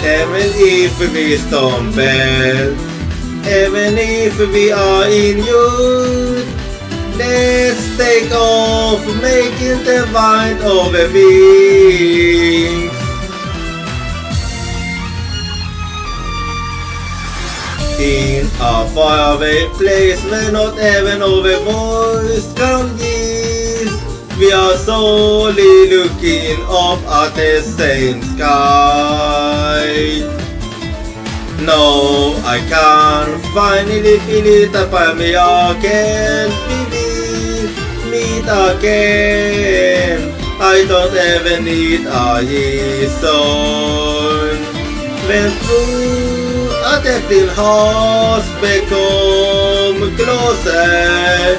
Even if we stumble, even if we are in youth, let's take off, making the mind of a being. In a faraway place where not even our voice can reach, we are solely looking up at the same sky. Now I can finally feel it upon me again. We will meet again. I don't even need a reason. When through a tempting hearts become closer,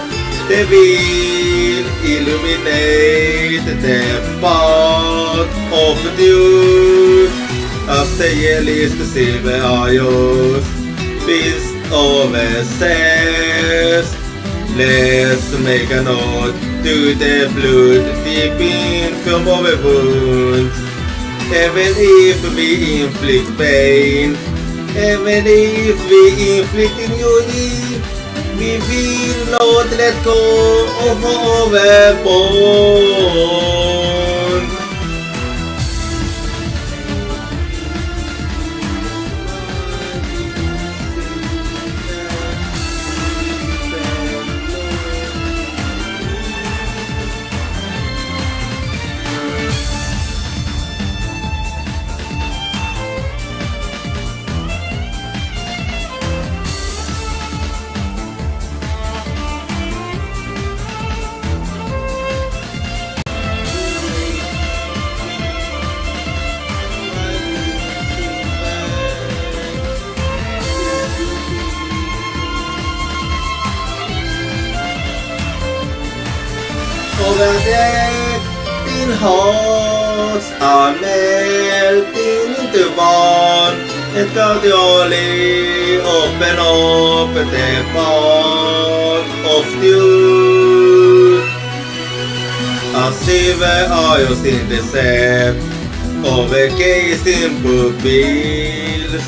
they will illuminate the path of truth. As the yellowest silver arrows beast over says, let's make a nod to the blood dripping from our wounds. Even if we inflict pain, even if we inflict injury, we will not let go of our bond. Over there, in hearts are melting into one, and gradually open up the path of truth. As silver arrows intercept over gazing pupils,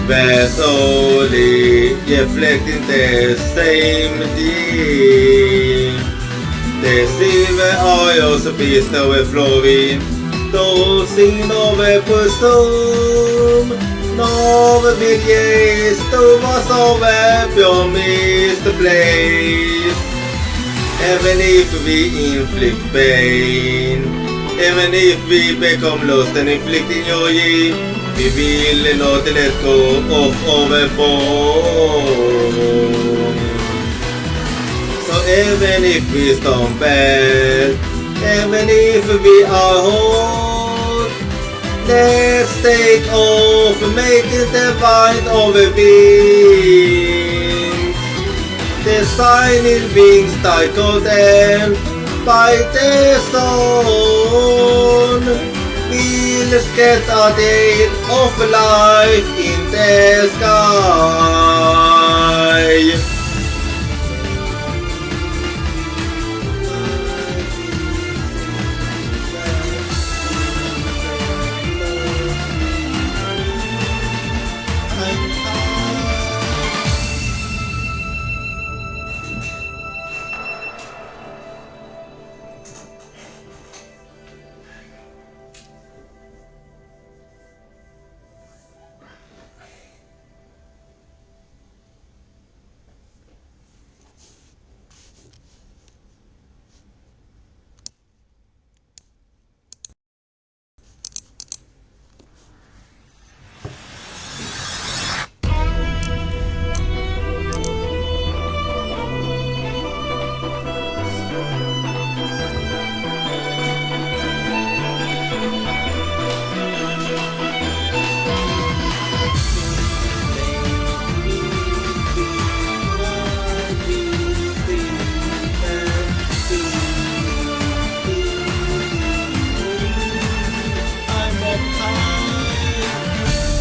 where solely reflecting the same dream. The silver arrows pierced our flowing, those in our bosom. Now we gaze towards our promised place. Even if we inflict pain, even if we become lost and inflict injury, we will not let go of our bond. So even if we stumble, even if we are hurt, let's take off, making the mind of a being. The shining wings titled them by the sun will sketch a day of life in the sky.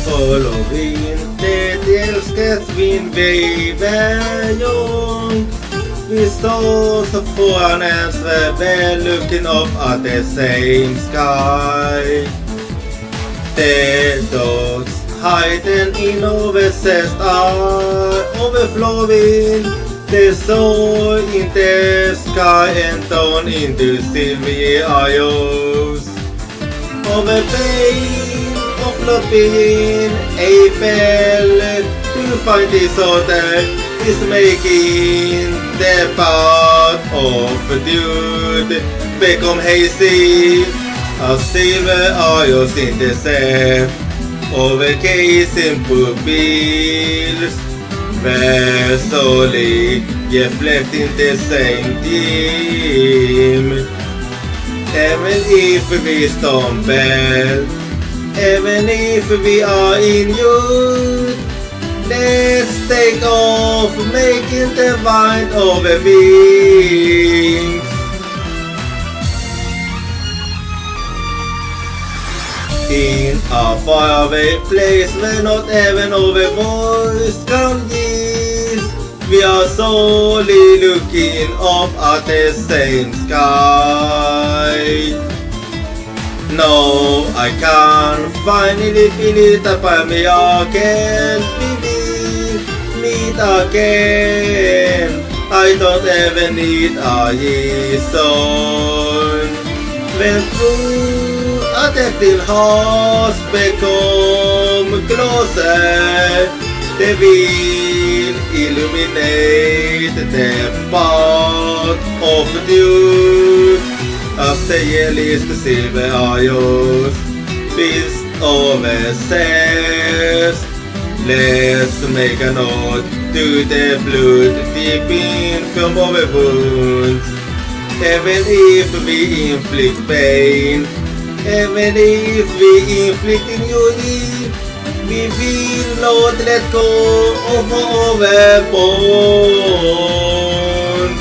Following the älskat vind väver young. We start for an answer when looking up at the same sky. The dogs Heighten innovations are overflowing. The soul in the sky and turn into silvery isles. Over pain of not being able to find disorder is making the path of dude become hazy. As silver isles in the sea, overcasing pupils, where slowly reflecting the same theme. Even if we stumble, even if we are in youth, let's take off, making the wind over wings. In a faraway place where not even our voice can reach, we are solely looking up at the same sky. No, I can finally feel it upon me again. We will meet again. I don't ever need a reason. When through a tempting hearts become closer, they will illuminate the path of you. As the yellowest silver isles beast overseas, let's make a note to the blood dripping from our wounds. Even if we inflict pain, even if we inflict injury, we will not let go of our bond.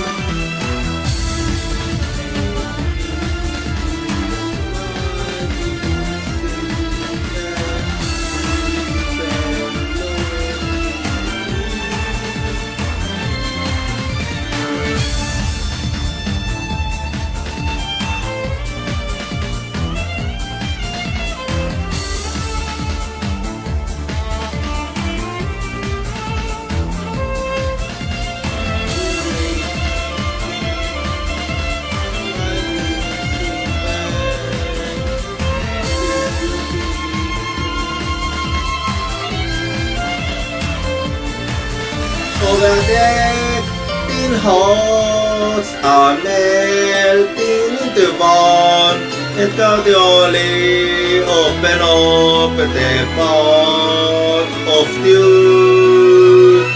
Overacting hearts are melting into one, and gradually open up the path of truth.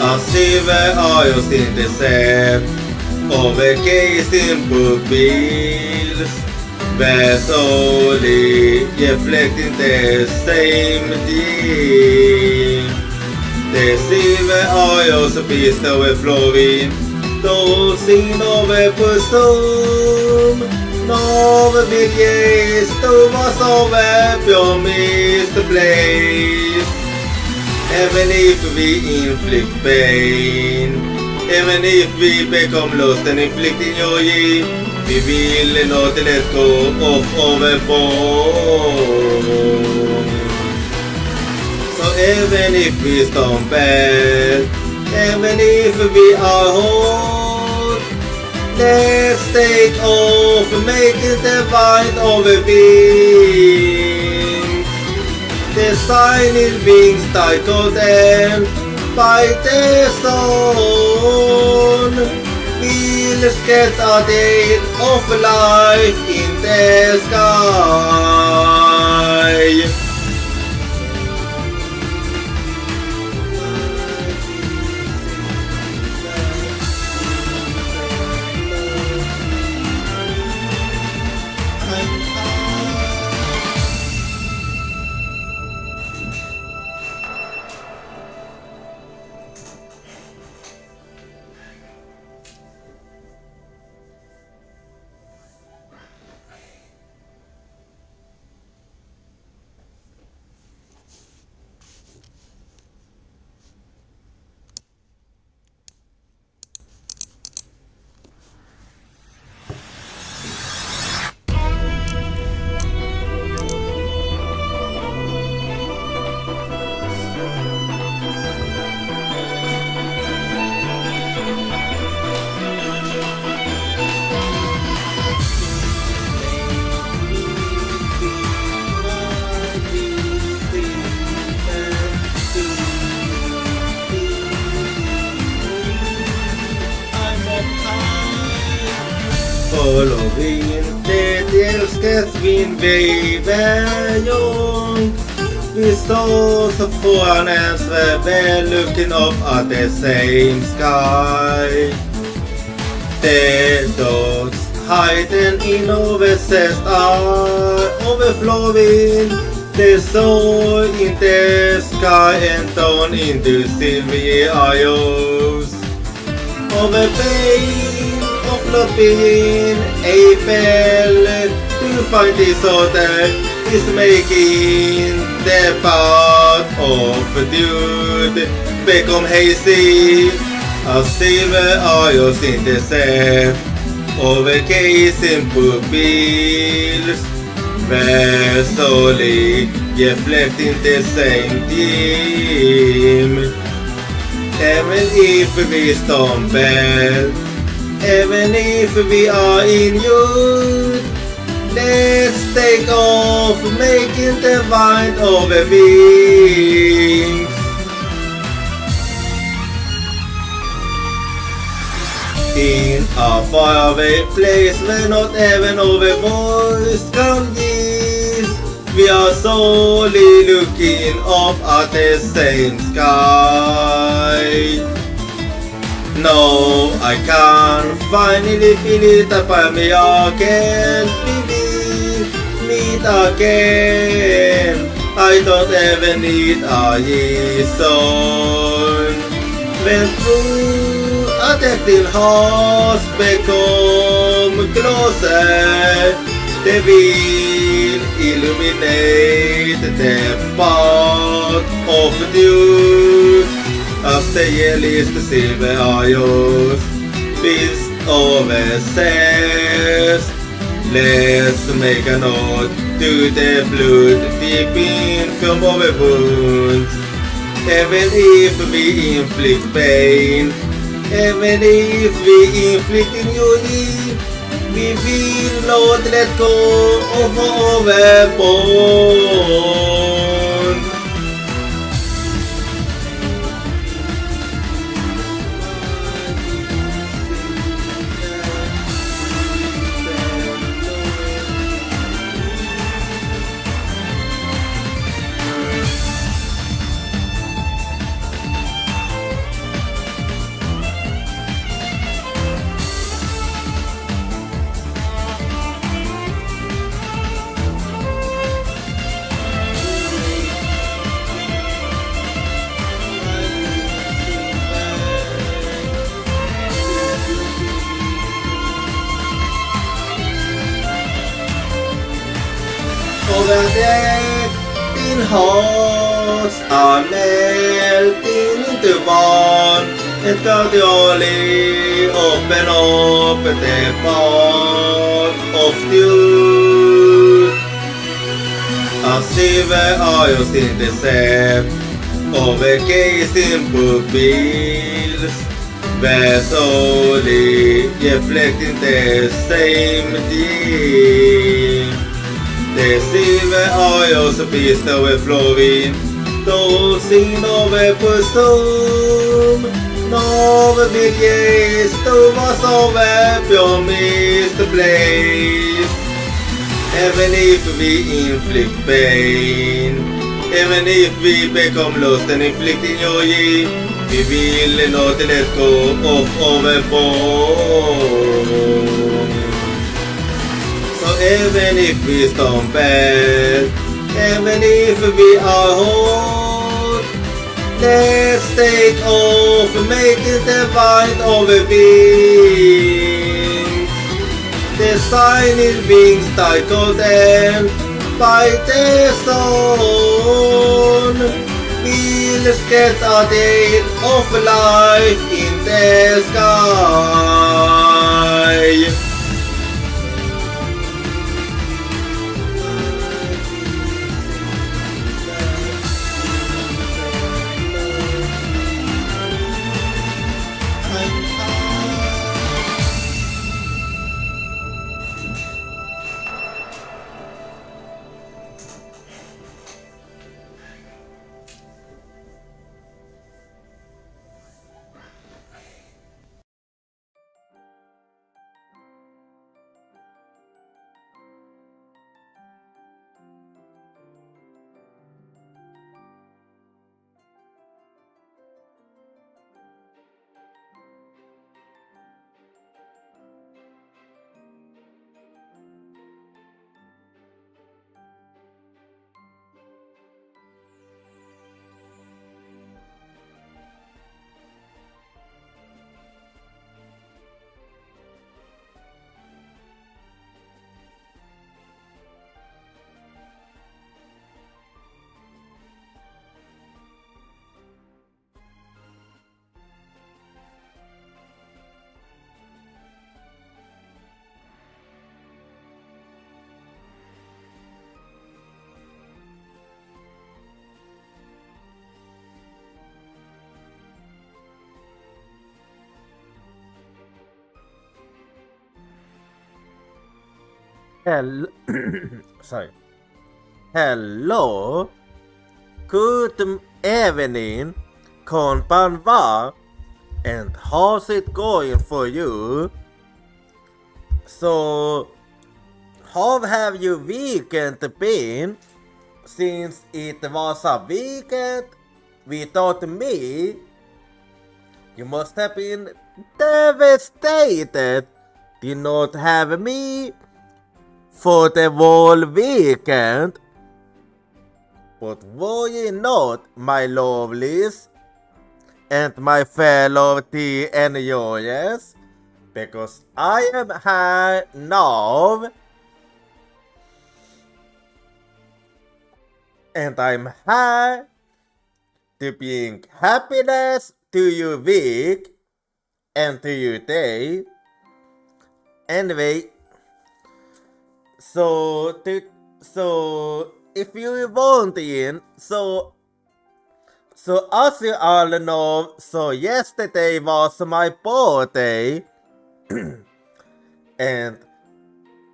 As silver isles in the sea, overcasing pupils, where solely reflecting the same dream. The silver isles beast overflowing, those in overpursued, no begins to us over promised place. Even if we inflict pain, even if we become lost and inflicting joy, we will not let go of our bond. So even if we stumble, even if we are hot, let's take off, making the wind over wings. The shining wings titled them by the sun will sketch a day of life in the sky. Halloween, det älskas min väverjong. We saw the foreigners were looking up at the same sky. The dogs hiding in overcessed are overflowing. They saw in the sky and down into silvery isles. Over pain of not being able to find this other is making the path of dude become hazy as silver isles in the sea, overcasing pupils where slowly reflecting the same theme. Even if we stumble, even if we are in youth, let's take off, making the wind over wings. In a faraway place where not even our voice can reach, we are slowly looking up at the same sky. No, I can finally feel it upon me again. Meet again. I don't ever need a reason. When through a tempting hearts become closer, they will illuminate the path of duty. As the yellowest silver isles, beast overseas. Let's make a nod to the blood dripping from our wounds. Even if we inflict pain, even if we inflict injury, we will not let go of our bond. Over there, in hearts are melting into one, and gradually open up the path of truth. As silver isles in the sea, overcasing pupils, where slowly reflecting the same theme. The silver isles beast overflowing, those in overpursued, no begins to was over your misplaced. Even if we inflict pain, even if we become lost and inflicting joy, we will not let go of our bond. So even if we stumble, even if we are hot, let's take off, making the wind over wings. The shining wings that golden by the sun will get a day of life in the sky. Hello, sorry. Hello, good evening, konbanwa, and how's it going for you? So, how have your weekend been? Since it was a weekend without me, you must have been devastated to not have me for the whole weekend. But worry not, my lovelies and my fellow tea enjoyers, because I am here now, and I'm here to bring happiness to your week and to your day. Anyway, so if you want in, so as you all know, so yesterday was my birthday, and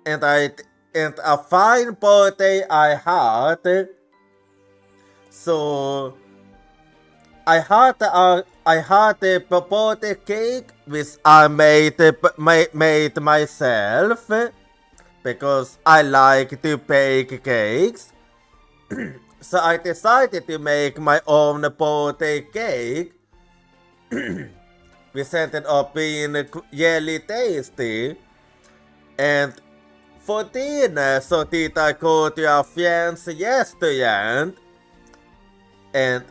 a fine birthday I had. So I had a birthday cake which I made myself, because I like to bake cakes. So I decided to make my own birthday cake, which ended up being really tasty. And for dinner, so did I go to a friend's restaurant. And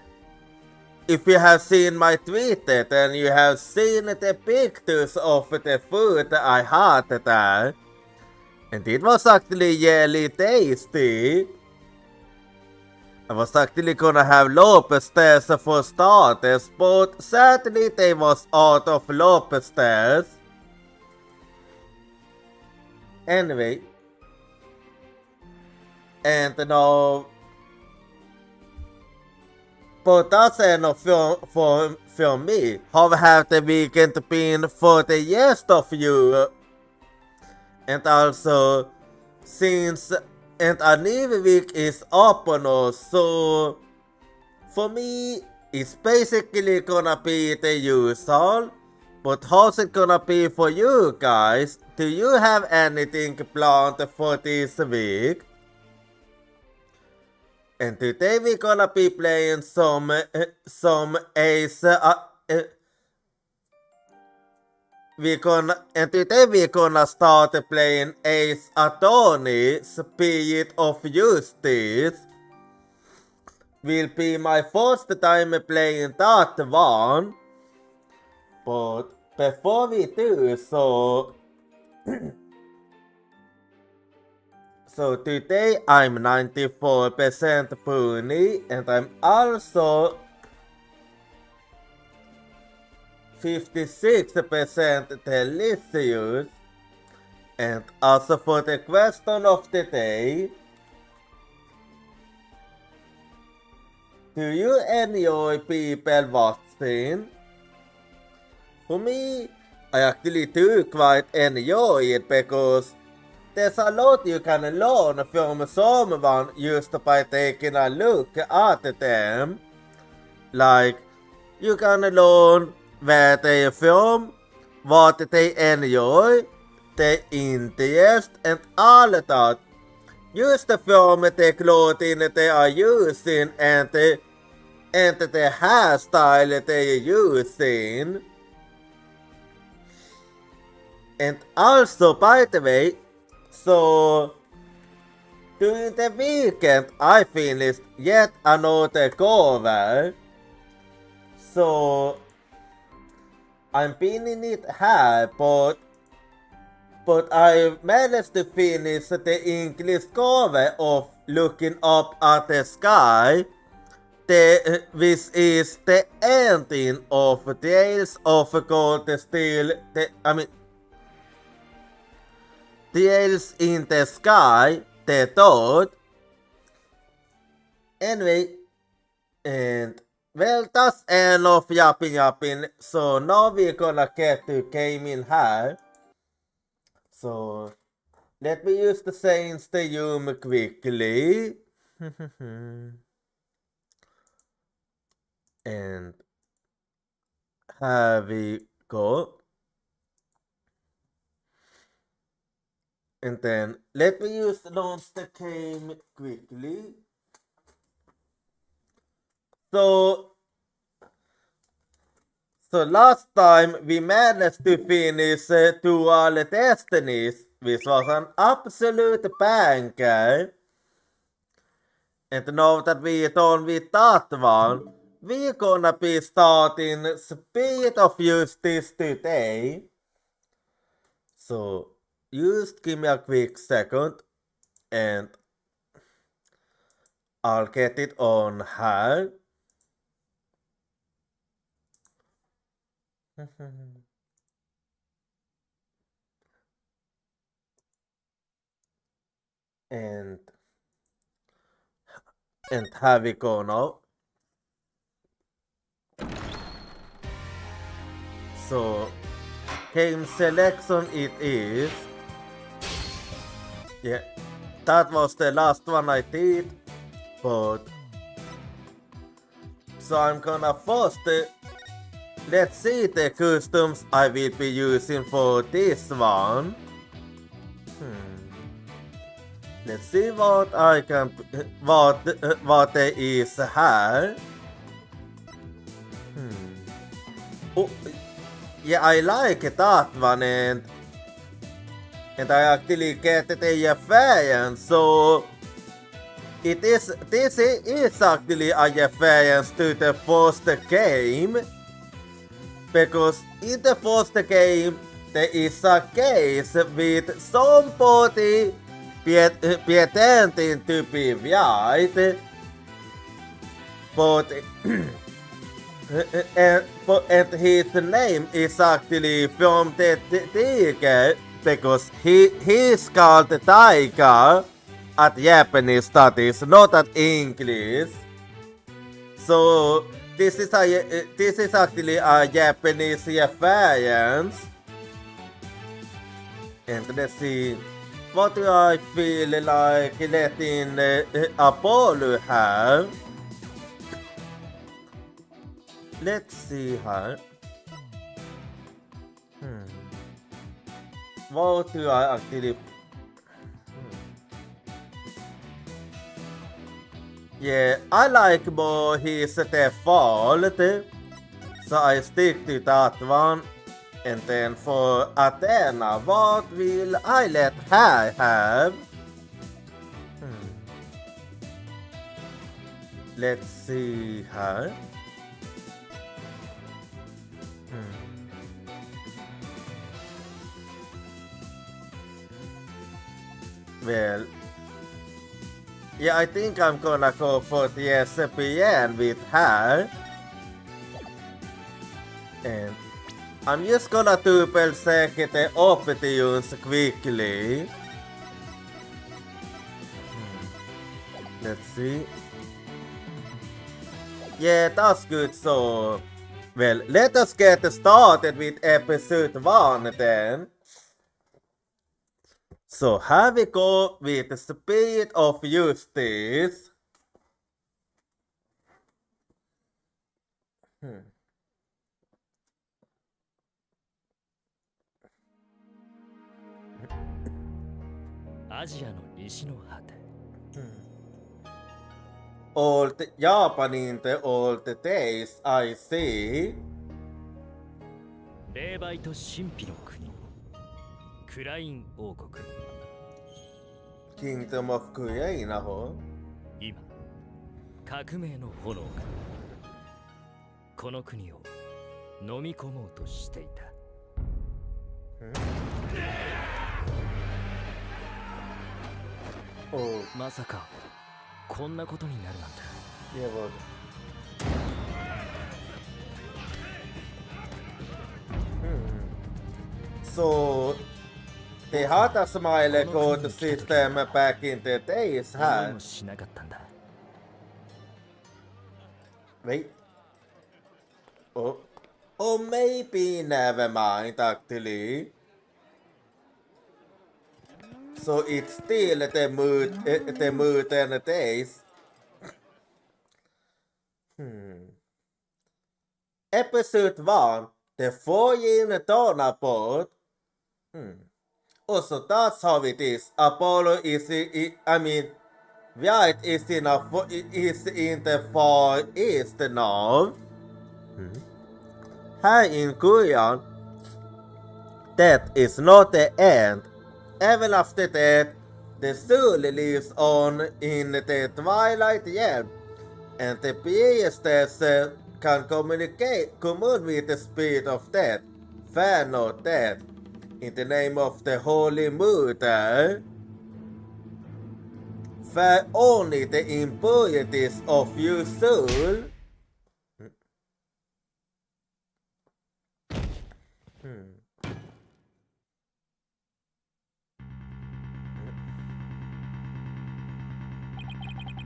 if you have seen my Twitter, then you have seen the pictures of the food I had there. And it was actually really tasty. I was actually gonna have lobsters for starters, but sadly they was out of lobsters. Anyway, and now, but that's enough for me. How have the weekend been for the rest of you? And also, since a new week is upon us, so for me, it's basically gonna be the usual. But how's it gonna be for you guys? Do you have anything planned for this week? And today we're gonna be playing some Ace. Today we're gonna start playing Ace Attorney, Spirit of Justice. Will be my first time playing that one. But before we do so, so today I'm 94% pony, and I'm also 56% delicious. And also for the question of the day, do you enjoy people watching? For me, I actually do quite enjoy it, because there's a lot you can learn from someone just by taking a look at them. Like, you can learn where they're from, what they enjoy, their interest, and all that. Just from the clothing they are using and the hairstyle they are using. And also, by the way, so during the weekend I finished yet another cover. So I'm pinning it here, but I managed to finish the English cover of Looking Up at the Sky, which is the ending of Tales of Gold Steel, Tales in the Sky, the third. Anyway, and well, that's enough yapping. So now we're gonna get to game in here. So Let me use the Saints the Hume quickly. And here we go. And then let me use launch the game quickly. So last time we managed to finish 2 all destinies, which was an absolute banger. And now that we're done with that one, we're gonna be starting Speed of Justice today. So just give me a quick second and I'll get it on here. and here we go now. So game selection it is. Yeah, that was the last one I did, but so I'm gonna first let's see the customs I will be using for this one. Let's see what I can what there is here. Oh, yeah, I like that one, and I actually get the variant, so this is actually a reference to the first game, because in the first game there is a case with somebody pretending to be white, but and his name is actually from the tiger, because he's called Tiger at Japanese studies, not at English. So this is actually a Japanese reference. And let's see, what do I feel like letting Apollo have? Let's see here. What do I actually... Yeah, I like more his default, so I stick to that one. And then for Athena, what will I let her have? Let's see her. Well, yeah, I think I'm gonna go for the SPN with her. And I'm just gonna double check the options quickly. Let's see. Yeah, that's good. So, well, let us get started with episode 1 then. So here we go with the Speed of Justice. Old Japan in the old days, I see. 霊媒と神秘の国クライン王国 Kingdom of Korea な方。今革命の炎がこの国を飲み込もうとしていた。まさかこんなことになるなんて。Yeah, but... So they had a smiley code system back in the days, huh? Wait. Oh, maybe never mind actually. So it's still the mood and the days. Episode 1, the foregående dagarna. Also, that's how it is. Apollo is, White is in the Far East now. Här in Korean, that is not the end. Even after that, the soul lives on in the twilight realm, and the priestess can commune with the spirit of death. Fear not death. In the name of the Holy Mother, fear only the impurities of your soul.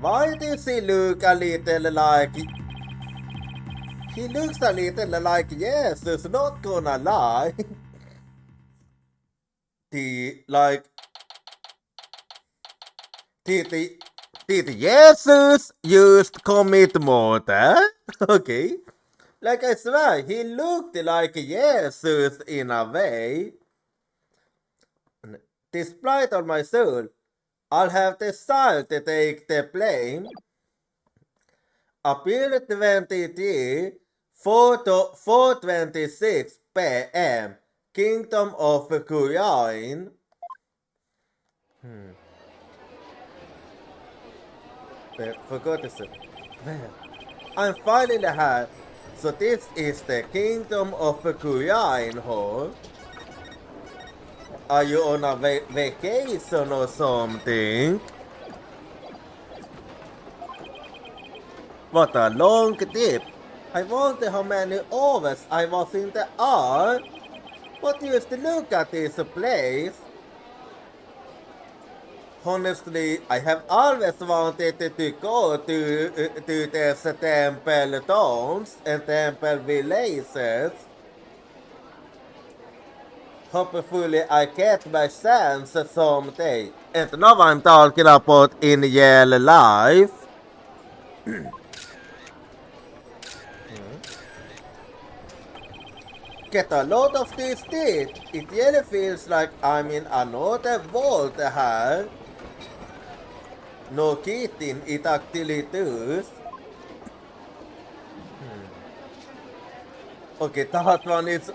Why does he look a little like... He looks a little like Jesus, not gonna lie. Did Jesus just commit murder? Okay. Like I swear, he looked like Jesus in a way. Despite all my soul, I'll have decided to take the blame. April 23, 4:26 p.m. Kingdom of Korean. Forgot this. I'm finally here. So this is the Kingdom of Korean Hall. Are you on a vacation or something? What a long trip. I wonder how many hours I was in the art. But used to look at this place. Honestly, I have always wanted to go to these temple towns and temple villages. Hopefully I get my chance someday. And now I'm talking about in real life. Get a lot of this teeth. It really feels like I'm in another world here. No kidding, it actually does. Okay, that one is...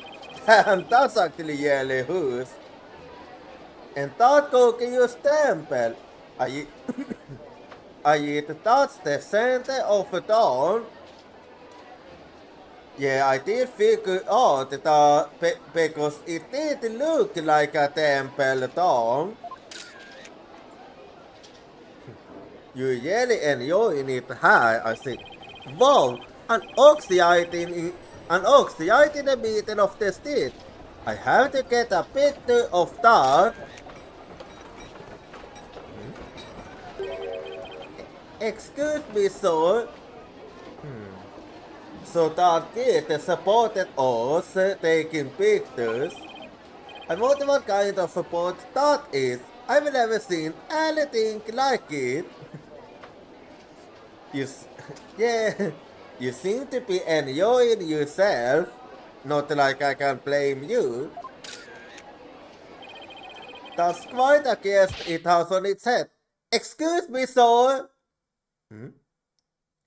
Damn, that's actually really who's. And that Kokiyo's temple. That's the center of the town. Yeah, I did figure out that because it did look like a temple town. You really enjoying it high, I see. Wow, an ox in the middle of the street. I have to get a picture of that. Excuse me, sir. So that kid supported us taking pictures. I wonder what kind of support that is. I've never seen anything like it. Yeah, you seem to be enjoying yourself. Not like I can blame you. That's quite a guest it has on its head. Excuse me, sir.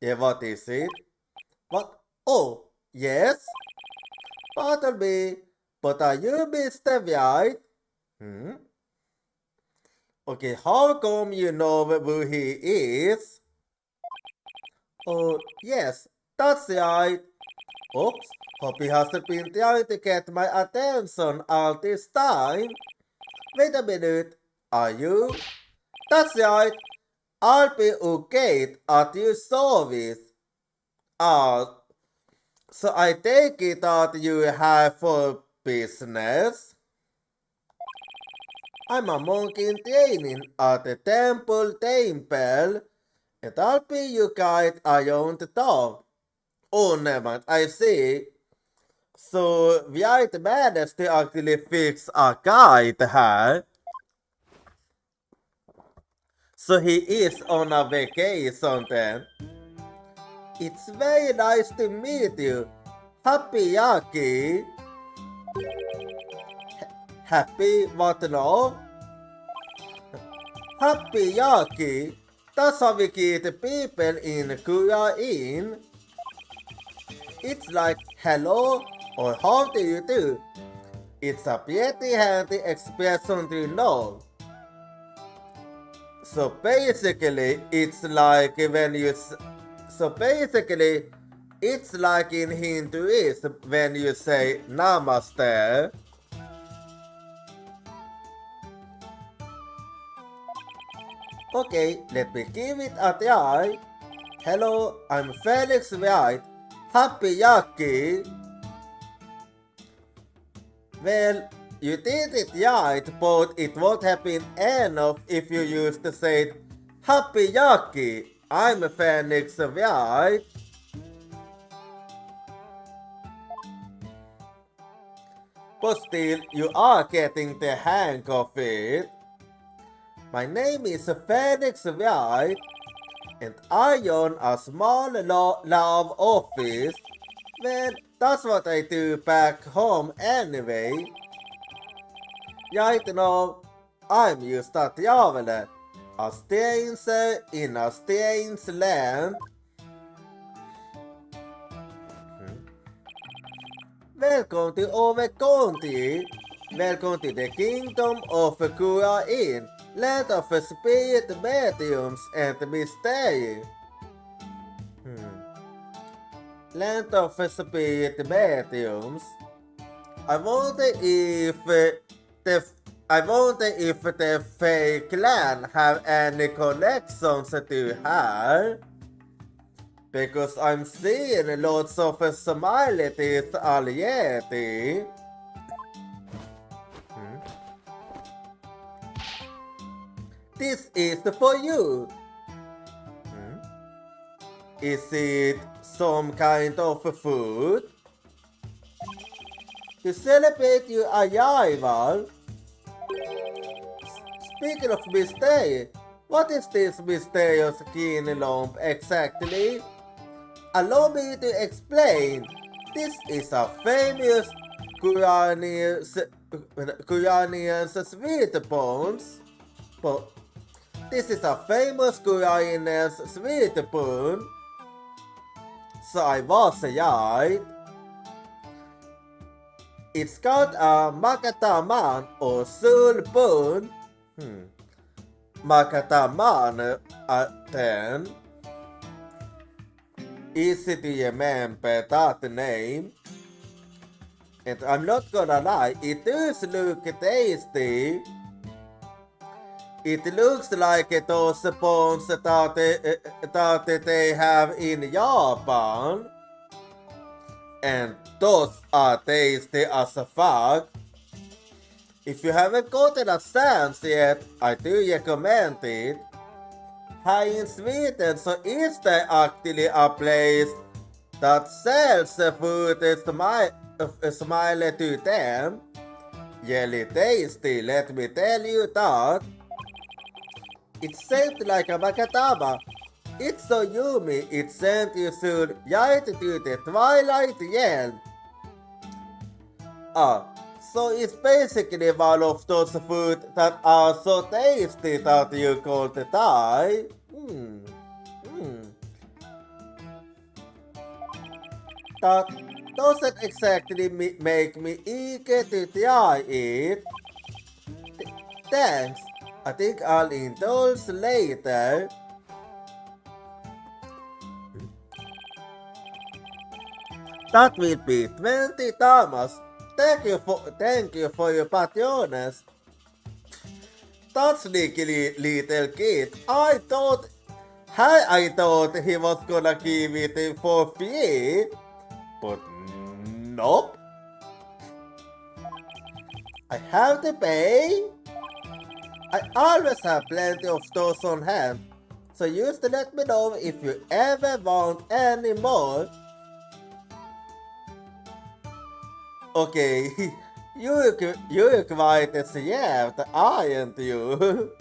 Yeah, what is it? What? Oh, yes? Pardon me, but are you Mr. White? Okay, how come you know who he is? Oh, yes, that's right. Oops, hope he hasn't been trying to get my attention all this time. Wait a minute, are you? That's right, I'll be okay at your service. So I take it that you have for business? I'm a monk in training at the temple, and I'll be your guide around the town. Oh, never mind, I see. So, White managed to actually fix a guide here. So he is on a vacation then. It's very nice to meet you. Happy Yaki. Happy what now? Happy Yaki. That's how we greet people in Korea in. It's like hello or how do you do? It's a pretty handy expression to know. So basically, it's like when you. So basically, it's like in Hinduism when you say Namaste. Okay, let me give it a try. Hello, I'm Felix White. Happy Yaki. Well, you did it right, but it won't have been enough if you used to say Happy Yaki. I'm Felix White. But still, you are getting the hang of it. My name is Felix White, and I own a small love office. Well, that's what I do back home anyway. Right now, I'm just a traveler, a stranger in a strange land. Welcome to our country. Welcome to the kingdom of Korea, land of spirit mediums and mystery. Land of spirit mediums. I wonder if the Fae clan have any connections to her. Because I'm seeing lots of smiley teeth already. This is for you. Is it some kind of food? To celebrate your arrival. Speaking of mystery, what is this mysterious green lump exactly? Allow me to explain. This is a famous Korean sweet bones. This is a famous Korean sweet bone. So I was right. It's called a makataman or soul bone. Makataman then. Easy to remember that name. And I'm not gonna lie, it does look tasty. It looks like those bones that they have in Japan. And those are tasty as fuck. If you haven't gotten a chance yet, I do recommend it. Here in Sweden, so is there actually a place that sells food smile to them? Really tasty, let me tell you that. It's shaped like a macadama. It's so yummy, it sent you soon right to the twilight realm. So it's basically one of those foods that are so tasty that you could die. That doesn't exactly make me eager to try it. Thanks, I think I'll indulge later. That will be 20 Thomas. Thank you for your patronage. That sneaky little kid. I thought he was gonna give it for free, but nope. I have to pay. I always have plenty of those on hand, so just let me know if you ever want any more. Okay, you're quite scared, aren't you?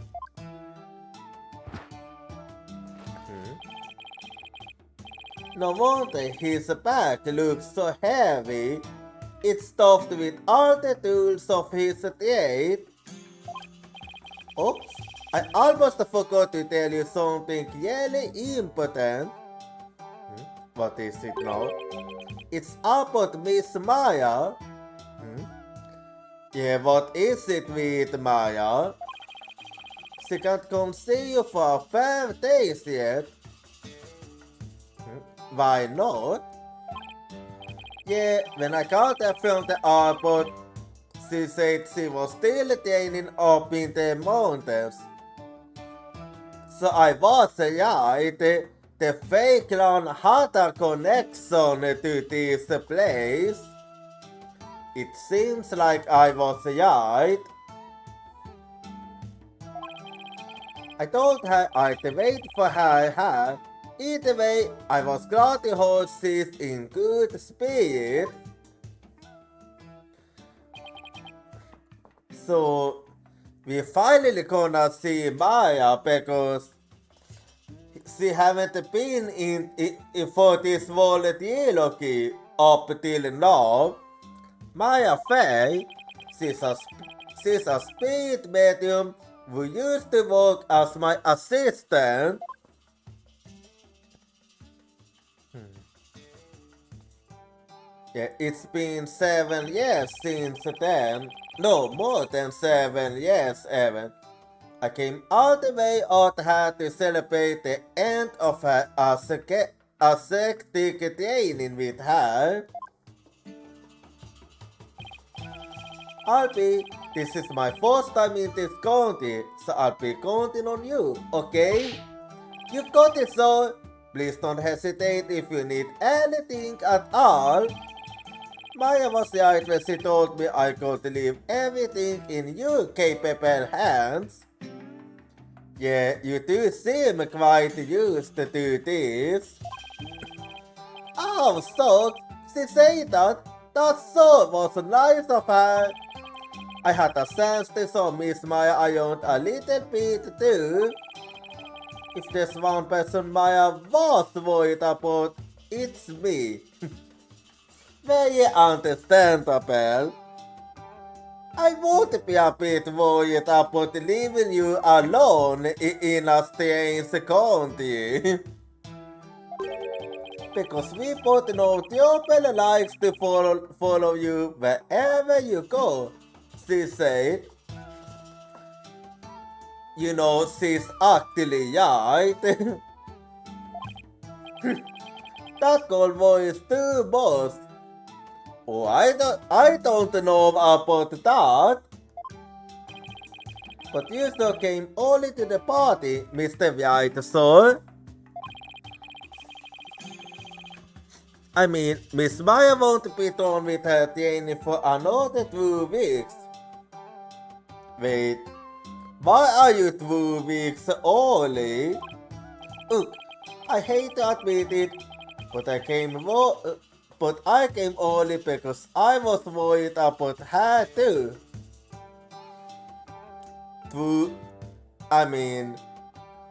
No wonder his back looks so heavy. It's stuffed with all the tools of his trade. Oops, I almost forgot to tell you something really important. What is it now? It's about Miss Maya. Yeah, what is it with Maya? She can't come see you for 5 days yet. Why not? Yeah, when I got her from the airport, she said she was still training up in the mountains. So I was right. The fake clown had a connection to this place. It seems like I was right. I told her I'd wait for her. Either way, I was glad to hold she's in good spirits. So, we finally gonna see Maya because she haven't been in for this whole trilogy up till now. Maya Fey, she's a spirit medium who used to work as my assistant. Yeah, it's been 7 years since then. No, more than 7 years even. I came all the way out here to celebrate the end of her ascetic training with her. Alpi, this is my first time in this county, so I'll be counting on you, okay? You got it, so please don't hesitate if you need anything at all. Maya was right when she told me I could leave everything in your capable hands. Yeah, you do seem quite used to this. Oh, so she said that? That so was nice of her. I had a sense to show Miss Maya I owned a little bit too. If there's one person Maya was worried about, it's me. Very understandable. I would be a bit worried about leaving you alone in a strange country. Because we both know Theobald likes to follow you wherever you go, she said. You know, she's actually right. That girl voice too, boss. Oh, I don't know about that. But you still came only to the party, Mr. White, sir. I mean, Miss Maya won't be done with her training for another 2 weeks. Wait, why are you 2 weeks early? Look, I hate to admit it, but I came early because I was worried about her too.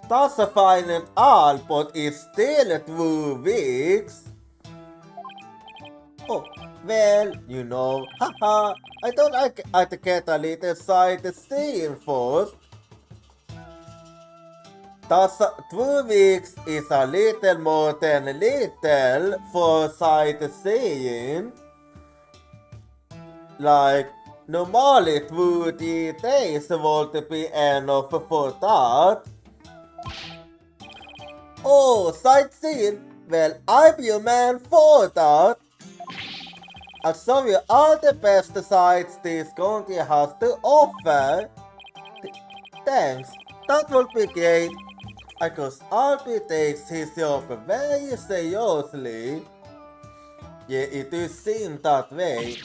That's fine and all, but it's still 2 weeks. Oh, well, you know, haha, I thought I'd get a little sightseeing first. That's 2 weeks is a little more than little for sightseeing. Like, normally 2 days won't be enough for that. Oh, sightseeing? Well, I'm your man for that. I'll show you all the best sights this country has to offer. Thanks, that will be great. Because Alpi takes his job very seriously. Yeah, it does seem that way.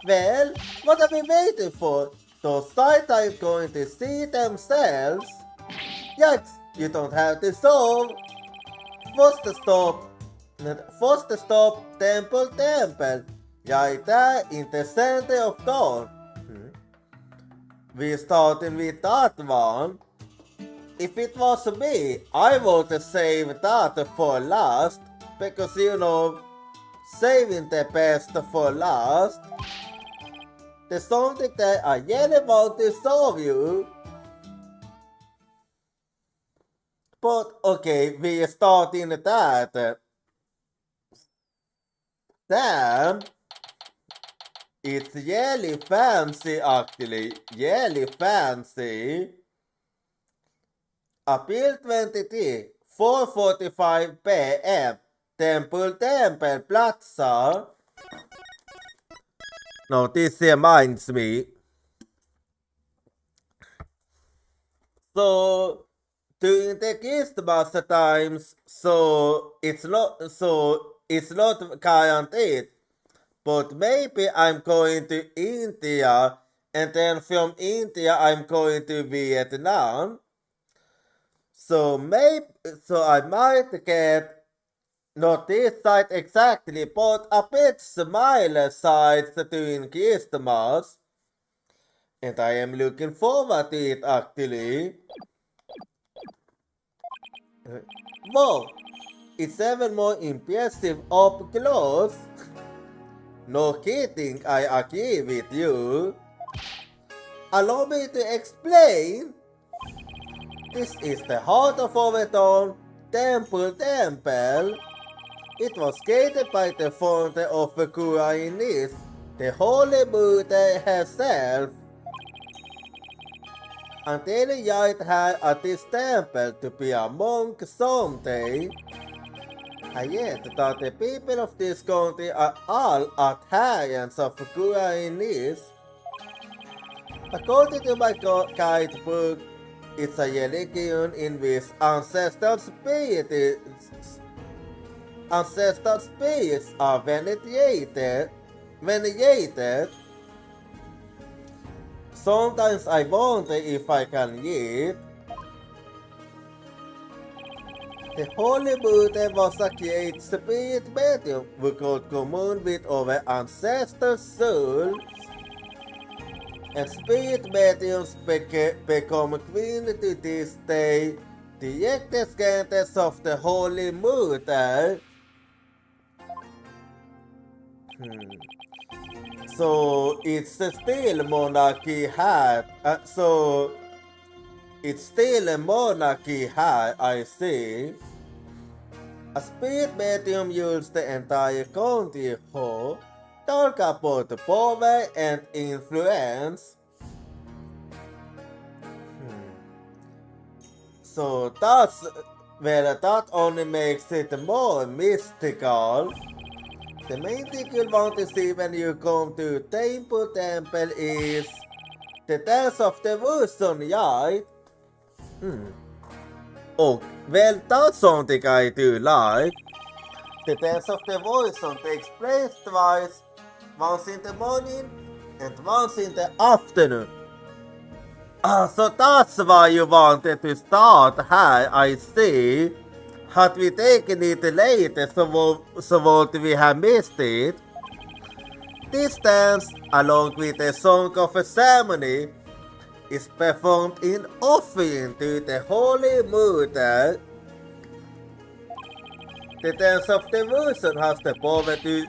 Well, what are we waiting for? Those sights are going to see themselves. Yikes, you don't have to solve. First stop, temple. Right there in the center of town. We're starting with that one. If it was me, I would save that for last. because saving the best for last. There's something that I really want to show you. But okay, we start in that. Then it's really fancy actually. Really fancy. April 23, 4:45 p.m. Temple Plaza. No, this reminds me. So during the Christmas times, so it's not guaranteed. But maybe I'm going to India, and then from India I'm going to Vietnam. So I might get not this side exactly, but a bit smaller sides during Christmas. And I am looking forward to it actually. Whoa! It's even more impressive up close. No kidding, I agree with you. Allow me to explain. This is the heart of our town, Temple. It was created by the founder of the Kuainis, the Holy Buddha herself. Until he died here at this temple to be a monk someday. I yet that the people of this country are all adherents of Kuainis. According to my guidebook, it's a religion in which ancestral spirits are venerated. Sometimes I wonder if I can eat. The Holy Buddha was a great spirit medium who could commune with our ancestors' souls. And spirit mediums become queen to this day, direct descendants of the Holy Mother. So it's still monarchy hat. It's still a monarchy hat, I see. A spirit medium uses the entire country whole. Talk about power and influence. So that only makes it more mystical. The main thing you'll want to see when you come to Temple is the dance of devotion, right? Oh, well, that's something I do like. The dance of devotion takes place twice, once in the morning and once in the afternoon. So that's why you wanted to start here, I see. Had we taken it later, so would we have missed it? This dance, along with a song of a ceremony, is performed in offering to the Holy Mother. The dance of devotion has the power to...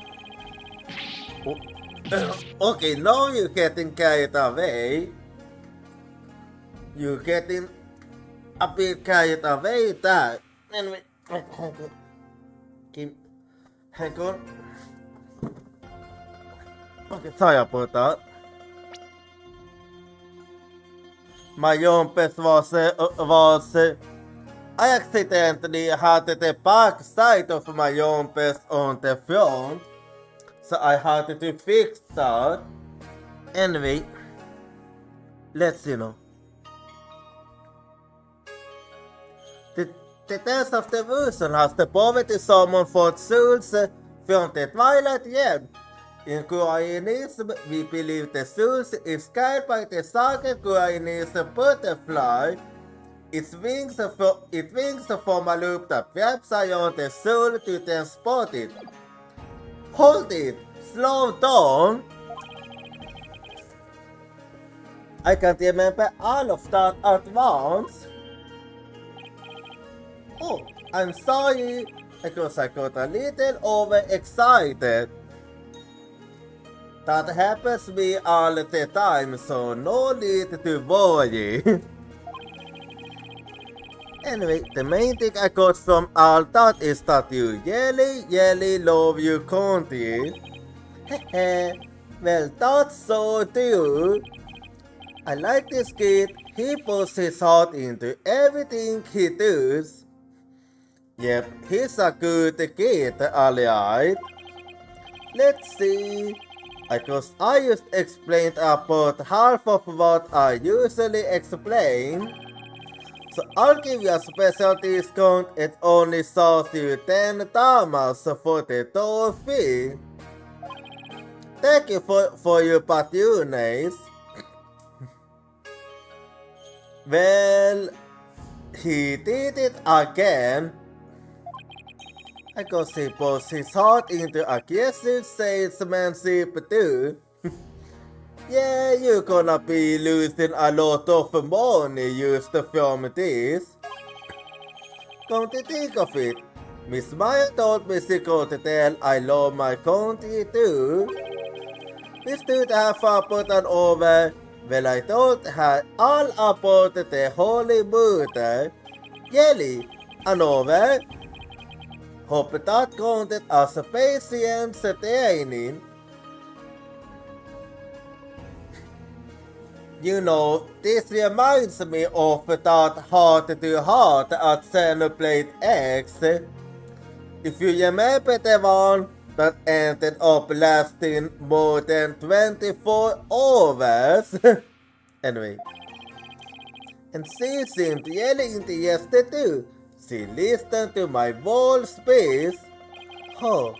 Okay, now you're getting carried away. You're getting a bit carried away there. Anyway, hang on. Okay, sorry about that. My jumpers was I accidentally had the back side of my jumpers on the front, so I had to fix that. Anyway, let's The dance of devotion has the power to summon forth souls from the twilight realm. In Kuainism, we believe the souls is guided by the sacred Kuainis butterfly. It wings form a loop that wraps around the soul to transport it. Hold it! Slow down! I can't remember all of that at once. Oh, I'm sorry. because I got a little overexcited. That happens to me all the time, so no need to worry. Anyway, the main thing I got from all that is that you really love your country. Well, that's so too. I like this kid. He puts his heart into everything he does. Yep, he's a good kid, alright. Let's see. Because I just explained about half of what I usually explain. So I'll give you a special discount. It only costs you 10 tamas for the door fee. Thank you for your patronage. Well, he did it again. Because he puts his heart into aggressive salesmanship too. Yeah, you're gonna be losing a lot of money just from this. Come to think of it, Miss Maya told me she got to tell I love my country too. We stood half up and over. Well, I told her all about the holy Buddha. Yelly, and over. Hope that counted as a patience training. You know, this reminds me of that heart-to-heart at Xenoblade X. If you remember the one that ended up lasting more than 24 hours. Anyway. And she seemed really interested too. She listened to my whole speech. Oh,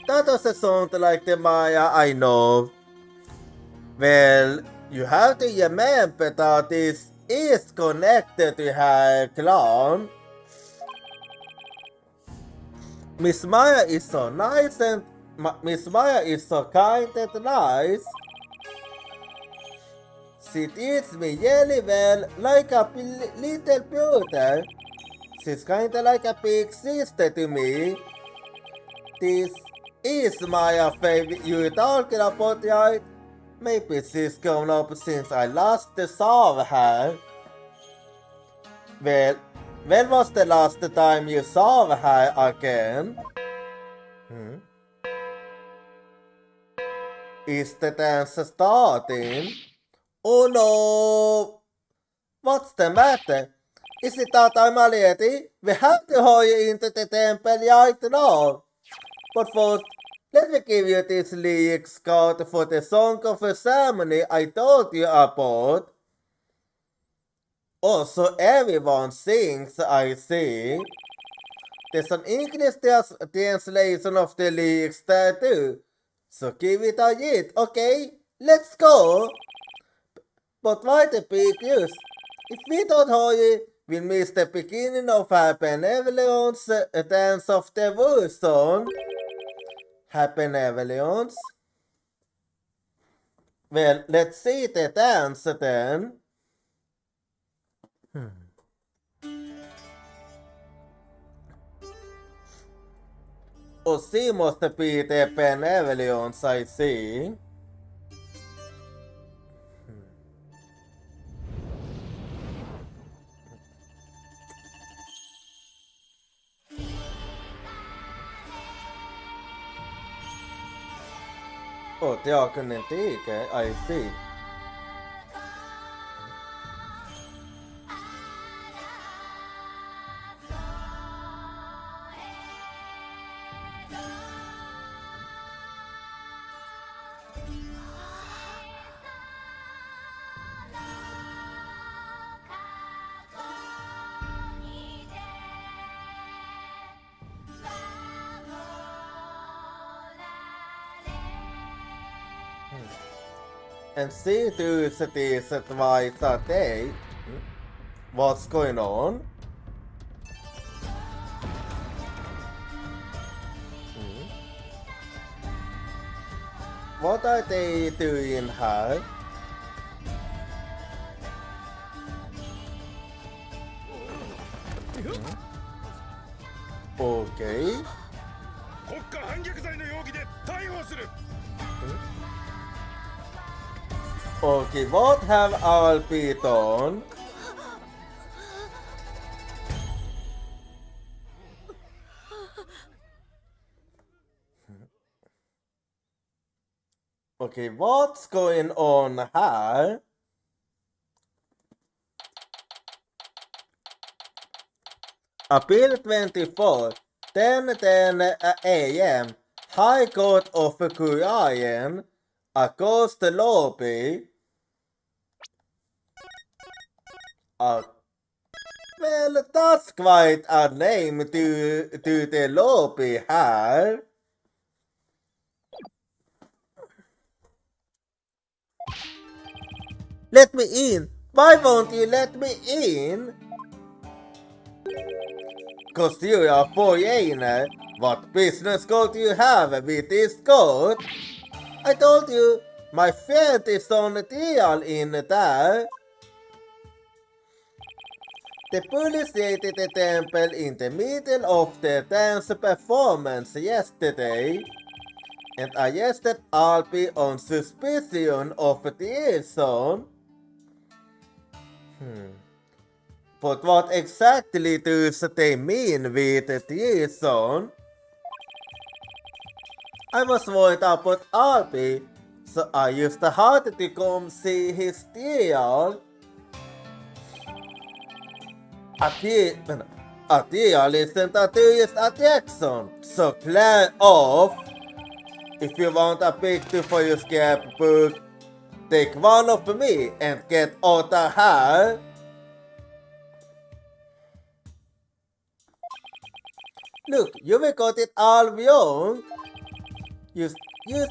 that doesn't sound like the Maya I know. Well, you have to remember that this is connected to her clan. Miss Maya is so nice and Miss Maya is so kind and nice. She treats me really well, like a little brother. She's kinda like a big sister to me. This is Maya favorite you're talking about, right? Maybe she's grown up since I last saw her. Well, when was the last time you saw her again? Is the dance starting? Oh no! What's the matter? Is it that I'm a lady? We have to hurry into the temple right now. But first, let me give you this lyrics card for the song of the ceremony I told you about. Also, everyone sings, I see. There's an English translation of the lyrics there too. So give it a read, okay? Let's go! But why the big use? If we don't hurry, we'll miss the beginning of our benevolence dance of the Warzone. Benevolence? Well, let's see the dance then. Oh, she must be the benevolence, I see. Oh, they are connected, I see. And she does this twice a day. What's going on? What are they doing here? Okay. Okay. 国家反逆罪の容疑で逮捕する。 Okay, what have Alpi done? Okay, what's going on here? April 24, 10:10 a.m. High Court of Korean, across the lobby. Well, that's quite a name to the lobby here. Let me in! Why won't you let me in? 'Cause you are a foreigner. What business could you have with this court? I told you, my friend is on trial in there. The police raided the temple in the middle of the dance performance yesterday and arrested Alpi on suspicion of treason. But what exactly do they mean with treason? I was worried about Alpi, so I used hard to come see his trial. A trial isn't a tourist attraction, so clear off. If you want a picture for your scrapbook, take one of me and get out of here. Look, you got it all wrong. You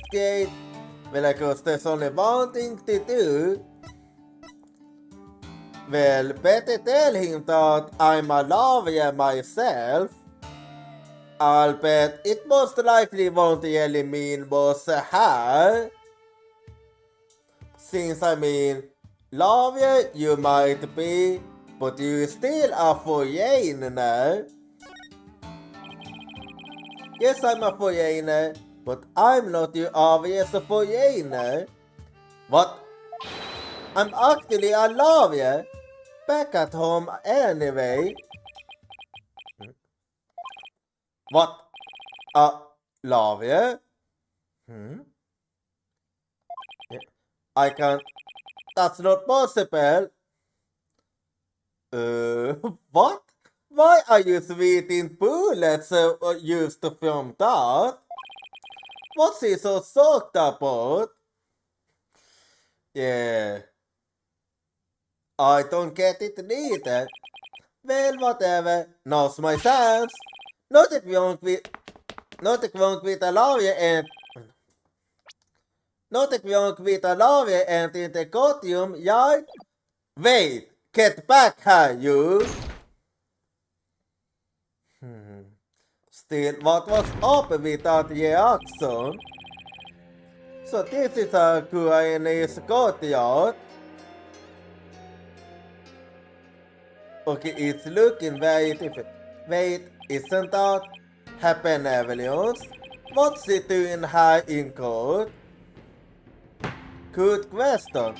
scared. Well, I guess there's only one thing to do. Well, better tell him that I'm a lawyer myself. I'll bet it most likely won't really mean was here. Since I mean, lawyer you might be, but you still a foreigner. Yes, I'm a foreigner, but I'm not your obvious foreigner. What? I'm actually a lawyer. Back at home anyway. What? A lawyer? I can't. That's not possible. What? Why are you sweating bullets used to film that? What's he so shocked about? Yeah. I don't get it neither. Well, whatever. Now's my chance. Not if you won't with a lawyer and... Not if you won't with a lawyer and in the courtroom, yeah? Wait! Get back here, you! Still, what was up with that reaction? So this is a Guyanese courtyard. Okay, it's looking very different. Wait, isn't that Happen Avenues? What's it doing here in court? Good question.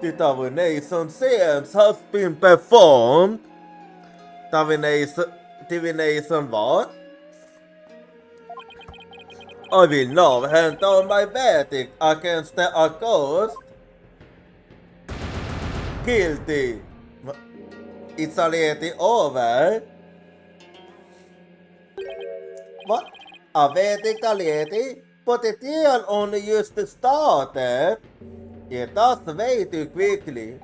The divination seance has been performed. Divination what? I will now hand down my verdict against the accused. Guilty. It's already over. What? A verdict already? But the trial only just started. Yeah, that's way too quickly.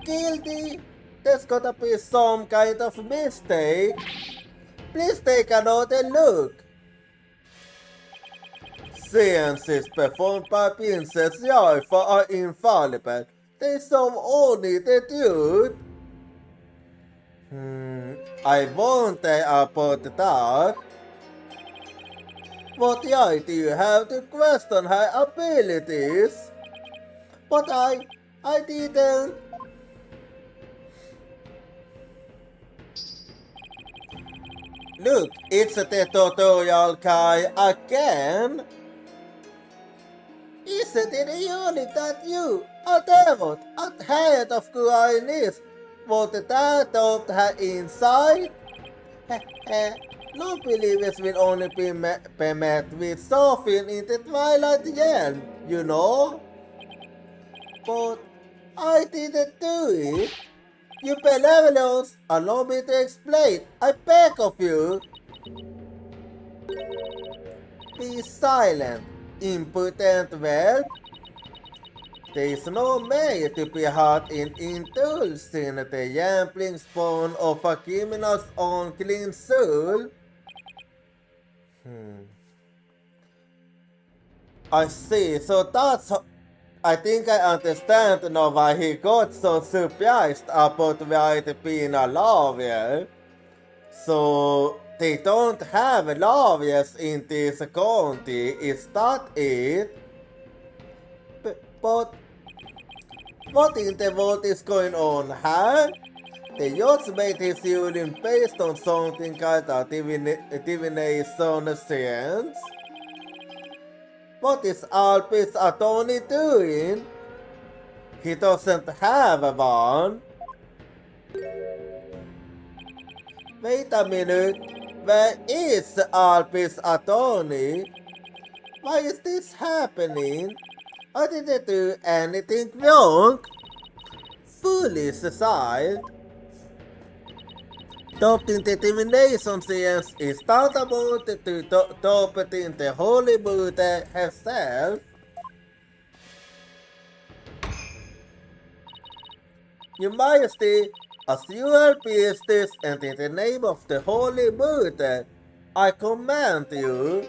Guilty? There's gotta be some kind of mistake. Please take another look. Seances performed by Princess Jochira are infallible. They solve only the truth. I wonder about that. What right do you have to question her abilities? But I didn't. Look, it's the tutorial guy again. Isn't it ironic that you, a devil, at head of Guianese, wanted that of her inside? Non-believers will only be met with Sophie in the twilight again, you know? But I didn't do it. You benevolence, allow me to explain, I beg of you. Be silent, impotent whelp. There is no way to be hot in indulging the gambling spawn of a criminal's unclean soul. I see, so that's... I think I understand now why he got so surprised about White being a lawyer. So, they don't have lawyers in this county, is that it? But what in the world is going on, huh? The judge made his ruling based on something called a divination science. What is Alp's attorney doing? He doesn't have one. Wait a minute, where is Alp's attorney? Why is this happening? I didn't do anything wrong. Foolish child. Adopting the divination science is tantamount to adopting the Holy Buddha herself. Your Majesty, as you are business and in the name of the Holy Buddha, I command you,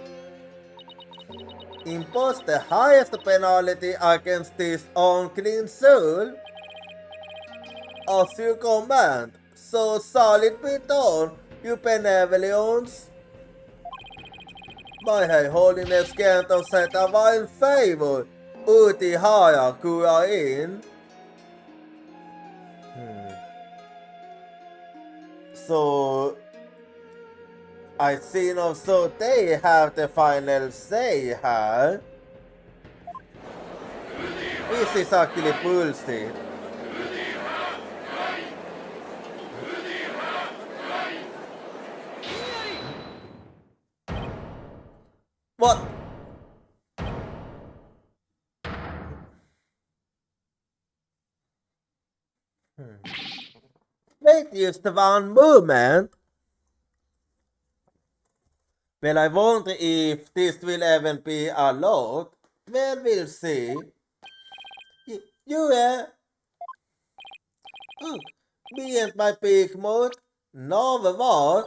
impose the highest penalty against this unclean soul. As you command, so shall it be done, you benevolence. My High Holiness grant of set a divine favor, uti haya Guain. So, I see now, so they have the final say, huh? This is actually bullshit. What? Wait just one moment. Well, I wonder if this will even be allowed. Well, we'll see. Me and my big mouth? No, what?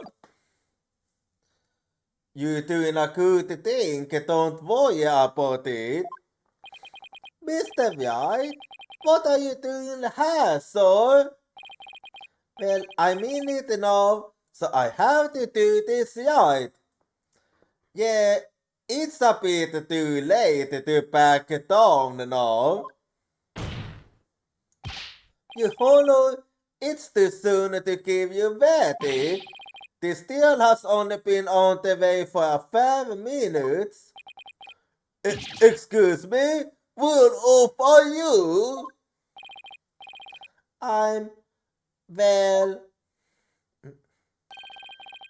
You doing a good thing, don't worry about it. Mr. White, what are you doing here, sir? Well, I mean it now, so I have to do this right. Yeah, it's a bit too late to back down now. You Honor, it's too soon to give you verdict. This deal has only been on the way for a 5 minutes. Excuse me? What off are you? I'm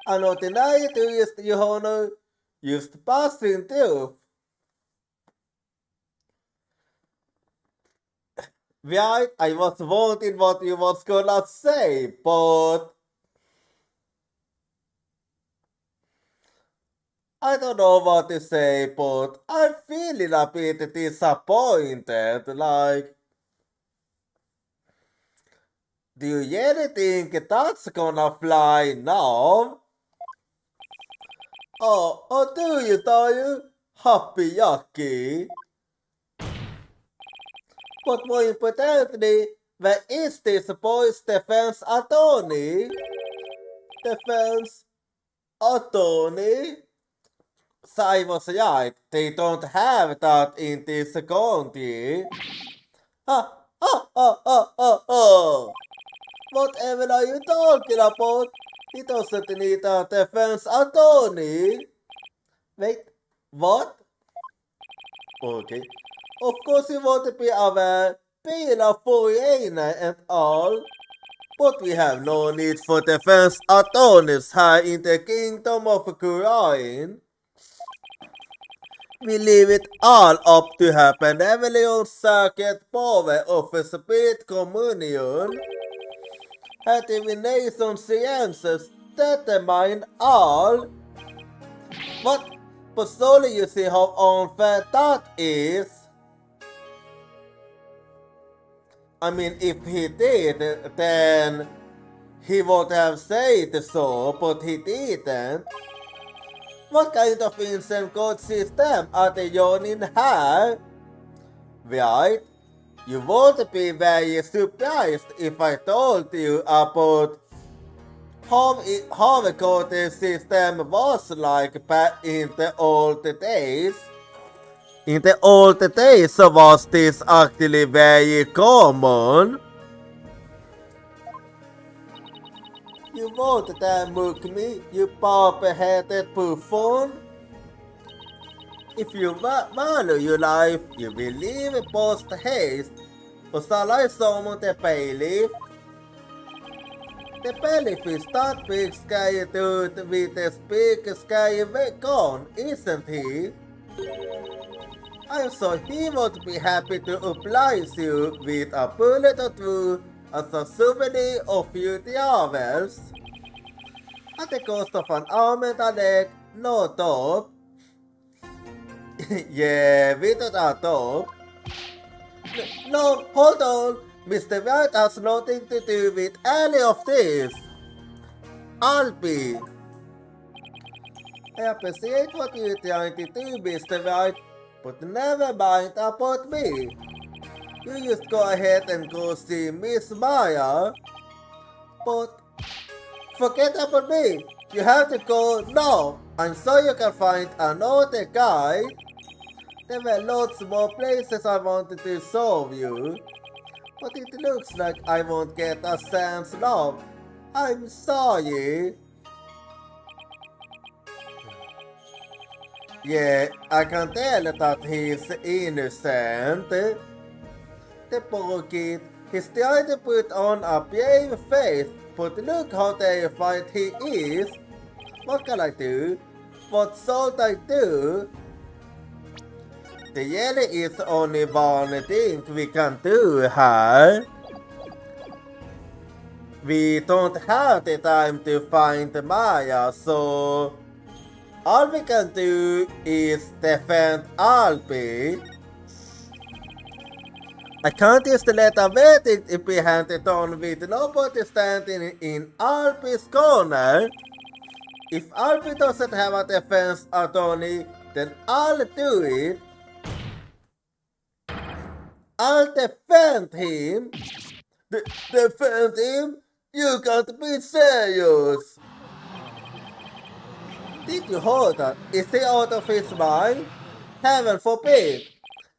not denying to you, Your Honor. Just passing through. Right, I was wondering what you was gonna say, but I don't know what to say, but I'm feeling a bit disappointed, like, do you really think that's gonna fly now? Oh, do you? Happy yucky. But more importantly, where is this boy's defense attorney? Defense attorney? So I was right, they don't have that in this county. Whatever are you talking about? He doesn't need a defense attorney. Wait, what? Okay. Of course you want to be aware, being a foreigner and all. But we have no need for defense attorneys here in the kingdom of Korean. We leave it all up to her benevolent circuit power of the Spirit Communion. Her divination sciences determine all. What? But slowly you see how unfair that is. I mean, if he did, then he would have said so, but he didn't. What kind of insane code system are they using here? Right? You would be very surprised if I told you about how the code system was like back in the old days. In the old days was this actually very common. You won't then mock me, you pop-headed buffoon. If you value your life, you will leave post haste. Or shall I summon the bailiff? The bailiff is that big scary dude with a big scary gun, isn't he? I'm sure he would be happy to oblige you with a bullet or two as a souvenir of your travels. At the cost of an arm and a leg, no top. Yeah, without a top. No, hold on. Mr. White has nothing to do with any of this. I'll be. I appreciate what you're trying to do, Mr. White, but never mind about me. You just go ahead and go see Miss Maya. But forget about me. You have to go now. I'm sure you can find another guy. There were lots more places I wanted to show you. But it looks like I won't get a chance now. I'm sorry. Yeah, I can tell that he's innocent. The poor kid, he's trying to put on a brave face, but look how terrified he is. What can I do? What should I do? There really is only one thing we can do here. We don't have the time to find Maya, so all we can do is defend Alpi. I can't just let a verdict be handed on with nobody standing in Alpi's corner. If Alpi doesn't have a defense attorney, then I'll do it. I'll defend him. Defend him? You can't be serious. Did you hear that? Is he out of his mind? Heaven forbid.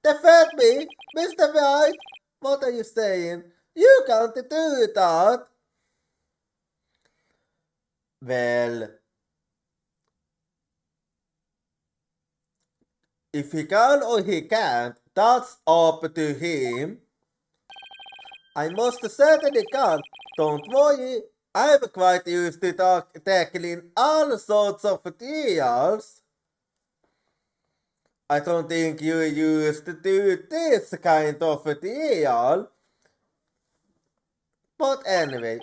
Defend me, Mr. White. What are you saying? You can't do that. Well, if he can or he can't, that's up to him. I most certainly can. Don't worry. I'm quite used to tackling all sorts of deals. I don't think you're used to do this kind of a deal. But anyway,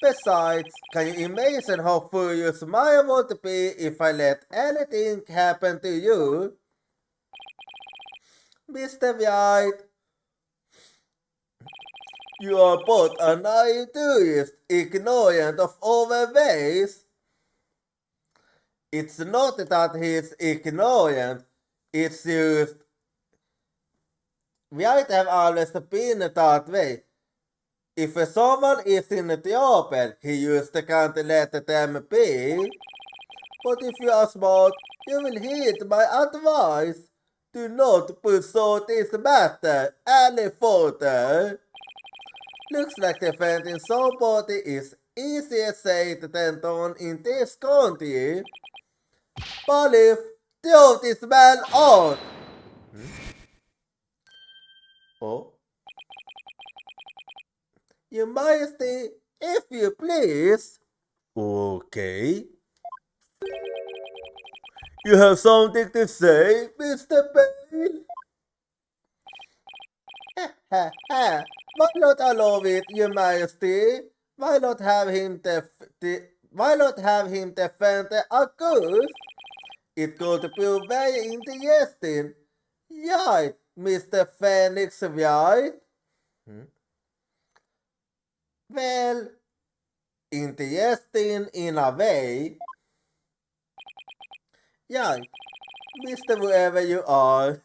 besides, can you imagine how furious Maya would be if I let anything happen to you? Mr. White, you are both a naive tourist, ignorant of our ways. It's not that he's ignorant, it's just White have always been that way. If someone is in trouble, he just can't let them be. But if you are smart, you will heed my advice. Do not pursue this matter any further. Looks like defending somebody is easier said than done in this country. But if the this man out. Oh. Your Majesty, if you please. Okay. You have something to say, Mr. Payne? Why not allow it, Your Majesty? Why not have him defend the accused? It could be very interesting. Right, Mr. Phoenix, right? Well, interesting in a way. Yeah, Mr. Whoever you are.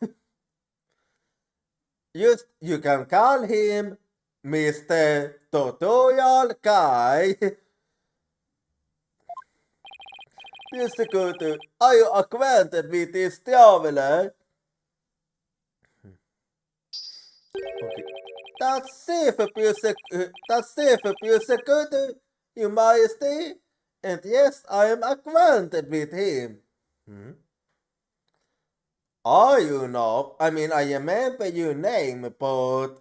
You can call him Mr. Tutorial Guy. Mr. Kutu, are you acquainted with this traveler? Okay. That's safe, Mr. Kutu, Your Majesty. And yes, I am acquainted with him. Are you not? I mean, I remember your name, but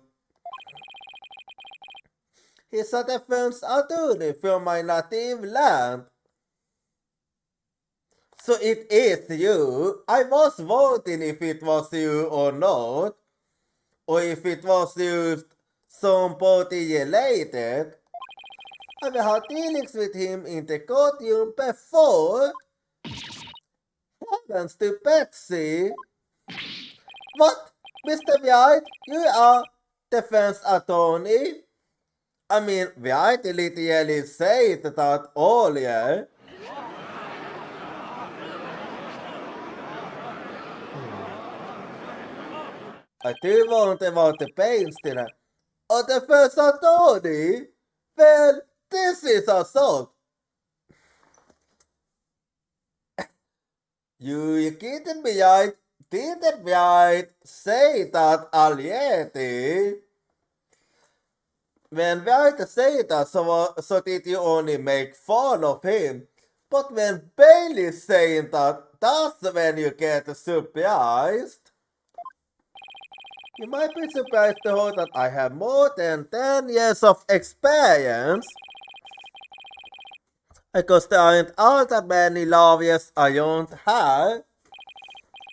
he's a defense attorney from my native land. So it is you. I was wondering if it was you or not, or if it was used somebody related. I've had dealings with him in the courtroom before. Heavens to Betsy. What? Mr. White, you are defense attorney? I mean, White literally said that earlier. I do wonder about the pains dinner. A defense attorney? Well, this is assault. You didn't White say that already? When White said that, so did you only make fun of him? But when Bailey saying that, that's when you get surprised. You might be surprised to hear that I have more than 10 years of experience. Because there aren't all that many lawyers around here.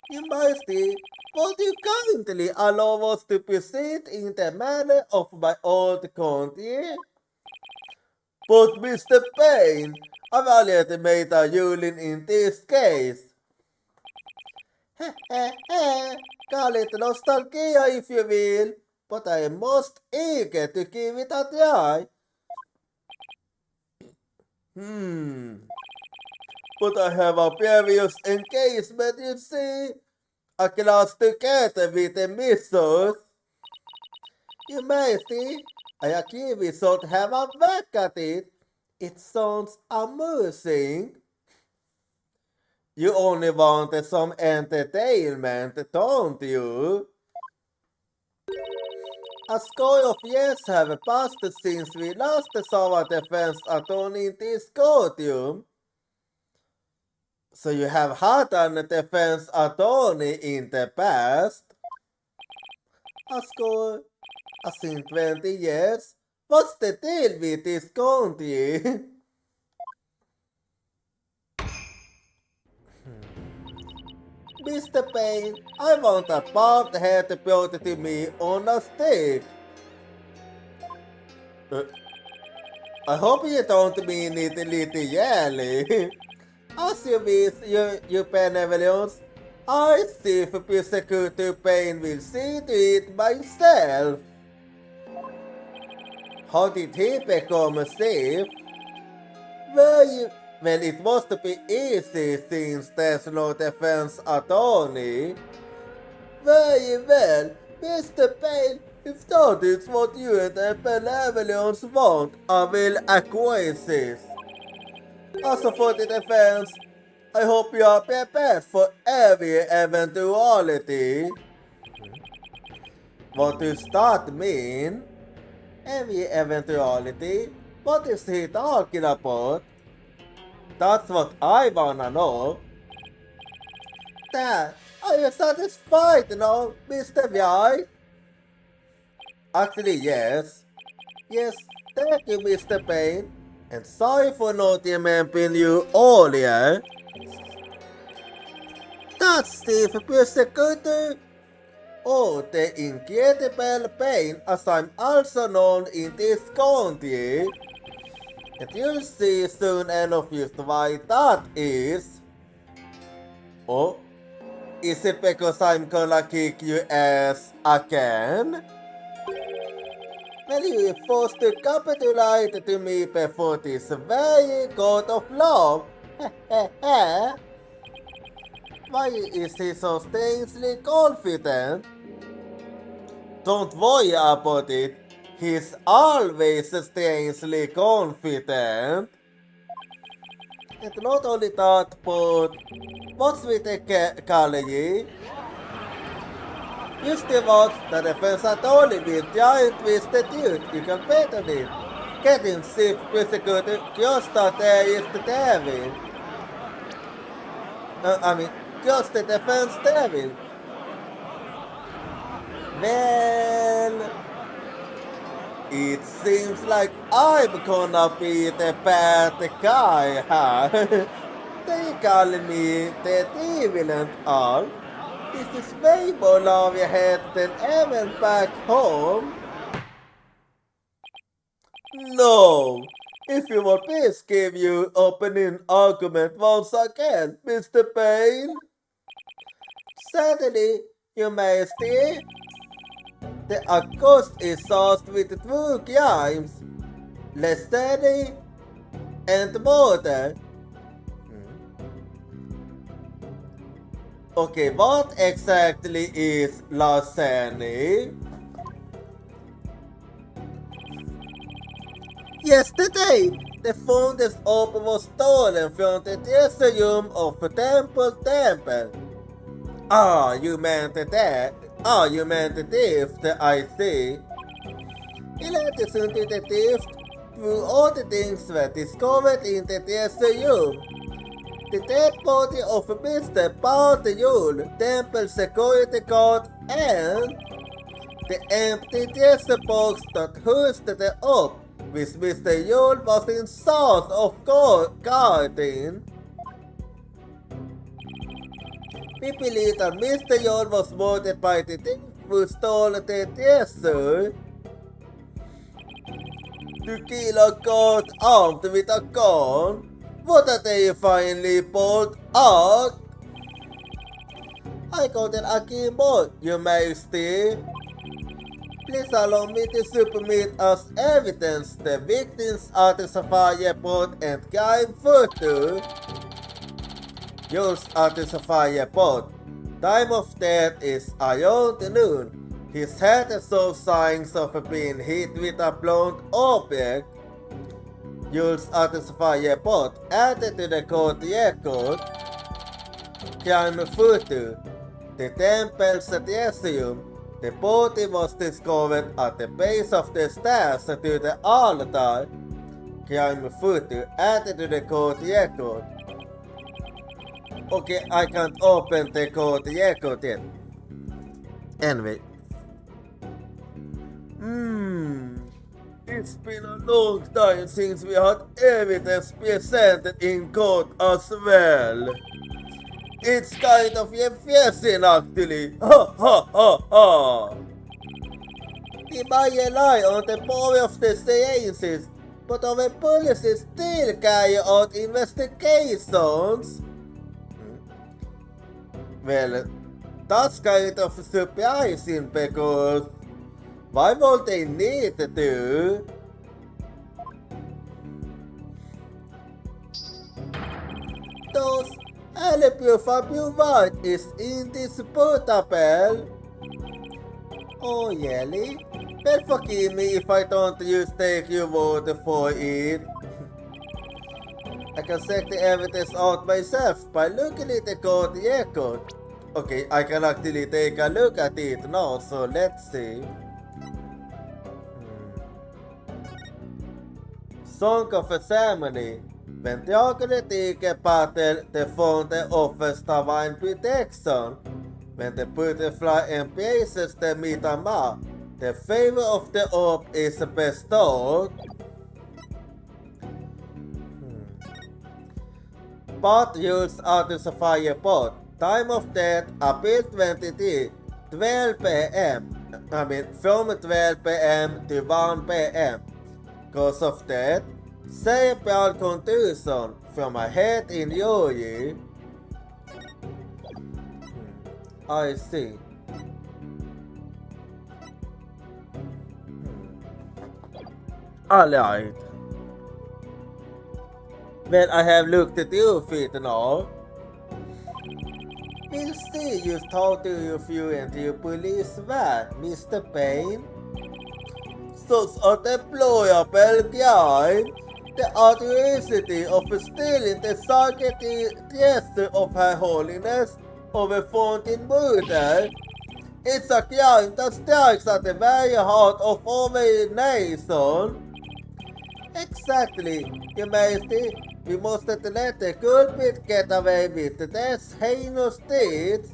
Your Majesty, would you kindly allow us to proceed in the manner of my old country? But Mr. Payne, I've already made a ruling in this case. Call it nostalgia if you will, but I am most eager to give it a try. But I have a previous engagement, you see. A class together with the missus. Your Majesty, I agree we should have a whack at it. It sounds amusing. You only wanted some entertainment, don't you? A score of years have passed since we last saw a defense attorney in this courtroom. So you have had a defense attorney in the past? A score? As in 20 years? What's the deal with this country? Mr. Payne, I want a bald head brought to me on a stick. I hope you don't mean it literally. As you wish, your benevolence, I, Chief Prosecutor Payne, will see to it myself. How did he become a chief? Well, it must be easy since there's no defense attorney. Very well, Mr. Payne, if that is what you and the benevolence want, I will acquiesce. As for the defense, I hope you are prepared for every eventuality. What does that mean? Every eventuality? What is he talking about? That's what I wanna know. Dad, are you satisfied now, Mr. White? Actually, yes. Yes, thank you, Mr. Payne. And sorry for not remembering you earlier. That's Steve Persecutor. Oh, the incredible Payne, as I'm also known in this country. And you'll see soon enough why that is. Oh, is it because I'm gonna kick your ass again? Well, you were forced to capitulate to me before this very god of love. Why is he so strangely confident? Don't worry about it. He's always strangely confident. And not only that, but what's with the Kali? Just det var där det finns att dåligt, jag utvisste ut, you can better it. Getting sick persecuted just that there is the devil. Just the defense devil. Well, it seems like I'm gonna be the bad guy here. They call me the devil and all. This is way more love you had than ever back home. No! If you will please give you opening argument once again, Mr. Payne. Certainly, you may stay. The accused is charged with 2 crimes, larceny and murder. Okay, what exactly is larceny? Yesterday, the founder's opal was stolen from the treasure room of the Temple. You meant that? You meant the theft, I see. In addition to the theft, all the things were discovered in the treasure room. The dead body of Mr. Bartayul, Temple security guard, and the empty treasure box that housed the op, which Mr. Yule was in charge of guarding. We believe that Mr. Yule was murdered by the thief who stole the treasure. To kill a guard armed with a gun? What a terrifyingly bold act! I got an accusation, Your Majesty. Please allow me to submit as evidence the victim's identifier report and crime photo. Yours identifier report. Time of death is around noon. His head shows signs of being hit with a blunt object. You'll satisfy report added to the court record. Crime photo. The temple's treasure. The body was discovered at the base of the stairs to the altar. Crime photo added to the court record. Okay, I can't open the court record yet. Anyway. It's been a long time since we had evidence presented in court as well. It's kind of refreshing actually. Ha ha ha ha. We might rely on the power of the sciences, but our policies still carry out investigations. Well, that's kind of surprising because why would they need to? Those alibi Fabio White is indisputable. Oh, really? Well, forgive me if I don't take your word for it. I can check the evidence out myself by looking at the court record. Okay, I can actually take a look at it now, so let's see. Song of a Ceremony. Ventiakere tike pater the fonte offers divine protection. When the butterfly embraces the mitama, the favor of the orb is bestowed. Pot used out of the fire pot. Time of death, April 23, 12 p.m. From 12 p.m. to 1 p.m. Cause of death, cerebral contusion from a head injury. I see. Alright. Well, I have looked at your feet now. We'll see you talk to your fluent your police van, Mr. Payne. Such a deployable guy. The audacity of stealing the sacred gesture of Her Holiness of a fountain murder. It's a crime that strikes at the very heart of our nation. Exactly, Your Majesty. We must let the culprit get away with this heinous deeds.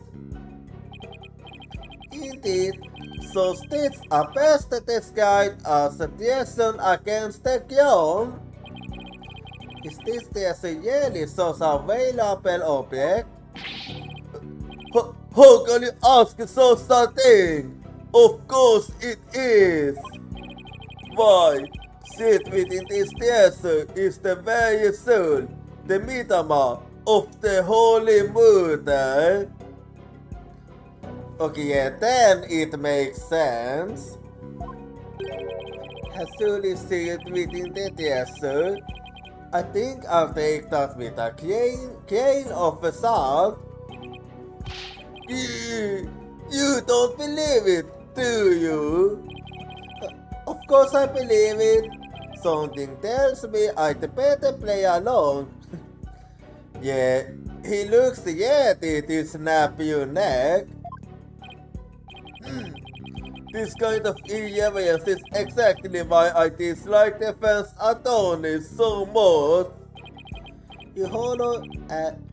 Indeed, so states are best described as a treason against the crown. Is this really such a valuable object? How can you ask such a thing? Of course it is. Why? Sit within this treasure is the very soul, the mitama of the holy murder. Okay, yeah, then it makes sense. As soon as sit within the treasure, I think I'll take that with a grain of salt. You don't believe it, do you? Of course I believe it. Something tells me I'd better play along. Yeah, he looks ready to snap your neck. This kind of irreverence is exactly why I dislike defense attorneys so much. Your Honor,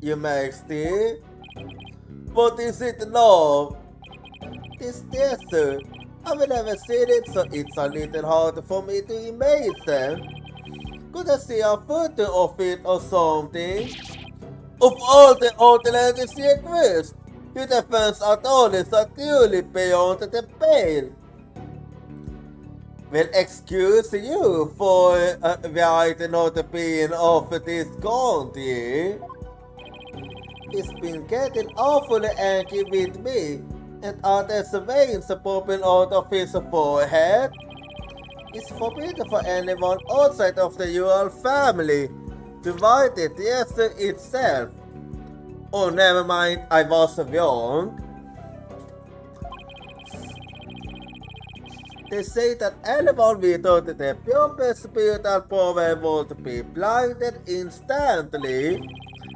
Your Majesty, what is it now? This desert. I've never seen it, so it's a little hard for me to imagine. Could I see a photo of it or something? Of all the outlandish requests, your defense attorneys are truly beyond the pale. Well, excuse you for right not being of this country. He's been getting awfully angry with me. And are there veins popping out of his forehead? It's forbidden for anyone outside of the royal family to write the treasure itself. Oh, never mind, I was wrong. They say that anyone without the pure spiritual power would be blinded instantly.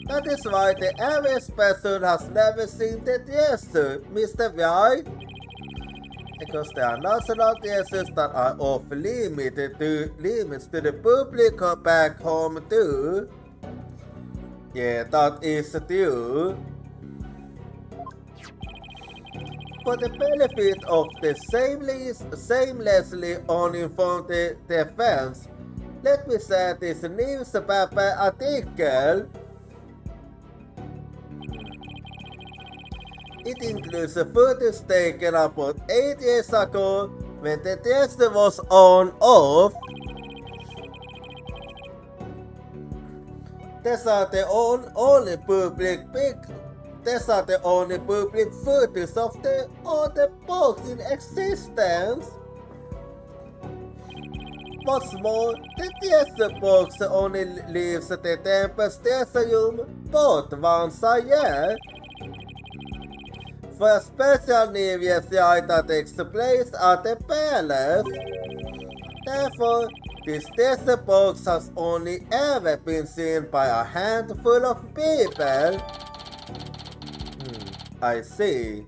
That is why the average person has never seen the treasure, Mr. Right? Because there are national treasures that are off limits to the public back home too. Yeah, that is true. For the benefit of the shamelessly uninformed defense, let me say this newspaper article. It includes a footage taken about 8 years ago when the test was on-off. These are the only public footage of the other books in existence. What's more, the test box only leaves the temple's test room but once a year. For a special New Year's rite that takes place at the palace. Therefore, this test box has only ever been seen by a handful of people. I see.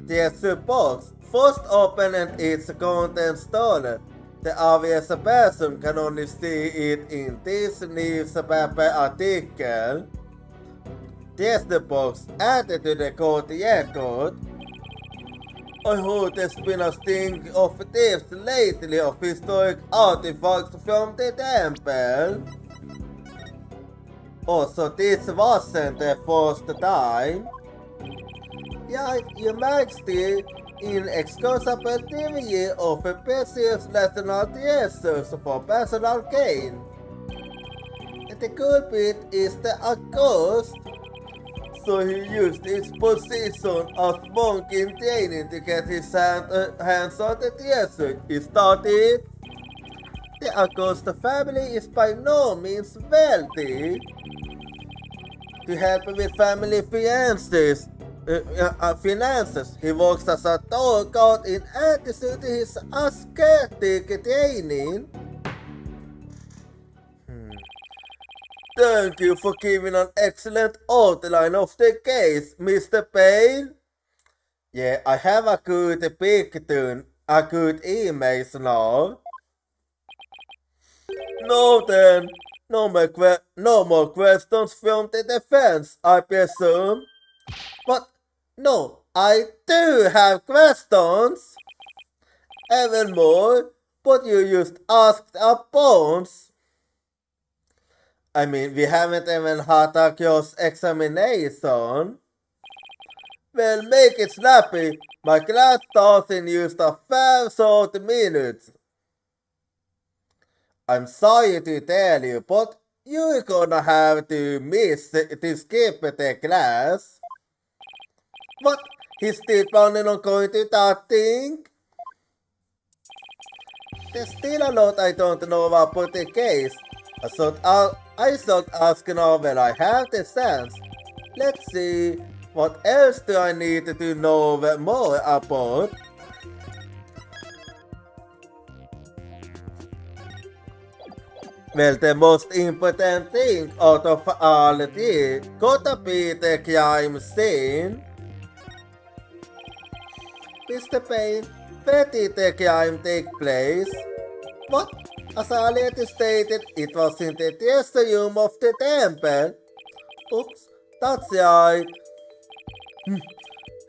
The box, first opened and its contents stolen, The obvious person can only see it in this newspaper article. There's the box added to the court record. I heard there's been a sting of thefts lately of historic artifacts from the temple. Also, this wasn't the first time. Yeah, Your Majesty, in excusable delivery of a precious national treasures for personal gain. The culprit is the accused, so he used his position as monk in training to get his hands on the treasure. Is that it? The accused family is by no means wealthy. To help with family finances, he works as a tour guide in addition to his ascetic training. Thank you for giving an excellent outline of the case, Mr. Payne. Yeah, I have a good picture, a good image now. No then, no more questions from the defense, I presume. But no, I do have questions. Even more, but you just asked upons. I mean, we haven't even had a cross-examination. Well, make it snappy. My class doesn't use the 5 short minutes. I'm sorry to tell you, but you're gonna have to skip the class. What? He's still planning on going to that thing? There's still a lot I don't know about the case. I thought asking now when I have the chance. Let's see, what else do I need to know more about? Well, the most important thing out of all this gotta be the crime scene. Mr. Payne, where did the crime take place? What? As I already stated, it was in the treasure room of the temple. Oops, that's right.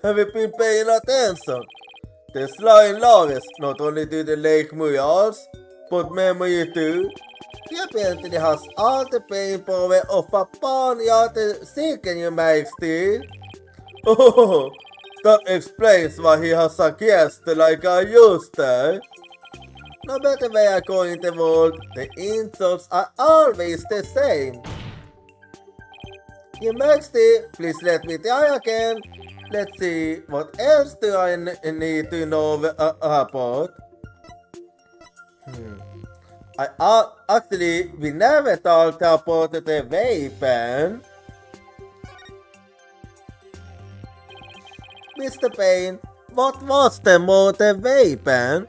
Have you been paying attention? The sly Loris not only did the lake murals, but memory too. He apparently has all the brain power of a barnyard seeker, Your Majesty. Oh, that explains why he has a guest like I used to. No matter where I go in the world, the insults are always the same. Your Majesty, please let me try again. Let's see, what else do I need to know about? Actually, we never talked about the weapon. Mr. Payne, what was the motor weapon?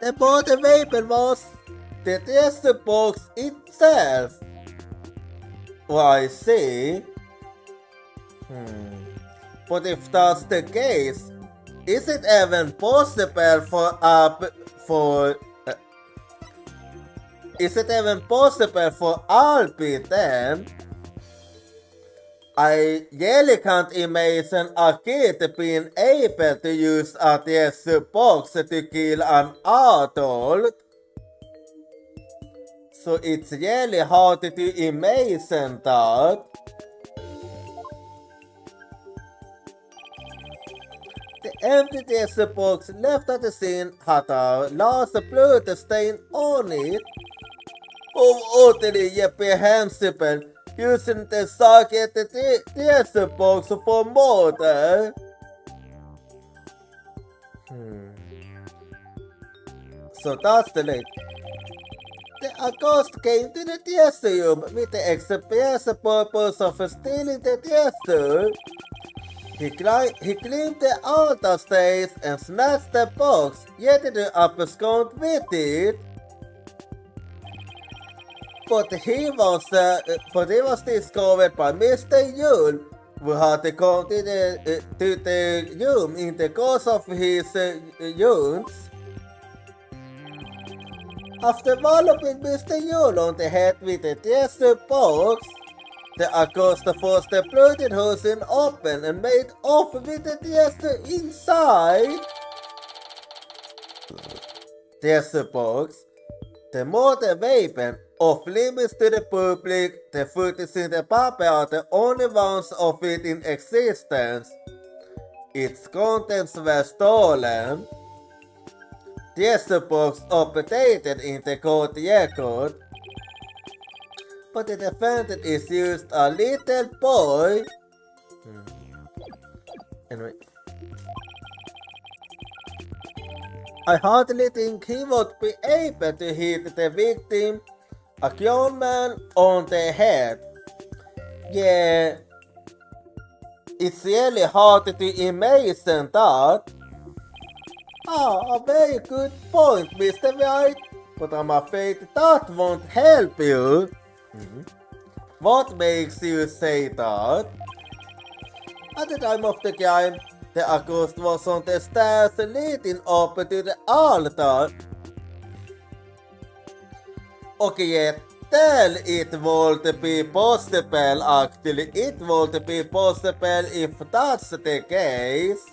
The motor weapon was the treasure box itself. Oh, I see. But if that's the case, is it even possible for Alpi then? I really can't imagine a kid being able to use a treasure box to kill an adult. So it's really hard to imagine that. The empty treasure box left at the scene had a large blood stain on it. How utterly reprehensible, using the socket treasure box for murder. So that's the lake. The accused came to the treasure room with the express purpose of stealing the treasure. He climbed the altar stairs and snatched the box, yet to abscond with it. But he was discovered by Mr. Yule, who had come to the room in the course of his wounds. After walloping Mr. Yule on the head with a tester box, the Acosta forced the bloated hosen open and made off with the tester inside tester box. The modern weapon off limits to the public, the footage in the puppet are the only ones of it in existence. Its contents were stolen. The box updated in the court record, but the defendant is used a little boy. Anyway, I hardly think he would be able to hit the victim, a grown man, on the head. Yeah, it's really hard to imagine that. A very good point, Mr. White, but I'm afraid that won't help you. What makes you say that? At the time of the crime, the accused was on the stairs leading up to the altar. Okay, tell it would be possible, actually. It would be possible if that's the case.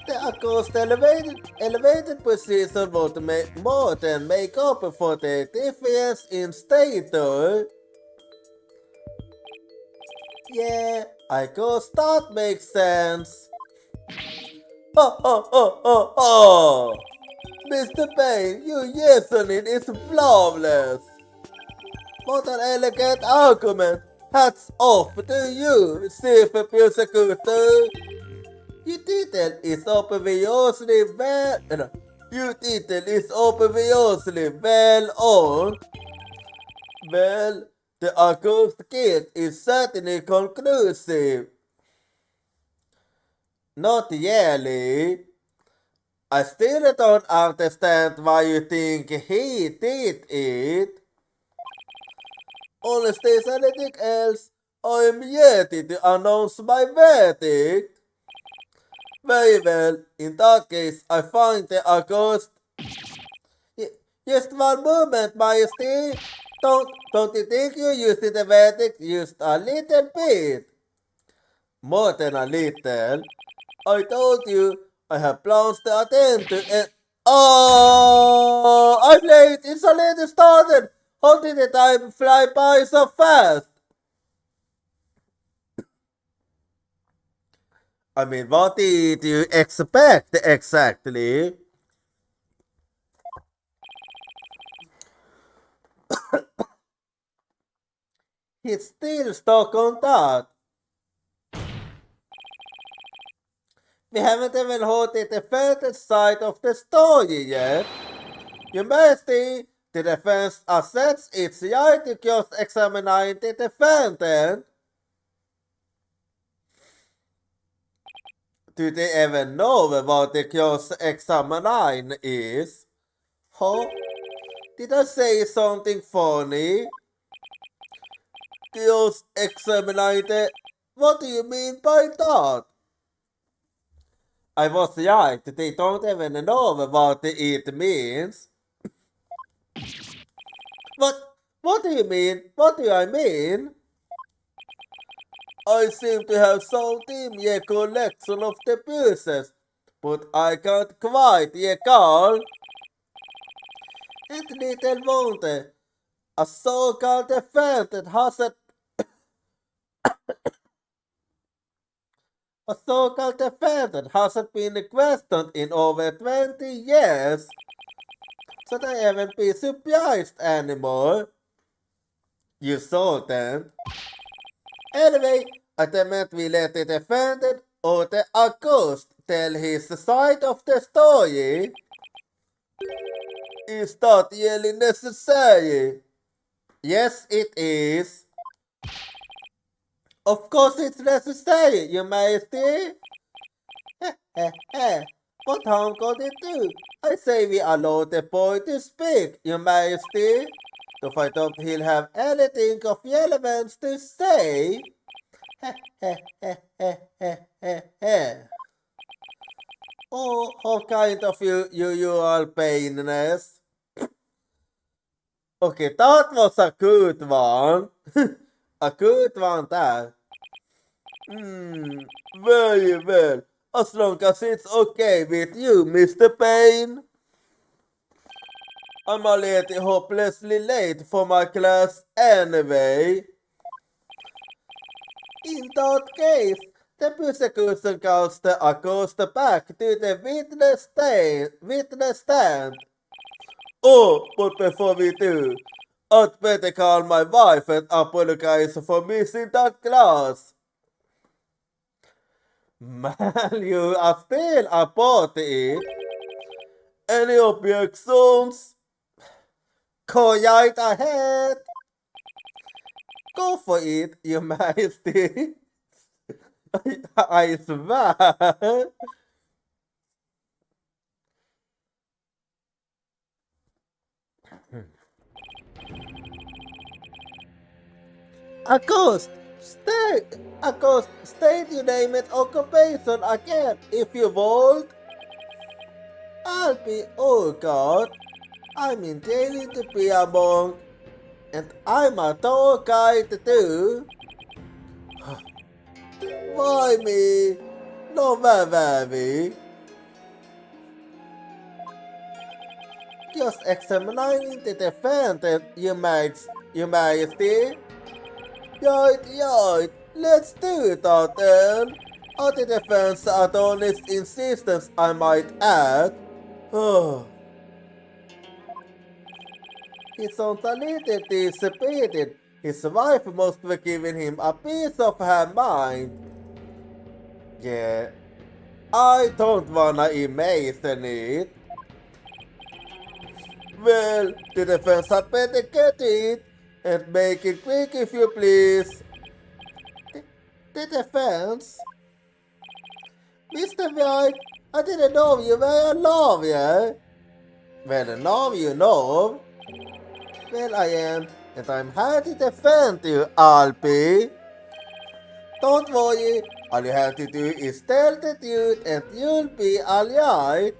The accused elevated position would more than make up for the difference in stature. Yeah, I guess that makes sense. Oh! Mr. Payne, your reasoning is flawless. What an elegant argument. Hats off to you, chief prosecutor. Your title is obviously well on. Well, the accused case is certainly conclusive. Not really. I still don't understand why you think he did it. Unless there's anything else, I am ready to announce my verdict. Very well, in that case, I find the accused. Just one moment, Majesty. Don't you think you used the verdict just a little bit? More than a little. I told you I have plans to attend to it. Oh, I'm late. It's already started. How did the time fly by so fast? I mean, what did you expect exactly? He's still stuck on that. We haven't even heard the defendant's side of the story yet. Your Majesty, the defense asserts its right to cross-examine the defendant. Do they even know what the cross-examine is? Huh? Did I say something funny? Cross-examine? What do you mean by that? I was right, they don't even know what it means. What do you mean? What do I mean? I seem to have so dim recollection of the pieces, but I can't quite recall. And little wonder, a so-called defendant hasn't been questioned in over 20 years, so they haven't been surprised anymore. You saw them. Anyway, I demand we let the defendant or the accused tell his side of the story. Is that really necessary? Yes, it is. Of course it's necessary, Your Majesty. What harm could it do? I say we allow the boy to speak, Your Majesty. To find out he'll have anything of relevance to say. Oh, how kind of you all painness. Okay, that was a good one. A good one there. Very well. As long as it's okay with you, Mr. Payne. I'm a little hopelessly late for my class anyway. In that case, the prosecution calls the accused back to the witness stand. Oh, but before we do, I'd better call my wife and apologize for missing that class. Man, you are still about it. Any objections? Go right ahead. Go for it, your majesty. I swear. Accost, state your name and occupation again, if you would. I'll be, oh God, I'm intending to be a monk, and I'm a tour guide too. Why me? No, very. Just examining the defendant, your majesty. Right, let's do it out then. On the defense attorney's insistence, I might add. Oh. He sounds a little disappointed. His wife must be giving him a piece of her mind. Yeah, I don't wanna imagine it. Well, the defense had better get it, and make it quick if you please. The defense? Mr. White, I didn't know you were a lawyer. Well, now you know. Well, I am, and I'm here to defend you, Alpi. Don't worry, all you have to do is tell the truth and you'll be alright.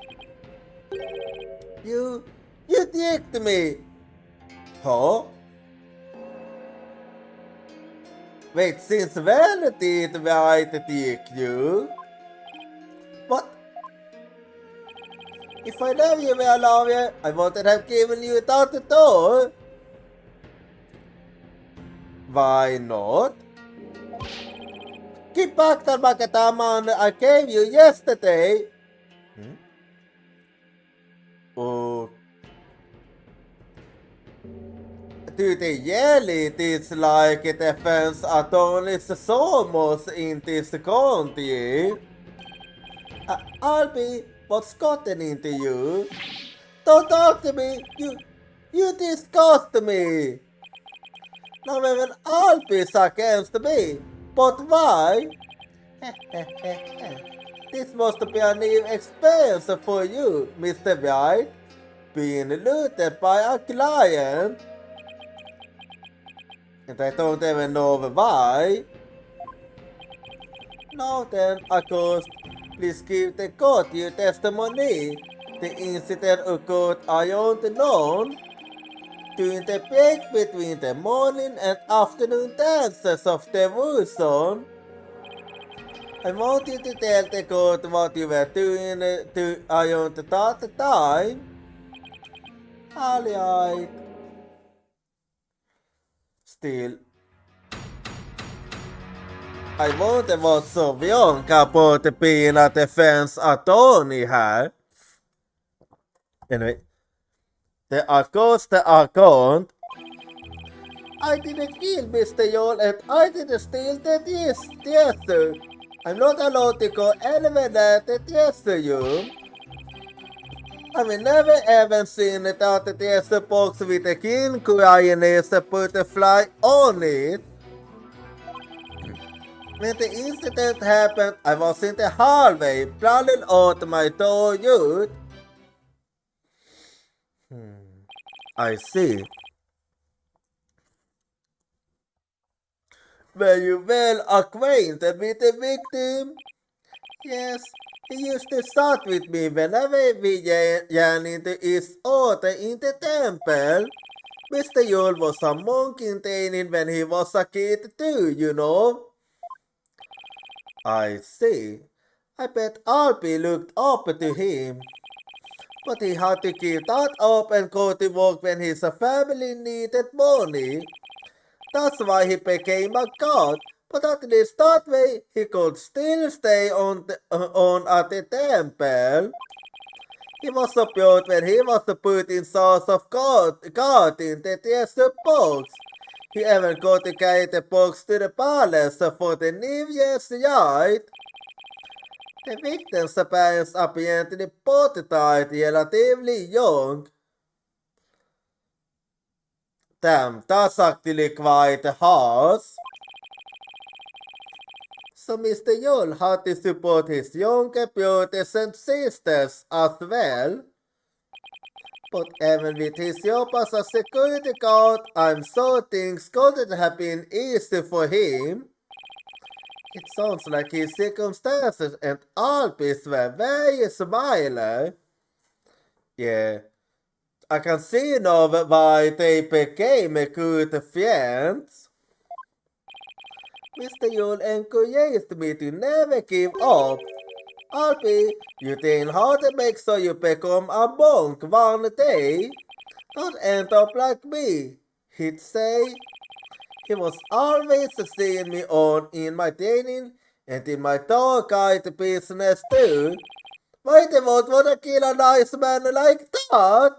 You dicked me. Huh? Wait, since when did White dick you? What? If I love you, my lawyer, I wouldn't have given you that at all. Why not? Give back the Makataman I gave you yesterday. Oh. Do they really dislike defense attorneys so much in this county? Albie, what's gotten into you? Don't talk to me! You disgust me! Now even Albie's against me, but why? This must be a new experience for you, Mr. White, being looted by a client. And I don't even know why. Now then, Akos, please give the court your testimony. The incident occurred around noon, during the break between the morning and afternoon dances of devotion. I want you to tell the court what you were doing around that time. Alright. Still, I wonder what's so wrong about being a defense attorney here. Anyway, the account. I didn't kill Mr. Yol and I didn't steal the tester. I'm not allowed to go anywhere near the tester room. I've never ever seen it out the tester box with a king crying as a butterfly on it. When the incident happened, I was in the hallway, planning out my door youth. I see. Were you well acquainted with the victim? Yes, he used to start with me whenever we ran into his order in the temple. Mr. Yule was a monk in Tainin when he was a kid too, you know. I see. I bet Alpi looked up to him. But he had to give that up and go to work when his family needed money. That's why he became a god. But at least that way he could still stay on at the temple. He was so proud when he was put in source of God in the desert box. He even got to carry the box to the palace for the New Year's rite. The victim's parents apparently both died relatively young. Damn, that's actually quite harsh. So Mr. Yule had to support his younger brothers and sisters as well. But even with his job as a security guard, I'm sure things couldn't have been easy for him. It sounds like his circumstances and Alpis were very similar. Yeah, I can see now why they became good friends. Mr. Yule encouraged me to never give up. Alpi, you train hard to make sure you become a monk one day. Don't end up like me, he'd say. He was always seeing me on in my training and in my tour guide business too. Why they won't want to kill a nice man like that?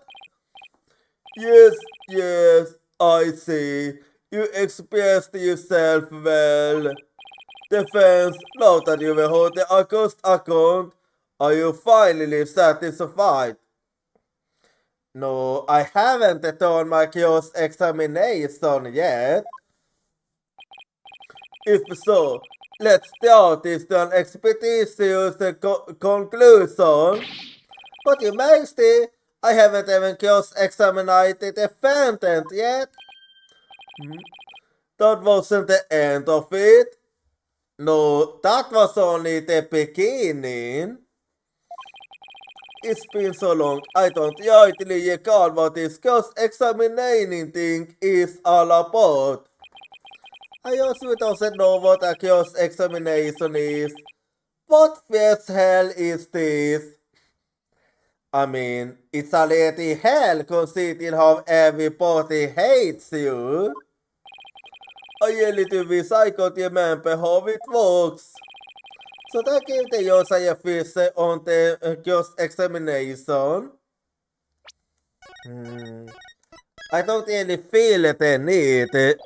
Yes, I see. You expressed yourself well. Defense, now that you will hold the accused account, are you finally satisfied? No, I haven't done my cross examination yet. If so, let's start this an expeditious conclusion. But your majesty, I haven't even cross-examined the defendant yet. That wasn't the end of it. No, that was only the beginning. It's been so long, I don't rightly recall what this cross-examining thing is all about. I also don't know what a cross-examination is. What the hell is this? I mean, it's already hell considering how everybody hates you. I really do wish I could remember how it works. So that gave the user a fish on the cross-examination. I don't really feel the need.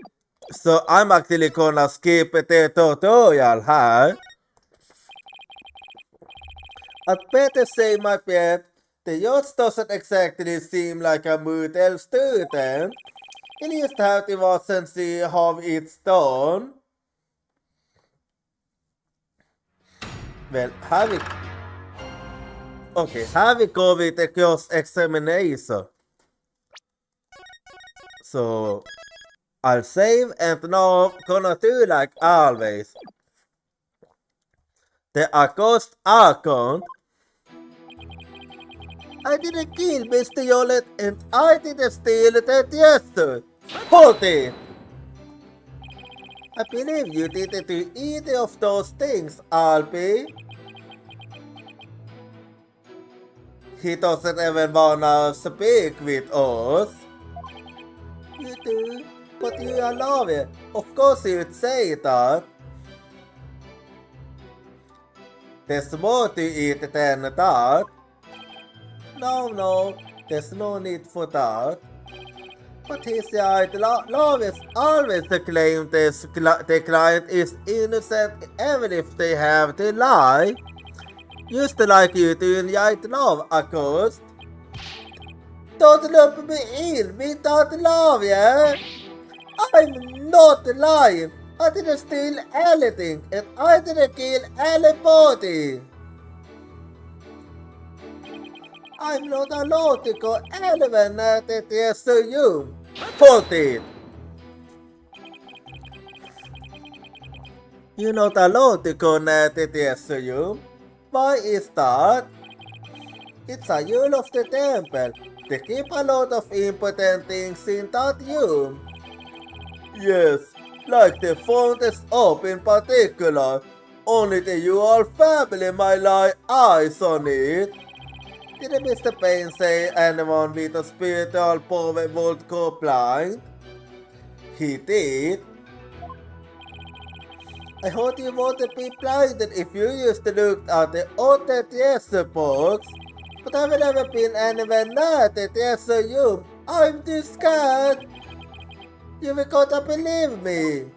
So I'm actually gonna skip the tutorial here. I'd better say my bet, the yacht doesn't exactly seem like a model student. At least have to watch and see how it's done. Well, have we go with the cross-examination. So I'll save and now gonna do like always. The accused account. I didn't kill Mr. Yolet and I didn't steal the gesture. Hold it! I believe you didn't do either of those things, Alpi. He doesn't even wanna speak with us. You do, but you are a lawyer. Of course you'd say that. There's more to it than that. No, there's no need for that. But he's right, lawyers always claim the client is innocent even if they have to lie. Just like you doing right now, accused. Don't lump me in with that lawyer. I'm not lying. I didn't steal anything and I didn't kill anybody. I'm not allowed to go anywhere near the TSU. Hold it! You're not allowed to go near the TSU. Why is that? It's a rule of the temple. They keep a lot of important things in that room. Yes, like the fountains up in particular. Only the Ural family might lay eyes on it. Did Mr. Payne say anyone with a spiritual power would go blind? He did. I thought you wouldn't be blinded if you used to look at the other treasure box. But I've never been anywhere near the treasure room. I'm too scared. You've got to believe me.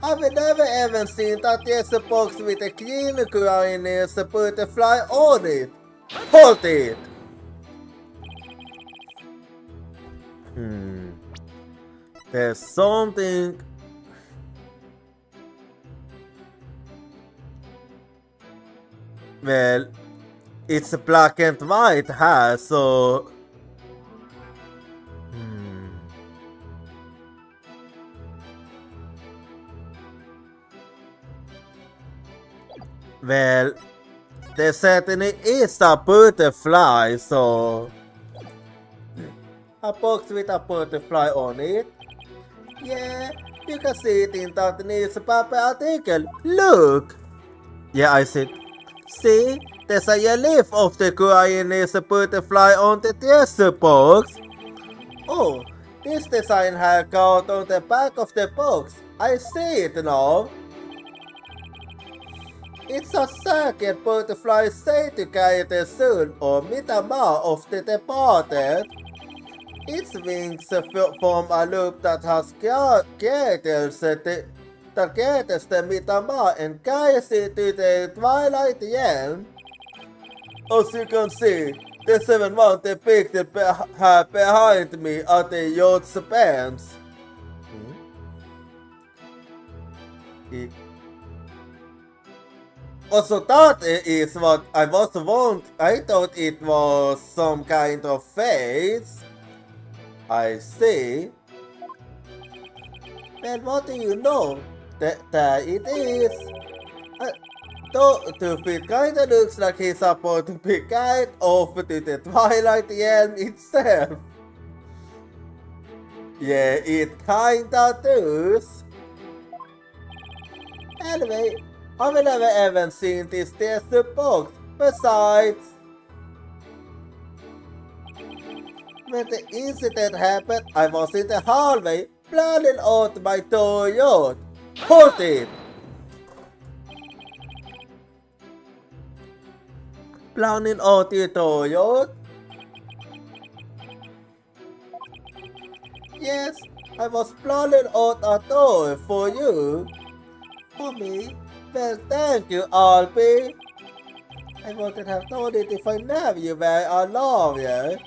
I've never even seen that treasure box with a green Ukrainian butterfly on it. Hold it! There's something. Well, it's black and white hair, so. Well, there certainly is a butterfly, so. A box with a butterfly on it. Yeah, you can see it in that newspaper article. Look! Yeah, I see. See? There's a relief of the Koreanese butterfly on the treasure box. Oh, this design has got on the back of the box. I see it now. It's a circuit butterfly said to carry the soul or mitama of the departed. Its wings form a loop that has gathers the mitama and carries it to the twilight realm. As you can see, the 7 one depicted behind me are the yacht's bands. Also, that is what I was wondering. I thought it was some kind of face. I see. Then what do you know? There it is. Though it kinda looks like he's supposed to be guided off to the Twilight Realm itself. Yeah, it kinda does. Anyway, I've never even seen this treasure box. Besides, when the incident happened, I was in the hallway planning out my toy yacht. Hold it! Planning out your toy yacht? Yes, I was planning out a toy for you. For me? Well, thank you, Alpi. I wouldn't have known it if I knew you were a lawyer.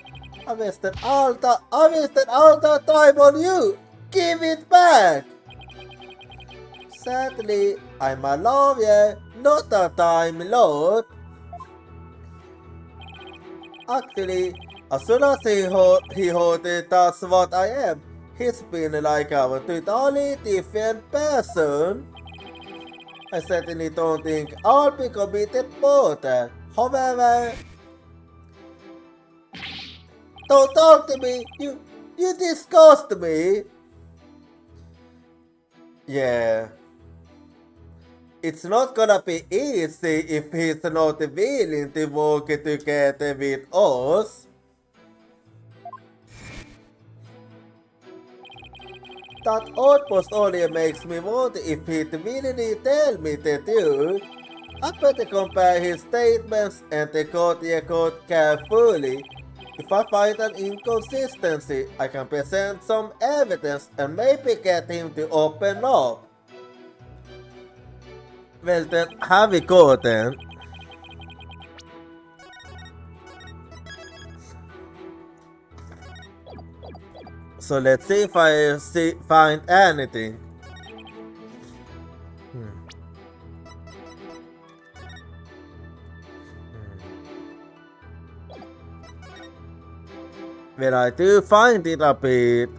I wasted all the time on you. Give it back. Sadly, I'm a lawyer, not a time lord. Actually, as soon as he heard it, that's what I am. He's been like a totally different person. I certainly don't think Alpi committed murder. However, don't talk to me. You disgust me. Yeah. It's not gonna be easy if he's not willing to work together with us. That outpost only makes me wonder if he'd really tell me the truth. I'd better compare his statements and the court record carefully. If I find an inconsistency, I can present some evidence and maybe get him to open up. Well then, have we go then. So let's see if I find anything. Well, I do find it a bit.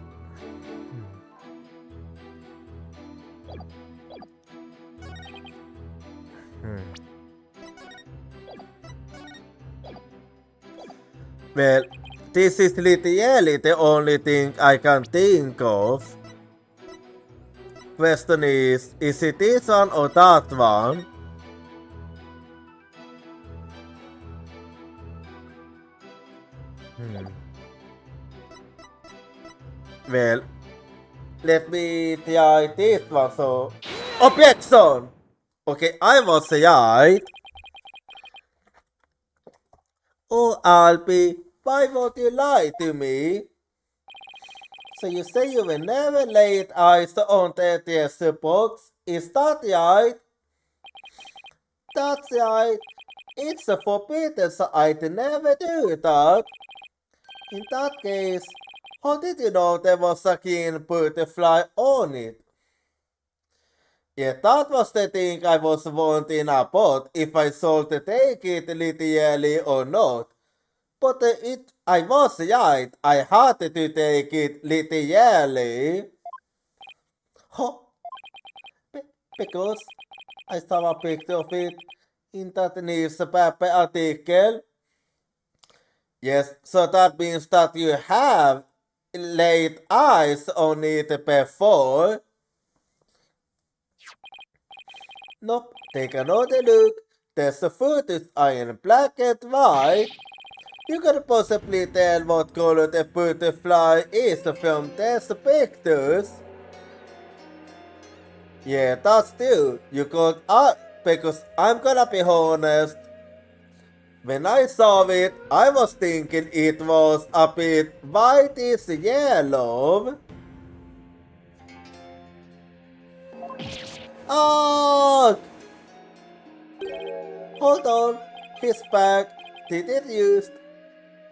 Well, this is literally the only thing I can think of. Question is it this one or that one? Well, let me try this one. So, objection! Okay, I was right. Oh, Alpi, why won't you lie to me? So you say you will never lay eyes on the TS box? Is that right? That's right. It's forbidden, so I'd never do that. In that case, how did you know there was a green butterfly on it? Yeah, that was the thing I was wondering about, if I should take it literally or not. But I was right, I had to take it literally. Huh? Because I saw a picture of it in that newspaper article. Yes, so that means that you have laid eyes on it before. Nope, take another look. There's a footage in black and white. You can possibly tell what color the butterfly is from these pictures. Yeah, that's true. You could because I'm gonna be honest. When I saw it, I was thinking it was a bit whitish yellow. Oh! Hold on. His back. Did it used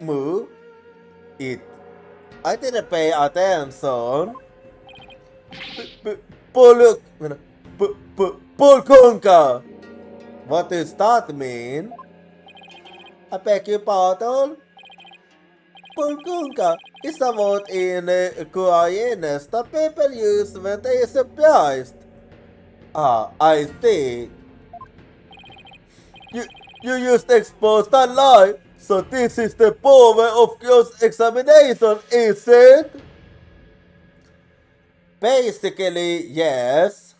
move? It. I didn't pay attention. Poluk. Polkunka. What does that mean? I beg your pardon? Polkunka is a word in Koreanness that people use when they are surprised. Ah, I see. You just exposed a lie, so this is the power of cross-examination, is it? Basically, yes.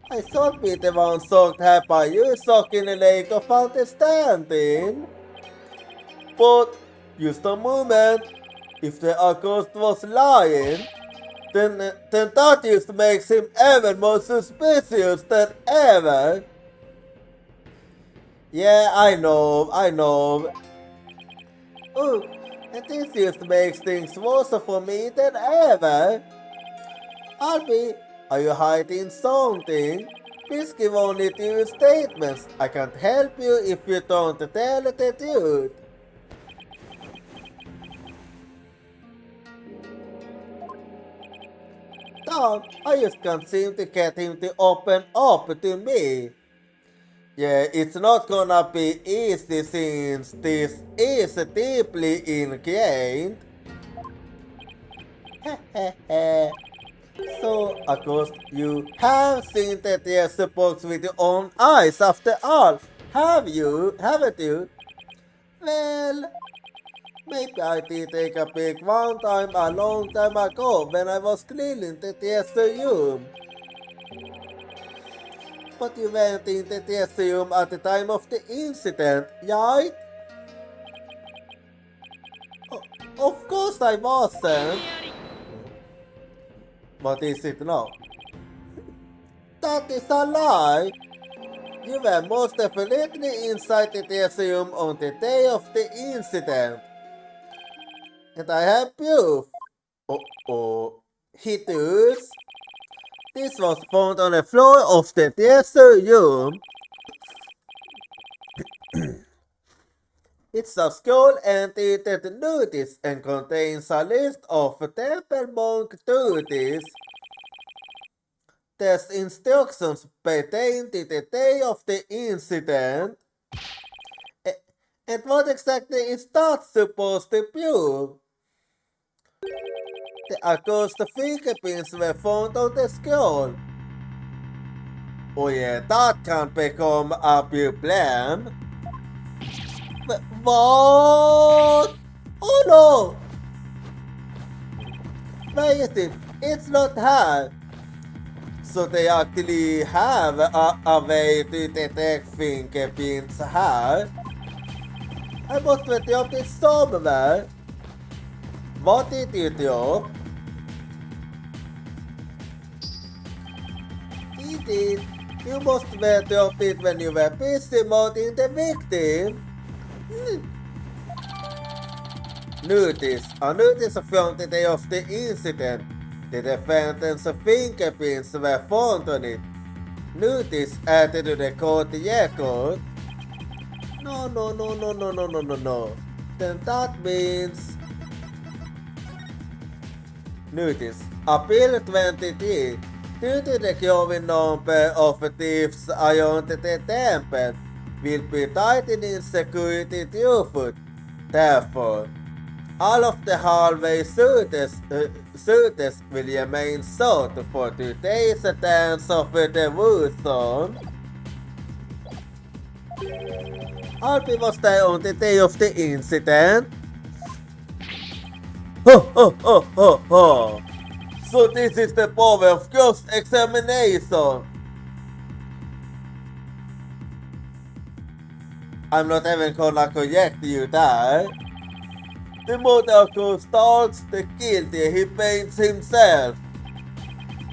I thought be the one shocked by you shocking a lack of understanding. But, just a moment, if the accused was lying, then that just makes him even more suspicious than ever. Yeah, I know. Oh, and this just makes things worse for me than ever. Albie, are you hiding something? Please give only two statements. I can't help you if you don't tell the truth. Tom, I just can't seem to get him to open up to me. Yeah, it's not gonna be easy since this is deeply ingrained. So, of course, you have seen the TS box with your own eyes after all, have you? Haven't you? Well, maybe I did take a peek one time a long time ago when I was cleaning the TS room. But you went in the TS room at the time of the incident, right? Of course I wasn't. What is it now? That is a lie. You were most definitely inside the TS room on the day of the incident. And I have proof. Oh. It is. This was found on the floor of the TS room. It's a scroll annotated notice and contains a list of temple monk duties. There's instructions pertaining to the day of the incident. And what exactly is that supposed to prove? The accused fingerprints were found on the scroll. Oh yeah, that can become a problem. What? Oh no! Where is it? It's not here. So they actually have a way to detect fingerprints here. I must have dropped it somewhere. What did you do? He did. You must have dropped it when you were busy mounting the victim. Notice from the day of the incident. The defendant's fingerprints were found on it. Notice added to the court record. No. Then that means... Notice, Appeal 23. Due to the growing number of thieves around the temple, will be tightening security throughput. Therefore, all of the hallway suitors will remain shut for today's dance of the Wood Zone. All people stay on the day of the incident. So this is the power of cross-examination. I'm not even gonna correct you there. The mother stalks the guilty, he paints himself.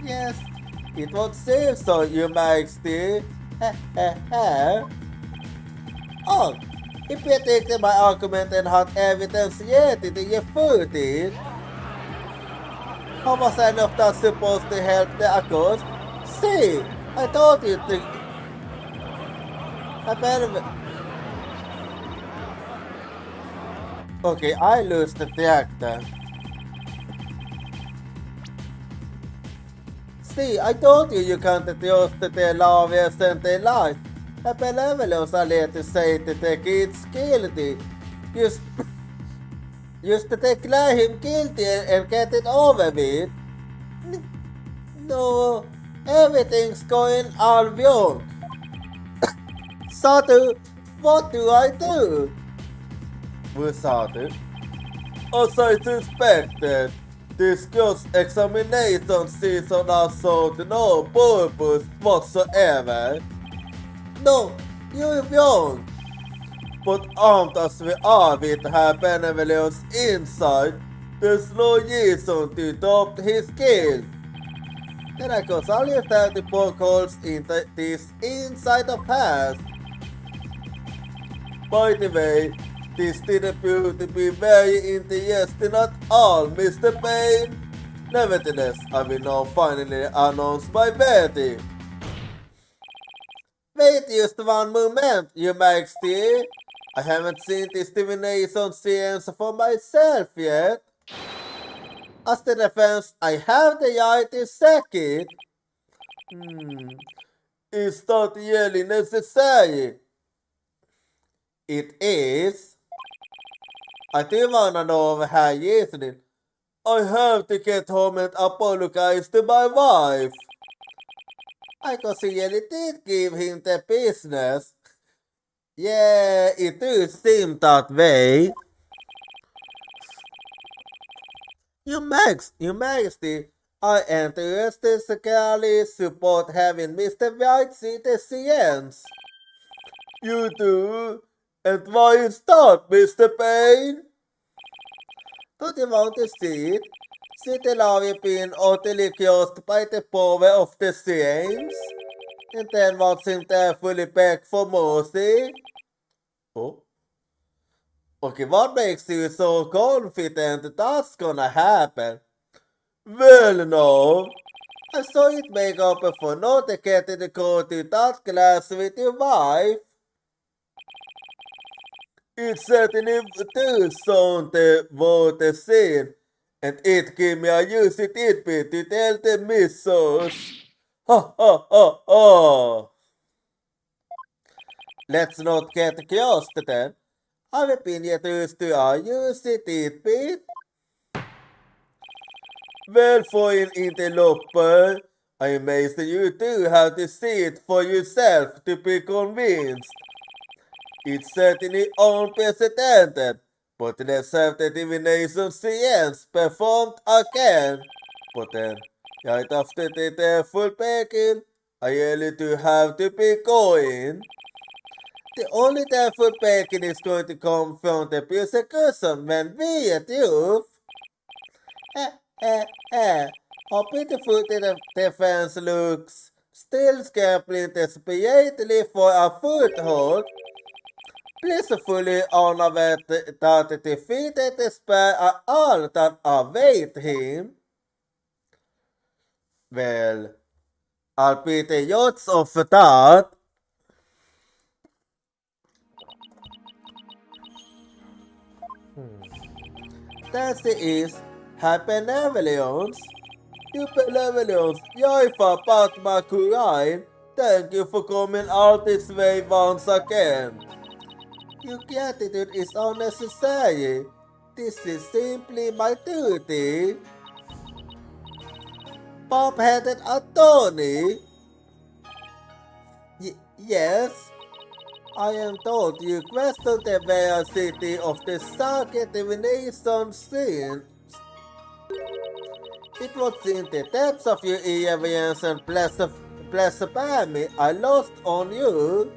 Yes, it would seem so, Your Majesty. Oh, if you take my argument and had evidence yet to refute it, how was any of that supposed to help the accused? See, I told you to... Okay, I lose the track then. See, I told you can't trust the lawyers and the lies. A benevolence are led to say that the kid's guilty. Just to declare him guilty and get it over with. No, everything's going all wrong. Satu, what do I do? Satu, as I suspected, this cross-examination season served no purpose whatsoever. No, you're wrong. But armed as we are with her benevolence inside, there's no reason to doubt his guilt. Then I cause all you have to poke holes in this inside of hers. By the way, this didn't prove to be very interesting at all, Mr. Payne. Nevertheless, I will now finally announce my verdict. Wait just one moment, Your Majesty. I haven't seen this divination science for myself yet. As the defense, I have the right to check it. Is that really necessary? It is. I do wanna know how you're listening. I have to get home and apologize to my wife. I really did give him the business. Yeah, it does seem that way. Your Majesty, I enthusiastically support having Mr. White see the science. You do? And why is that, Mr. Payne? Don't you want to see it? See the lawyer being utterly cursed by the power of the science? And then watch him fully beg for mercy? Oh? Okay, what makes you so confident that's gonna happen? Well, no. I saw it make up for not getting to go to that class with your wife. It certainly does sound worth a scene, and it gave me a juicy tidbit to tell the missus. Ha. Let's not get crossed then. I've been used to a juicy tidbit. Well, for an interloper, I amazed you do have to see it for yourself to be convinced. It's certainly unprecedented, but the self-determination science performed again. But then, right after the full packing, I really do have to be going. The only time full packing is going to come from the persecution when we at youth. Eh, how beautiful the defense looks. Still scampering desperately for a foothold. Blissfully unaware that the defeated despair are all that await him. Well, I'll be the odds of that. That is benevolence. You benevolence, jag får Batman Kurain. Thank you for coming out this way once again. Your gratitude is unnecessary. This is simply my duty. Bob-headed attorney? Yes? I am told you question the veracity of the self-determination scene. It was in the depths of your irreverence and blasphemy I lost on you.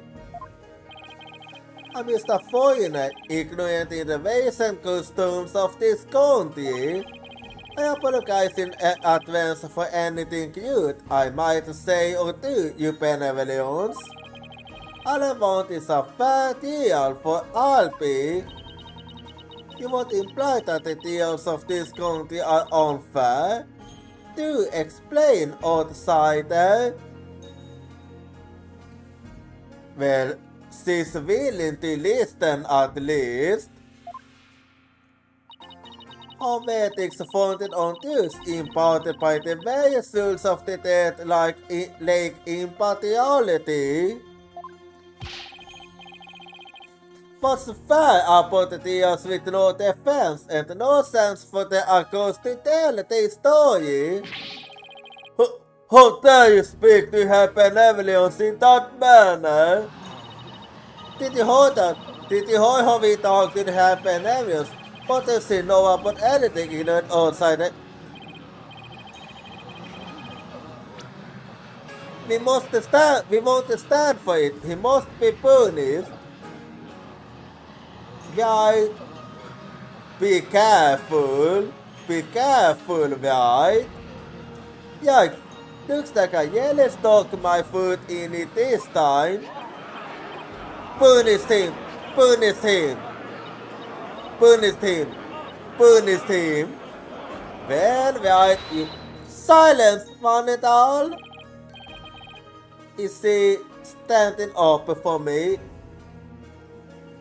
I'm just a foreigner, ignorant in the ways and customs of this country. I apologize in advance for anything rude I might say or do, you benevolence. All I want is a fair deal for Alpi. You won't imply that the deals of this country are unfair? Do explain, outsider. Well, she's willing to listen at least. Her verdicts founded on truths imparted by the various rules of the dead like impartiality. What's fair about the deals with no defense and no sense for the accused to tell the story? How dare you speak to her benevolence in that manner? Did you hold that? Did you hold how we talked to her benevolence? What does she know about anything ignorant outside? We won't stand for it. He must be punished. Guys, be careful, right? Yikes, looks like I really stuck my foot in it this time. Punish him. Well, right, silence, one and all. Is he standing up for me?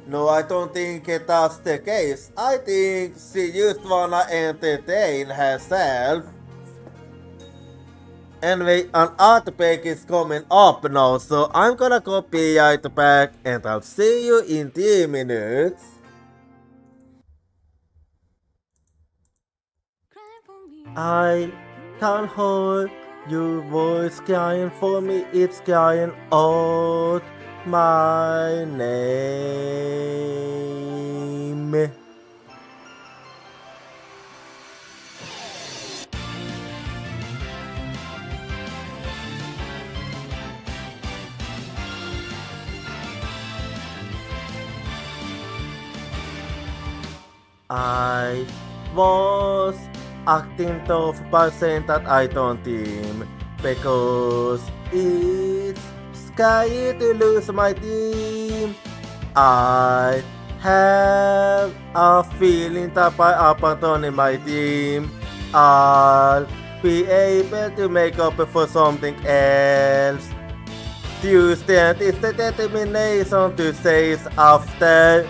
No, I don't think that's the case. I think she just wanna entertain herself. Anyway, an art pack is coming up now, so I'm gonna go be right back and I'll see you in 3 minutes. I can't hold your voice crying for me, it's crying out my name. I was acting tough by saying that I don't team because it's scary to lose my team. I have a feeling that by abandoning my team, I'll be able to make up for something else. Tuesday is the determination to chase after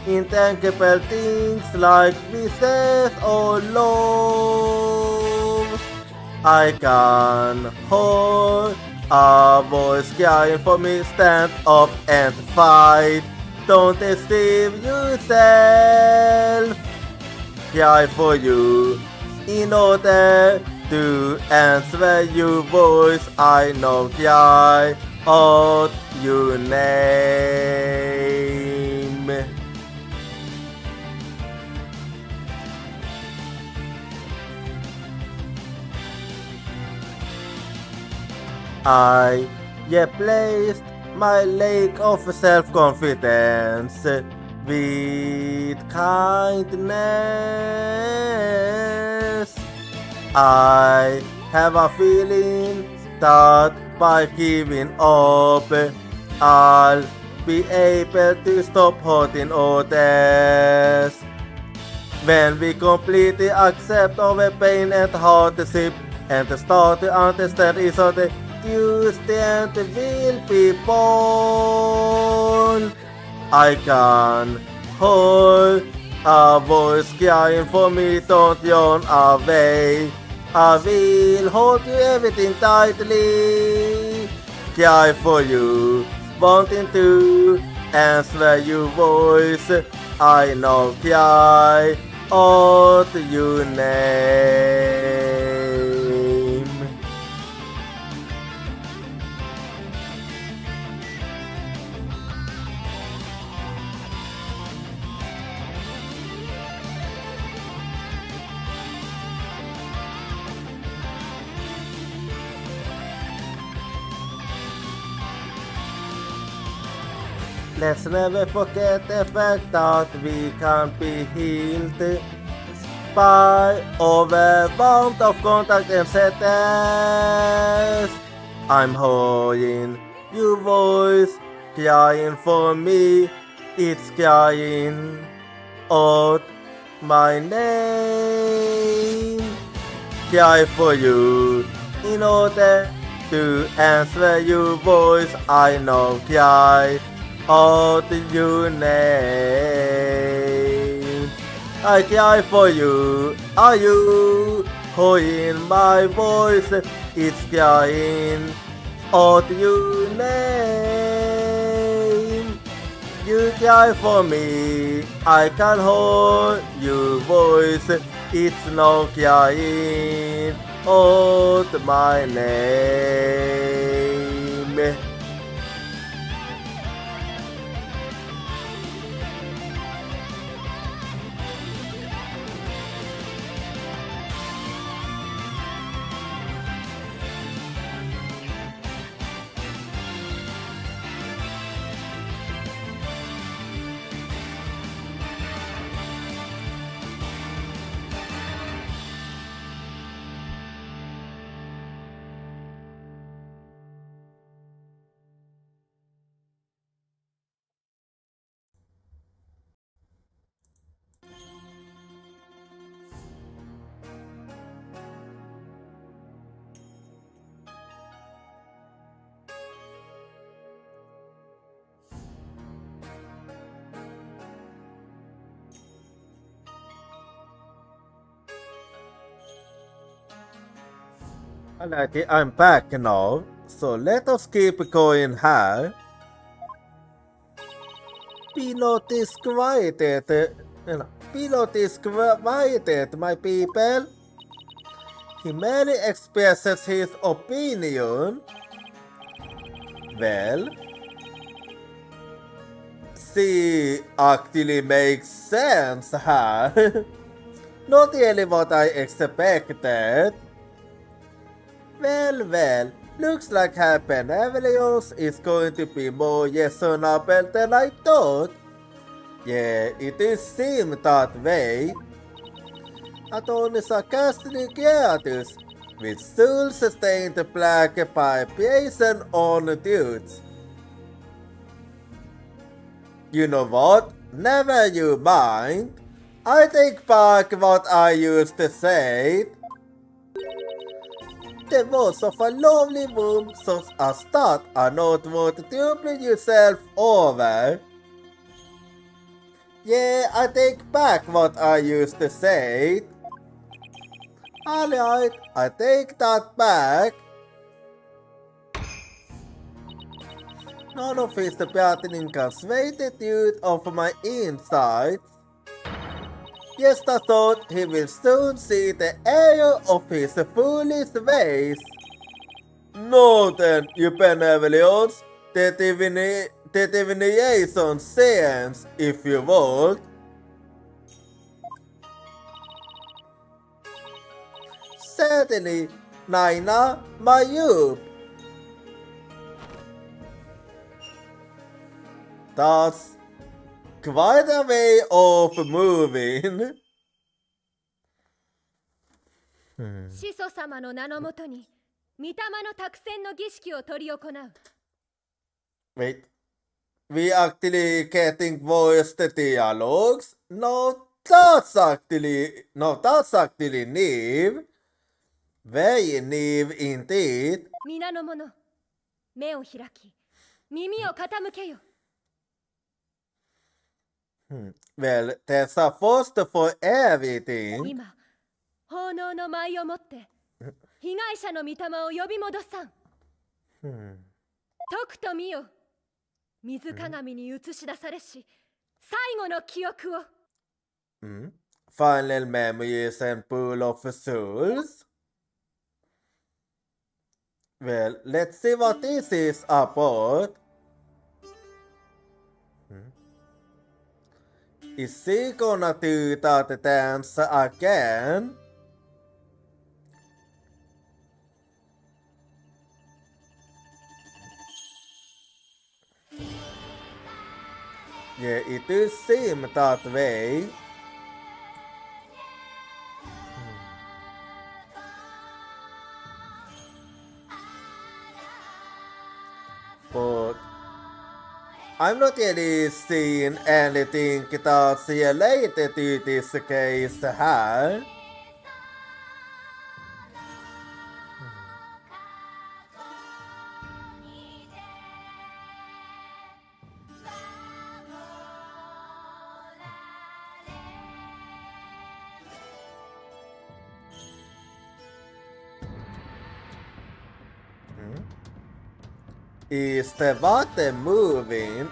intangible things like business or love. I can hold a voice crying for me, stand up and fight. Don't deceive yourself. Cry for you in order to answer your voice. I know cry out your name. I placed my lack of self-confidence with kindness. I have a feeling that by giving up, I'll be able to stop hurting others. When we completely accept our pain and hardship and start to understand each other, you stand will be born. I can hold a voice crying for me, don't yawn away. I will hold you everything tightly, cry for you, wanting to answer your voice. I know cry out your name. Let's never forget the fact that we can be healed by overwhelmed of contact and sadness. I'm hearing your voice crying for me. It's crying out my name. Cry for you in order to answer your voice. I know cry out your name. I cry for you. Are you hearing my voice? It's crying out your name. You cry for me. I can hold your voice. It's no crying out my name. Alrighty, I'm back now. So let us keep going here. Be not disquieted, my people. He merely expresses his opinion. Well, she actually makes sense here. Not really what I expected. Well, looks like her benevolence is going to be more reasonable than I thought. Yeah, it is seem that way. At only sarcastic creatures with souls sustained black by prison on dudes. You know what? Never you mind. I take back what I used to say. The words of a lovely room such as that are not worth troubling yourself over. Yeah, I take back what I used to say. Alright, I take that back. None of his threatening can sway the truth of my insides. Yes, I thought he will soon see the error of his foolish ways. No then, you benevolence, the divination science, if you would. Certainly, Naina, my youth. That's quite a way of moving. 始祖様の名のもとに御霊の託戦の儀式を執り行う。 Wait, we actually getting voiced dialogues? No, that's actually Neve. Very Neve indeed. 皆の者、目を開き、耳を傾けよ。 Well, there's a first for everything. 今、奉納の舞をもって被害者の御霊を呼び戻さん。解くと見よ。水鏡に映し出されし最後の記憶を。Final memories and pool of souls. Well, let's see what this is about. Is he gonna do that dance again? Yeah, it does seem that way. But I'm not really seeing anything that's related to this case here. Is the water moving?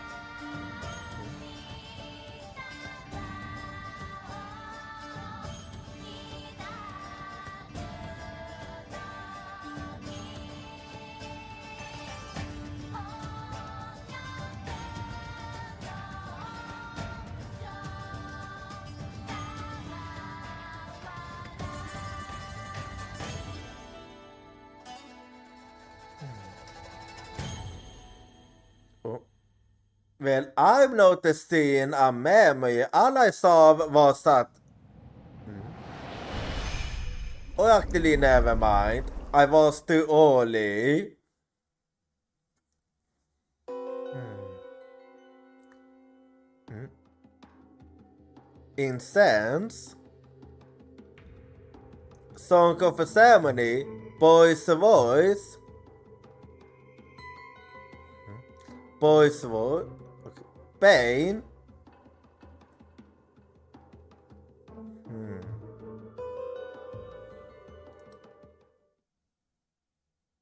Well, I'm not seeing a memory. All I saw was that... Oh, actually, never mind. I was too early. Incense. Song of a ceremony. Boy's voice. Boy's voice. Pain.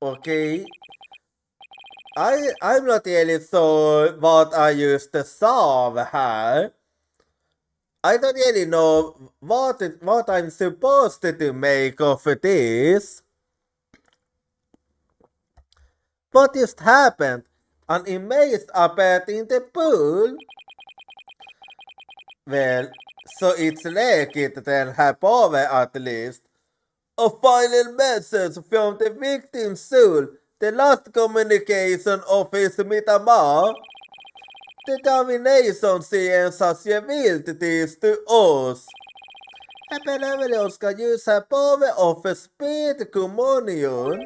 Okay. I'm not really sure what I used to solve here. I don't really know what I'm supposed to make of this. What just happened? An image appeared in the pool? Well, so it's legit then over at least. A final message from the victim's soul. The last communication of his mitama. The domination science has revealed this to us. A benevolence can use her power of spirit communion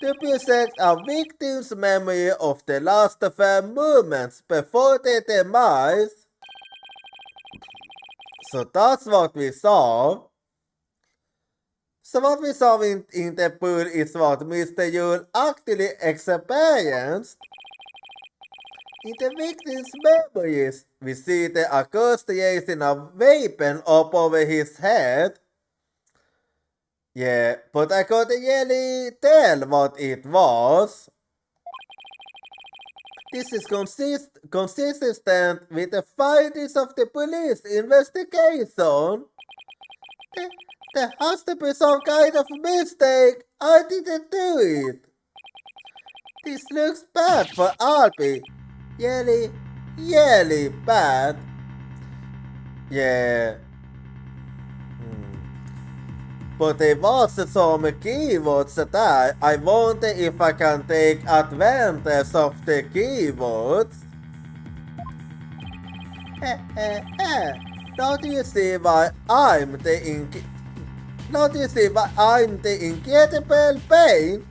to preserve a victim's memory of the last fair moments before their demise. So that's what we saw. So what we saw in the pool is what Mr. Yule actually experienced. In the victim's memories, we see the accused raising a weapon up over his head. Yeah, but I couldn't really tell what it was. This is consistent with the findings of the police investigation. There has to be some kind of mistake. I didn't do it. This looks bad for Alpi. Really bad. Yeah. But there was some keywords that I wonder if I can take advantage of the keywords. Don't you see why I'm Don't you see why I'm the incredible pain?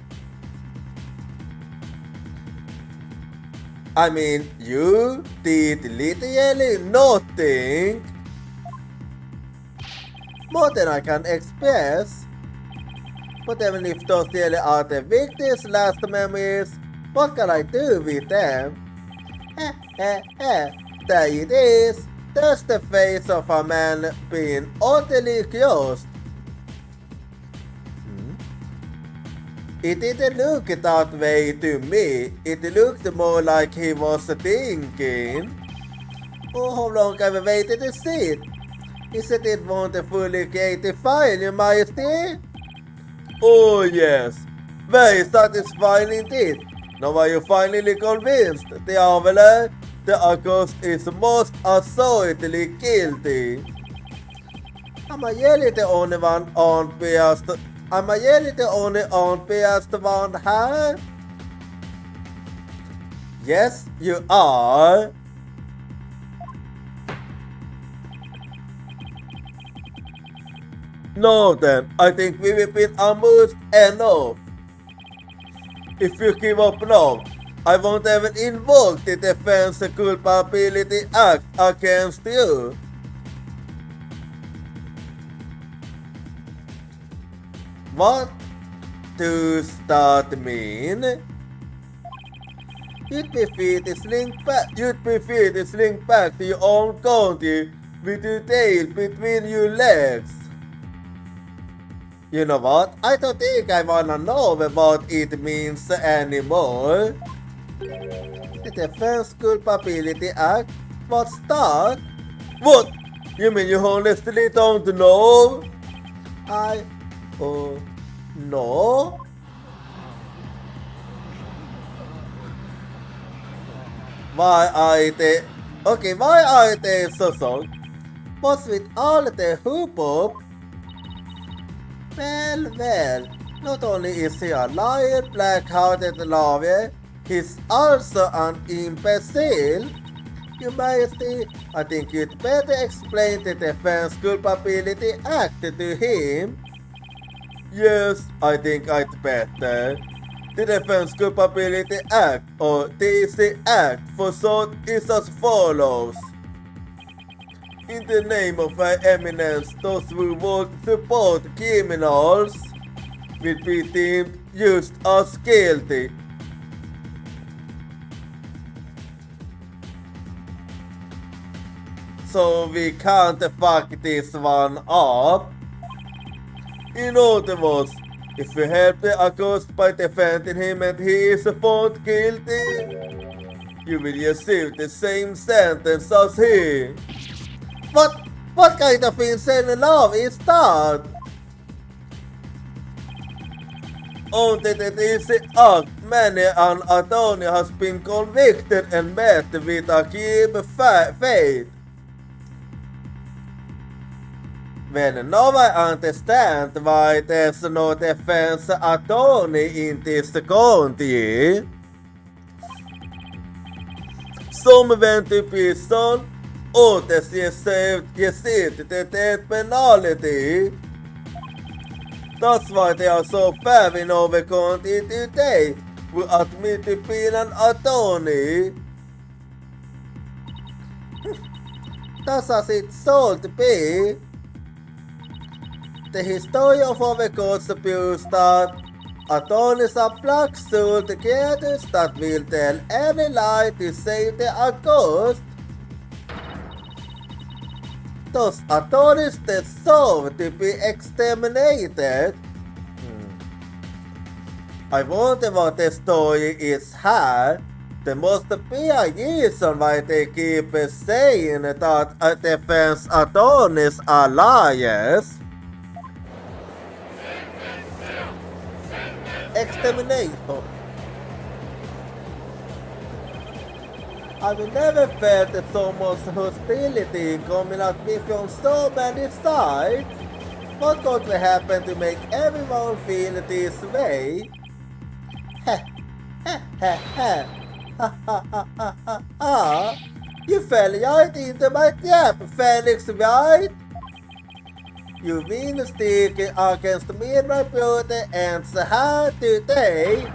I mean, you did literally nothing more than I can express. But even if those really are the victims' last memories, what can I do with them? There it is. There's the face of a man being utterly cursed. It didn't look that way to me. It looked more like he was thinking. Oh, how long have I waited to see it? Isn't it wonderfully creative file, Your Majesty? Oh yes, very satisfying indeed. Now are you finally convinced, Traveler? The accused is most assuredly guilty. Am I really the only one unbiased one here? Yes, you are. No then, I think we've been amused enough. If you give up now, I won't even invoke the Defense Culpability Act against you. What does that mean? You'd be free to slink back to your own country with your tail between your legs. You know what? I don't think I wanna know what it means anymore. The Defense Culpability Act? What's that? What? You mean you honestly don't know? No? Why are they so shocked? What's with all the hubbub? Well, not only is he a liar, black-hearted lawyer, he's also an imbecile. Your Majesty, I think you'd better explain the Defense Culpability Act to him. Yes, I think I'd better. The Defense Culpability Act, or DC Act for short, is as follows. In the name of Her Eminence, those who would support criminals will be deemed just as guilty. So we can't fuck this one up. In other words, if we help the accused by defending him and he is found guilty, you will receive the same sentence as he. What kind of insane law is that? Under the DC Act, many an attorney has been convicted and met with a grim fate. Well, now I understand why there's no defense attorney in this country. Some went to prison, others received the death penalty. That's why they are so fair in our country today, who admit to being an attorney. That's as it should be. The history of our courts proves that attorneys are black-souled creatures that will tell any lie to save the accused. Those attorneys deserve to be exterminated. I wonder what the story is here. There must be a reason why they keep saying that defense attorneys are liars. Exterminator. I will never felt so much hostility coming at me from so many sides. What could happen to make everyone feel this way? You fell right into my trap, Felix, right? You mean stick against me and my brother and Sahar today?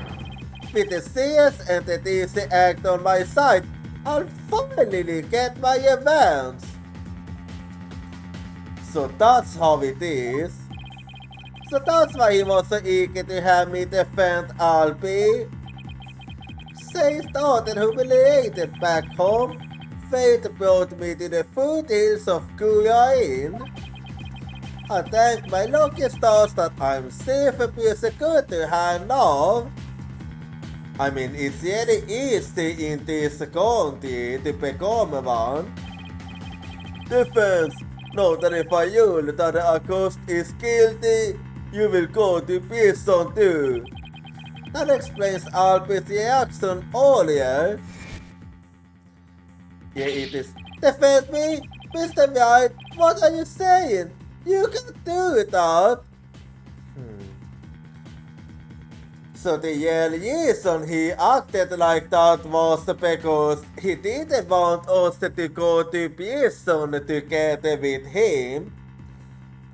With the serious and the easy act on my side, I'll finally get my revenge. So that's how it is. So that's why he was so eager to have me defend Alpi. Say thought and humiliated back home, fate brought me to the foothills of Gurain. I thank my lucky stars that I'm safe and good to hand off. I mean, it's really easy in this country to become one. Defense, know that if I rule that the accused is guilty, you will go to prison too. That explains Alpi's reaction earlier. Yeah, it is. Defend me? Mr. White, what are you saying? You can't do that. So the real reason he acted like that was because he didn't want us to go to prison together with him.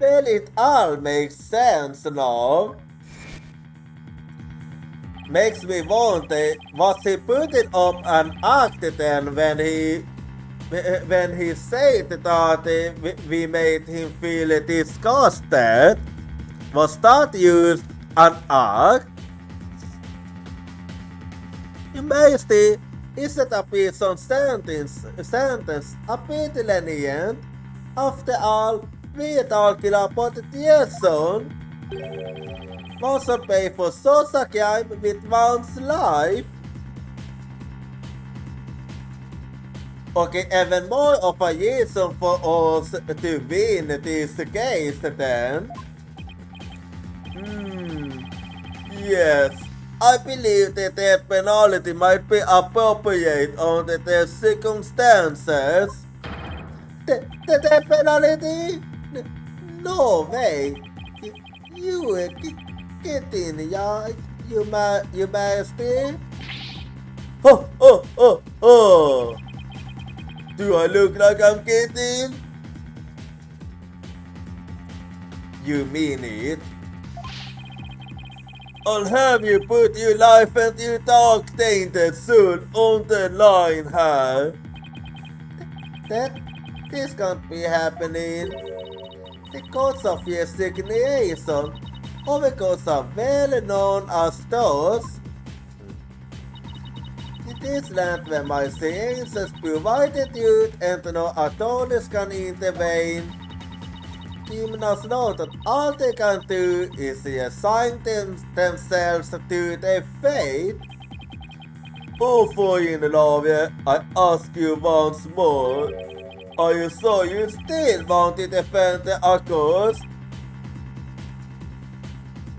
Well, it all makes sense now. Makes me wonder, was he putting up an act then when he said that we made him feel disgusted? Was that used an act? Majesty, isn't a prison sentence a bit lenient? After all, we are talking about treason. One should pay for such a crime with one's life. Okay, even more of a reason for us to win this case then. Yes. I believe that the penalty might be appropriate under the circumstances. The penalty? No way. You get in, you majesty. Oh. Do I look like I'm kidding? You mean it? I'll have you put your life and your dog tainted soon on the line, huh? This can't be happening. Because of your resignation, or because I'm well known as those. It is land where my sayings has provided youth and no authorities can intervene. Criminals know that all they can do is resign themselves to their fate. Oh, foreign lawyer, I ask you once more, are you sure you still want to defend the accused?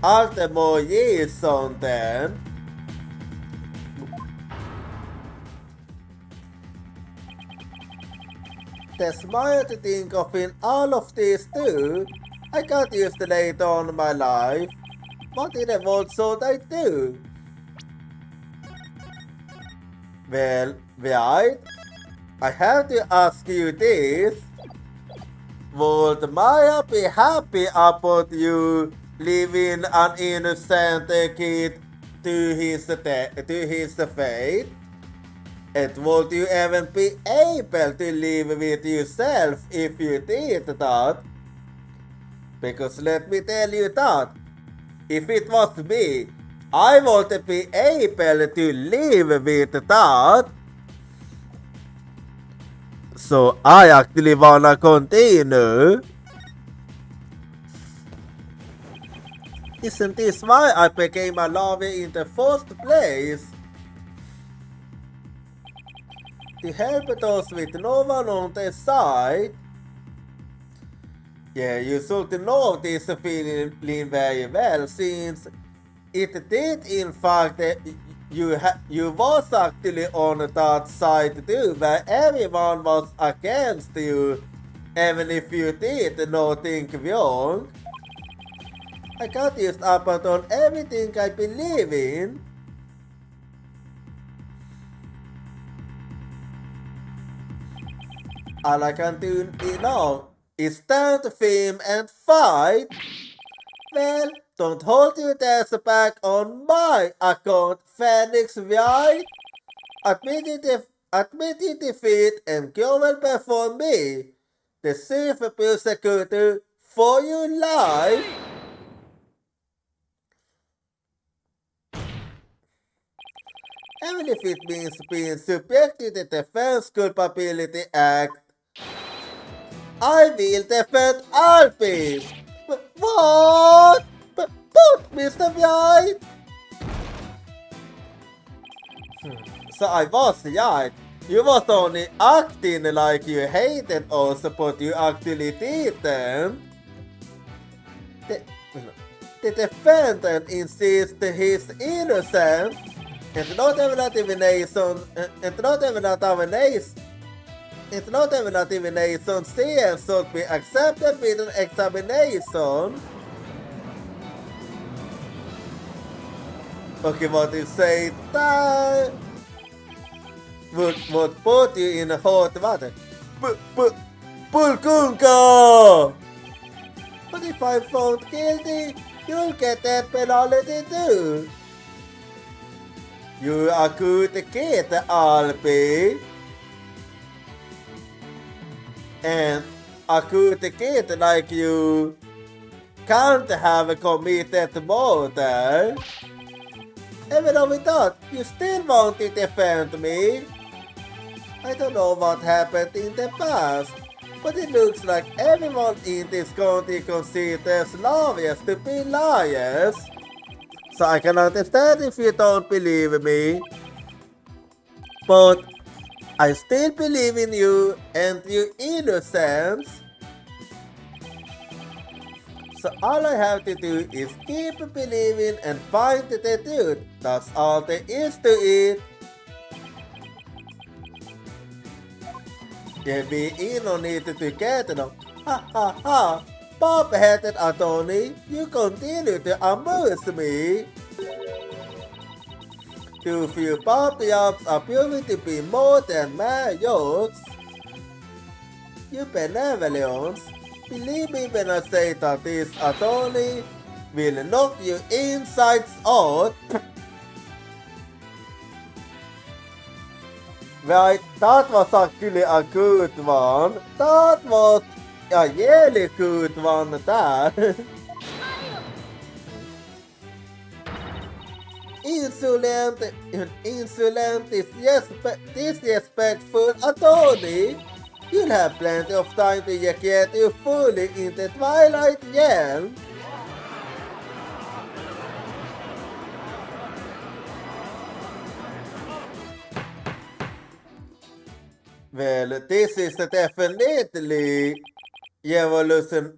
Are there more reason then? The smile to think of in all of this too. I got used to later on in my life. What in the world should I do? Well, right? I have to ask you this. Would Maya be happy about you leaving an innocent kid to his fate? And would you even be able to live with yourself if you did that? Because let me tell you that, if it was me, I wouldn't be able to live with that. So I actually wanna continue. Isn't this why I became a lawyer in the first place? To help those with no one on their side. Yeah, you should know this feeling very well, since it did in fact you was actually on that side too, where everyone was against you, even if you did nothing wrong. I got used up on everything I believe in. All I can do now is stand firm and fight. Well, don't hold your dance back on my account, Phoenix White. Admit your defeat and go and before me. The safe persecutor for your life. Even if it means being subjected to the Defense Culpability Act, I will defend Alfie! What? But Mr. White! So I was right. You was only acting like you hated us, but you actually didn't. The defendant insists he's innocent. It's not even a divination. It's not even a divination. It's not even a divination. Science should be accepted with an examination. Okay, what you say that would put you in hot water. Pulkunka! But if I'm found guilty, you'll get that penalty too. You are good kid, Alpi. And a good kid like you can't have committed murder. Even though we thought you still want to defend me. I don't know what happened in the past, but it looks like everyone in this county considers lawyers to be liars. So I can understand if you don't believe me, but I still believe in you and your innocence. So all I have to do is keep believing and find the truth. That's all there is to it. Yeah, we in on it together now. Ha ha ha! Bob-headed attorney, you continue to amuse me. Too few pop jobs are proving to be more than marriages. You benevolence. Believe me when I say that this attorney will knock you insides out. Right, that was actually a good one. That was a really good one, that. Insolent, disrespectful attorney. You'll have plenty of time to get you fully in the Twilight Realm. Well, this is definitely revolting,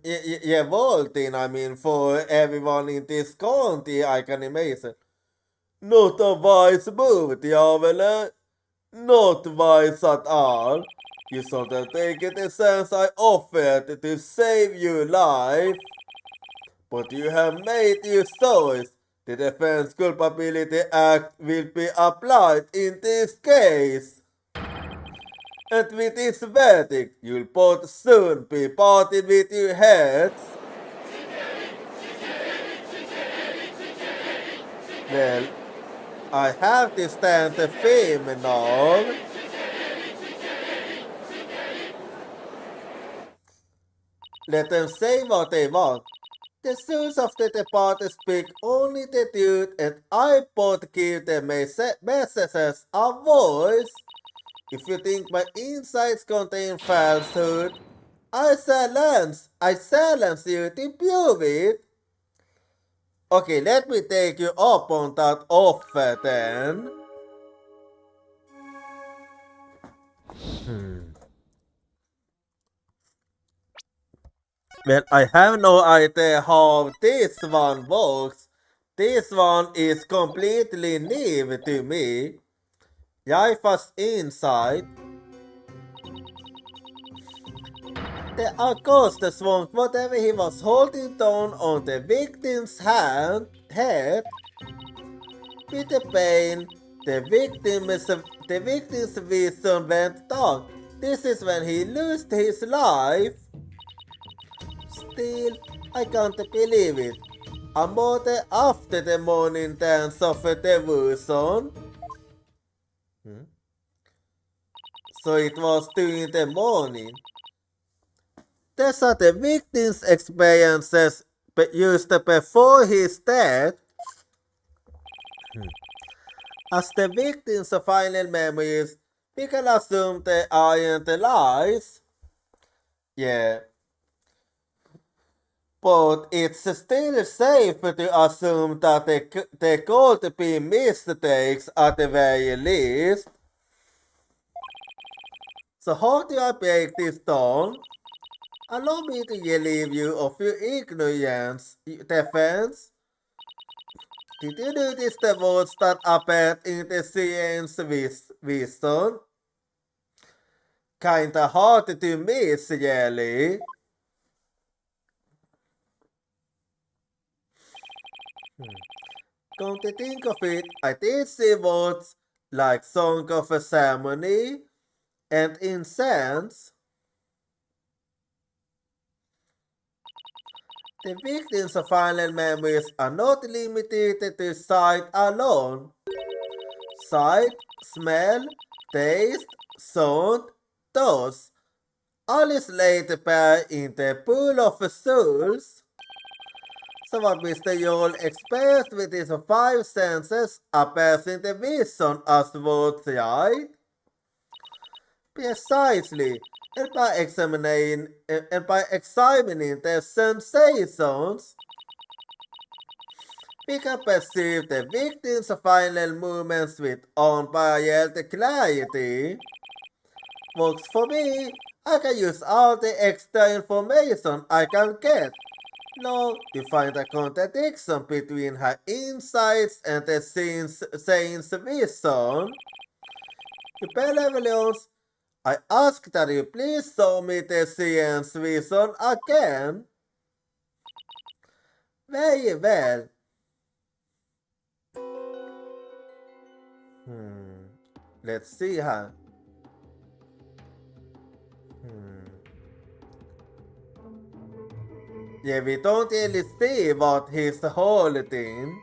I mean, for everyone in this county, I can imagine. Not a wise move, Diavolo. Not wise at all. You should have taken the chance I offered to save your life. But you have made your choice. The Defense Culpability Act will be applied in this case. And with this verdict, you'll both soon be parted with your heads. Well, I have to stand the fame now. Let them say what they want. The sons of the departed speak only the truth, and I both give the messages a voice. If you think my insights contain falsehood, I silence you to prove it. Okay, let me take you up on that offer then. Well, I have no idea how this one works. This one is completely new to me. I was inside. The accused swung whatever he was holding down on the victim's head. With the pain, the victim's vision went dark. This is when he lost his life. Still, I can't believe it. A month after the morning dance of devotion. So it was 2 in the morning. These are the victim's experiences used before his death. As the victim's final memories, we can assume they aren't lies. Yeah. But it's still safe to assume that there could be mistakes at the very least. So how do I break this down? Allow me to relieve you of your ignorance, defense. Did you notice the words that appeared in the science vision? Kinda hard to miss, really. Come to think of it, I did see words like Song of a Ceremony and Incense. The victims of final memories are not limited to sight alone. Sight, smell, taste, sound, those all is laid bare in the pool of souls. So what Mr. Yule experienced with his 5 senses appears in the vision as words, right? Precisely, and by examining the sensations, we can perceive the victim's final movements with unparalleled clarity. Works for me. I can use all the extra information I can get. Now, you find a contradiction between her insights and the saint's vision. Benevolence, I ask that you please show me the science vision again. Very well. Let's see her. Yeah, we don't really see what he's holding.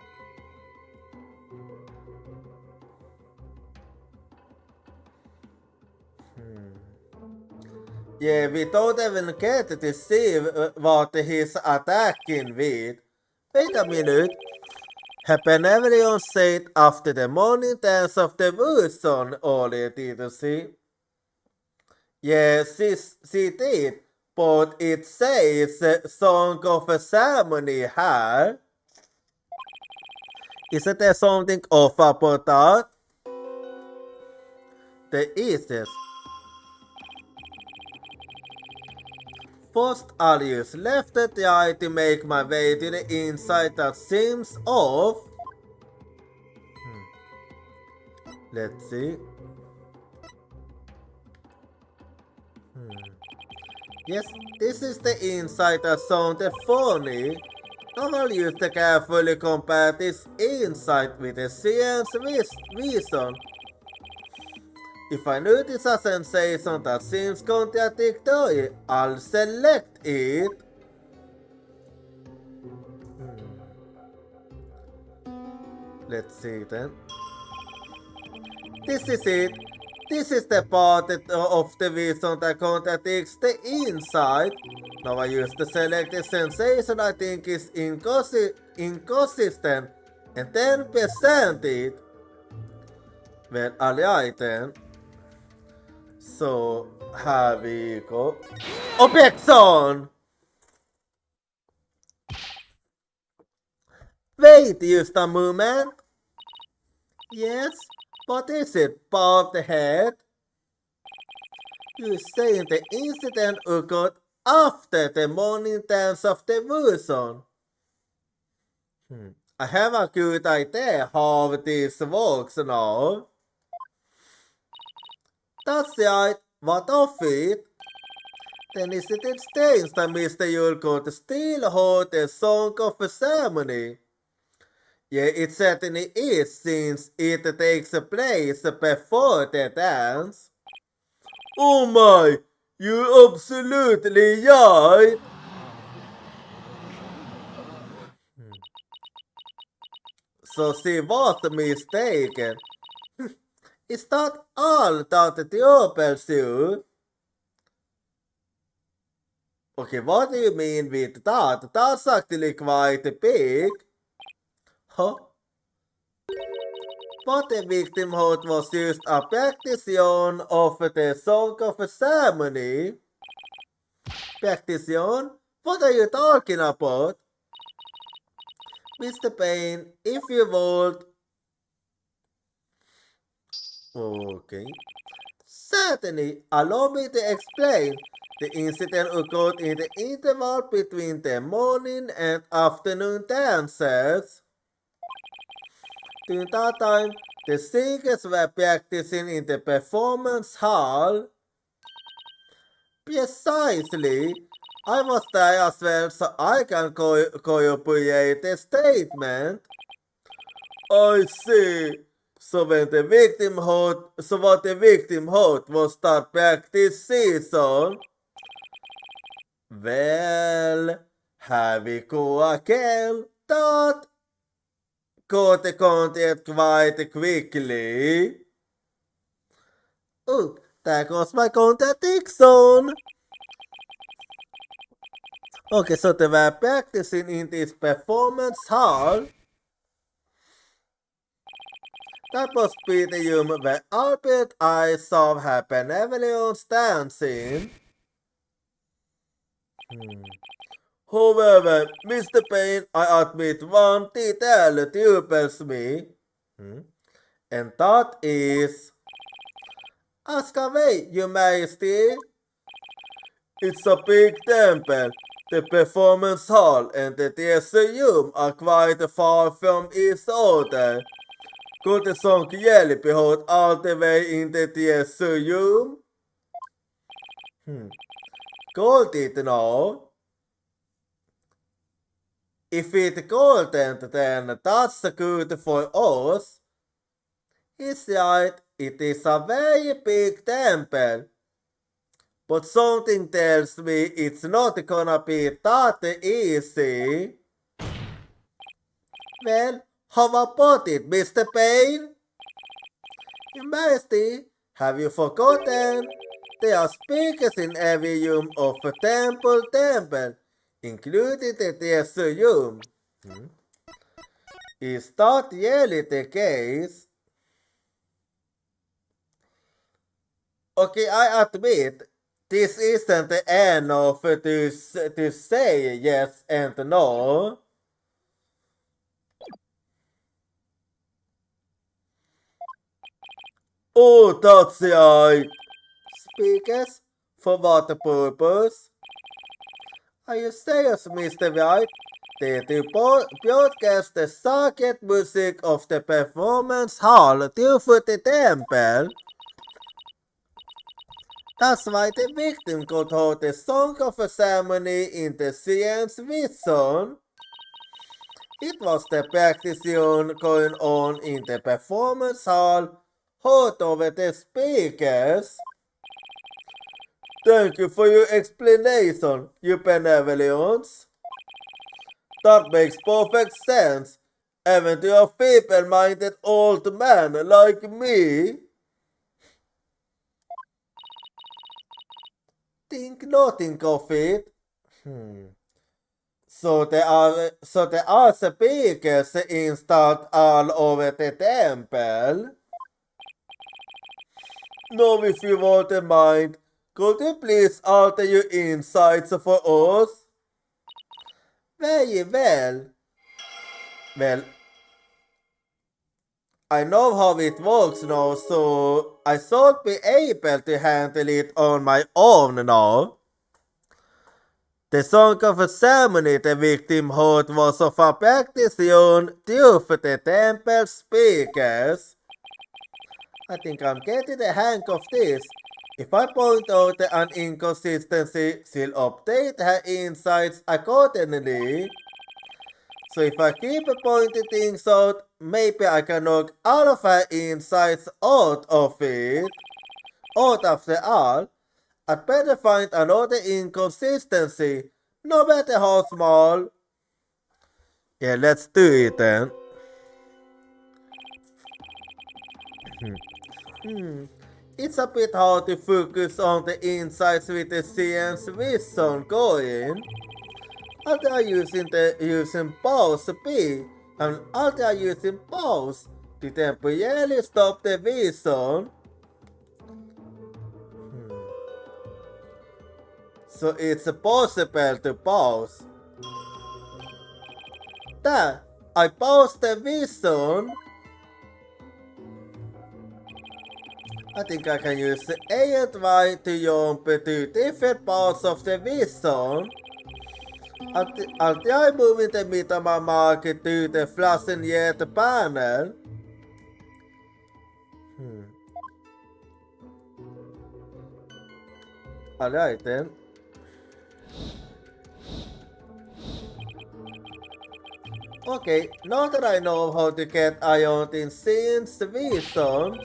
Yeah, we don't even get to see what he's attacking with. Wait a minute. Her benevolence said after the morning dance of devotion earlier, did you see? Yeah, she did. But it says Song of a Ceremony here. Isn't there something off about that? There is this. First, I'll use left and right to make my way to the inside that seems off. Let's see. Yes, this is the inside that sounded funny. Now I'll use to carefully compare this inside with the science vision. If I notice a sensation that seems contradictory, I'll select it. Let's see then. This is it. This is the part of the vision that contradicts the inside. Now I use the selected sensation I think is inconsistent and then present it. Well, alright then. So, here we go. Objection! Wait just a moment. Yes? What is it, bald head? You say the incident occurred after the morning dance of devotion. I have a good idea how this works now. That's right, what of it? Then isn't it strange that Mr. Yule could still hold the Song of a Ceremony? Yeah, it certainly is, since it takes place before the dance. Oh my, you're absolutely right. So she was mistaken. It's not all that the pursue. Okay, what do you mean with that? That's actually quite big. Huh? But the victimhood was just a practition of the song of a ceremony. Practition? What are you talking about? Mr. Payne, if you would... Okay. Certainly, allow me to explain. The incident occurred in the interval between the morning and afternoon dances. During that time, the singers were practicing in the performance hall. Precisely. I was there as well, so I can corroborate the statement. I see. So what the victimhood was that practice season? Well, here we go again. That got the content quite quickly. Oh, there goes my contradiction. Okay, so they were practicing in this performance hall. That must be the room where Albert I saw her benevolence dancing. However, Mr. Payne, I admit one detail troubles me. And that is... Ask away, your majesty. It's a big temple. The performance hall and the theater room are quite far from each other. Could the song really be heard all the way in the theater room? Could it now? If it couldn't, then that's good for us. He's right, it is a very big temple. But something tells me it's not gonna be that easy. Well, how about it, Mr. Payne? Your Majesty, have you forgotten? There are speakers in every room of a temple, including the theater room. Is that really the case? Okay, I admit, this isn't the end of to say yes and no. Oh, that's right. Speakers? For what purpose? Are you serious, Mr. White? To broadcast the sacred music of the performance hall through the temple? That's why the victim could hold the song of a ceremony in the science vision. It was the practition going on in the performance hall, heard over the speakers. Thank you for your explanation, your benevolence. That makes perfect sense, even to a feeble-minded old man like me. Think nothing of it. So there are speakers installed all over the temple. Now, if you won't mind, could you please alter your insights for us? Very well. Well, I know how it works now, so I should be able to handle it on my own now. The song of a ceremony the victim heard was of a practition due for the temple speakers. I think I'm getting the hang of this. If I point out an inconsistency, she'll update her insights accordingly. So if I keep pointing things out, maybe I can knock all of her insights out of it. Out after all, I'd better find another inconsistency, no matter how small. Yeah, let's do it then. It's a bit hard to focus on the insides with the CN's vision going. All they are using pause B, and all they are using pause to temporarily stop the vision. So it's possible to pause. There, I paused the vision. I think I can use A and Y to jump to different parts of the vision. Until I move in the middle of my market to the flashing yet panel. Alright then. Okay, now that I know how to get iron in Scene's vision,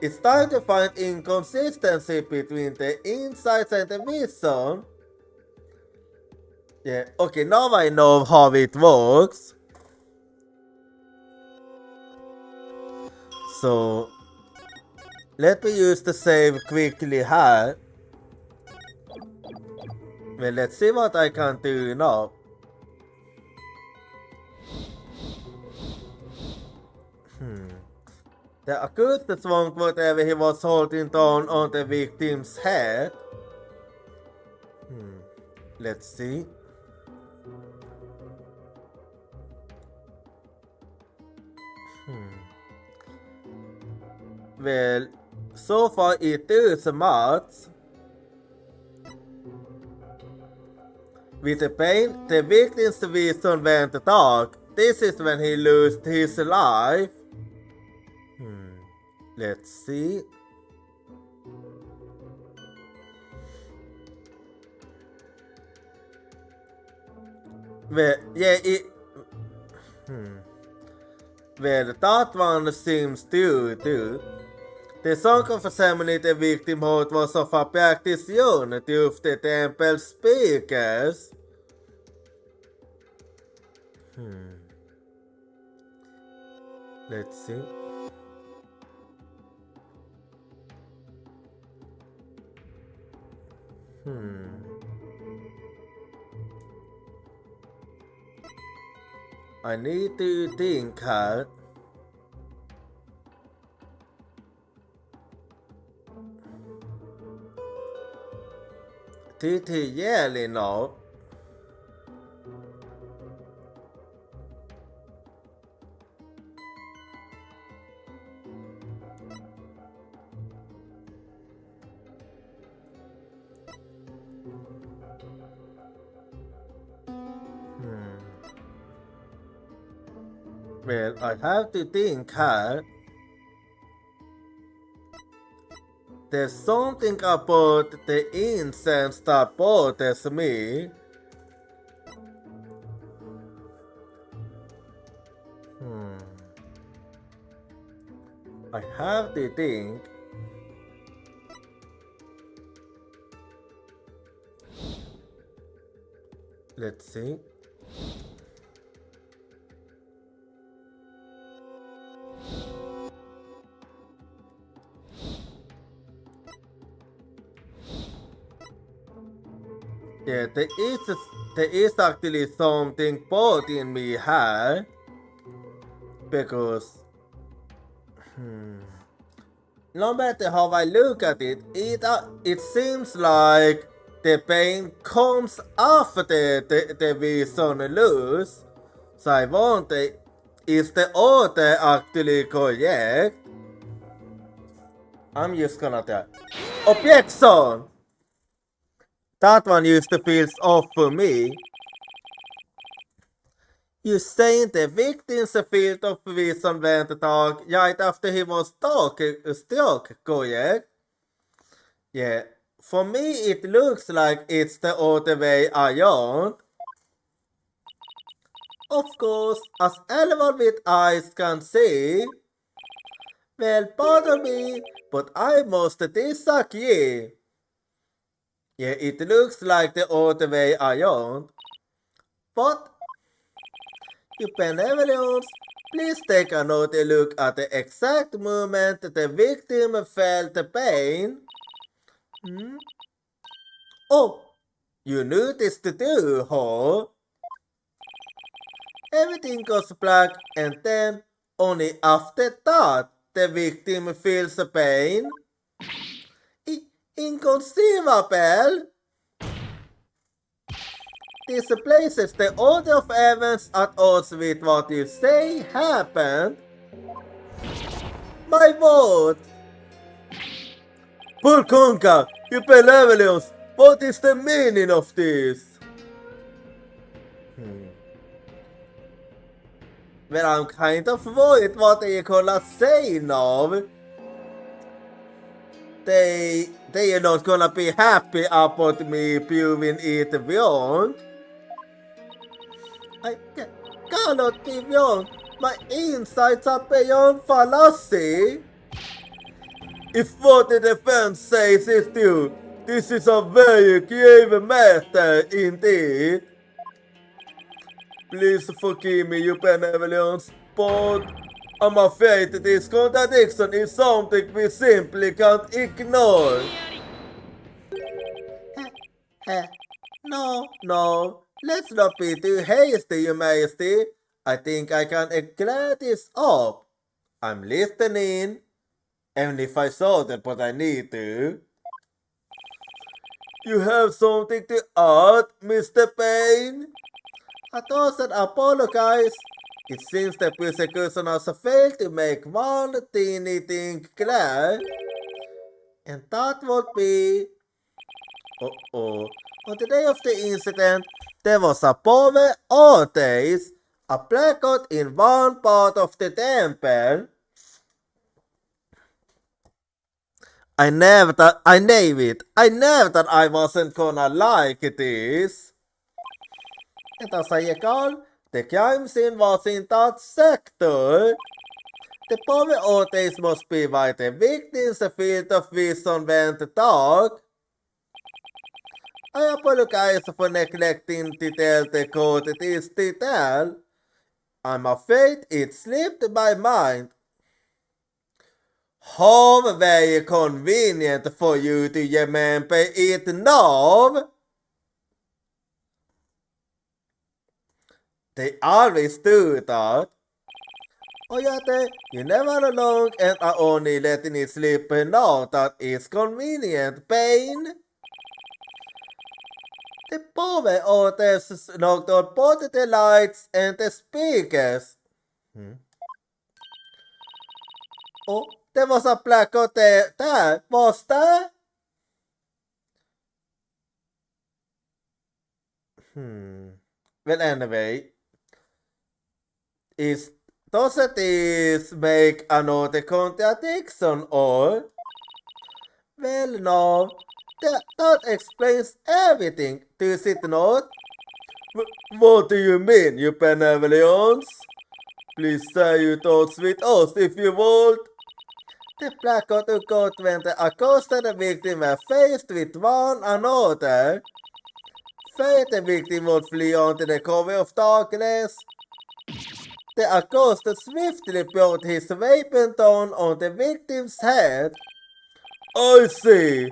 it's time to find inconsistency between the insides and the vision. Yeah, okay, now I know how it works. So, let me use the save quickly here. Well, let's see what I can do now. The accused swung whatever he was holding down on the victim's head. Let's see. Well, so far it is much. With the pain, the victim's vision went dark. This is when he lost his life. Let's see. Well, yeah, well, that one seems to do. The song of ceremony the victim heard was of a practice unity of the temple speakers. Let's see. I need to think hard. Did he really know? Well, I have to think hard. There's something about the incense that bothers me. I have to think. Let's see. Yeah, there is actually something bothering me here. Because no matter how I look at it, it seems like the pain comes after the vision loose. So I wonder, is the order actually correct? I'm just gonna tell. Objection! That one used to feel off for me. You saying the victim's field of vision went dark right after he was struck, correct? Yeah, for me it looks like it's the other way around. Of course, as anyone with eyes can see, Well, pardon me, but I must disagree. Yeah, it looks like the other way around. But, you benevolence, please take another look at the exact moment the victim felt the pain. Hmm? Oh, you noticed too, huh? Everything goes black and then, only after that, the victim feels the pain. Inconceivable! This places the order of events at odds with what you say happened. My word! Pulkonka, you benevolence, what is the meaning of this? Well, I'm kind of worried what they're gonna say now. They are not gonna be happy about me proving it wrong. I cannot be wrong. My insights are beyond fallacy. If what the defense says is true, this is a very grave matter indeed. Please forgive me, you benevolence, but I'm afraid this contradiction is something we simply can't ignore. No, let's not be too hasty, your majesty. I think I can clear this up. I'm listening, even if I saw that but I need to. You have something to add, Mr. Payne? I doesn't apologize. It seems the prosecution has failed to make one teeny thing clear. And that would be... On the day of the incident, there was a power outage, a blackout in one part of the temple. I never thought I wasn't gonna like this. And as I recall, the crime scene was in that sector. The power outage must be why the victim's field of vision went dark. I apologize for neglecting to tell the court this detail. I'm afraid it slipped my mind. How very convenient for you to remember it now. They always do that. Oh yeah, you never along and are only letting it slip now that is convenient, Payne. The power outage knocked out both the lights and the speakers. Oh, there was a blackout there. Was there? Well, anyway, doesn't this make another contradiction or? Well, no. That explains everything, does it not? What do you mean, you benevolence? Please share your thoughts with us if you would. The blackout occurred when the accosted victim were faced with one another. First, the victim would flee onto the cover of darkness. The accosted swiftly brought his weapon down on the victim's head. I see.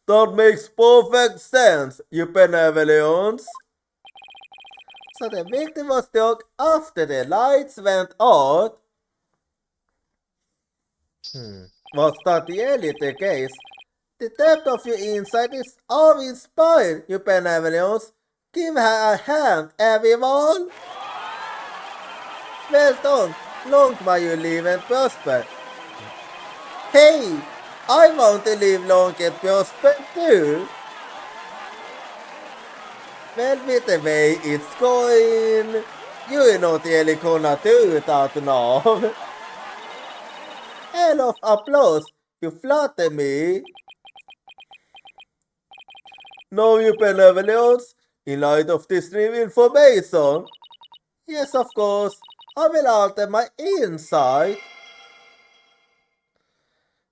That makes perfect sense, you benevolence. So the victim was struck after the lights went out. Was that really the case? The depth of your insight is awe-inspiring, you benevolence. Give her a hand, everyone. Well done. Long may you live and prosper. Hey, I want to live long and prosper too. Well, with the way it's going, you're not really gonna do that now. Hell of applause, you flatter me. No, you benevolence, in light of this new information. Yes, of course, I will alter my insight.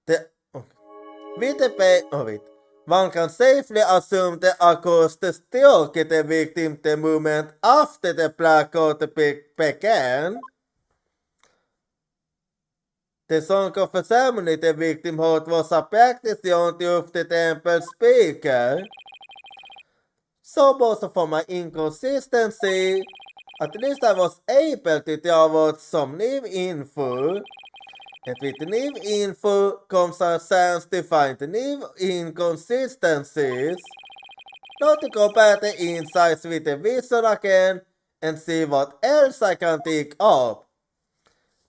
With the pain of it, one can safely assume the accused still get the victim the moment after the blackout began. The song of the ceremony the victim heard was a practice of the temple speaker. So both for my inconsistency, at least I was able to download some new info. And with new info comes a chance to find new inconsistencies. Now to compare the insights with the vision again and see what else I can dig up.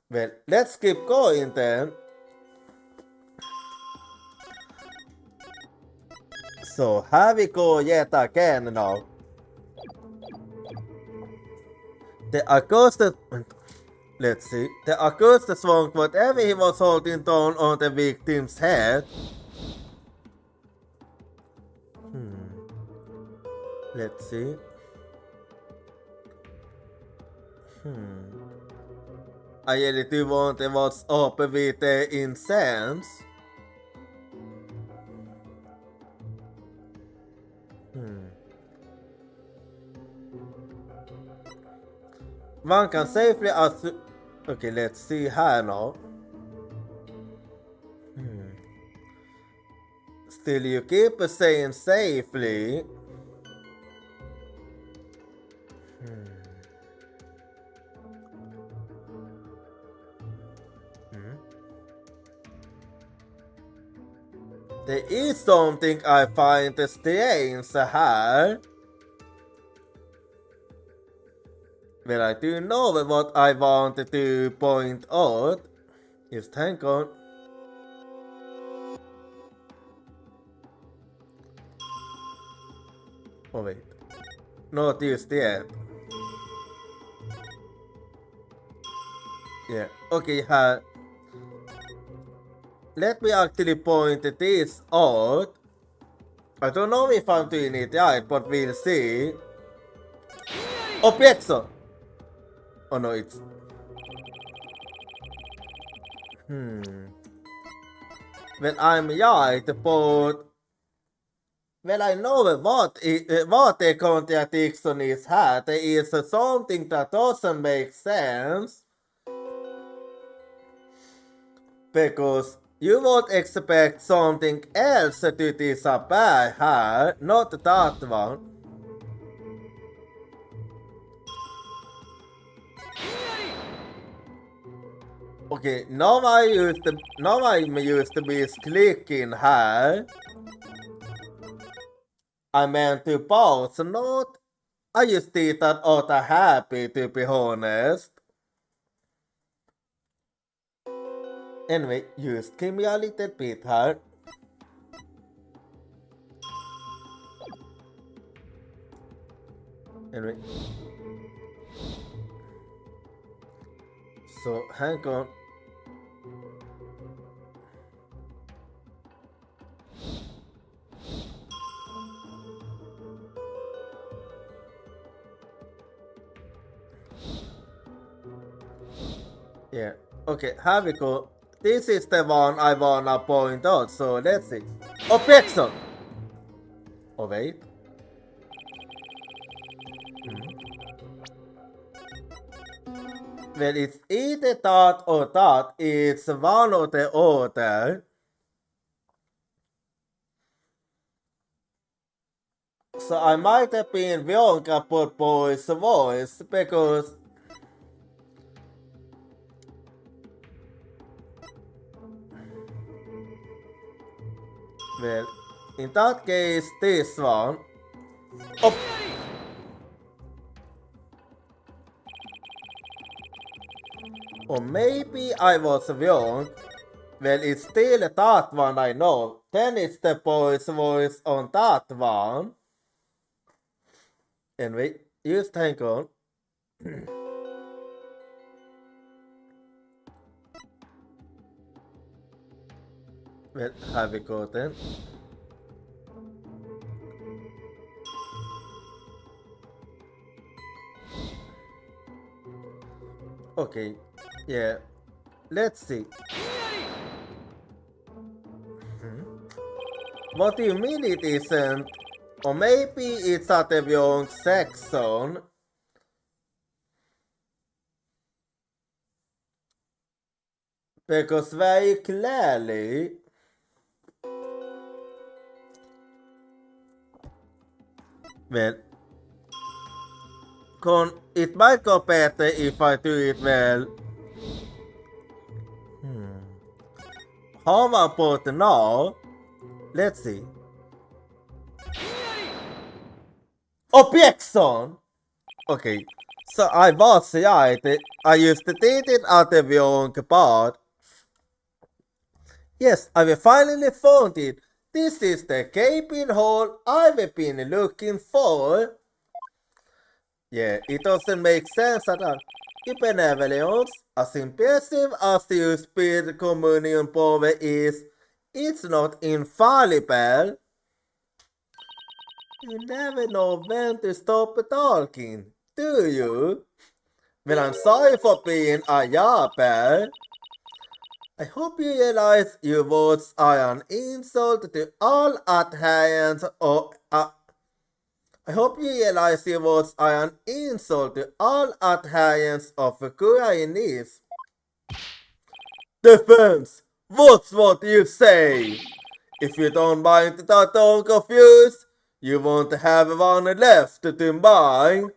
Well, let's keep going then. So here we go yet again now. The accused... Let's see. The accused swung whatever he was holding down on the victim's head. Let's see. I really do want to watch up with the incense. One can safely assume... Okay, let's see here now. Still you keep saying safely. There is something I find strange here. Well, I do know what I wanted to point out. Just hang on. Oh wait. Not just yet. Yeah, okay, let me actually point this out. I don't know if I'm doing it right, but we'll see. Objection! Oh no, it's... Well, I'm right, but... Well, I know what the contradiction is here. There is something that doesn't make sense. Because you would expect something else to disappear here, not that one. Okay, now I'm used to be clicking here. I meant to pause, not. I just did that out of happy, to be honest. Anyway, just give me a little bit here. Anyway. So, hang on. Yeah, okay, here we go. This is the one I wanna point out, so let's see. Objection! Oh, wait. Well, it's either that or that. It's one or the other. So I might have been wrong about boy's voice because... Well, in that case, this one. Oh. Or maybe I was wrong. Well, it's still that one I know. Then it's the boy's voice on that one. Anyway, just hang on. Well, have we go then? Okay, yeah, let's see. What do you mean it isn't? Or maybe it's at the wrong sex zone. Because very clearly well, it might go better if I do it well. How about now? Let's see. Objection! Okay, so I was right. I used to did it at the wrong part. Yes, I've finally found it. This is the cabin hall I've been looking for. Yeah, it doesn't make sense at all. In benevolence, as impressive as the Spirit Communion power is, it's not infallible. You never know when to stop talking, do you? Well, I'm sorry for being a yapper. I hope you realize your words are an insult to all adherents of I hope you realize your words are an insult to all adherents of Koreanese. Defense! What's what you say? If you don't mind that I'm confused, you won't have one left to mind.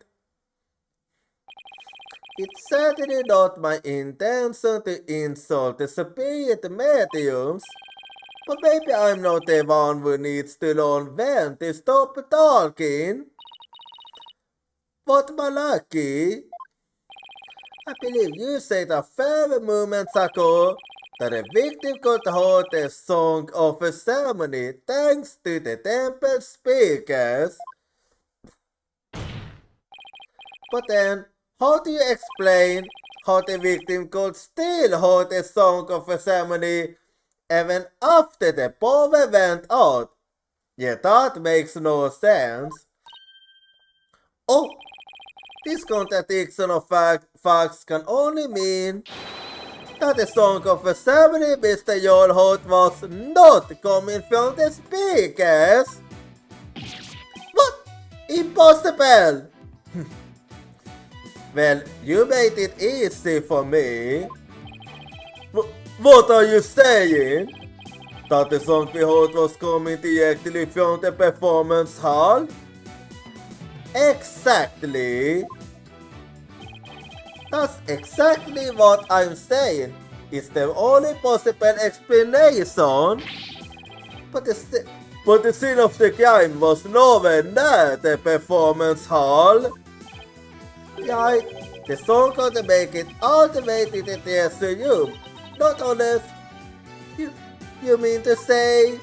It's certainly not my intention to insult the spirit mediums, but maybe I'm not the one who needs to learn when to stop talking. But Malaki, I believe you said a few moments ago that a victim could hold the song of a ceremony thanks to the temple speakers. But then, how do you explain how the victim could still hold the song of a ceremony even after the power went out? Yeah, that makes no sense. Oh, this contradiction of facts can only mean that the song of a ceremony Mr. Yolholt was not coming from the speakers. What? Impossible! Well, you made it easy for me. What are you saying? That the song we heard was coming directly from the performance hall? Exactly. That's exactly what I'm saying. It's the only possible explanation. But the scene of the crime was nowhere near the performance hall. Right, the song could make it all the way to the theater room. Not honest. You mean to say?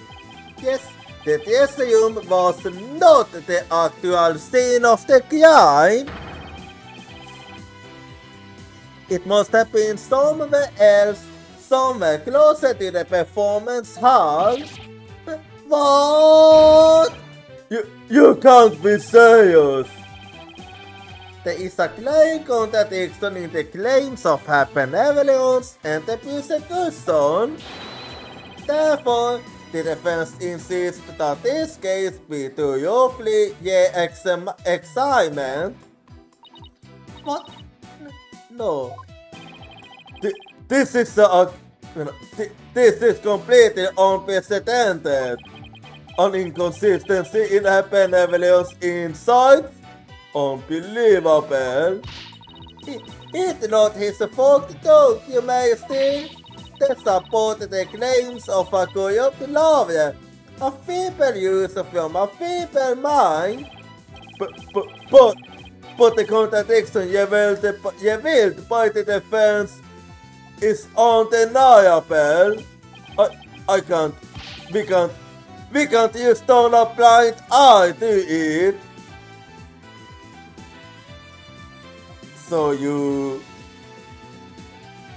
Yes, the theater room was not the actual scene of the crime. It must have been somewhere else, somewhere closer to the performance hall. What? You can't be serious. There is a clear contradiction in the claims of her benevolence and the persecution. Therefore, the defense insists that this case be to roughly examined. What? No. This is completely unprecedented. An inconsistency in her benevolence insight. Unbelievable. It's not his fault though, Your Majesty. They support the claims of a corrupt lawyer, a feeble user from a feeble mind. But the contradiction revealed by the defense is undeniable. We can't use turn a blind eye to it. So you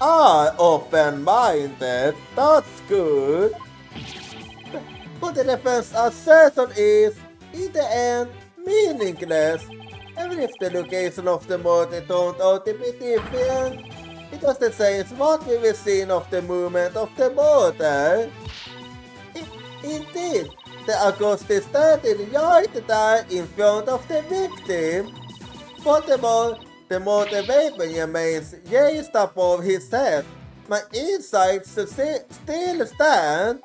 are open-minded, that's good. But the defense assertion is, in the end, meaningless. Even if the location of the murder turned out to be different, it doesn't say what we will see of the movement of the murder. Indeed, The accused started right there in front of the victim. Furthermore, the motor weapon remains raised above his head. My insights still stand.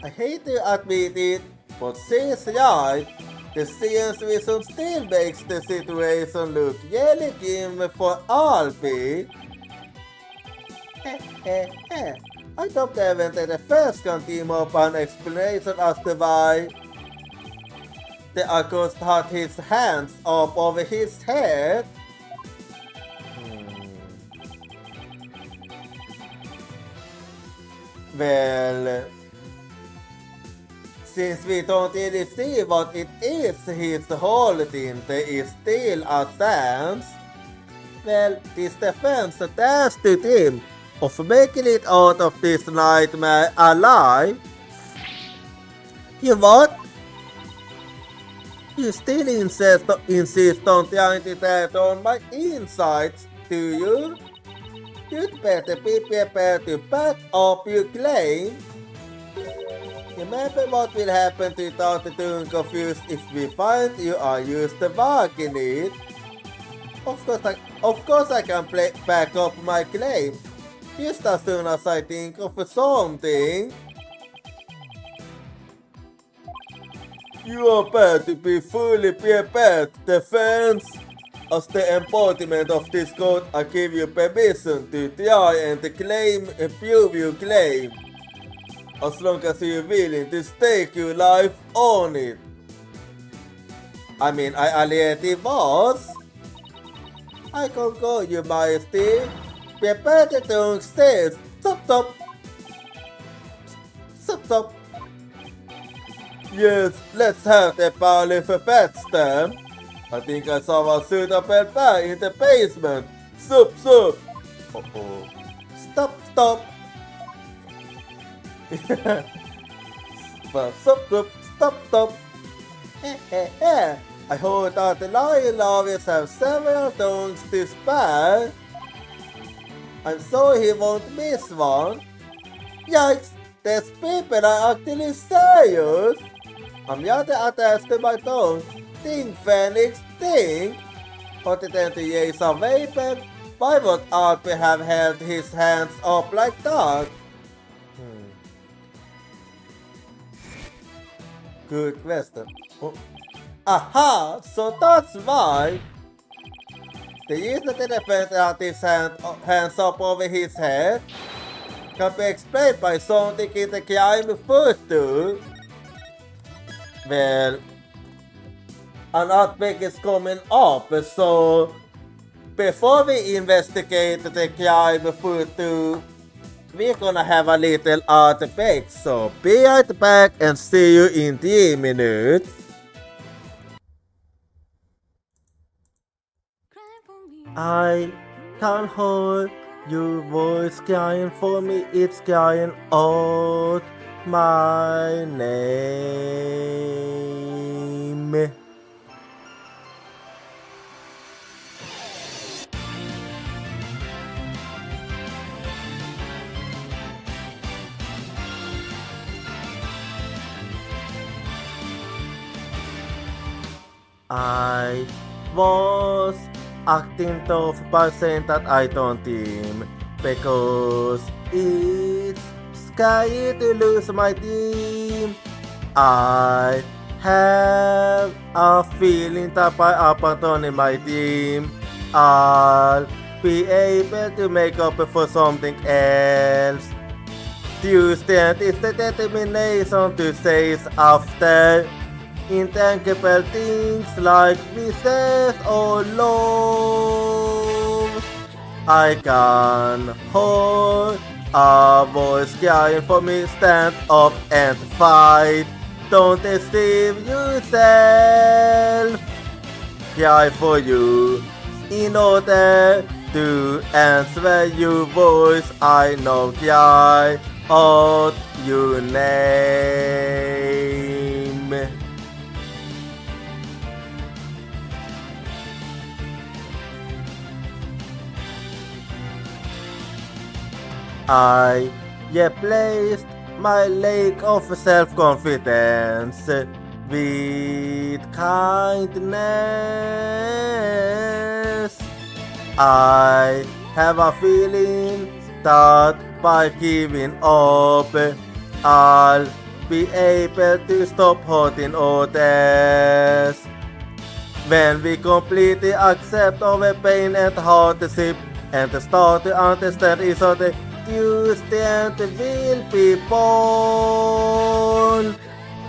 I hate to admit it, but she's right. The scene's vision still makes the situation look really grim for Alpi. I don't even think the first can team up an explanation as to why the accused had his hands up over his head. Well, since we don't really see what it is he's holding, there is still a chance. Well, this defense tested him of making it out of this nightmare alive. You what? You still insist on trying to test on my insights, do you? You'd better be prepared to back up your claim. Remember what will happen to doing confused if we find you are used to bargain it. Of course I can back up my claim, just as soon as I think of something. You are better to be fully prepared, defense. As the embodiment of this code, I give you permission to try and claim and prove your claim. As long as you're willing to stake your life on it. I mean, I already was. I concur, Your Majesty. Prepare the tongue says, stop. Yes, let's have the parley for fat stamp. I think I saw a suitable bear in the basement. Soup. Uh-oh. Stop. Stop. I heard that the lion always have several tongues to spare. I'm sure he won't miss one. Yikes, these people are actually serious. I'm rather attached to my tongue. Think, Phoenix, think. Put it into use a weapon. Why would Alpi have held his hands up like that? Good question. Oh. Aha! So that's why. The reason the defender had his hands up over his head can be explained by something in the crime photo. Well, an earthquake is coming up, so before we investigate the crime photo, we're gonna have a little artifact, so be right back and see you in 3 minutes. I can't hold your voice crying for me, it's crying out my name. I was acting tough by saying that I don't team because it's scary to lose my team. I have a feeling that by abandoning my team, I'll be able to make up for something else. Tuesday is the determination to chase after intangible things like business or love. I can hold a voice crying for me, stand up and fight. Don't deceive yourself. Cry for you in order to answer your voice. I know, cry out your name. I replaced my lack of self-confidence with kindness. I have a feeling that by giving up, I'll be able to stop hurting others. When we completely accept our pain and hardship and start to understand each other, Tuesday and will be born.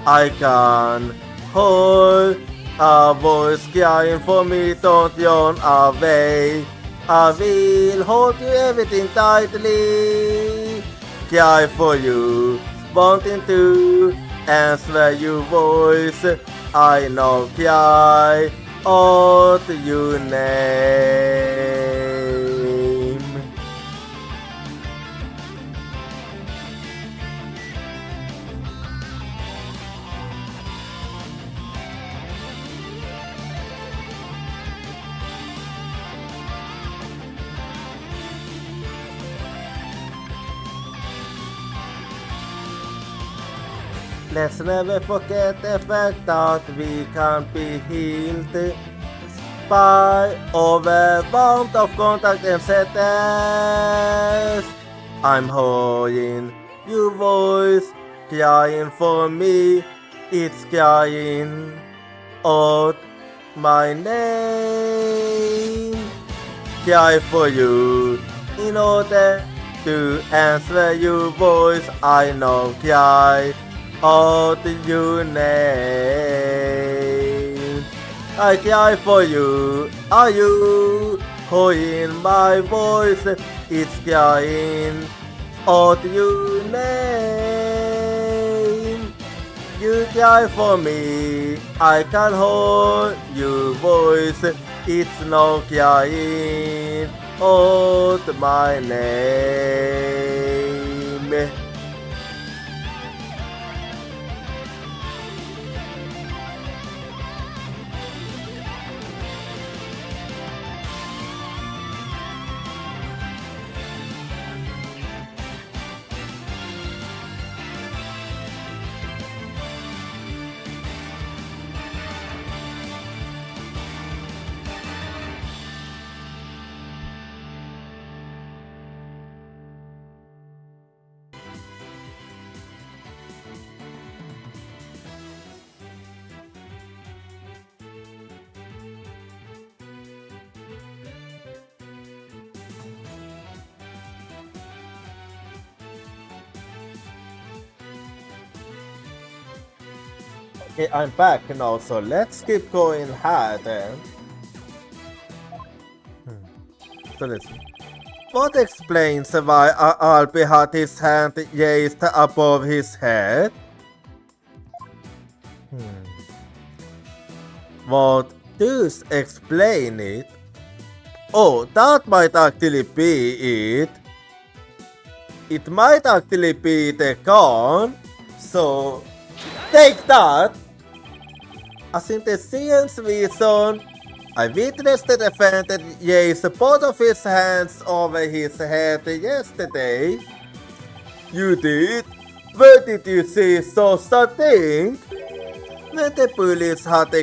I can hold a voice crying for me, don't yawn away. I will hold you everything tightly, cry for you, wanting to answer your voice. I know cry out your name. Let's never forget the fact that we can be healed by overwhelmed of contact and sadness. I'm hearing your voice crying for me. It's crying out my name. Cry for you in order to answer your voice. I know cry out your name. I cry for you. Are you hearing my voice? It's crying out your name. You cry for me. I can hold your voice. It's no crying out my name. Okay, I'm back now, so let's keep going ahead then. So listen. What explains why Alpi had his hand raised above his head? What does explain it? Oh, that might actually be it. It might actually be the gun. So, take that! As in the scene's reason, I witnessed the defendant raise both of his hands over his head yesterday. You did? Where did you see such a thing? When the police had the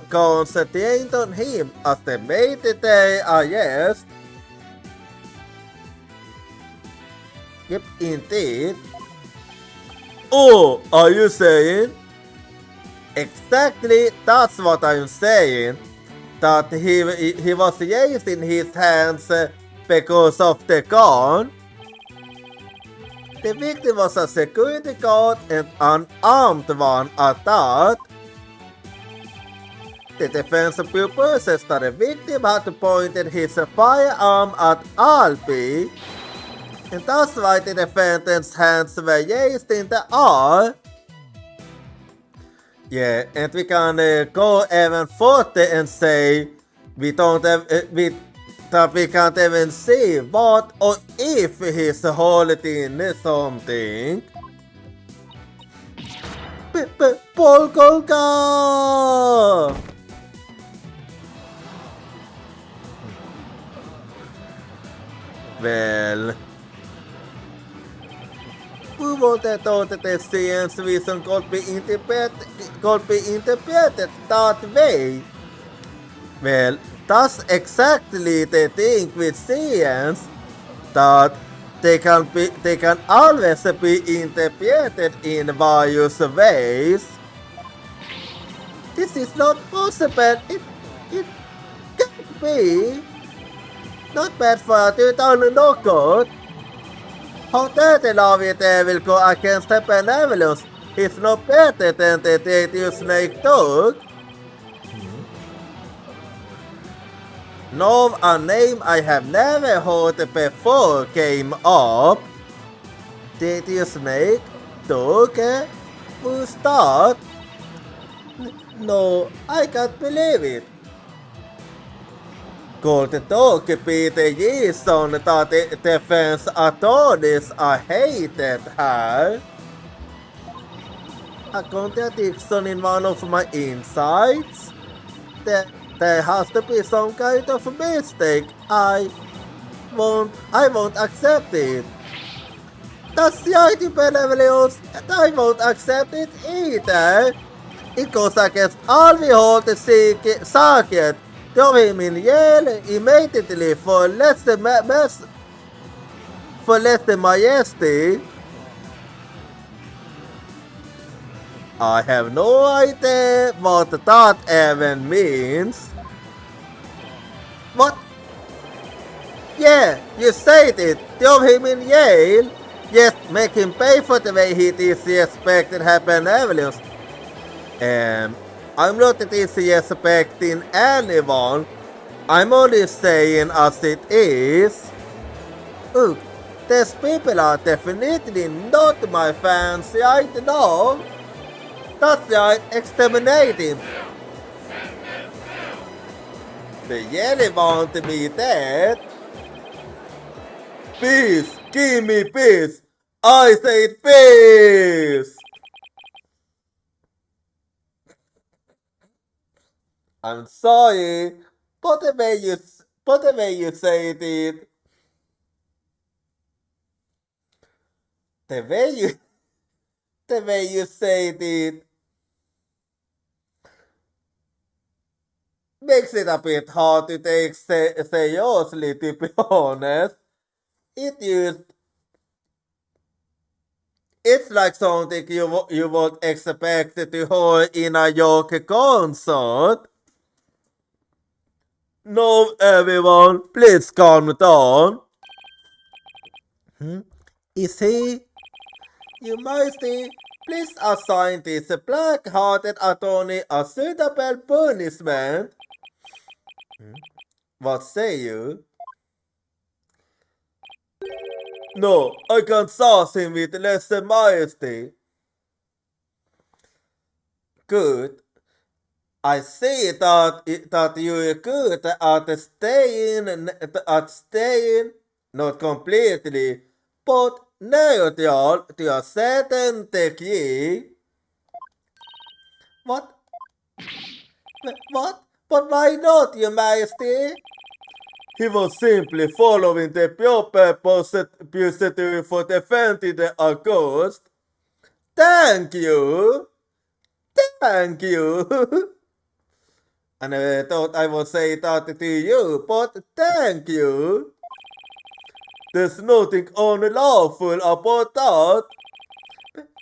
guns trained on him as they made the day arrest. Yep, indeed. Oh, are you saying? Exactly, that's what I'm saying. That he was raising his hands because of the gun. The victim was a security guard and an armed one at that. The defense proposes that the victim had pointed his firearm at Alpi, and that's why the defendant's hands were raised in the air. Yeah, and we can go even further and say we can't even see what or if he's holding something. Polka! Well, you wanted thought that the science reason could be interpreted that way. Well, that's exactly the thing with science, that they can always be interpreted in various ways. This is not possible. It can't be. Not bad for a 2000 knockout. How dare the law with will go against the benevolence? It's not better than the date snake dog. No, a name I have never heard before came up. Did you snake dog? Who's that? No, I can't believe it. Could the dog be the reason that the defense attorneys hated her? A contradiction in one of my insights? There has to be some kind of mistake. I won't accept it. That's the idea, benevolence, and I won't accept it either. It goes against all we hold the circuit. Throw him in jail immediately for less than majesty. I have no idea what that even means. What? Yeah, you said it. Throw him in jail. Yes, make him pay for the way he disrespected her benevolence. I'm not disrespecting anyone. I'm only saying as it is. Look, these people are definitely not my fans right now. That's right, exterminate him. They really want me dead. Peace, give me peace. I said peace. I'm sorry, but the way you said it, the way you said it makes it a bit hard to take seriously, to be honest. It's like something you would expect to hear in a rock concert. No, everyone, please calm down. Is he? You Majesty, please assign this black-hearted attorney a suitable punishment. What say you? No, I can't charge him with less majesty. Good. I see that you're good at staying, not completely, but neutral to a certain degree. What? But why not, Your Majesty? He was simply following the proper procedure for defending the accused. Thank you. Thank you. I never thought I would say that to you, but thank you. There's nothing unlawful about that.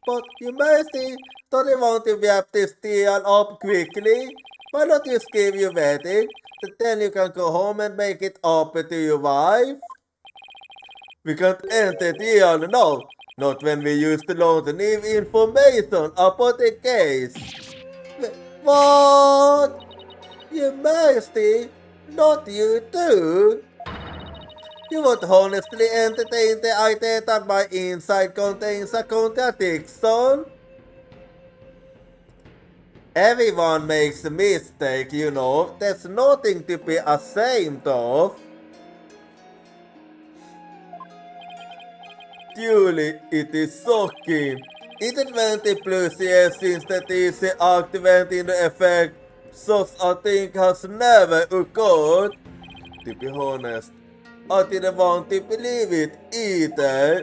But Your Majesty, don't you want to wrap this deal up quickly? Why don't you skip your wedding? Then you can go home and make it up to your wife. We can't end the deal now. Not when we used to learn the new information about the case. What? Your Majesty, not you too. You would honestly entertain the idea that my insight contains a contradiction? Everyone makes a mistake, you know. There's nothing to be ashamed of. Truly, it is shocking. It is 20 plus years since the TC Act went into effect. Such a thing has never occurred. To be honest, I didn't want to believe it either.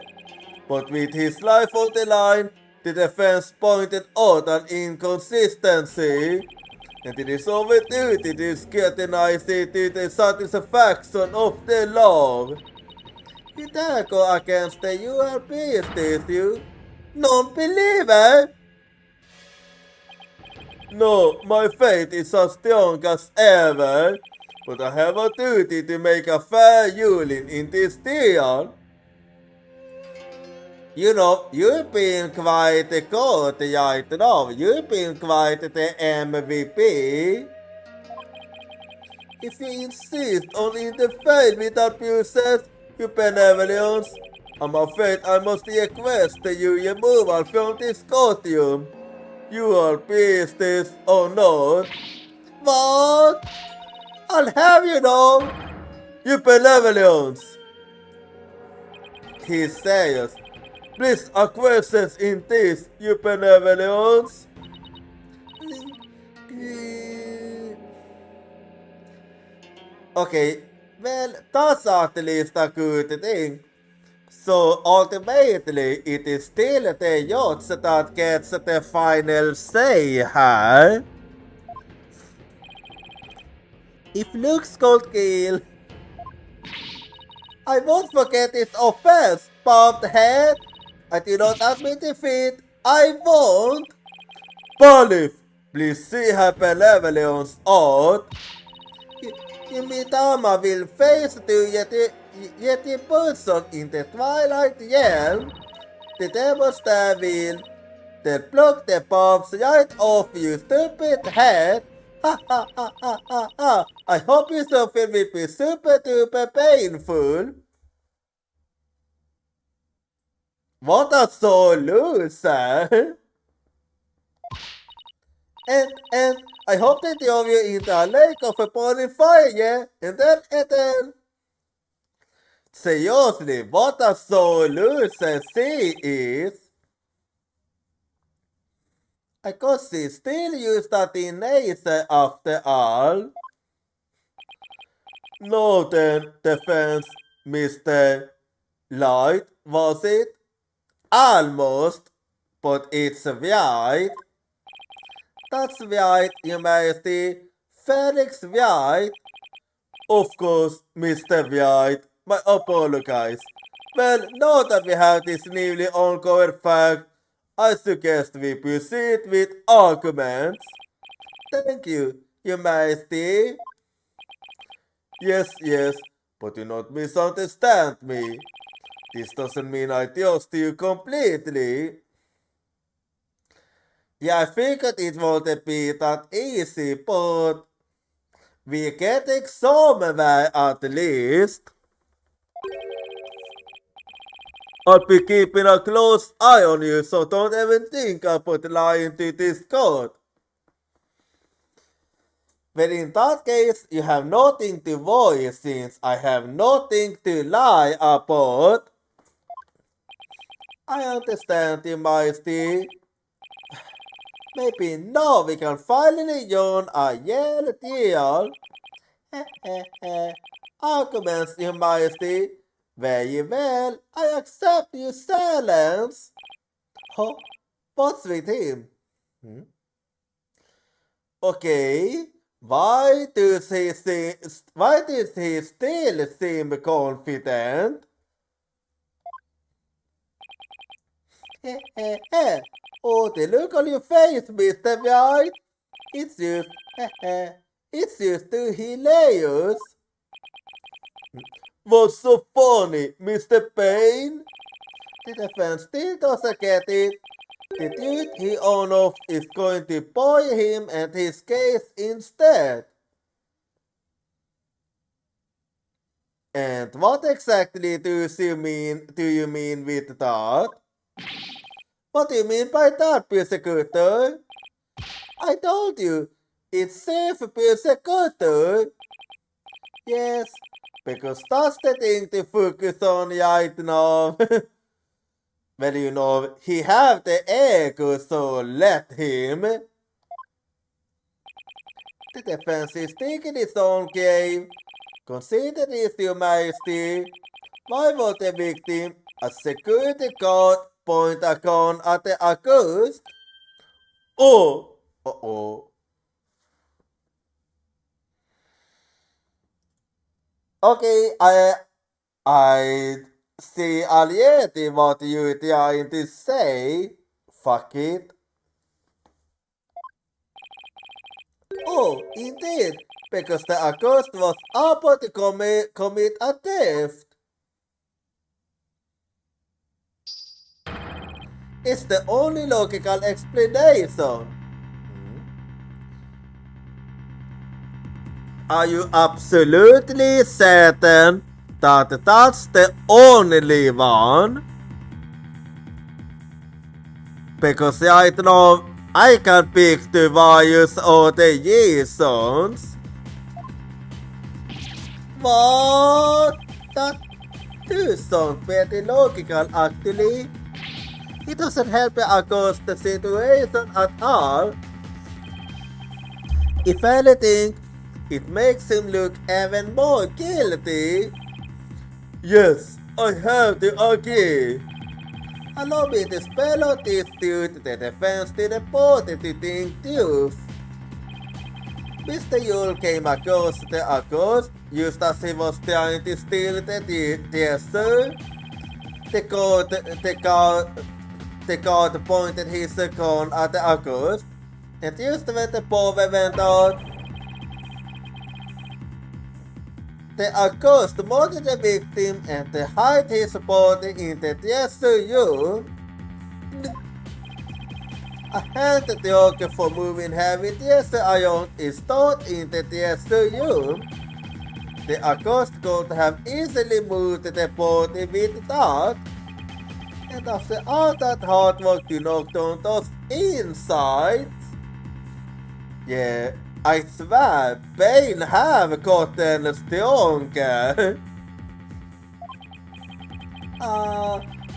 but with his life on the line, the defense pointed out an inconsistency, and it is our duty to scrutinize it to the satisfaction of the law. You dare go against the URPs, you non-believer? No, my faith is as strong as ever, but I have a duty to make a fair ruling in this deal. You know, you've been quite the court right now. You've been quite the MVP. If you insist on interfering with abuses, you benevolence, I'm afraid I must request you removal from this courtroom. You are business or not. What? I'll have you know. You benevolence. He says, please acquiesce in this, you benevolence. Okay, well, that's at least a good thing. So ultimately, it is still the yacht that gets the final say, huh? If looks could kill, I won't forget its offense, bumped head. I do not admit defeat. I won't. Bolif, please see her benevolence out. Mitama will face the Yeti person in the Twilight Realm. The demonster will then pluck the bombs right off your stupid head. Ha ha ha ha ha ha. I hope you suffer will be super duper painful. What a soul loser! And I hope they throw you into a lake of a boiling fire, yeah? And then. Seriously, what a soul loser she is! I could she still use that teenager after all. No then, defense, Mr. Light, was it? Almost, but it's right. That's right, Your Majesty. Felix White. Of course, Mr. White. My apologies. Well, now that we have this newly uncovered fact, I suggest we proceed with arguments. Thank you, Your Majesty. Yes, but do not misunderstand me. This doesn't mean I trust you completely. Yeah, I figured it wouldn't be that easy, but we're getting somewhere at least. I'll be keeping a close eye on you, so don't even think about lying to this court. Well, in that case, you have nothing to worry since I have nothing to lie about. I understand, Your Majesty. Maybe now we can finally join a Yale deal. Arguments, Your Majesty. Very well, I accept your silence. Huh? What's with him? Okay, why does he still seem confident? Oh, the look on your face, Mr. White. It's just too hilarious. What's so funny, Mr. Payne? The defense still doesn't get it. The dude he owns is going to buy him and his case instead. And what exactly do you mean with that? What do you mean by that, persecutor? I told you, it's safe, persecutor. Yes, because that's the thing to focus on right now. Well, you know, he have the ego, so let him. The defense is taking its own game. Consider this, Your Majesty. Why would the victim A security guard point a gun at the accused. Oh, uh-oh. Okay, I see already what you trying to say. Fuck it. Oh, indeed, because the accused was about to commit a theft. It's the only logical explanation. Are you absolutely certain that that's the only one? Because right now I can pick the various other reasons. What? That do sound pretty logical actually. It doesn't help across the situation at all. If anything, it makes him look even more guilty. Yes, I have to agree. Allow me to spell out this dude the defense to report the thing truth. Mr. Yule came across the accused just as he was trying to steal the dresser. The guard pointed his gun at the accused, and just when the power went out, the accused murdered the victim and they hid his body in the dresser room. A hand dog for moving heavy dresser around is stored in the dresser room. The accused could have easily moved the body with that. And after all that hard work to knock down those insides, yeah, I swear, Bane have gotten stronger.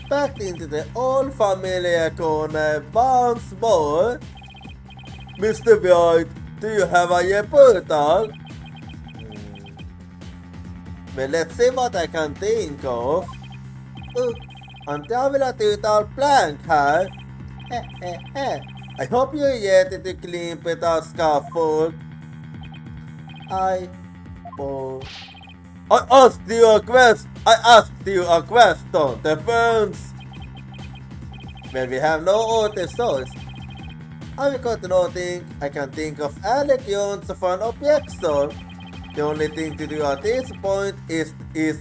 Back into the old familiar corner once more. Mr. White, do you have a rebuttal? Well, let's see what I can think of. Until a total blank here. I hope you're ready to clean with a scaffold. I asked you a question. Defense. Well, we have no other source. I've got nothing. I can think of allegations for an objection. The only thing to do at this point is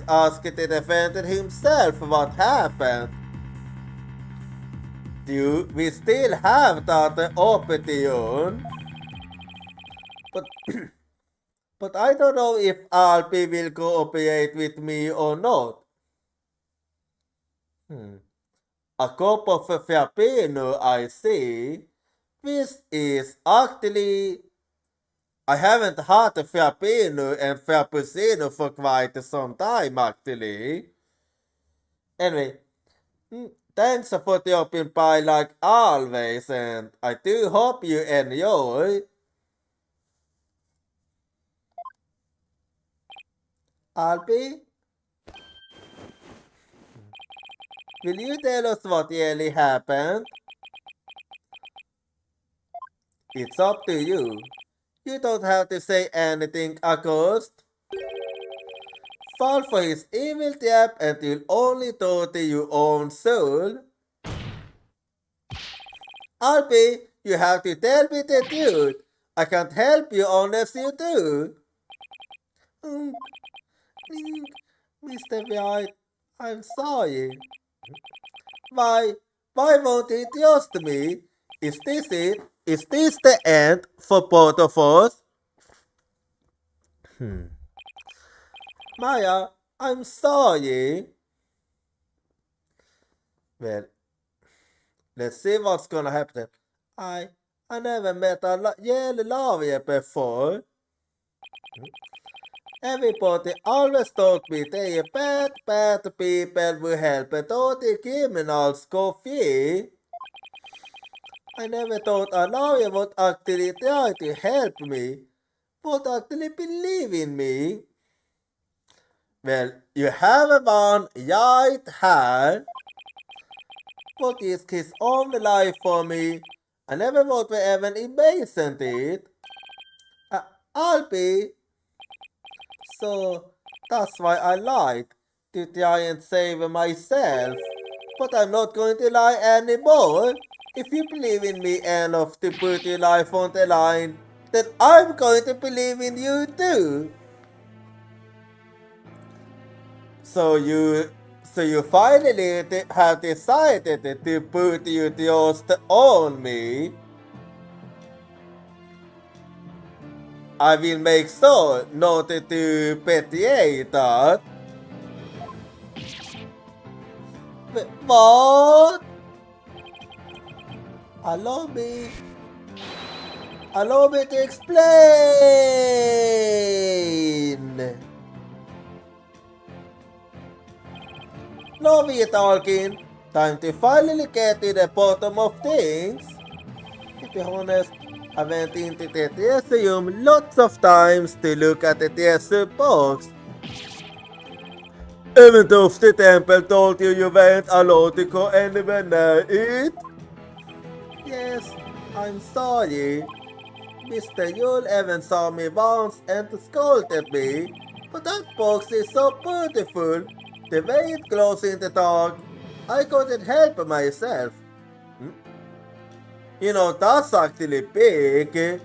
ask the defendant himself what happened. Do we still have that option? But I don't know if Alpi will cooperate with me or not. A cup of Frappuccino, I see. This is actually... I haven't had a Frappuccino and Frappuccino for quite some time actually. Anyway, thanks for the open pie like always, and I do hope you enjoy. Alpi? Will you tell us what really happened? It's up to you. You don't have to say anything, August. Fall for his evil trap and you'll only torture your own soul. Alpi, you have to tell me the truth. I can't help you unless you do. Mr. White, I'm sorry. Why won't he trust me? Is this it? Is this the end for both of us? Maya, I'm sorry. Well, let's see what's gonna happen. I never met a yellow lawyer before. Everybody always told me they are bad people who help dirty criminals go free. I never thought a lawyer would actually try to help me, would actually believe in me. Well, you have one right here. would risk his own life for me. I never would be even imagine it. I'll be. So that's why I lied, to try and save myself. But I'm not going to lie anymore. If you believe in me enough to put your life on the line, then I'm going to believe in you too. So you finally have decided to put your trust on me. I will make sure not to betray that. What? Allow me to explain. Now we're talking. Time to finally get to the bottom of things. To be honest, I went into the museum lots of times to look at the treasure box. Even though the temple told you weren't allowed to go anywhere near it. Yes, I'm sorry. Mr. Yule even saw me once and scolded me. But that box is so beautiful. The way it glows in the dark, I couldn't help myself. You know, that's actually big.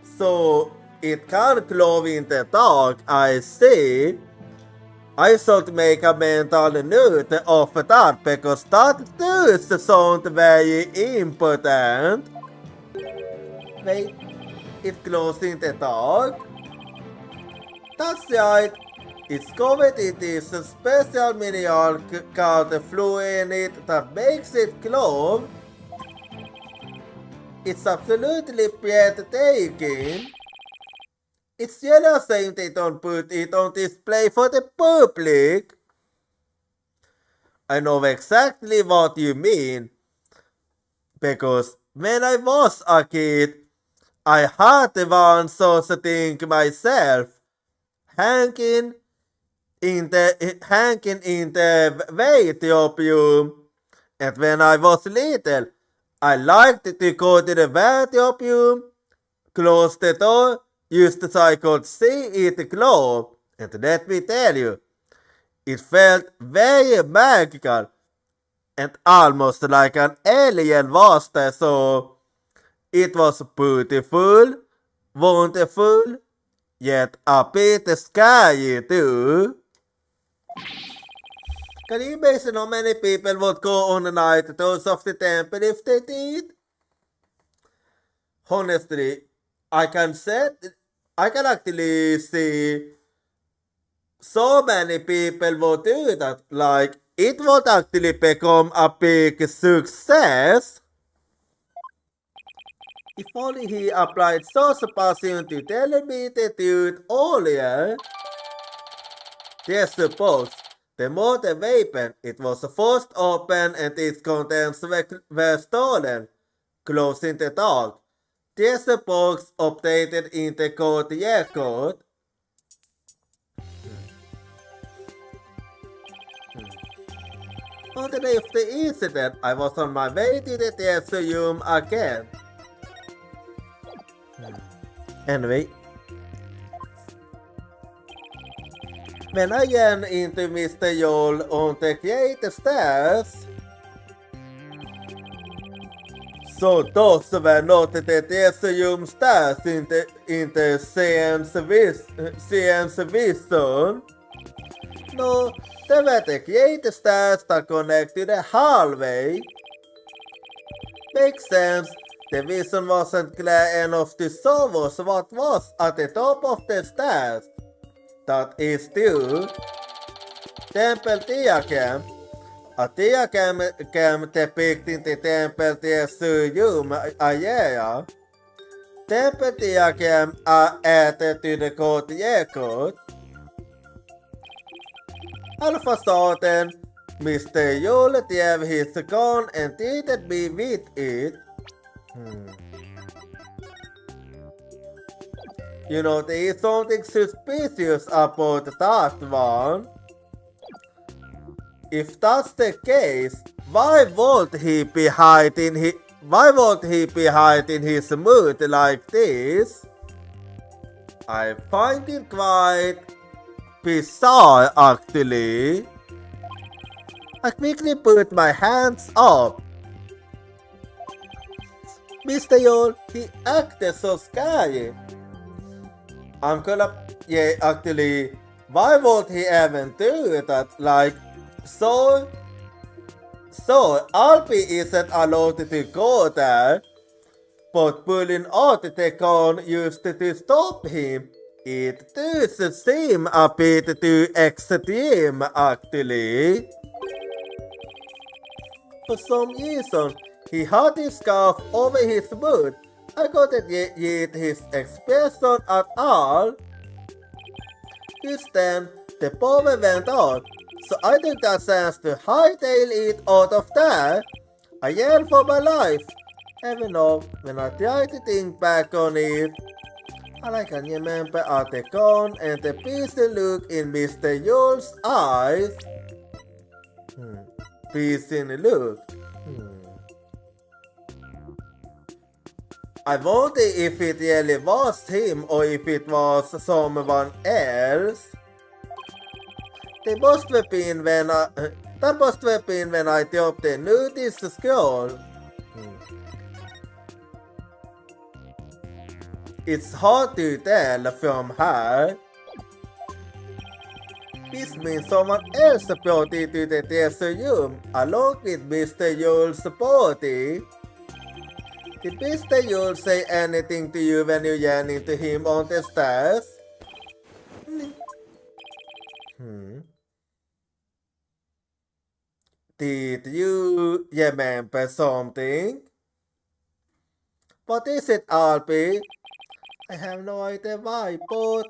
So it can glow in the dark, I see. I should make a mental note of that because that does sound very important. Wait, it glows in the dark? That's right. It's covered in this special mineral called fluorite that makes it glow. It's absolutely breathtaking. It's really a shame they don't put it on display for the public. I know exactly what you mean. Because when I was a kid, I had one such thing myself. Hanging in the wardrobe. And when I was little, I liked to go to the wardrobe, close the door, just so I could see it glow. And let me tell you, it felt very magical and almost like an alien was there. So it was beautiful, wonderful, yet a bit scary too. Can you imagine how many people would go on the night tours of the temple if they did? Honestly, I can actually see so many people would do that. Like, it would actually become a big success. If only he applied such passion to telling me the truth earlier. Yes, suppose. The motor weapon, it was forced open and its contents were stolen. Closing the dark. This box updated in the code record. On the day of the incident, I was on my way to the test room again. Anyway, when I ran into Mr. Yule on the great stairs, so those were not the test room stairs in the science vision. No, they were the great stairs that connect to the hallway. Makes sense. The vision wasn't clear enough to show us what was at the top of the stairs. That is true. Temple diagram. A diagram depicting the temple room area. Temple diagram are added to the code record. All of a sudden, Mr. Yule gave his gun and treated me with it. You know, there is something suspicious about that one. If that's the case, why won't he be hiding his mood like this? I find it quite bizarre actually. I quickly put my hands up. Mr. Yol, he acted so scary. Yeah, actually, why would he even do that? Like, so Alpi isn't allowed to go there, but pulling out the gun used to stop him. It does seem a bit too extreme, actually. For some reason, he had his scarf over his mood. I couldn't read his expression at all. Just then, the power went out, so I took that chance to hightail it out of there. I yelled for my life. Even though, when I tried to think back on it, all I can remember are the gun and the peaceful look in Mr. Yule's eyes. Peaceful look. I wonder if it really was him or if it was someone else. That must have been when I dropped the notice scroll. It's hard to tell from her. This means someone else brought it to the test room along with Mr. Yule's body. Did Mr. Yule say anything to you when you ran into him on the stairs? Did you remember something? What is it, Alpi? I have no idea why, but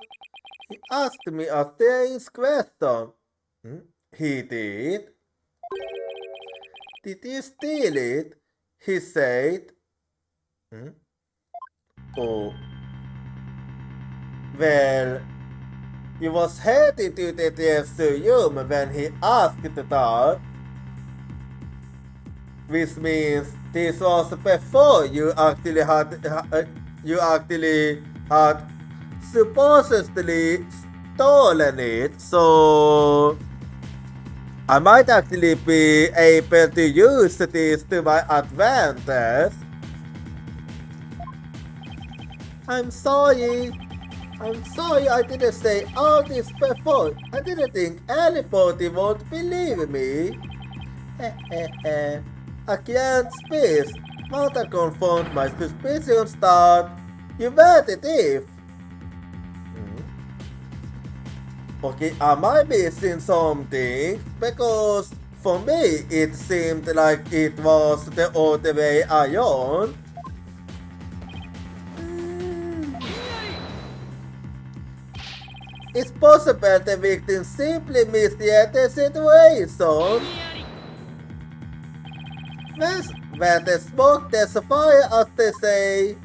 he asked me a strange question. He did? Did you steal it? He said. Oh. Well, he was headed to the test room when he asked that, which means this was before you actually had supposedly stolen it, so I might actually be able to use this to my advantage. I'm sorry I didn't say all this before. I didn't think anybody would believe me. I can't speak. Want to confront my suspicions that you were the thief. Okay, am I missing something? Because for me it seemed like it was the other way around. It's possible the victim simply misread the situation. Where the smoke, there's a fire, as they say.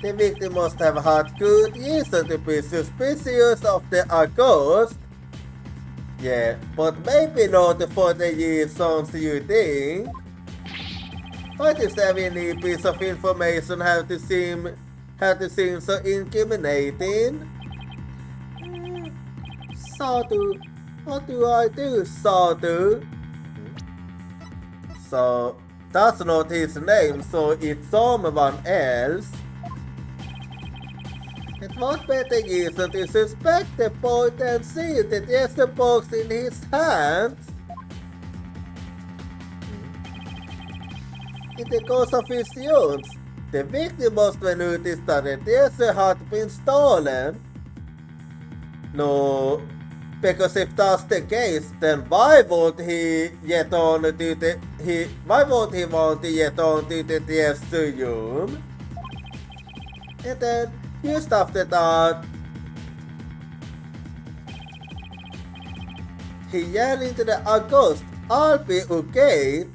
The victim must have had good reason to be suspicious of the ghost. Yeah, but maybe not for the reasons you think. Why does every piece of information have to seem so incriminating? Sawtooth. What do I do, Sawtooth? So, that's not his name, so it's someone else. It was better reason to suspect the boy than see the tester box in his hands. In the course of his use, the victim must have noticed that the tester had been stolen. No, because if that's the case, then why would he want to get on to the tester room? And then, just after that, he ran into the ghost. I'll be okay.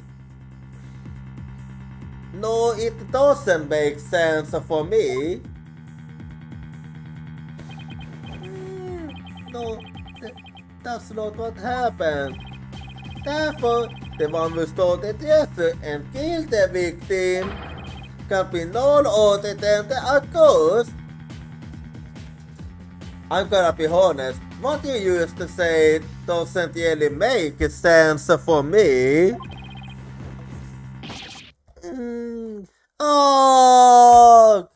No, it doesn't make sense for me. No, that's not what happened. Therefore, the one who started the effort and killed the victim can be none other than the accused. I'm gonna be honest, what you used to say doesn't really make sense for me. Oh!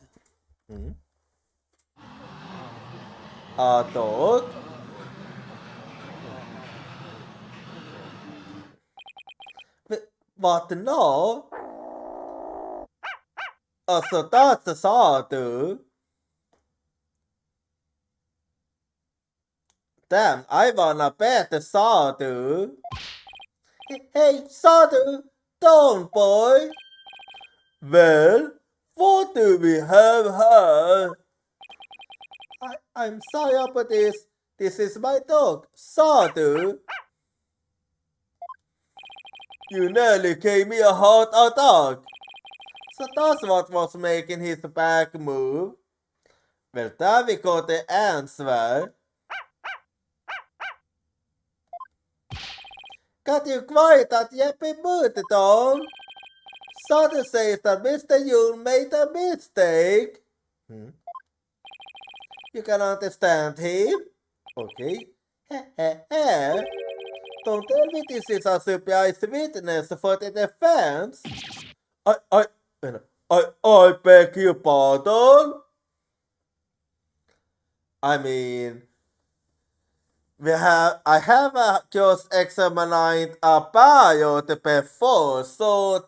A dog? But no. So that's a sawtooth. Damn, I wanna bet the sawtooth. Hey, sawtooth, don't boy. Well, what do we have here? I'm sorry about this. This is my dog, Sawtooth. You nearly gave me a heart attack. So that's what was making his back move. Well, there we got the answer. Got you quiet at Happy Birthday, Tom. Sawtooth says that Mr. Yule made a mistake. You can understand him? Okay. Don't tell me this is a surprise witness for the defense. I beg your pardon? I mean, I have just examined a bio before, so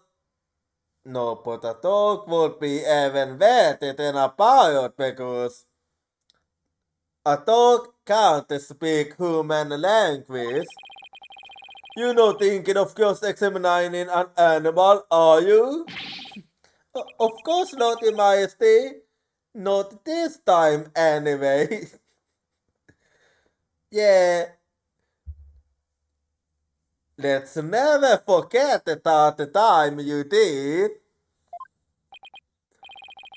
no, but a dog would be even better than a bio because a dog can't speak human language. You're not thinking of just examining an animal, are you? Of course not, Your Majesty. Not this time, anyway. Yeah. Let's never forget that the time you did.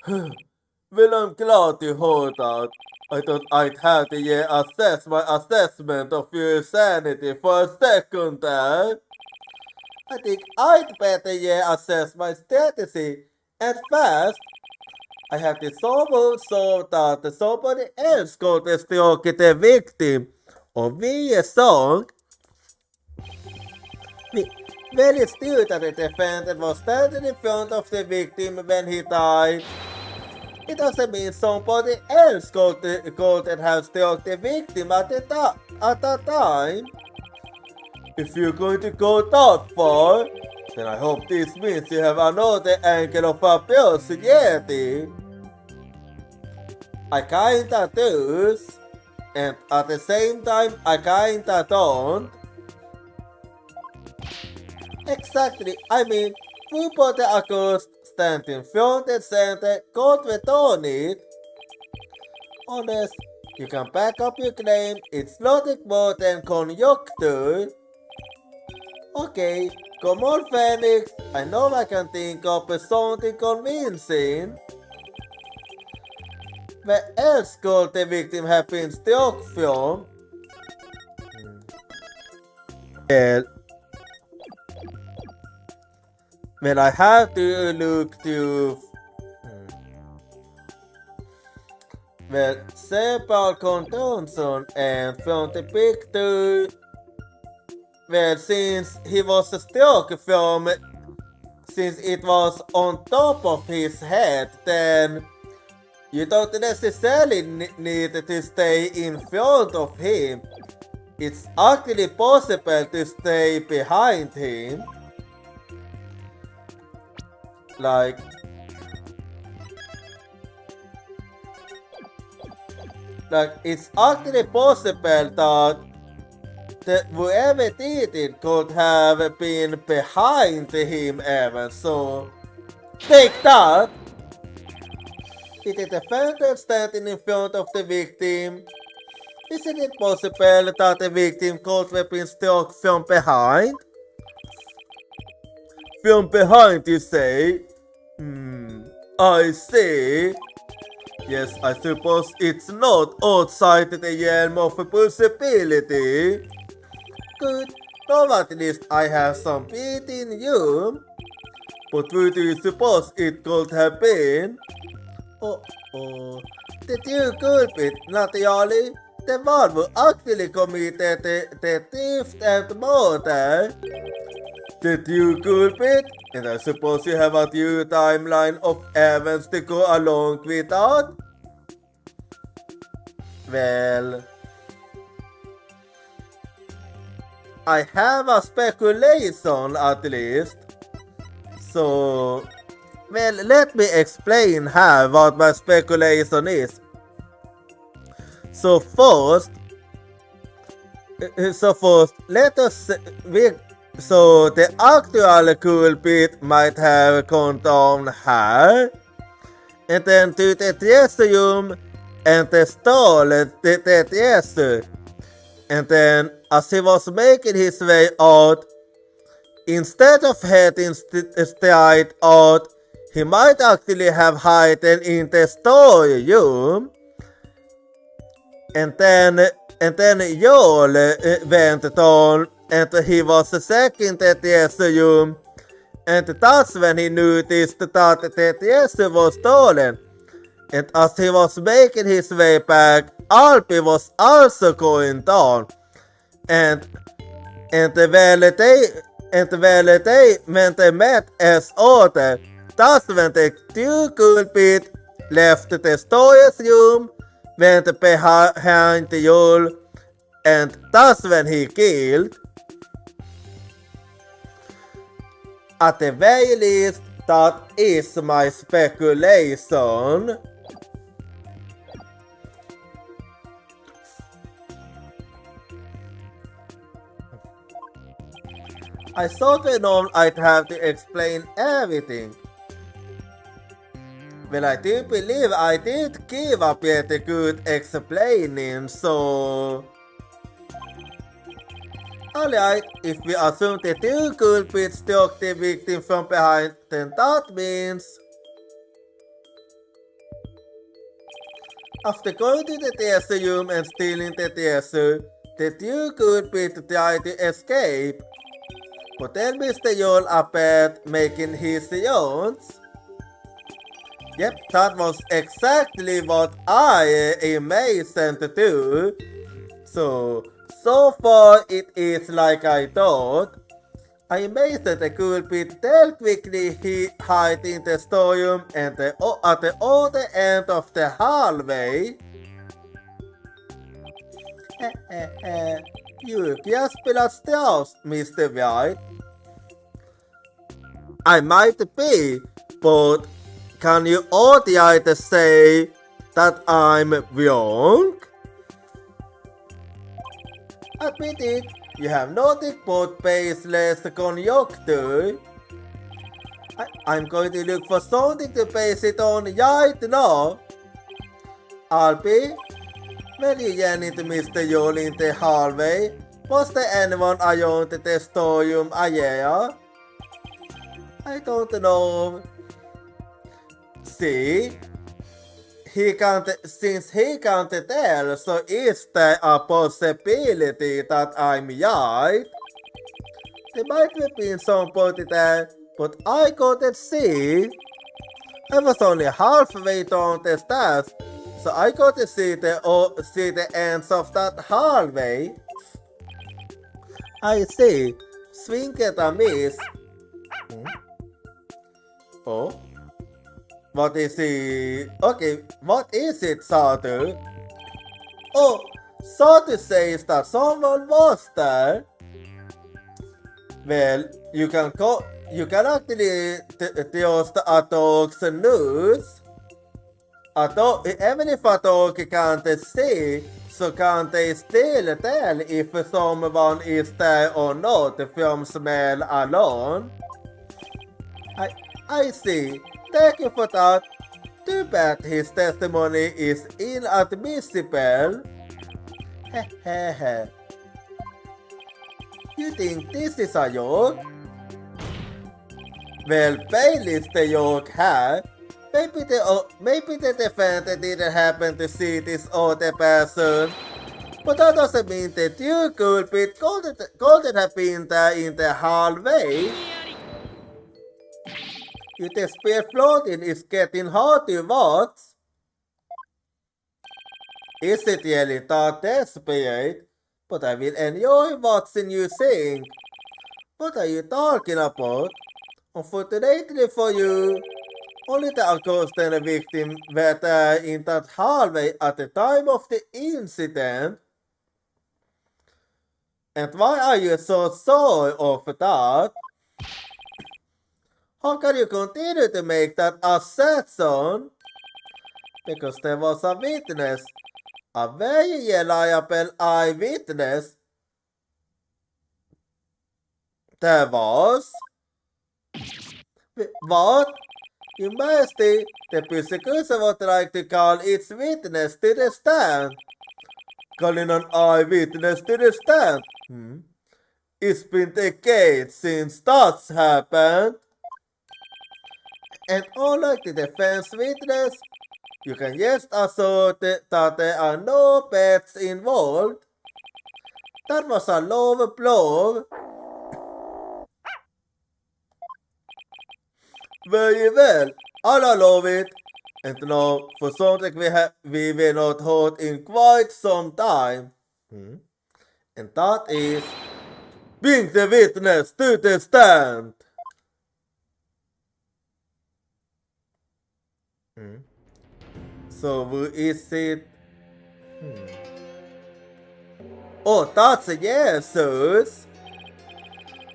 Well, I'm glad you heard that. I thought I'd have to assess my assessment of your sanity for a second there. I think I'd better assess my strategy. At first, I have to solve so that somebody else could stalk the victim. Or we a song. Well, it's true that the defendant was standing in front of the victim when he died. It doesn't mean somebody else could have stalked the victim at that time. If you're going to go that far, then I hope this means you have another angle of abuse yet. I kinda do, and at the same time I kinda don't. Exactly, I mean, who put the accused stand in front and center, court return it? Honest, you can back up your claim, it's nothing more than conjecture. Okay, come on Phoenix, I know I can think of something convincing. Where else could the victim have been stalked from? Well, I have to look to... Well, several contention and from the picture... Well, since he was stalked from... Since it was on top of his head, then... You don't necessarily need to stay in front of him. It's actually possible to stay behind him. Like... it's actually possible that whoever did it could have been behind him even, so... Take that! Did the defendant standing in front of the victim? Isn't it possible that the victim could have been stalked from behind? From behind, you say? I see. Yes, I suppose it's not outside the realm of possibility. Good, Probably I have some beat in you. But what do you suppose it could have been? Oh, the two culprits, not only the one who actually committed the theft and murder. The two culprits, and I suppose you have a new timeline of events to go along with that? Well, I have a speculation at least. So, well, let me explain what my speculation is. So first, let us so the actual culprit might have gone down here, and then to the museum and they stole the treasure. And then, as he was making his way out, instead of heading straight out, he might actually have hidden in the storeroom. And then Joel went down and he was checking the treasure room. And that's when he noticed that the treasure was stolen. And as he was making his way back, Alpi was also going down. And when they met as ordered, that's when the two culprits left the storage room, went behind the Joel, and that's when he killed. At the very least, that is my speculation. I thought I'd have to explain everything. Well, I do believe I did give a pretty good explaining, so... Alright, if we assume the two culprits took the victim from behind, then that means... After going to the treasure room and stealing the treasure, the two culprits tried to escape. But then Mr. Joel appeared, making his rounds. Yep, that was exactly what I imagined to do. So far it is like I thought. I imagined the culprit dealt quickly hid in the storeroom and at the other end of the hallway. You just spelat Strauss, Mr. White. I might be, but can you outright say that I'm wrong? Admit it, you have nothing but baseless conjecture. I'm going to look for something to base it on right now. Alpi, when you ran into Mr. Joel in the hallway, was there anyone around the storeroom area? I don't know. See? Since he can't tell, so is there a possibility that I'm right? There might have been somebody there, but I couldn't see. I was only halfway down the stairs, so I couldn't see the ends of that hallway. I see. Swing it a miss. Oh? What is it? Okay, what is it, Satu? Oh, Satu says that someone was there. Well, you can actually trust a dog's news. Even if a dog can't see, so can't they still tell if someone is there or not from smell alone? I see. Thank you for that. Too bad his testimony is inadmissible. Hehehe. You think this is a joke? Well, Bailey's the joke here. Maybe the defendant didn't happen to see this other person. But that doesn't mean that you couldn't have been there in the hallway. You the speed floating is getting hard to watch. Is it really that desperate? But I will enjoy watching you sing. What are you talking about? Unfortunately for you, only the accosted victim were there in that hallway at the time of the incident. And why are you so sure of that? How can you continue to make that assertion? Because there was a witness, a very reliable eyewitness. There was? What? You must the prosecution was trying to call its witness to the stand. Calling an eyewitness to the stand? It's been decades since that's happened. And unlike the defense witness, you can just assert that there are no pets involved. That was a low blow. Very well, I'll allow it. And now, for something we were not heard in quite some time. And that is, bring the witness to the stand. So who is it? Oh, that's a yes, sirs.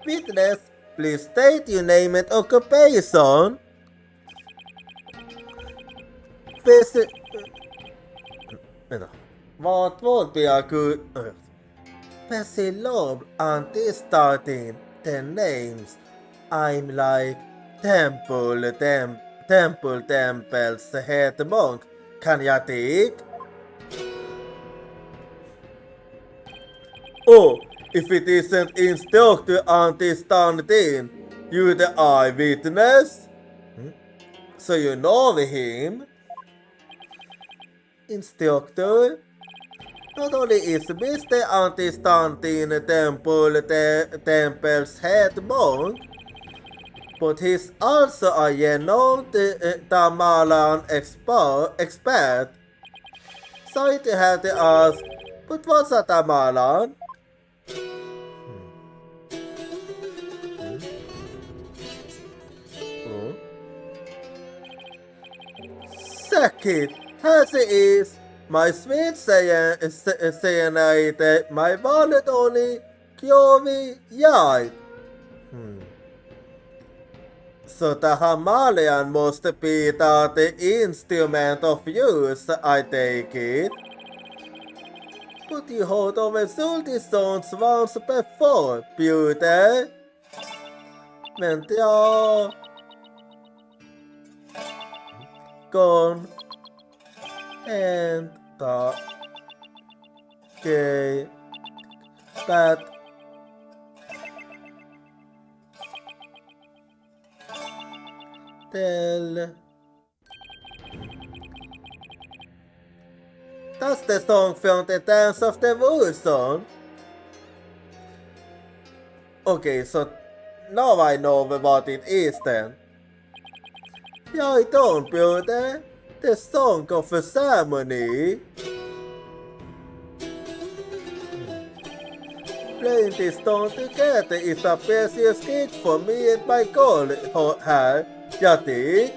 Witness, please state your name and occupation. What would be a good... Bessie Loeb aren't starting the names. I'm like Temple's head monk. Can you take? Oh, if it isn't Instructor Anti-Standing, you the eyewitness? So you know him? Instructor? Not only is Mr. Anti-Standing Temple's head monk, but he's also a renowned Tamalan expert. Sorry to have to ask, but what's a Tamalan? Second, as it is, my sweet cyanide, my wallet only, Kyomi Yai. So the Himalayan must be the instrument of use, I take it. But you heard of Zulti songs once before, Beauty. Men they are gone and the gay bad tell. That's the song from the Dance of the Wolf song. Okay, so now I know what it is then. Yeah, I don't, brother. The song of a ceremony. Playing this song together is a precious gift for me and my girl here, Yatik.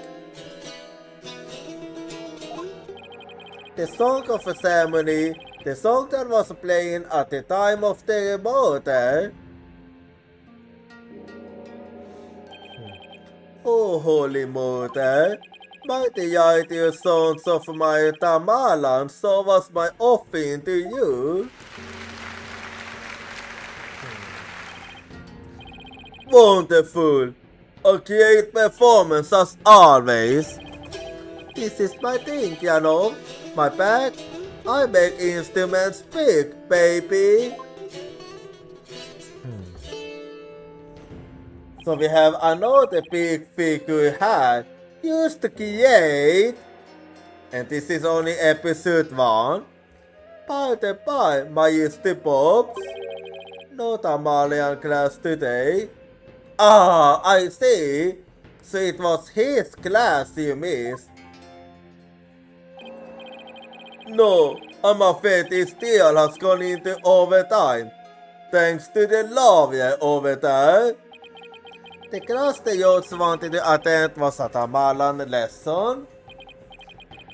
The song of a ceremony, the song that was playing at the time of the murder. Oh, holy mother, mighty ideal sons of my Tamalan, so was my offering to you. Wonderful, a great performance as always. This is my thing, you know, my bag. I make instruments big, baby. So we have another big figure here used to create, and this is only episode 1. By the by, Majesty Pops. Not a Malian class today. Ah, I see. So it was his class you missed. No, I'm afraid this deal has gone into overtime. Thanks to the lawyer over there. The class they just wanted to attend was a Tamalan lesson.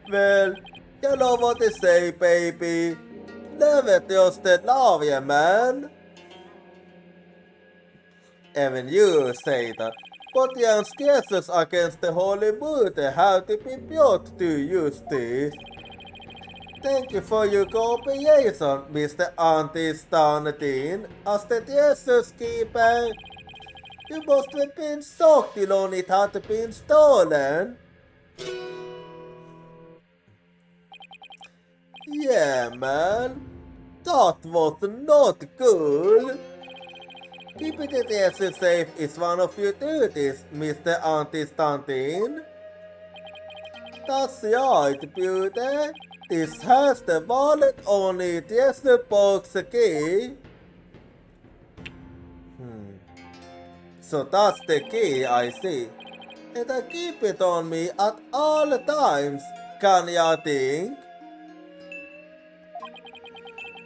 Well, you know what they say, baby. Never trust the lawyer, man. Even you say that. But the cases against the Holy Mother have to be brought to justice. Thank you for your cooperation, Mr. Anti-Stantin. As the Jesus keeper, you must have been shocked you know it had been stolen. Yeah, man. That was not good. Keeping the Jesus safe is one of your duties, Mr. Anti-Stantin. That's right, beauty. This has the wallet on it, yes, the box key. So that's the key, I see. And I keep it on me at all times, can you think?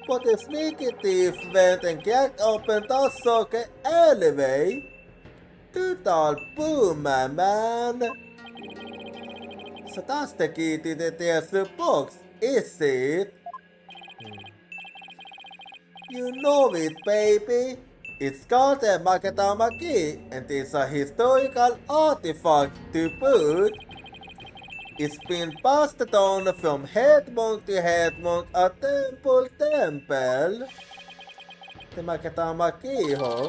But the sneaky thief went and cracked open that socket anyway. Total boom, my man. So that's the key to the treasure box, is it? You know it, baby. It's called a Makatama key, and it's a historical artifact to boot. It's been passed down from head monk to head monk at temple. The Makatama key, huh?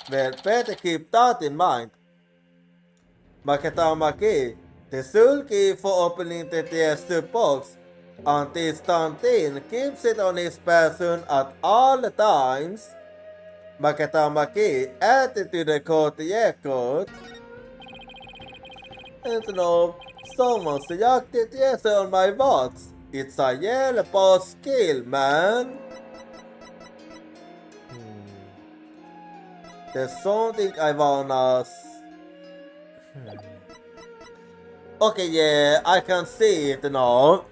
Well, better keep that in mind. Makatama key, the sole key for opening the treasure box. Anti-Stantin keeps it on his person at all times. Makatama key added to the court record. And now, someone's yacked the treasure on my box. It's a yellow boss skill, man. There's something I wanna... Okay, yeah, I can see it now.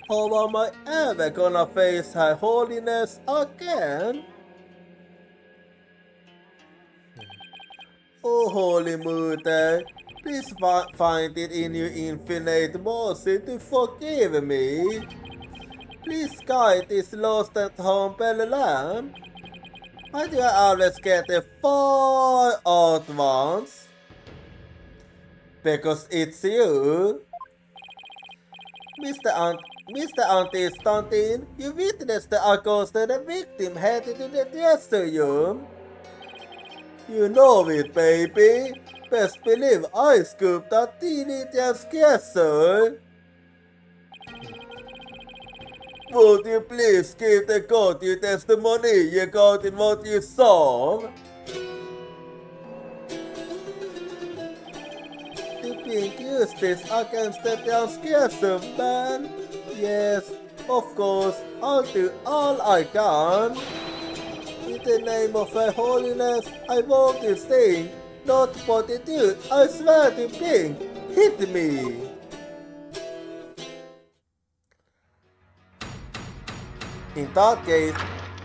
How am I ever gonna face Her Holiness again? Oh, Holy Mother, please find it in your infinite mercy to forgive me. Please guide this lost and humble lamb. Why do I always get a 4 at once? Because it's you. Mr. Anti-Stantin, you witnessed the accused and the victim headed to the treasure room. You know it, baby. Best believe I scooped that teenager's treasure. Would you please give the court your testimony you got in what you saw? You think justice against the transgressor, man? Yes, of course, I'll do all I can. In the name of Her Holiness, I won't you sing, not for the dude, I swear to blink, hit me. In that case,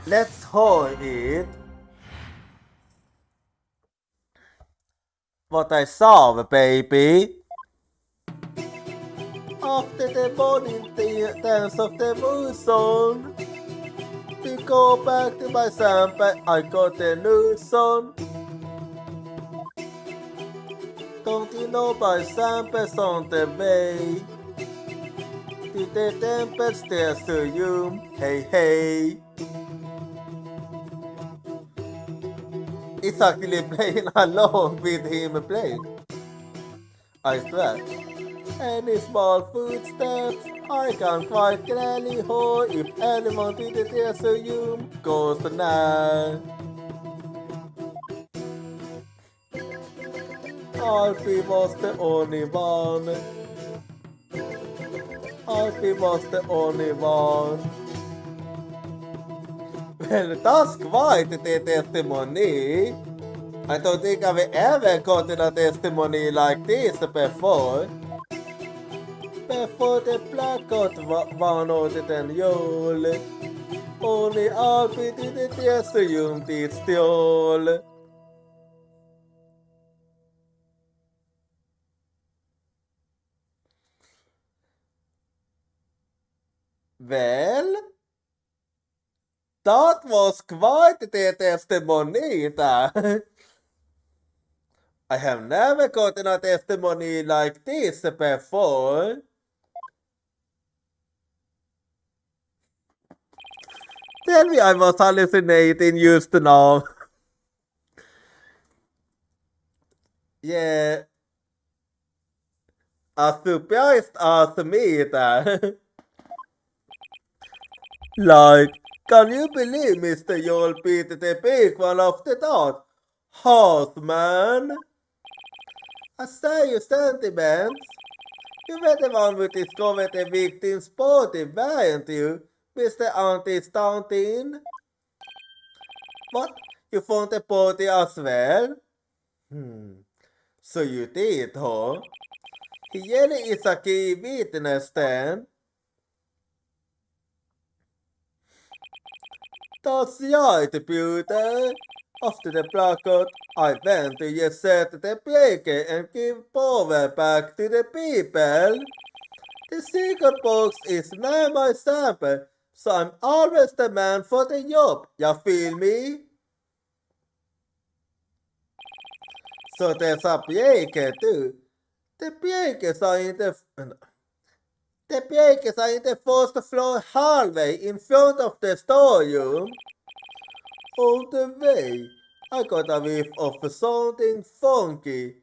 let's hold it. What I saw, baby. After the morning dance of the moon song, to go back to my sample, I got a new song. Don't you know my sample's on the way? To the temple stairs to you, hey hey. It's actually playing along with him playing. I swear. Any small footsteps, I can quite clearly hear if anyone to the treasure room goes now. Alfie was the only one. Alfie was the only one. Well, that's quite the testimony. I don't think I've ever gotten a testimony like this before. Before the blackout varnade den jul. Only Alfie didn't assume det stjål. Well, that was quite the testimony there. I have never gotten a testimony like this before. Tell me I was hallucinating just now. Yeah. As surprised as me there. Like, can you believe Mr. Joel beat the big one of the dot? Horseman? I say your sentiments. You were the one who discovered the victim's body, weren't you, Mr. Anti-Stunting? What? You found the body as well? So you did, huh? He really is a key witness then. That's right, Peter. After the blackout, I went to reset the breaker and give power back to the people. The secret box is now my sample, so I'm always the man for the job. You feel me? So there's a breaker too. The breakers are in the first floor hallway in front of the storeroom. On the way, I got a whiff of something funky.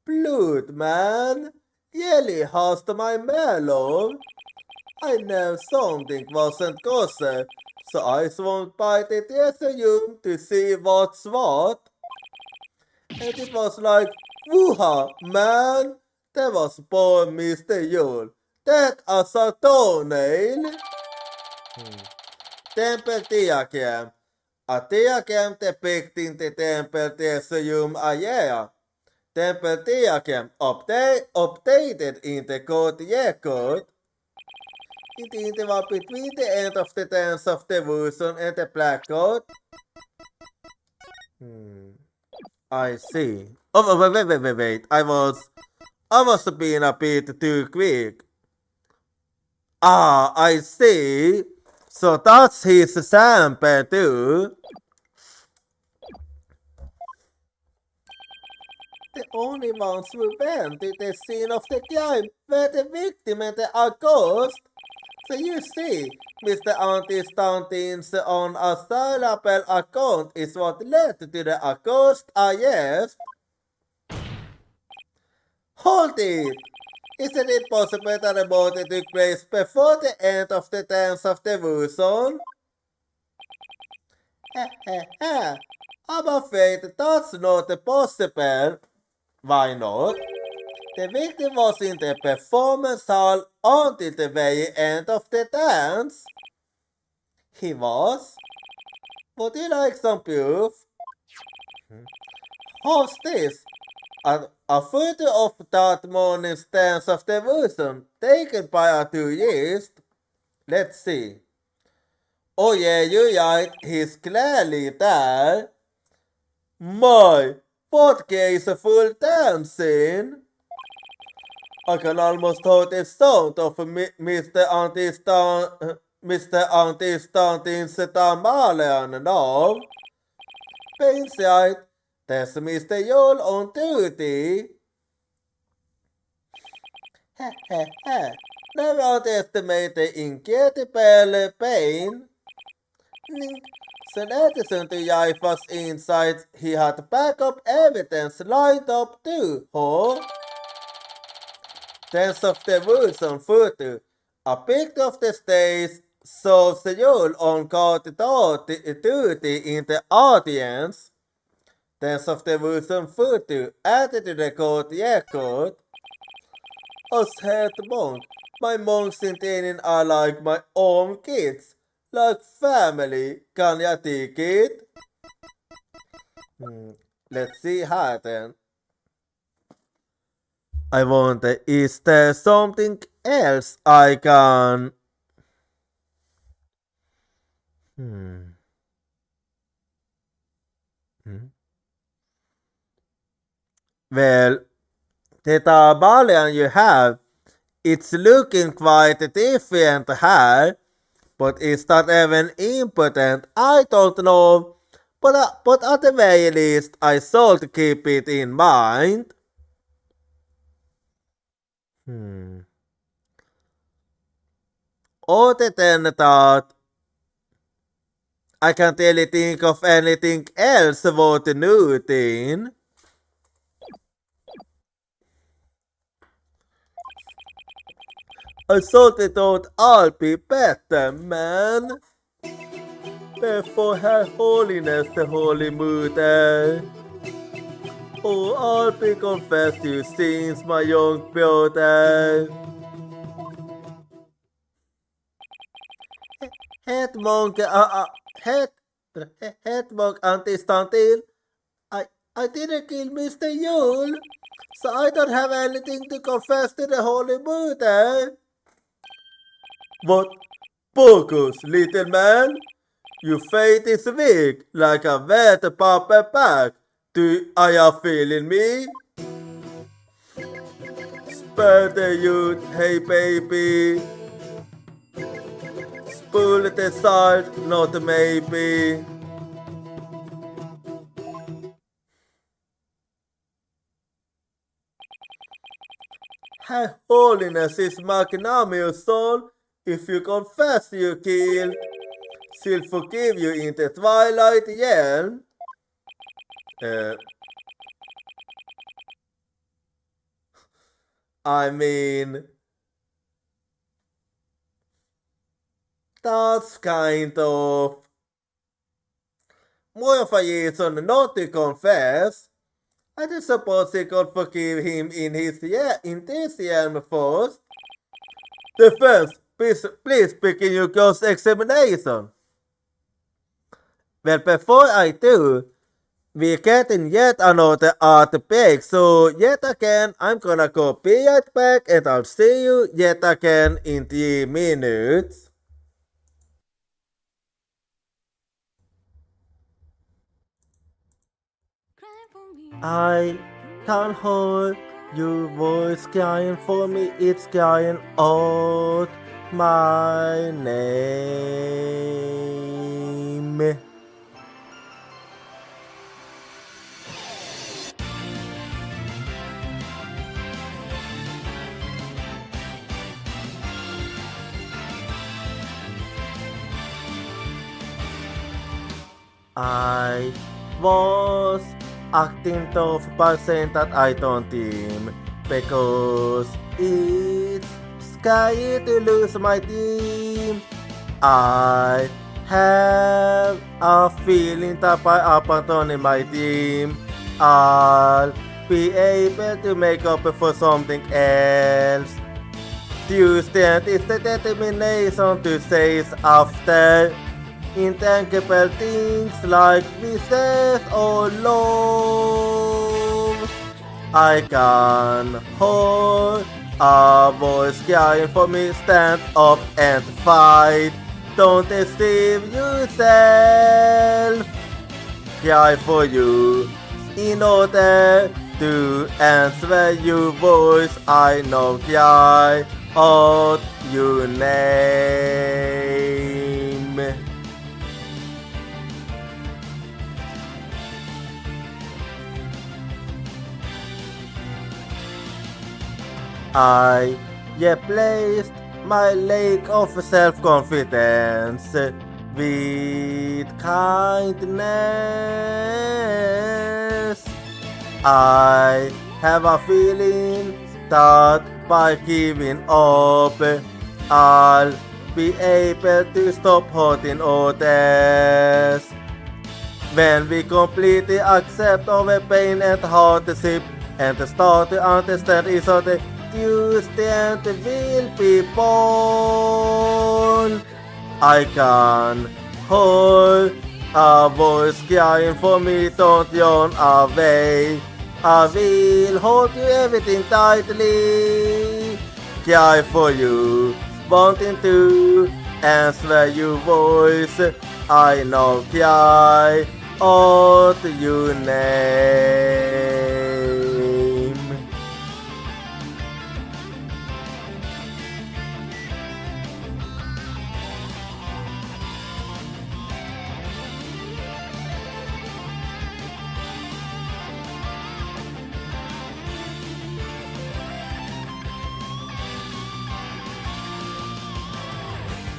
Blood, man. Really hurt my mellow. I knew something wasn't kosher, so I swung by the dressing room to see what's what. And it was like, woo-ha, man. That was poor Mr. Yule. That was a toenail. Temple diagram. A diagram depicting the temple dressing room area. Temple diagram updated in the court record. In the interval between the end of the dance of devotion and the blackout. I see. Oh, wait. I was being a bit too quick. Ah, I see. So that's his sample too. The only ones who went to the scene of the crime were the victim and the accused. So you see, Mr. Anti-Stunting's unassailable account is what led to the accused arrest. Hold it! Isn't it possible that the murder took place before the end of the dance of devotion? I'm afraid that's not possible. Why not? The victim was in the performance hall until the very end of the dance. He was? Would you like some proof? How's this? A photo of that morning's dance of devotion taken by a tourist. Let's see. Oh yeah, you're right, he's clearly there. My, what graceful dancing! I can almost hear the sound of Mr. Anti-Stunting's tamalian now. Pain's right, there's Mr. Yule on duty. Never underestimate the incredible pain. So in addition to Jaifa's insights, he had backup evidence lined up too, huh? Dance of devotion photo. A picture of the stage shows Yule on guard duty in the audience. Dance of devotion photo added to the court record. As head monk, My monks in Tenen are like my own kids. Like family. Kan jag take it? Let's see här then. I wonder, is there something else I can... Well, the tabalion you have, it's looking quite different here, but is that even important? I don't know, but at the very least, I should keep it in mind. Other than that, I can't really think of anything else worth noting. I thought it would all be better, man. Before Her Holiness the Holy Mother. Oh, I'll be confessed to your sins, my young brother. Head monk, head monk, anti-stuntil. I didn't kill Mr. Yule, so I don't have anything to confess to the Holy Mother. What? Focus, little man. Your faith is weak, like a wet paper bag. Are you feeling me? Spare the youth, hey baby. Spool the salt, not maybe. Her Holiness is magnanimous soul. If you confess you kill, she'll forgive you in the twilight realm. I mean, that's kind of more of a reason not to confess. I just suppose he could forgive him in this realm first. Defense, please begin your ghost examination. Well, before I do, we're getting yet another art break, so yet again, I'm gonna go be right back and I'll see you yet again in 3 minutes. I can't hold your voice crying for me, it's crying out my name. I was acting tough by saying that I don't team because it's scary to lose my team. I have a feeling that by abandoning my team, I'll be able to make up for something else. Tuesday is the determination to chase after intangible things like wishes or love. I can hold a voice crying for me, stand up and fight. Don't deceive yourself. Cry for you in order to answer your voice. I know cry out your name. I replaced my lack of self-confidence with kindness. I have a feeling that by giving up, I'll be able to stop hurting others. When we completely accept our pain and hardship and start to understand each other, just and will be born. I can hold a voice crying for me, don't yawn away. I will hold you everything tightly, cry for you, wanting to answer your voice. I know cry out your name.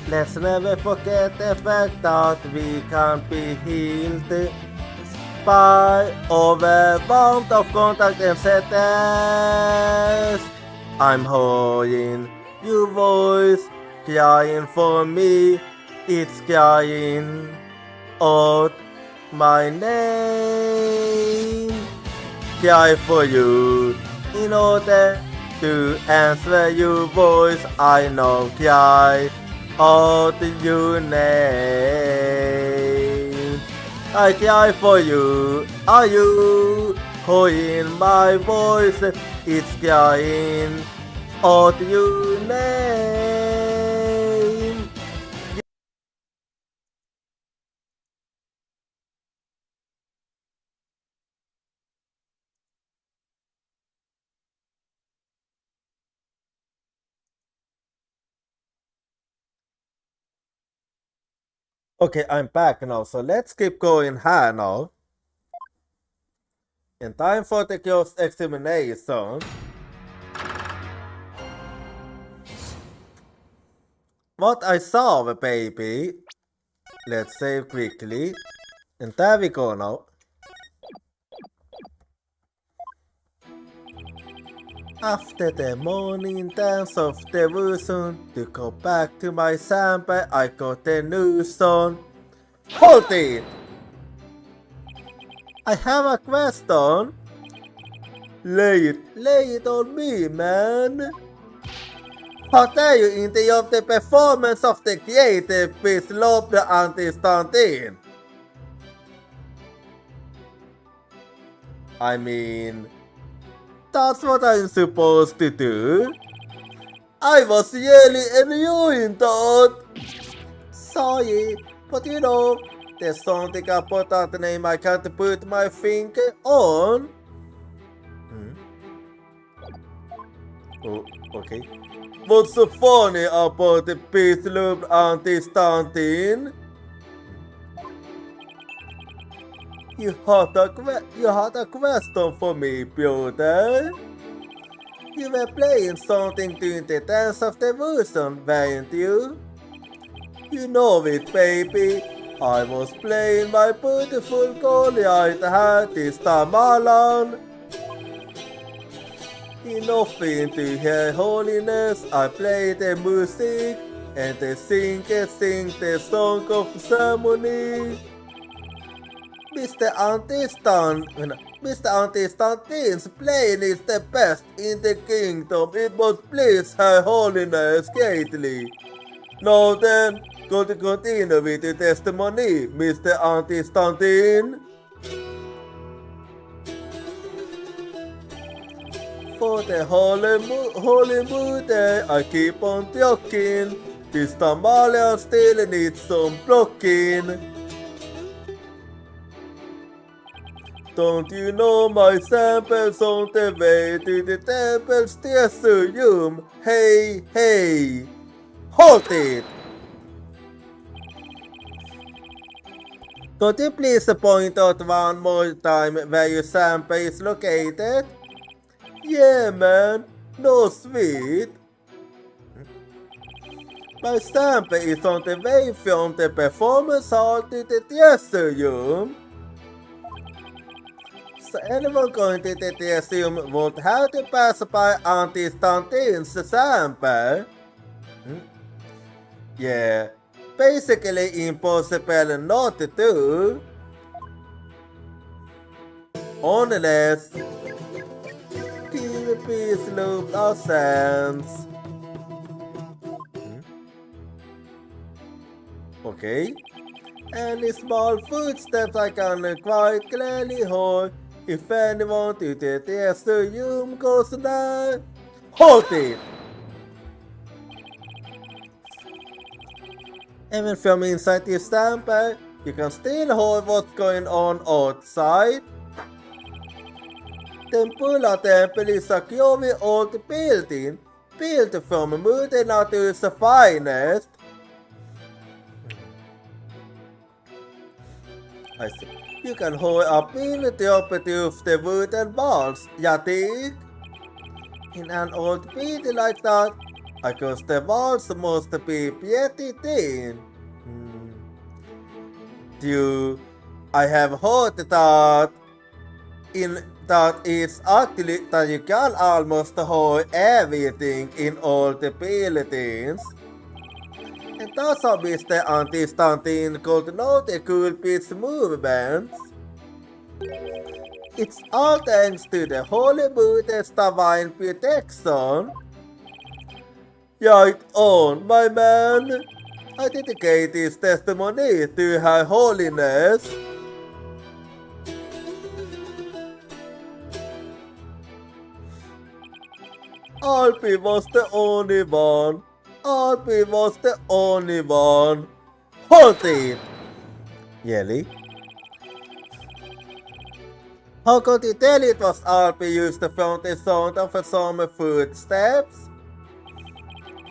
Let's never forget the fact that we can't be healed by overwhelmed of contact and sadness. I'm holding your voice, crying for me. It's crying out my name. Cry for you in order to answer your voice. I know cry out your name. I cry for you. Are you hearing my voice? It's crying out your name. Okay, I'm back now, so let's keep going here now. In time for the girl's examination. What I saw, baby. Let's save quickly. And there we go now. After the morning dance of devotion, to go back to my sample, I got the news on. Hold it! I have a question. Lay it on me, man. How dare you interrupt the performance of the creative piece Lob the anti-stunting? I mean, that's what I'm supposed to do. I was really enjoying that. Sorry, but you know, there's something about that name I can't put my finger on. Oh, okay. What's so funny about the piece Lob anti-stunting? You had a question for me, brother. You were playing something during the dance of devotion, weren't you? You know it, baby. I was playing my beautiful Goliath hat this time around. Enough into her holiness, I play the music, and the singers sing the song of ceremony. Mr. Anti-Stunting's playing is the best in the kingdom. It must please Her Holiness greatly. Now then, go to continue with the testimony, Mr. Anti-Stunting. For the holy mother, I keep on joking. This tamale still needs some blocking. Don't you know my sample's on the way to the temple's Teasurium? Hey, hey! Hold it! Could you please point out one more time where your sample is located? Yeah, man, no sweet. My sample is on the way from the performance hall to the Teasurium. So anyone going to the Teasurium would have to pass by Anti-Stunting's sample. Yeah, basically impossible not to do. Unless... peace loop ascends. Okay. Any small footsteps I can quite clearly hear. If anyone to the room goes there, halt it! Even from inside this temple, you can still hear what's going on outside. Tempula temple is a curvy old building, built from Mother Nature's finest. I see. You can hear a pin drop of the wooden walls, Yatik. In an old building like that, I guess the walls must be pretty thin. I have heard that it's actually that you can almost hear everything in all the buildings. And that's how Mr. Anti-Stunting could know the cool pitch movements. It's all thanks to the Holy Buddha's divine protection. Right on, my man. I dedicate this testimony to Her Holiness. Alpi was the only one. Alpi was the only one. Halt it! Yelly. How could you tell it was Alpi used from the sound of some footsteps?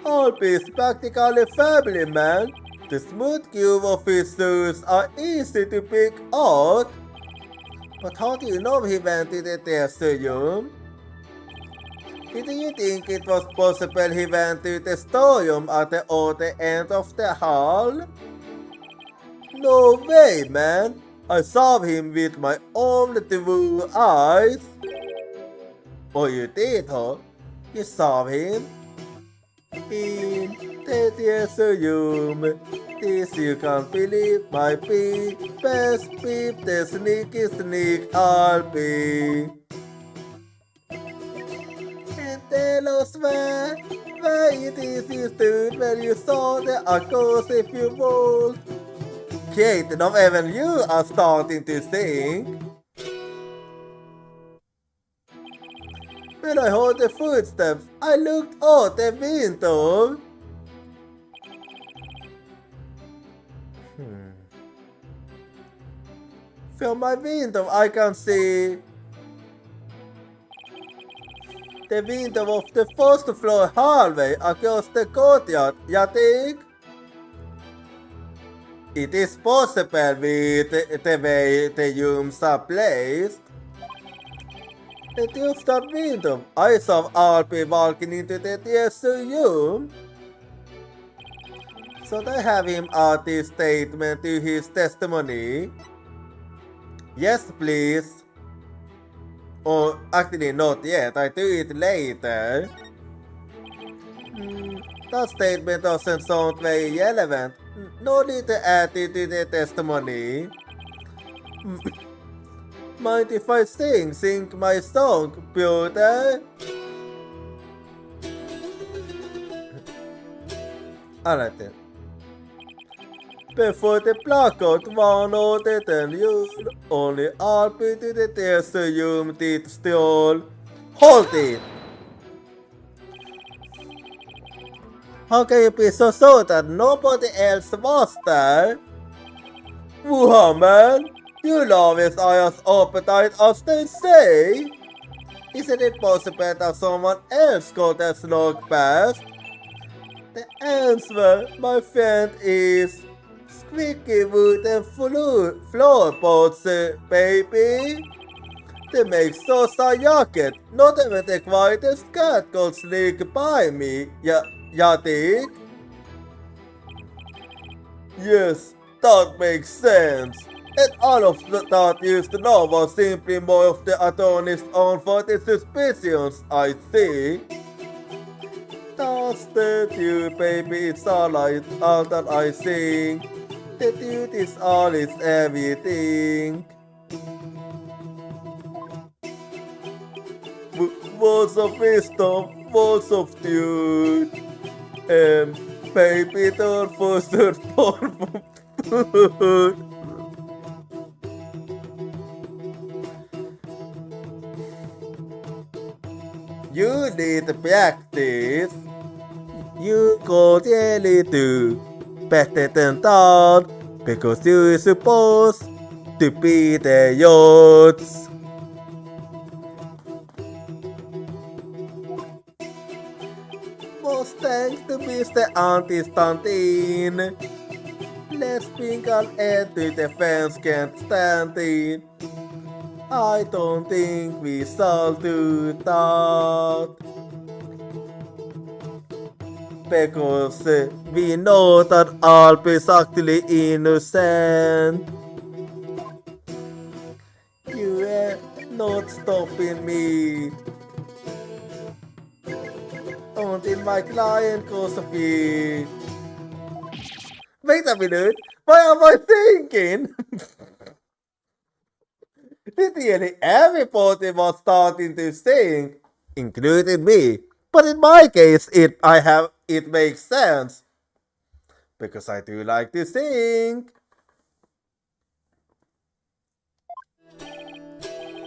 Alpi is practically a family man. The smooth groove of his shoes are easy to pick out. But how do you know he went to the test room? Did you think it was possible he went to the storeroom at the other end of the hall? No way, man! I saw him with my own true eyes. Oh, you did, huh? You saw him? In the test room. This you can't believe might be best peep the sneaky sneak I'll be. Tell us where it is you stood when you saw the echoes if you would. Kate, not even you are starting to sing. When I heard the footsteps, I looked out the window. From my window I can see the window of the first floor hallway across the courtyard, Yatik. It is possible with the way the rooms are placed. And through that window, I saw Alpi walking into the test room. So I have him add this statement to his testimony. Yes, please. Or actually not yet, I do it later. That statement doesn't sound very relevant. No need to add it to the testimony. Mind if I sing my song, Peter? Alright then. Before the blackout one order than you, only Alpi to the test room did steal. Hold it! How can you be so sure that nobody else was there? Whoa, man! You'll always eye us appetite as they say. Isn't it possible that someone else got a snuck past? The answer, my friend, is squeaky wooden floorboards, baby. They make so jacket. Not even the quietest cat could sneak by me, Yatik. Yes, that makes sense. And all of that used to know was simply more of the attorney's own faulty suspicions, I see. That's the truth, baby, it's all that I sing. The truth is all, it's everything. Words of wisdom, words of truth. Baby, don't force it for food. You need to practice. You go daily to better than that because you're supposed to be the youths. Most thanks to Mr. Anti-Stunting. Let's bring an end to the fans can't stand it. I don't think we shall do that. Because we know that Alp is actually innocent. You are not stopping me. Until my client goes away. Wait a minute. What am I thinking? Literally everybody was starting to sing, including me. But in my case, it makes sense. Because I do like to sing.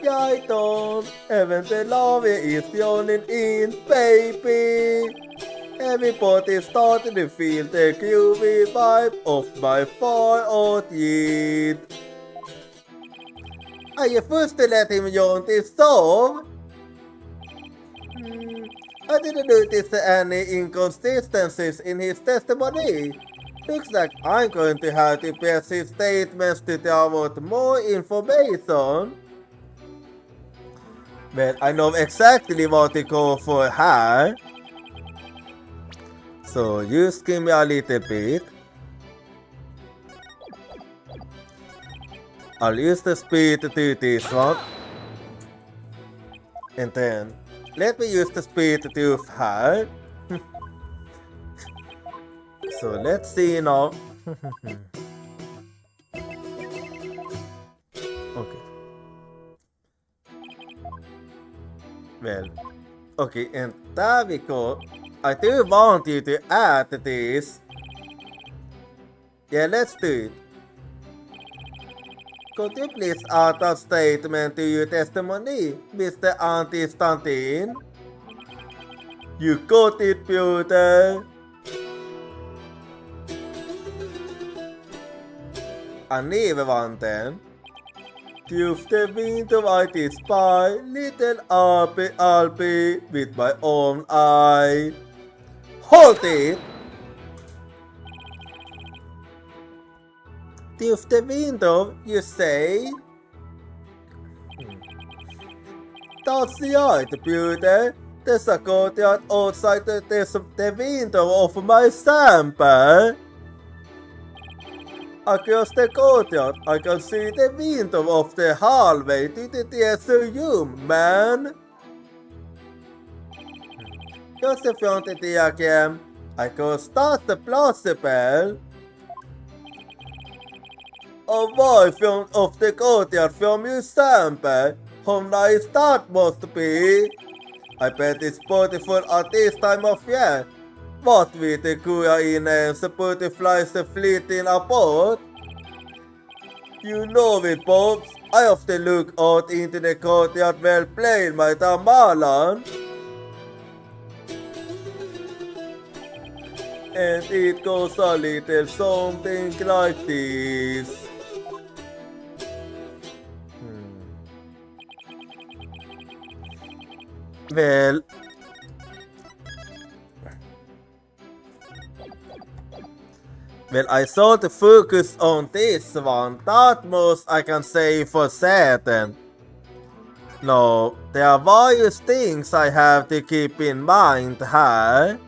Jag don't even love it is yawning in, baby. Everybody starting to feel the groovy vibe of my 4-odd year. Are you forced to let him yawn this song? I didn't notice any inconsistencies in his testimony. Looks like I'm going to have to press his statements to download more information. Well, I know exactly what to go for here. So just give me a little bit. I'll use the speed to do this one. And then let me use the speed to do her. So let's see now. Okay. Well, okay, and there we go. I do want you to add this. Yeah, let's do it. Could you please add a statement to your testimony, Mr. Anti-Stunting? You got it, Peter. Another one then. Through the window I did spy little Alpy with my own eye. Hold it! Through the window, you say? That's right, Peter. There's a courtyard outside the window of my sample. Across the courtyard, I can see the window of the hallway to the theater room, man. Just in front of the diagram, I can start the plausible. Away of the courtyard from your sample, how nice that must be. I bet it's beautiful at this time of year. What with the Koreans, the butterflies fleeting about? You know it, Bobs. I often look out into the courtyard well played, my Marlon. And it goes a little something like this. Well, I saw the focus on this one. That most I can say for certain. No, there are various things I have to keep in mind here.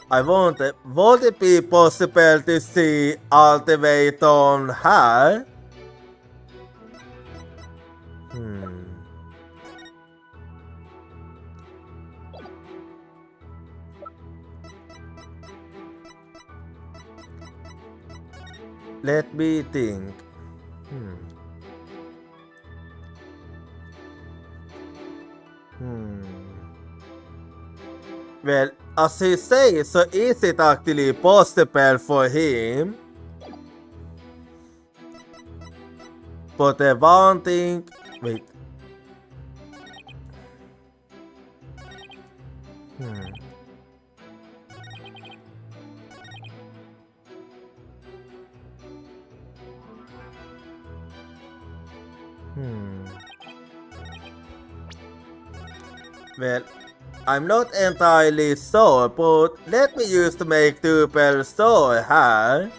Would it be possible to see all the way down here? Let me think. Well, as he says, so is it actually possible for him? But the one thing... Wait. Well, I'm not entirely sure, but let me use to make tuple sure here.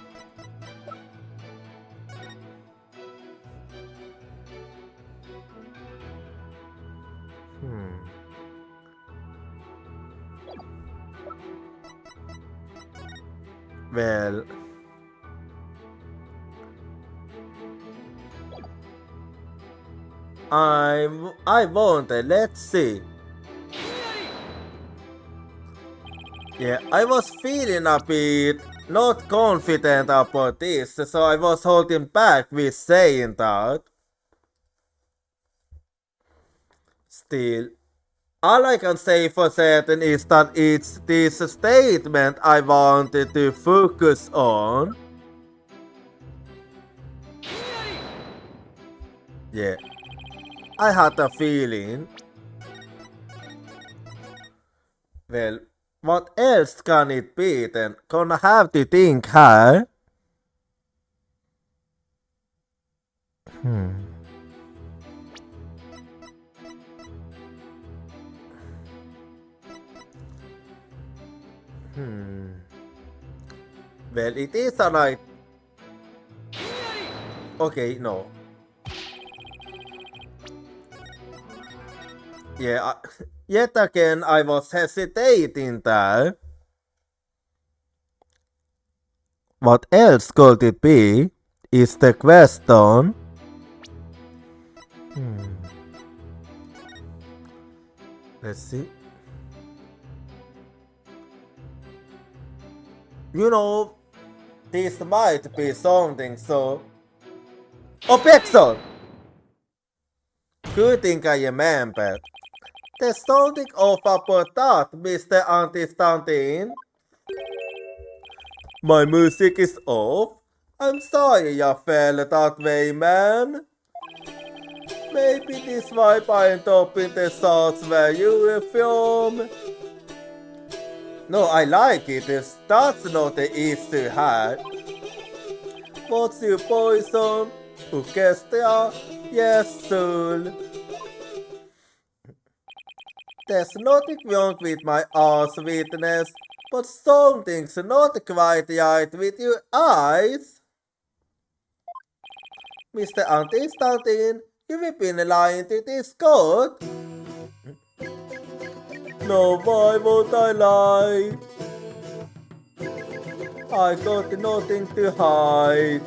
Well, I won't. Let's see. Yeah, I was feeling a bit not confident about this, so I was holding back with saying that. Still, all I can say for certain is that it's this statement I wanted to focus on. Yeah, I had a feeling. Well, what else can it be then? Gonna have to think, huh? Well, it is a night. Okay, no. Yeah, yet again I was hesitating there. What else could it be? Is the question. Let's see. You know, this might be something so... Objection! Good thing I remembered. There's something off about that, Mr. Anti-Stunting. My music is off? I'm sorry you felt that way, man. Maybe this vibe ain't up in the shots where you film. No, I like it. That's not the issue here. What's your poison? Orchestra? Yes, soul. There's nothing wrong with my sweetness, but something's not quite right with your eyes. Mr. Anti-Stunting, you've been lying to this court. No, why would I lie? I got nothing to hide.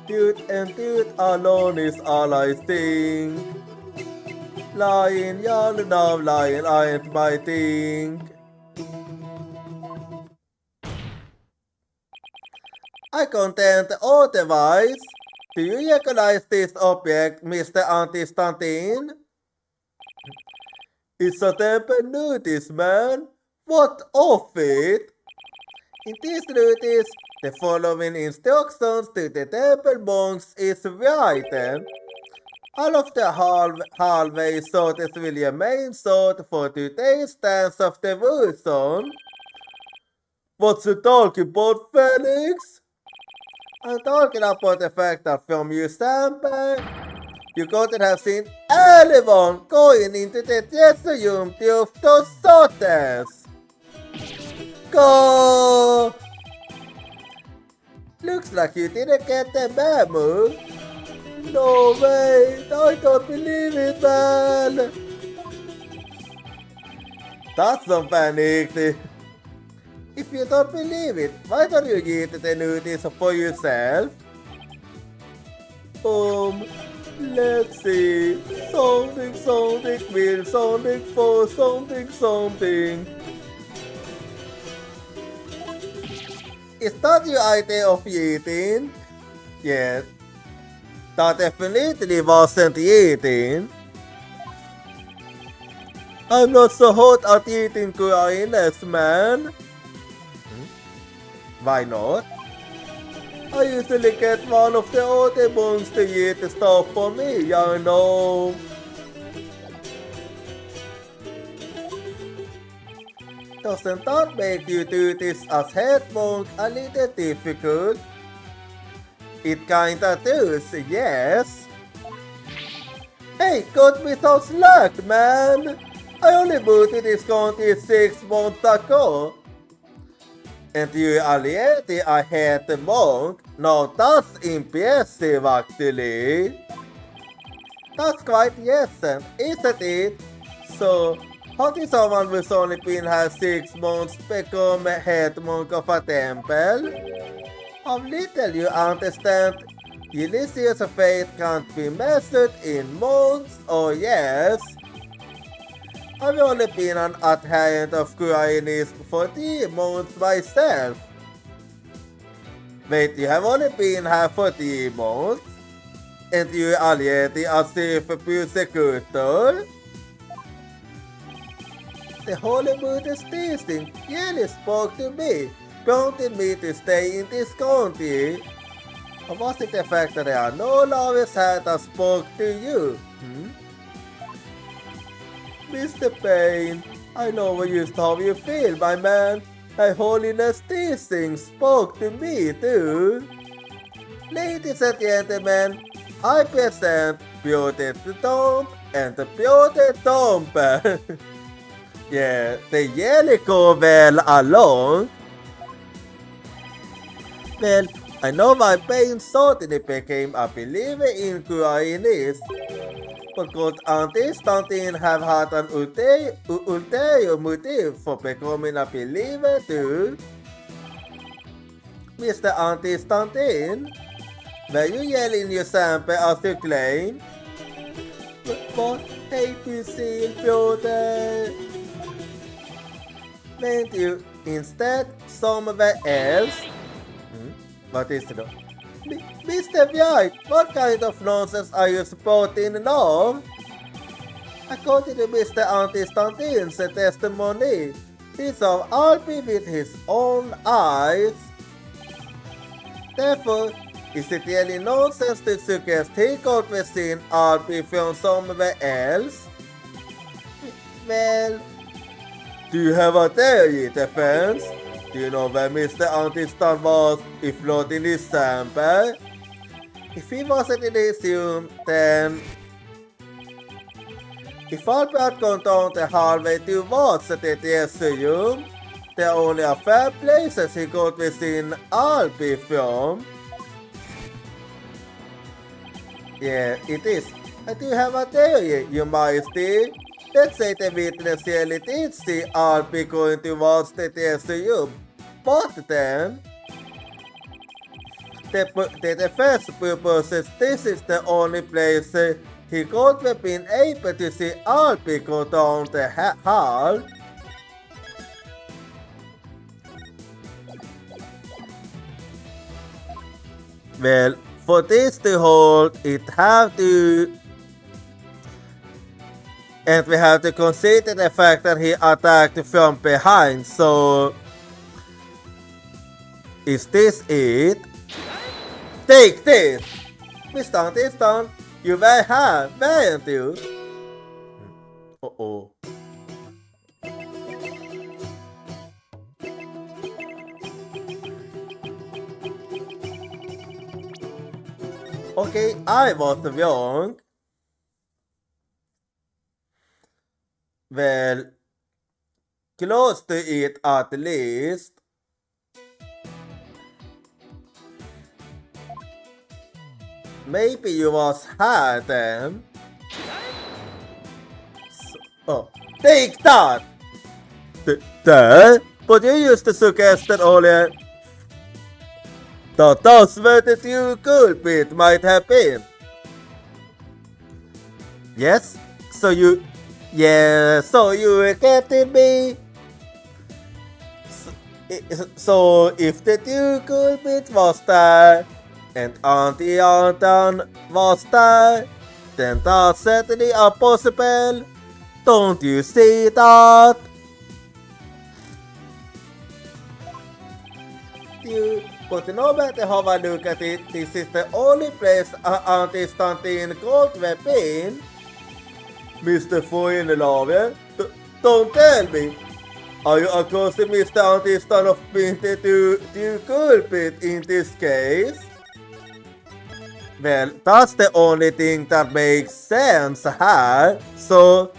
Dude and dude alone is all I think. Lying, y'all know lying ain't my thing. I contend otherwise. Do you recognize this object, Mr. Anti-Stunting? It's a temple notice, man. What of it? In this notice, the following instructions to the temple monks is written. All of the hallway sorts will remain short for today's dance of devotion. What's you talking about, Felix? I'm talking about the fact that from your sample, you couldn't have seen anyone going into the dressing room to those sorters. Go! Looks like you didn't get the memo. No way! I don't believe it, man! That's some panic. If you don't believe it, why don't you read the notice for yourself? Let's see. Something, something, will something for something, something. Is that your idea of eating? Yeah, that definitely wasn't eating. I'm not so hot at eating Koreans, man. Why not? I usually get one of the other ones to eat the stuff for me, you know. Doesn't that make you do this as head monk a little difficult? It kinda does, yes. Hey, got me some slack, man! I only moved to this country 6 months ago. And you already a head monk? Now that's impressive actually. That's quite decent, isn't it? So, how did someone who's only been here 6 months become a head monk of a temple? How little you understand. Ulysses' fate can't be measured in months or years. I've only been an adherent of Koreanism for 3 months myself. Wait, you have only been here for 3 months? And you already a safe persecutor? The Holy Buddha's teaching really spoke to me, prompting me to stay in this country. Or was it the fact that there are no lawyers here that spoke to you? Mr. Payne, I know just how you feel, my man. Thy Holiness teaching spoke to me too. Ladies and gentlemen, I present Beauty the Tomb and the Beauty Tomb. Yeah, they really go well along. Well, I know my Payne certainly became a believer in Koreanism, but could Auntie Stantin have had an ulterior motive for becoming a believer too? Mr. Auntie Stantin, were you yelling your sample as you claim? But hate to see beauty. Went you instead somewhere else? What is it? Mr. White, what kind of nonsense are you spouting now? According to Mr. Auntie Stantin's testimony, he saw Alpi with his own eyes. Therefore, is it really nonsense to suggest he could have seen Alpi from somewhere else? Well, do you have a theory, defense? Do you know where Mr. Auntie Stan was, if not in his sample? If he wasn't in his room, then... If Alpi had gone down the hallway towards the DTS room, there are only a few places he could have seen Alpi from. Yeah, it is. I do have a theory, Your Majesty. Let's say the witness really did see Alpi going towards the DTS room. But then, the first purpose is this is the only place he could have been able to see Alpi go down the hall. Well, for this to hold, it have to... And we have to consider the fact that he attacked from behind, so... Is this it? Take this! This done. You were here, weren't you? Uh-oh. Okay, I was wrong. Well, close to it at least. Maybe you was here then. Oh, take that! That? But you used to suggest that earlier that that's where the true culprit might have been. Yes? So you... Yeah, so you were getting me? So if the true culprit was there, And Auntie Anton was there. Then that's certainly impossible. Don't you see that? But no matter how I look at it, this is the only place Auntie Stantine could have been. Mr. Foynelave, don't tell me. Are you accusing Mr. Auntie Stan of being the culprit in this case? Well, that's the only thing that makes sense here. So,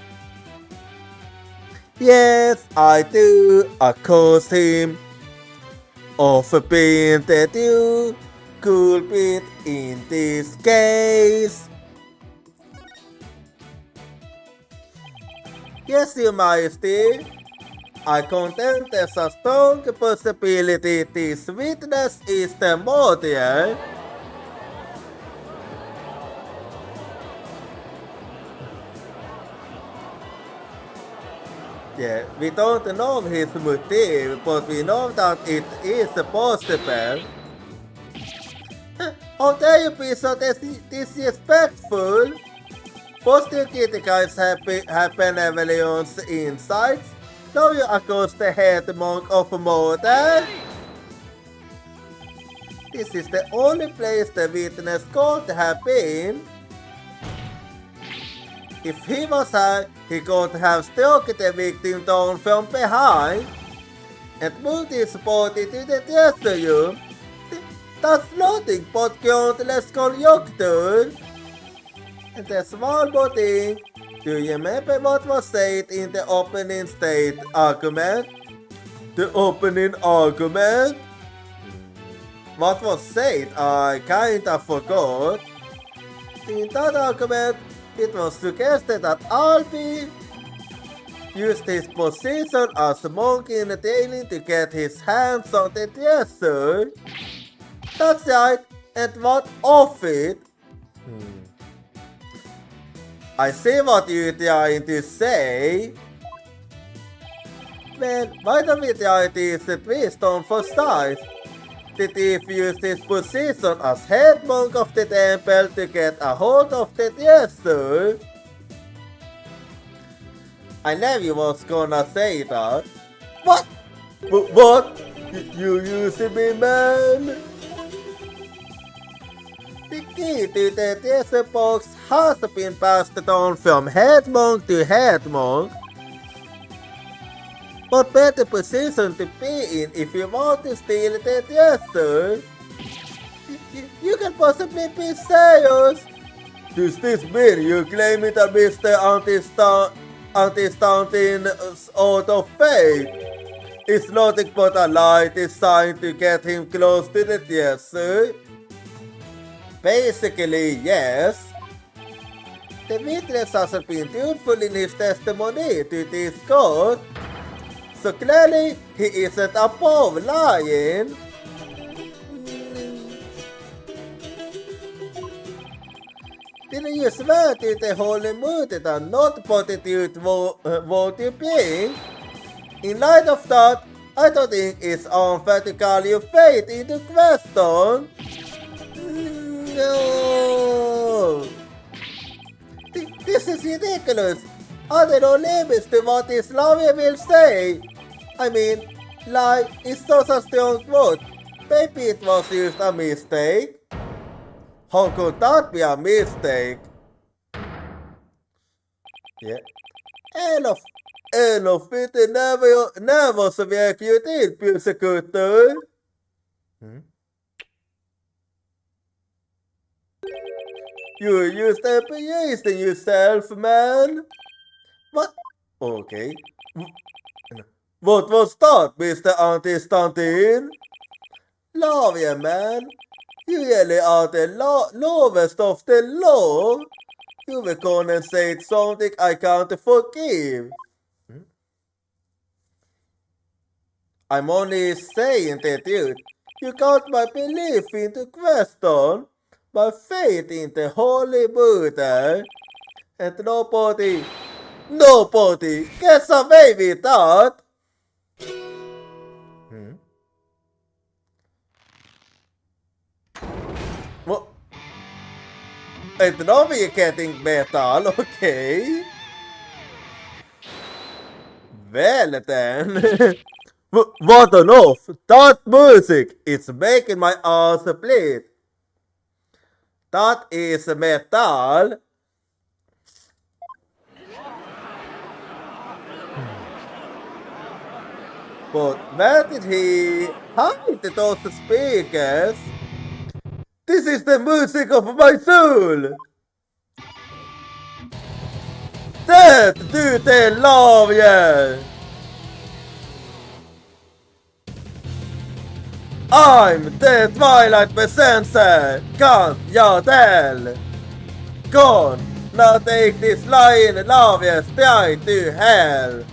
yes, I do accuse him of being the culprit in this case. Yes, Your Majesty, I contend there's a strong possibility this witness is the murderer. Yeah, we don't know his motive, but we know that it is possible. How dare you be so disrespectful? First you criticize have benevolence insights, now you accuse the head monk of murder? This is the only place the witness could have been. If he was here, he could have struck the victim down from behind and moved his body to the dressing room. That's nothing but groundless conjecture. And there's one more thing. Do you remember what was said in the opening state argument? The opening argument? What was said? I kinda forgot. In that argument, it was suggested that Albi used his position as a monk in the daily to get his hands on the dresser. That's right, and what of it? I see what you're trying to say. Well, why don't we try this twist on for size? The thief used his position as head monk of the temple to get a hold of the dresser. I knew you was gonna say that. What? What? You using me, man? The key to the dresser box has been passed on from head monk to head monk. What better position to be in if you want to steal the dresser? You can possibly be serious. Does this mean you claiming that Mr. Anti-Stanton out of faith? It's nothing but a lie designed to get him close to the dresser? Basically, yes. The witness hasn't been truthful in his testimony to this court. So clearly, he isn't above lying. Didn't you swear to the Holy Mother and not put it what you being? In light of that, I don't think it's unfair to call your faith into question. No! This is ridiculous. Are there no limits to what this lawyer will say? I mean, lie is such a strong word. Maybe it was used a mistake. How could that be a mistake? Yeah. En of bitte never så verkar ju till pusekutter. You're just abusing yourself, man. What? Okay. What was that, Mr. Anti-Stantin? Love you, man. You really are the lowest of the low. You were gonna say something I can't forgive. I'm only saying the truth. You got my belief into question, my faith in the Holy Buddha, and nobody gets away with that. Inte då vi getting metal, okej. Well then. What on off? That music is making my ass bleed. That is metal. But where did he hide those speakers? This is the music of my soul! Det du till Lavie! I'm the Twilight Messenser! Can't you tell? Gone! Now take this lion Lavie straight to hell!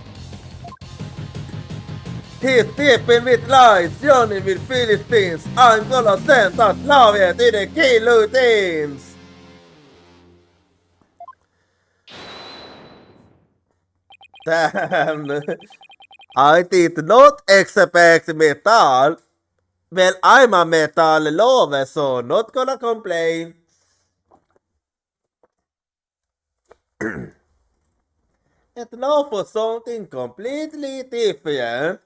He's tipping with lies, Johnny with Philistines. I'm gonna send that Lavie to the guillotines! Damn! I did not expect metal. Well, I'm a metal lover, so not gonna complain. And now for something completely different.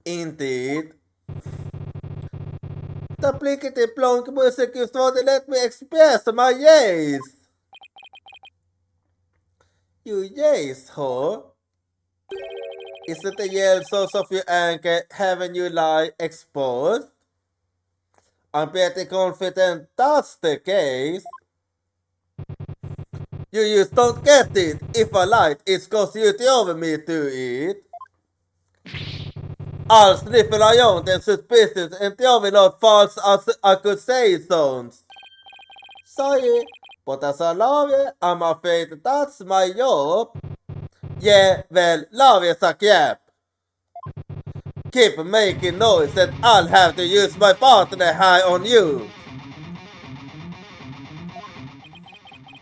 Indeed. The plickety plonk music is what let me express my yays. You yays, huh? Is it the yell source of your anger having you lie exposed? I'm pretty confident that's the case. You just don't get it. If I lied, it's cause you drove me to it. All sniffing around and suspicious and throwing out false accusations. Sorry, but as a lawyer, I'm afraid that's my job. Yeah, well, lawyers are crap. Keep making noise and I'll have to use my partner high on you.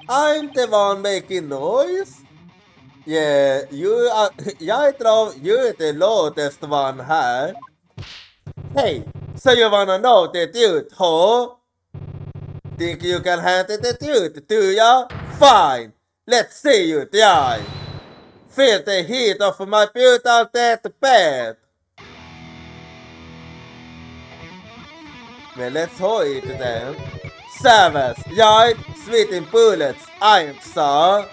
I'm the one making noise? Yeah, jag tror you är the loudest one här. Hey, so you wanna know the truth, huh? Think you can handle the truth, do ya? Fine, let's see you try. Feel the heat of my brutal deathbed. Well, let's hold it then. Savage, giant, sweating bullets, I'm so.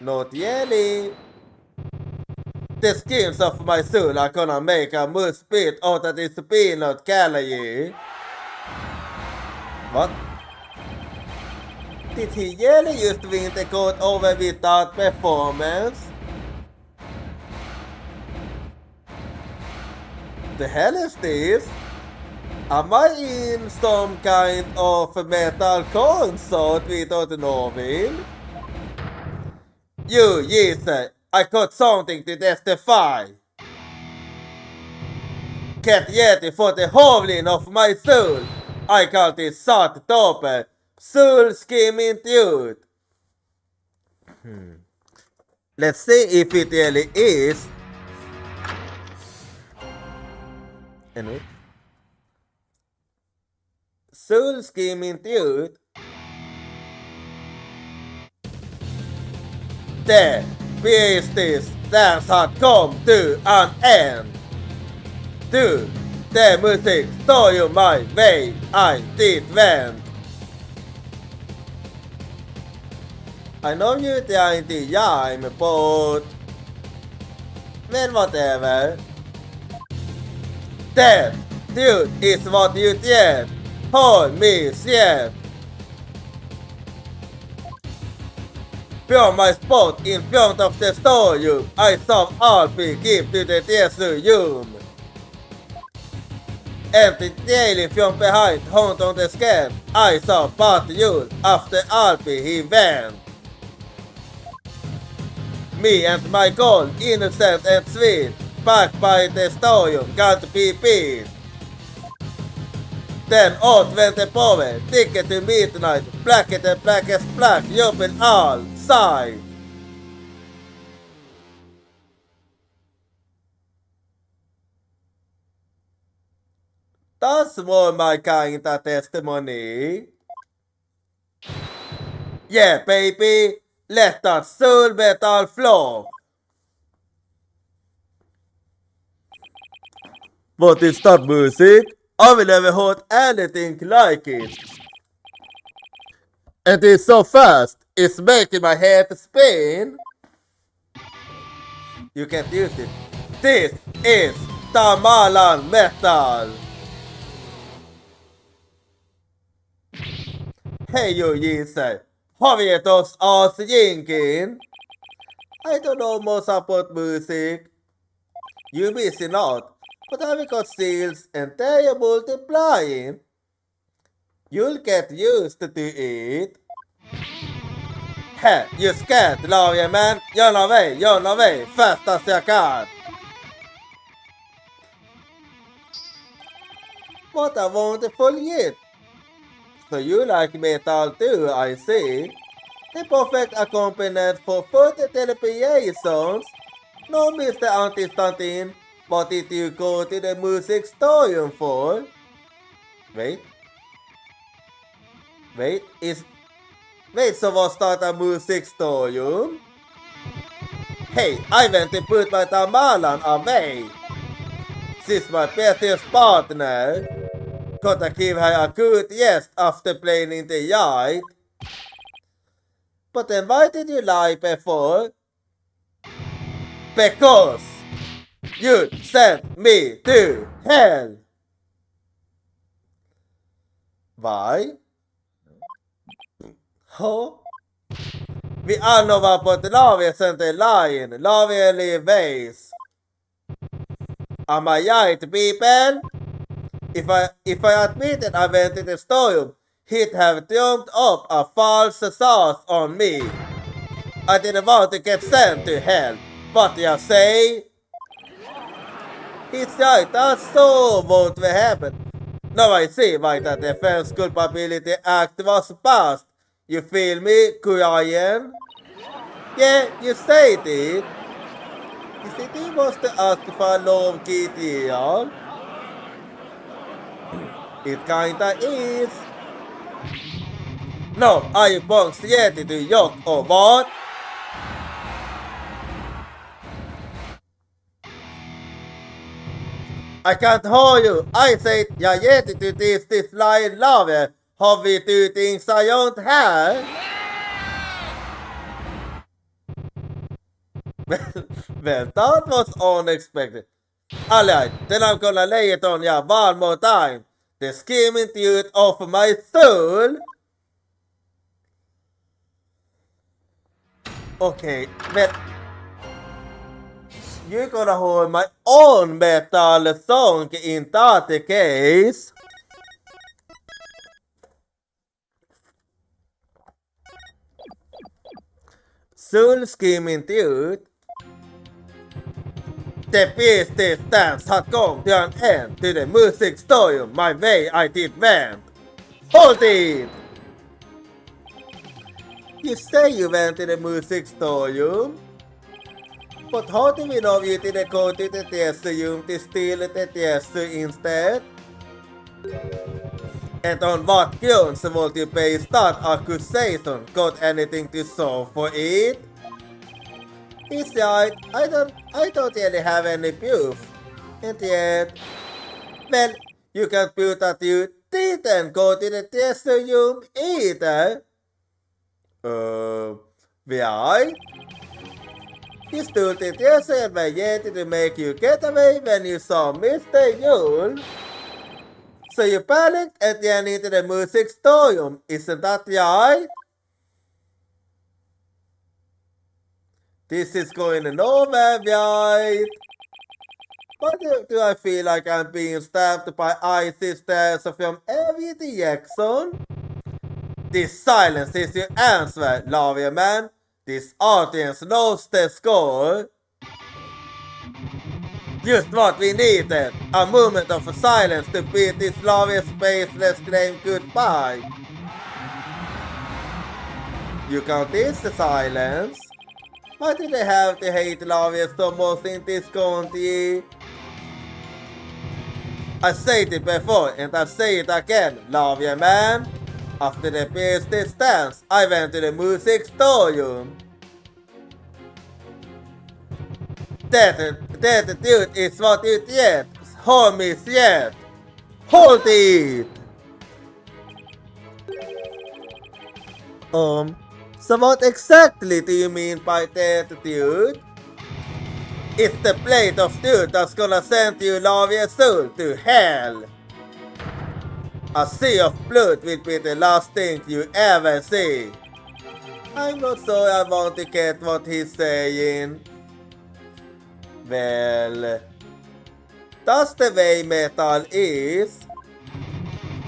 Not yelling. The skins of my soul are gonna make a moose spit out of this peanut gallery. What? Did he really just win the court over with that performance? The hell is this? Am I in some kind of metal concert without knowing? You, Jesus, I got something to testify. Get ready for the howling of my soul. I call this short topper soul skimming truth. Let's see if it really is. Anyway. Soul skimming truth. The beasties dance had come to an end. To the music saw you my way, I did went. I know you're trying to rhyme, but well, whatever. That dude is what you did. Hold me, shit. From my spot in front of the storeroom, I saw Alfie give to the desert room. Empty trailing from behind, hunt on the scam. I saw Patriul after Alfie he went. Me and my goal, innocent and sweet, back by the storeroom, got to be beat. Then out went the power, ticket to midnight, blackest and blackest black, open all side. That's more my kind of testimony. Yeah, baby, let that soul metal flow. What is that music? I will never heard anything like it. It is so fast, it's making my head spin. You can't use it. This is Tamalan Metal. Hej you gissar, har vi gett oss asjinkin? I don't know most about music. You missing out, but have got seals and they are multiplying. You'll get used to it. Hey, you scared, love man? You're on the way, fast as you can. What a wonderful hit. So you like metal too, I see. The perfect accompaniment for further telepiations. No, Mr. Anti-Stunting, what did you go to the music store for? Wait, so what's that a music store? Hey, I went to put my Tamalan away. She's my bestest partner. Gotta give her a good yes after playing in the yard. But then why did you lie before? Because you sent me to hell. Why? Huh? Vi all know about love sent a lion, lovely ways. Am I right, people? If I admitted I went to the store, he'd have jumped up a false sauce on me. I didn't want to get sent to hell. What do you say? He's right, that's so what will happen. Now I see why that defense culpability act was passed. You feel me, Kuyan? Yeah, you said it. You see, he was to ask for love, Kitty, y'all. It kinda is. No, are you punks yet to yoke or what? I can't hold you. I said jag ger till this lion love. Har vi two things I don't have? Well, that was unexpected. Alright, then I'm gonna lay it on ya one more time. The scheming youth of my soul. Okay, but you're gonna hold my own metal song in that case. Soul scheming youth. The business dance had come to an end to the music store my way I did went. Hold it! You say you went to the music store, but how do we know you didn't go to the museum to steal the theater instead? And on what grounds would you base that accusation? Got anything to show for it? He's right, I don't really have any proof. And yet, well, you can prove that you didn't go to the museum either. Why? You stole the theater and waited to make you get away when you saw Mr. Yule. So you panicked and ran into the music store, isn't that right? This is going nowhere, right? Why do I feel like I'm being stabbed by icy stares from every direction? This silence is your answer, lovely man. This audience knows the score. Just what we needed, a moment of silence to bid this lovely spaceless claim goodbye. You count this silence? Why did they have to hate lovely so much in this country? I said it before and I say it again, lovely man. After the business dance, I went to the music store. That dude is what it yet. Homies yet. Hold it! So what exactly do you mean by that, dude? It's the plate of dude that's gonna send you love your soul to hell. A sea of blood will be the last thing you ever see. I'm not sure I want to get what he's saying. Well, that's the way metal is.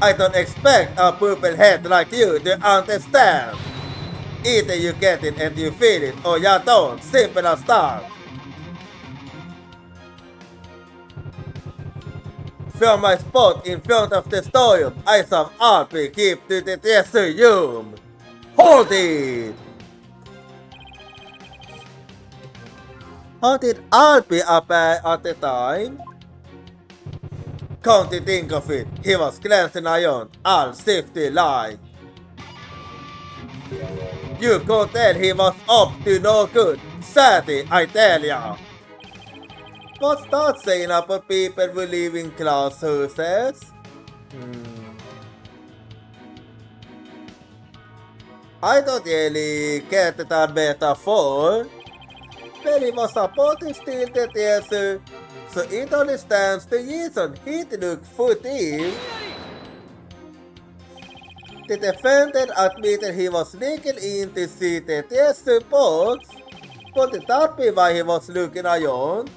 I don't expect a purple head like you to understand. Either you get it and you feel it, or you don't. Simple as that. From my spot in front of the store, I saw Alpi keep to the desert room. Hold it! How did Alpi appear at the time? Come to think of it, he was glancing around, all safety like. You could tell he was up to no good, sadly, I tell ya. What's that saying about people who live in glass houses? I don't really get that metaphor. But he was about to steal the desert, so it understands the reason he'd look footy. The defendant admitted he was sneaking in to see the desert box, but that be why he was looking around.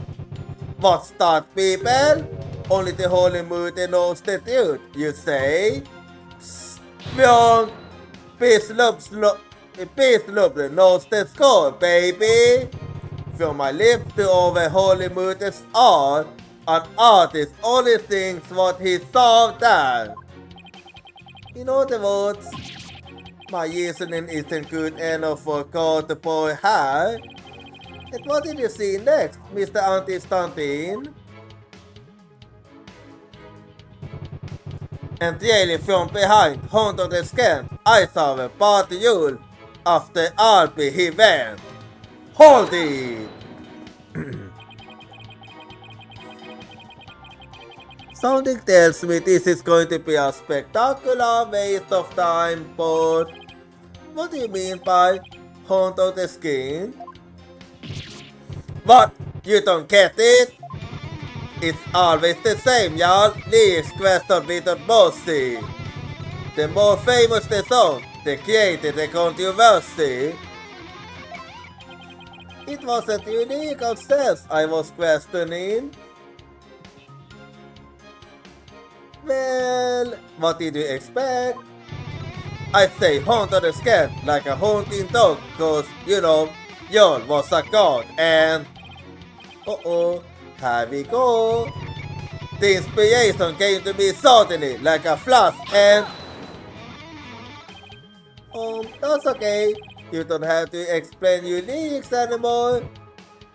What's that, people? Only the Holy Mother knows the truth, you say? Psst, Peace Lubler knows the score, baby. From my lips to over Holy Mother's art, an artist only thinks what he saw there. In other words, my reasoning isn't good enough for God to boy high. And what did you see next, Mr. Anti-Stuntin? And really from behind, under the scan, I saw a party after Alpi he went. Hold it! Something tells me this is going to be a spectacular waste of time, but what do you mean by under the skin? What? You don't get it? It's always the same, y'all. League's question without bossy. The more famous the song, the greater the controversy. It wasn't unique sense I was questioning. Well, what did you expect? I say hunt on the scan like a hunting dog, cause, you know, y'all was a god and... here we go. The inspiration came to me suddenly like a flash and... that's okay. You don't have to explain your lyrics anymore.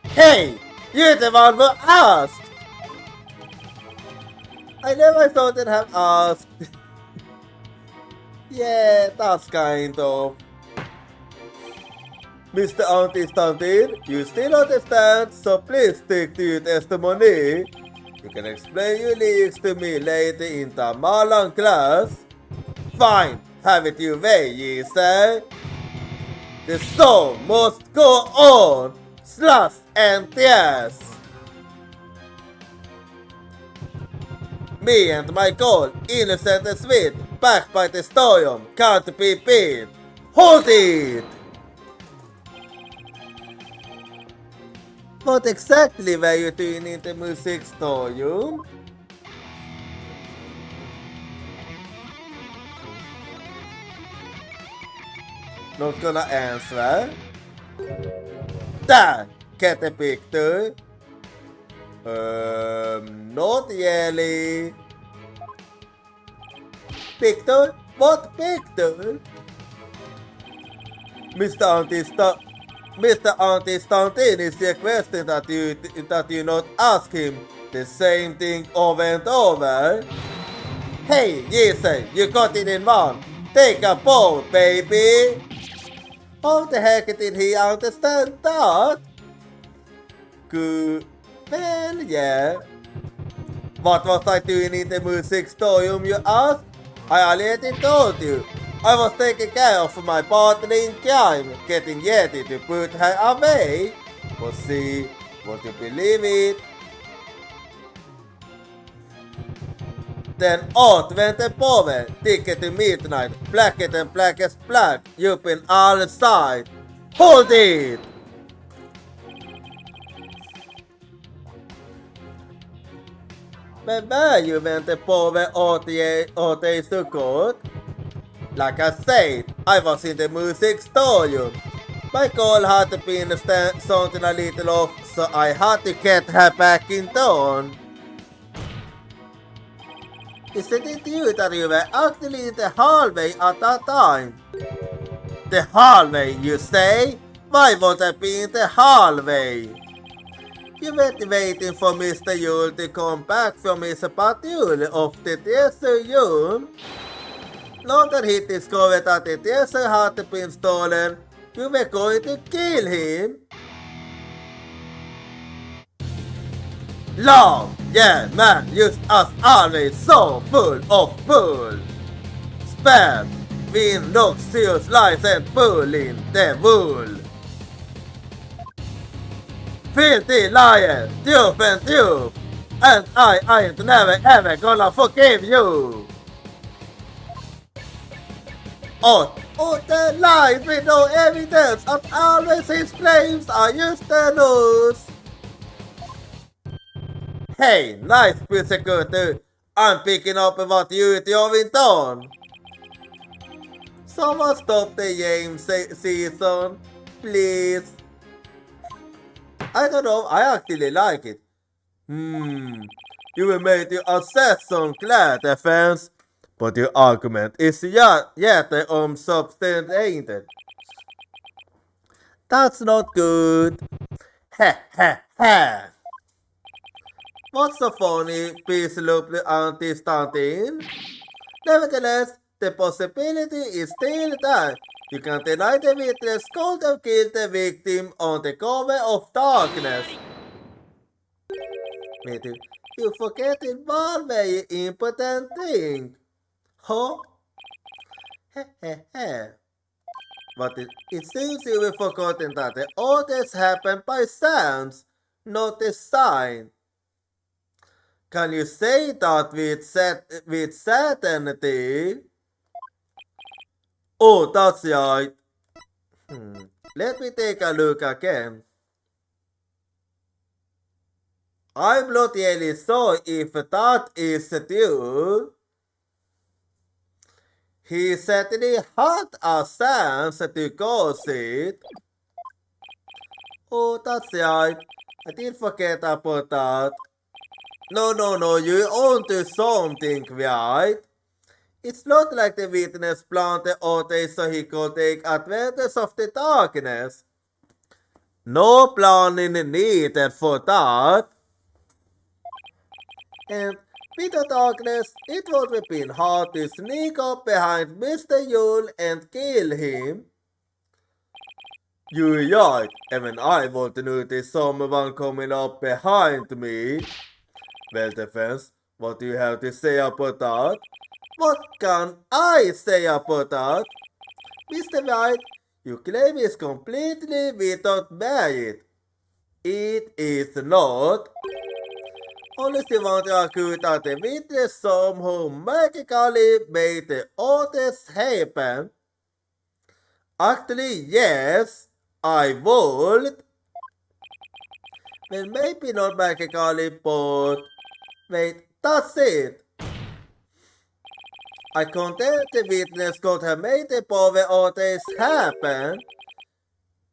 Hey! You're the one who asked! I never thought I'd have asked. Yeah, that's kind of. Mr. Anti-Stuntin, you still understand, so please stick to your testimony. You can explain your lyrics to me later in the Malang class. Fine, have it your way, ye say. The show must go on, slash and tears. Me and my goal, innocent and sweet, backed by the storm, can't be beat. Hold it! What exactly were you doing in the music store? Not gonna answer. There! Get a picture. Not really. Picture? What picture? Mr. Anti-Stuntin is the question that you not ask him the same thing over and over. Hey, Jason, you got it in one. take a boat, baby. How the heck did he understand that? Good. Well, yeah. What was I doing in the music storeroom, you ask? I already told you. I was taking care of my partner in crime, getting ready to put her away. But see, would you believe it? Den återvände påven, ticket to midnight, blacket and blackest black, you've been all side. Hold it! Men varje väntar påven åt dig så kort. Like I said, I was in the music studio. My call had been something a little off, so I had to get her back in town. Isn't it you that you were actually in the hallway at that time? The hallway, you say? Why would I be in the hallway? You were waiting for Mr. Yule to come back from his patrol of the desert room. Now that he discovered that the desert had been stolen, you were going to kill him. Love, yeah man, just as always so full of bull. Spam, win knocks seals lies and bull in the wool. Filthy liar, dupe and dupe, and I ain't never ever gonna forgive you. Oh, the lies with no evidence, and always his claims are just the news. Hey, nice pussycutter. I'm picking up what you're doing on. Someone stop the game season, please. I don't know, I actually like it. You were made to assess some clear defense, but your argument is yet unsubstantiated. That's not good. Ha ha ha. What's so funny, peace-looply anti-stunting? Nevertheless, the possibility is still there. You can deny the witness could have killed the victim on the cover of darkness. Maybe you forgetting one very important thing. Huh? But it seems you have forgotten that the orders happen by sounds, not design. Can you say that with certainty? Oh, that's right. Let me take a look again. I'm not really sure if that is true. He certainly had a chance to cause it. Oh, that's right. I did forget about that. No, you onto something, right? It's not like the witness planted orders so he could take advantage of the darkness. No planning needed for that. And with the darkness, it would have been hard to sneak up behind Mr. Yule and kill him. You're right, and when I want to notice someone coming up behind me. Well, defense, what do you have to say about that? What can I say about that? Mr. White, your claim is completely without merit. It is not. Unless you want to argue that the witness somehow magically made the orders happen. Actually, yes, I would. Well, maybe not magically, but wait, that's it. I contend the witness could have made the power orders happen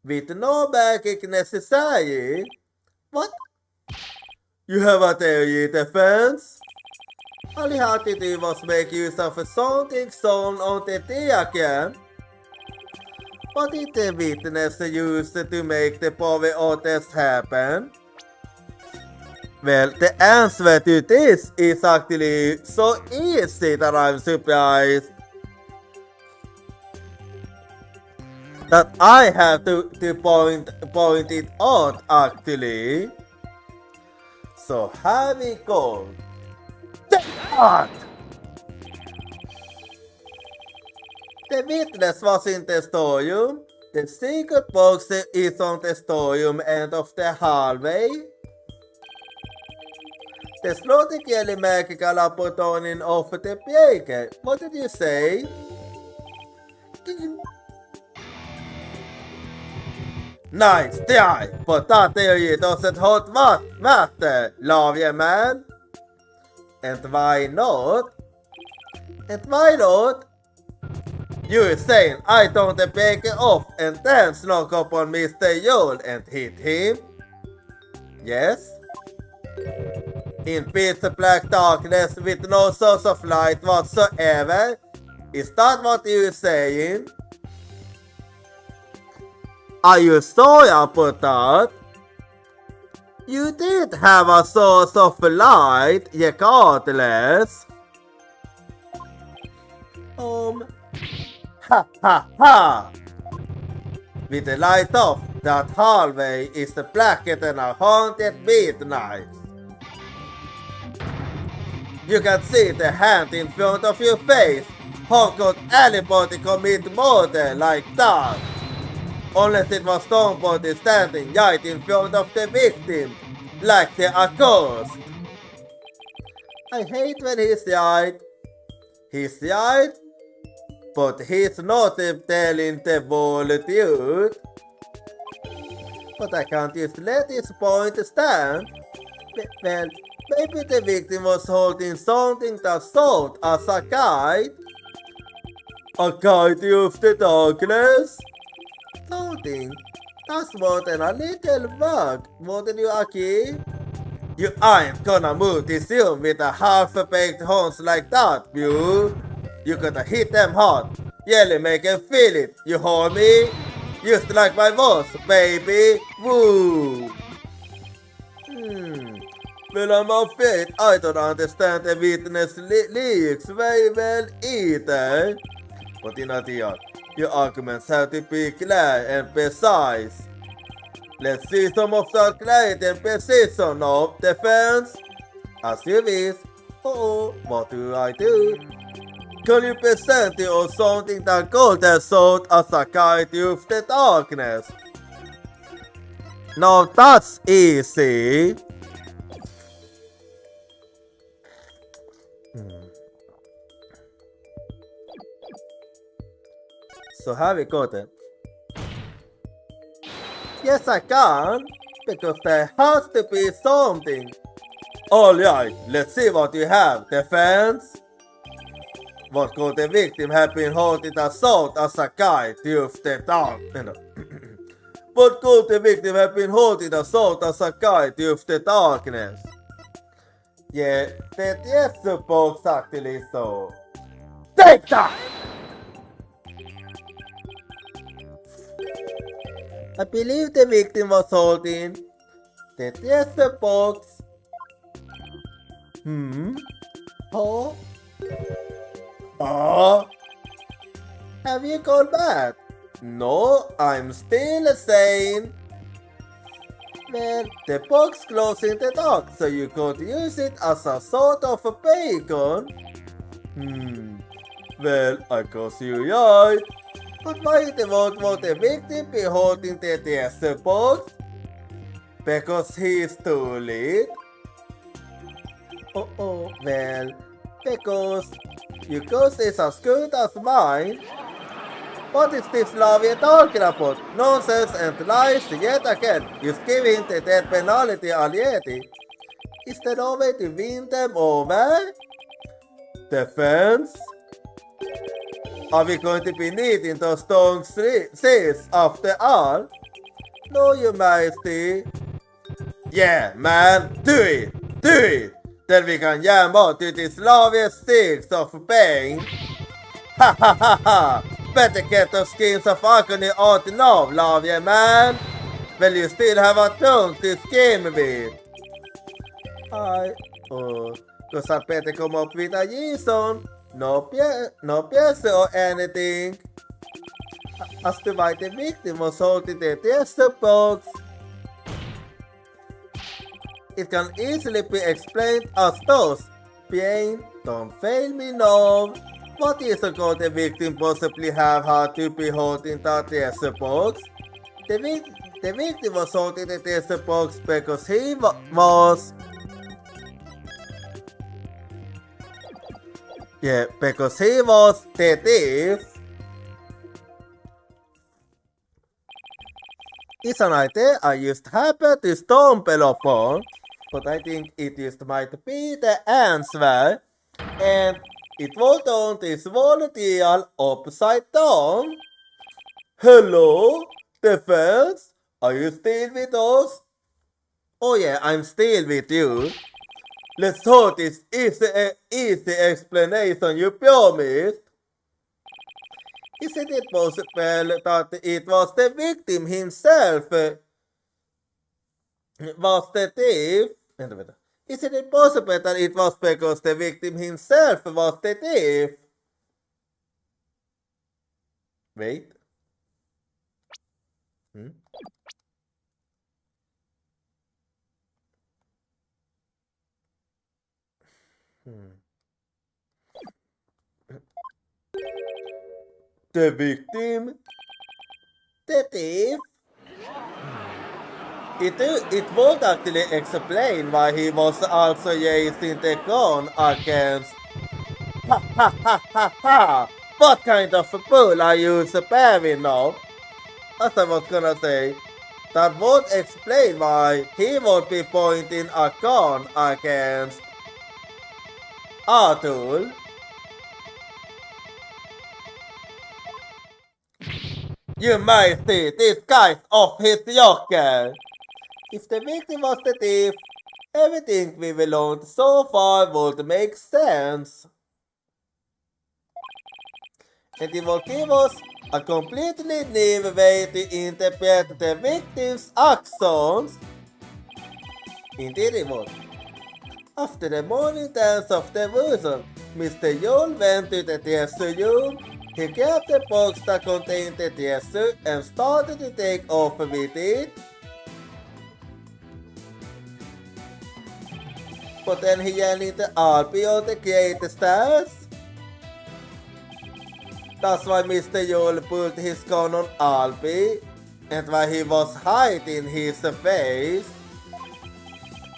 with no magic necessary. What? You have a theory, defense? All he had to do was make use of something shown on the diagram. What did the witness use to make the power orders happen? Well, the answer to this is actually so easy that I'm surprised. that I have to point it out actually. So here we go. That! The witness was in the storeroom. The secret box is on the storeroom end of the hallway. The slotted yellow magical apple turning off the breaker. What did you say? Nice try, but that theory doesn't hold matter, love man. And why not? And why not? You're saying I turned the breaker off and then snuck up on Mr. Yule and hit him? Yes? In pitch black darkness with no source of light whatsoever? Is that what you're saying? Are you sorry about that? You did have a source of light, regardless. Ha ha ha! With the light off, that hallway is blacker than a haunted midnight. You can see the hand in front of your face. How could anybody commit murder like that? Unless it was somebody standing right in front of the victim, like the accused. I hate when he's right. He's right, but he's not telling the whole truth. But I can't just let his point stand. Well, maybe the victim was holding something that served as a guide. A guide of the darkness? Something. That's more than a little bug, wouldn't you agree? You aren't gonna move this room with a half-baked horns like that, You gotta hit them hard. Really make them feel it, you hear me? Just like my voice, baby. Woo! Well, I'm afraid I don't understand the witness lyrics very well either. But in addition, your arguments have to be clear and precise. Let's see some of that clarity and precision of defense. As you wish. What do I do? Can you present it or something that goes that sort as a guide of the darkness? Now that's easy. So have we got it? Yes, I can, because there has to be something. Alright, let's see what you have, defense. What could the victim have been holding assault as a guide to the dark? What could the victim have been holding assault as a guide to the darkness? Yeah, that is supposed actually so. Take that! I believe the victim was holding the treasure box. Have you gone back? No, I'm still sane. Well, the box glows in the dark, so you could use it as a sort of a beacon. Well, I guess you're right. But why would the victim be holding the treasure box? Because he's too late? Well, because your ghost is as good as mine. What is this love you're talking about? Nonsense and lies yet again. You're giving the death penalty already. Is there no way to win them over? Defense? Are we going to be needing those stone seas after all? No, your majesty. Yeah, man, do it! Do it! Then we can jam out to these loveliest sticks of pain. Ha ha ha ha! Better get those schemes of agony out now, lovely man. Will you still have a tongue to scheme with? Cause I better come up with a reason. No piece or anything. as the white victim was holding the test box. It can easily be explained as thus. Pain, don't fail me now. What is the golden victim possibly have had to be holding that test box? The victim was holding the test box because he was... Yeah, because he was the thief. It's an idea I just happened to stumble upon, but I think it just might be the answer. And it was on this volunteer upside down. Hello, defense? Are you still with us? Oh yeah, I'm still with you. Let's hope this is the easy explanation you promised. Isn't it possible that it was the victim himself was the thief? Isn't it possible that it was because the victim himself was the thief? Wait. The victim? The thief? It won't actually explain why he was also using the gun against... Ha ha ha ha ha! What kind of a fool are you sparing now? As I was gonna say, that won't explain why he won't be pointing a gun against... Arthur. You might see this guy's off his joker. If the victim was the thief, everything we've learned so far would make sense. And it will give us a completely new way to interpret the victim's actions. Indeed it would. After the morning dance of devotion, Mr. Yule went to the test room. He grabbed the box that contained the test and started to take off with it. But then he ran into Alpi on the great stairs. That's why Mr. Yule pulled his gun on Alpi, and why he was hiding his face.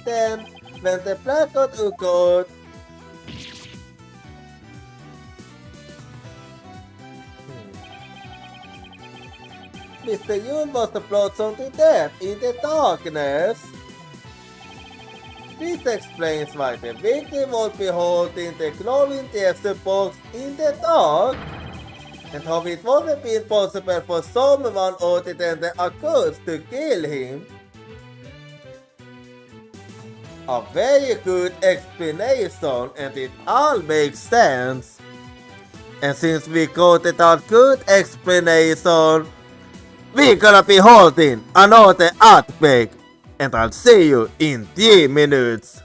Then, when the blackout occurred, Mr. Yule was bludgeoned to death in the darkness. This explains why the victim would be holding the glowing test box in the dark, and how it would have been possible for someone other than the accused to kill him. A very good explanation, and it all makes sense. And since we got that good explanation, we're gonna be holding another outbreak, and I'll see you in 3 minutes.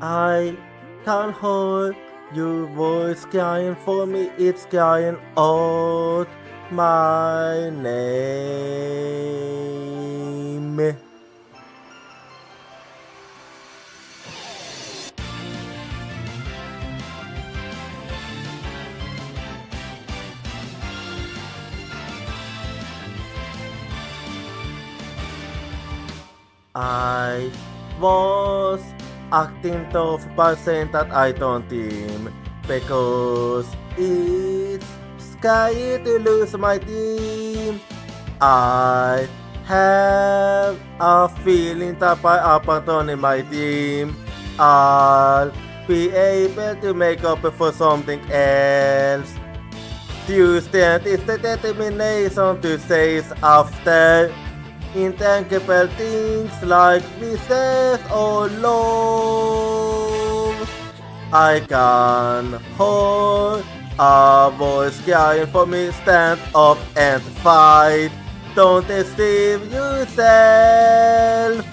I can't hold your voice crying for me, it's crying out my name. I was acting tough by saying that I don't team because it's scary to lose my team. I have a feeling that by abandoning my team, I'll be able to make up for something else. Tuesday is the determination to say after intangible things like business or love. I can hold a voice crying for me, stand up and fight. Don't deceive yourself.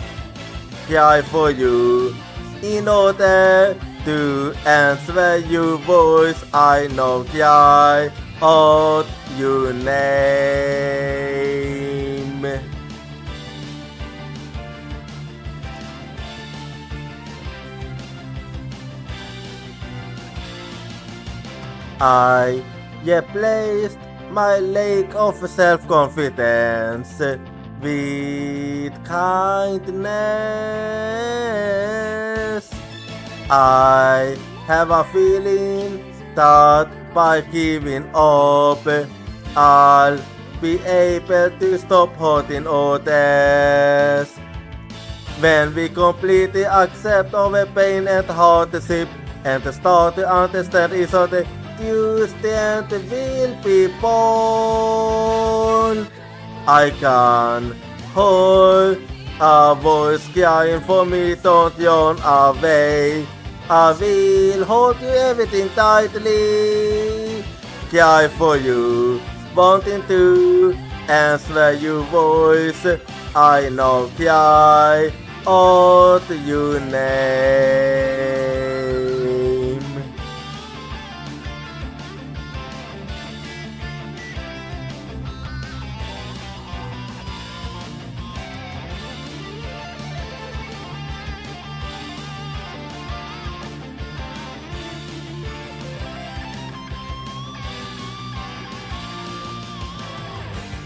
Cry for you in order to answer your voice, I know cry out your name. I placed my lack of self-confidence with kindness. I have a feeling that by giving up, I'll be able to stop hurting others. When we completely accept our pain and hardship and start to understand each other, Tuesday will be born. I can hold a voice crying for me, don't yawn away. I will hold you everything tightly, cry for you, wanting to answer your voice. I know cry out your name.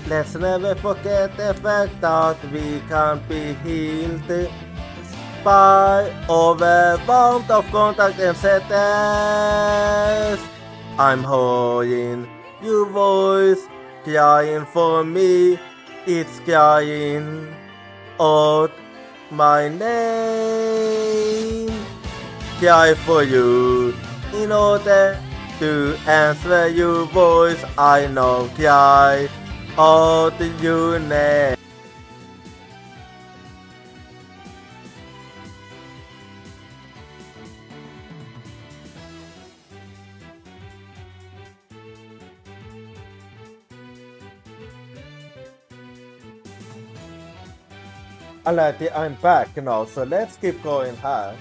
Let's never forget the fact that we can be healed by overwhelmed of contact and sadness. I'm hearing your voice crying for me. It's crying out my name. Cry for you in order to answer your voice. I know cry out your name. Alrighty, I'm back now, so let's keep going here.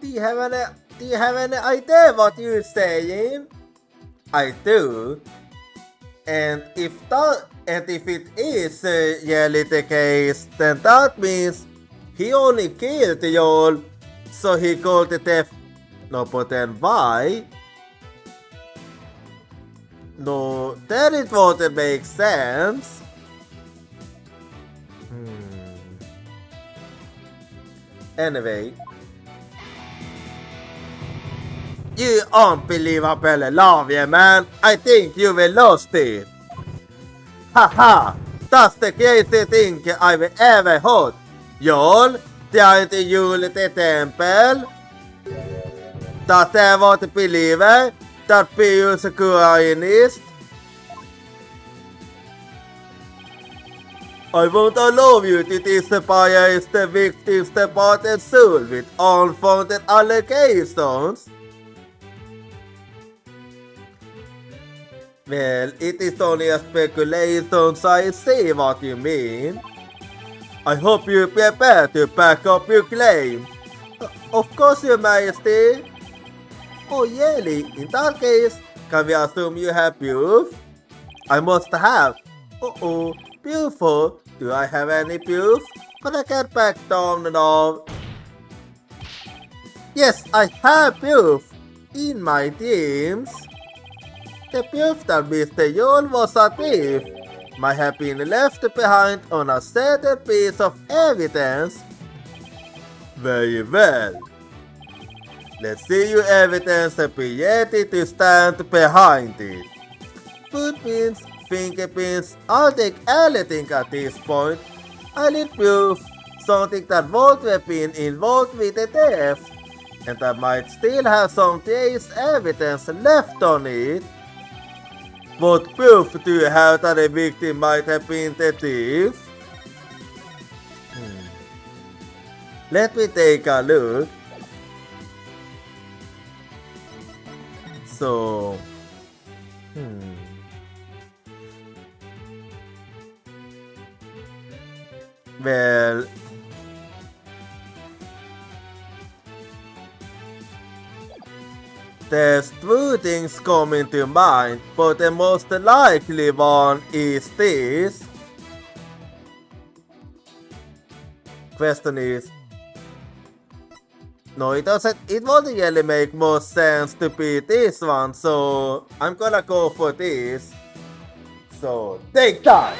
Do you have any idea what you're saying? I do. And if it is really the case, then that means he only killed Joel, so he called the death. No, but then why? No, that it wouldn't make sense. Anyway. You unbelievable love, yeah, man. I think you will lost it. Haha, that's the crazy thing I've ever heard. Joel, trying to use the temple. Does anyone believe that Pius Koreanist? I won't allow you to disappear the victim's departed soul with unfounded allegations. Well, it is only a speculation, so I see what you mean. I hope you prepare to back up your claim. Of course, Your Majesty. Oh, really? In that case, can we assume you have proof? I must have. Beautiful. Do I have any proof? But I can't back down now. Yes, I have proof. In my dreams. The proof that Mr. Joel was a thief might have been left behind on a certain piece of evidence. Very well. Let's see your evidence and be ready to stand behind it. Footprints, fingerprints, I'll take anything at this point. I need proof, something that won't have been involved with the theft, and that might still have some trace evidence left on it. What proof do you have that the victim might have been the thief? Let me take a look. So, Well, there's two things coming to mind, but the most likely one is this. Question is, no, it won't really make more sense to be this one, so I'm gonna go for this. So, take time!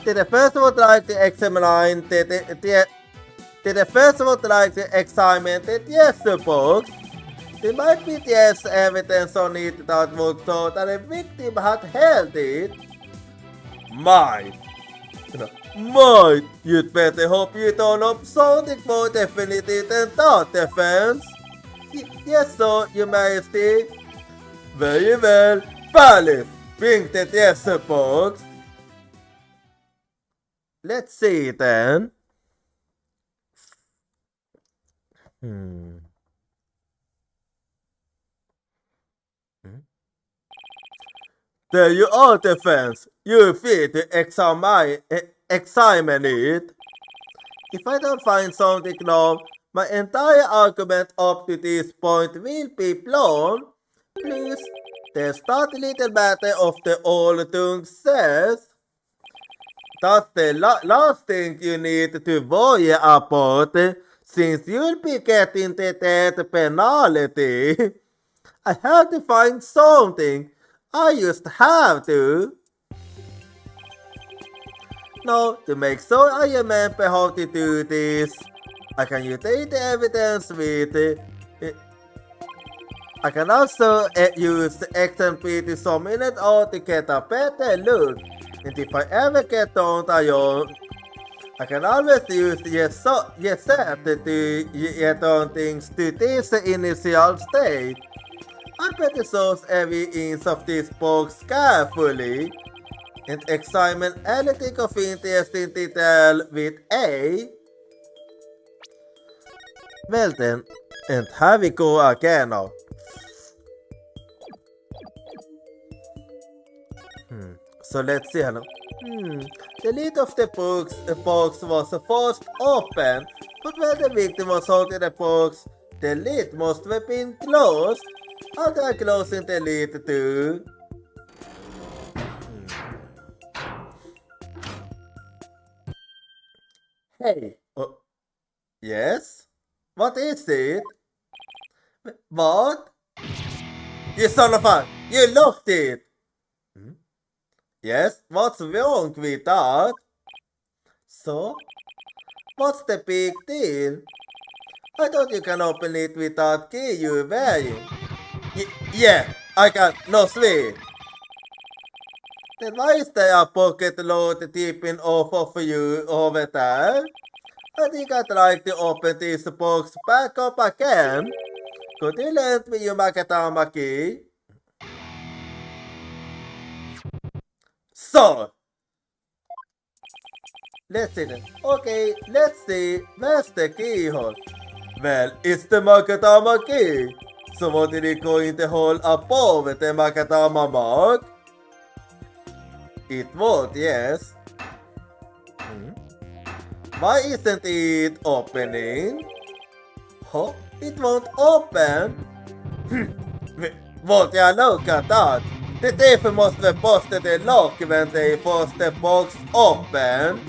Did the first one like to examine the first one like to examine the yes box? There might be yes evidence on it that would show that the victim had held it. Might. You'd better hope you don't have something more definitive than that, defense. Yes, sir, your majesty. Very well. Palace, bring the yes box. Let's see then. There you are, defense. You're free to examine it. If I don't find something now, my entire argument up to this point will be blown. Please, there's that little matter of the old tongue says. That's the last thing you need to worry about, since you'll be getting the death penalty. I have to find something. I just have to. Now, to make sure I remember how to do this, I can use the evidence with I can also use the XMP to summon it out to get a better look. And if I ever get down I can always use yes set to get on things to this initial state. I better source every inch of this box carefully and examine anything of interest in detail with A. Well then, and here we go again now. So let's see. The lid of the box was forced open, but when the victim was holding the box, the lid must have been closed. How do I closing the lid too? Hey. Yes? What is it? What? You son of a... You locked it! Yes? What's wrong with that? So? What's the big deal? I thought you can open it with that key you're wearing. Yeah, I can. No sweet. Then why is there a pocket load tipping off of you over there? I think I'd like to open this box back up again. Could you lend me your Makatama key? So, let's see then. Okay, let's see. Where's the keyhole? Well, it's the Makatama key. So what did it go in the hole above the Makatama mark? It would, yes. Why isn't it opening? Huh? It won't open? Won't you look at that? The thief must have busted the lock when they forced the box open.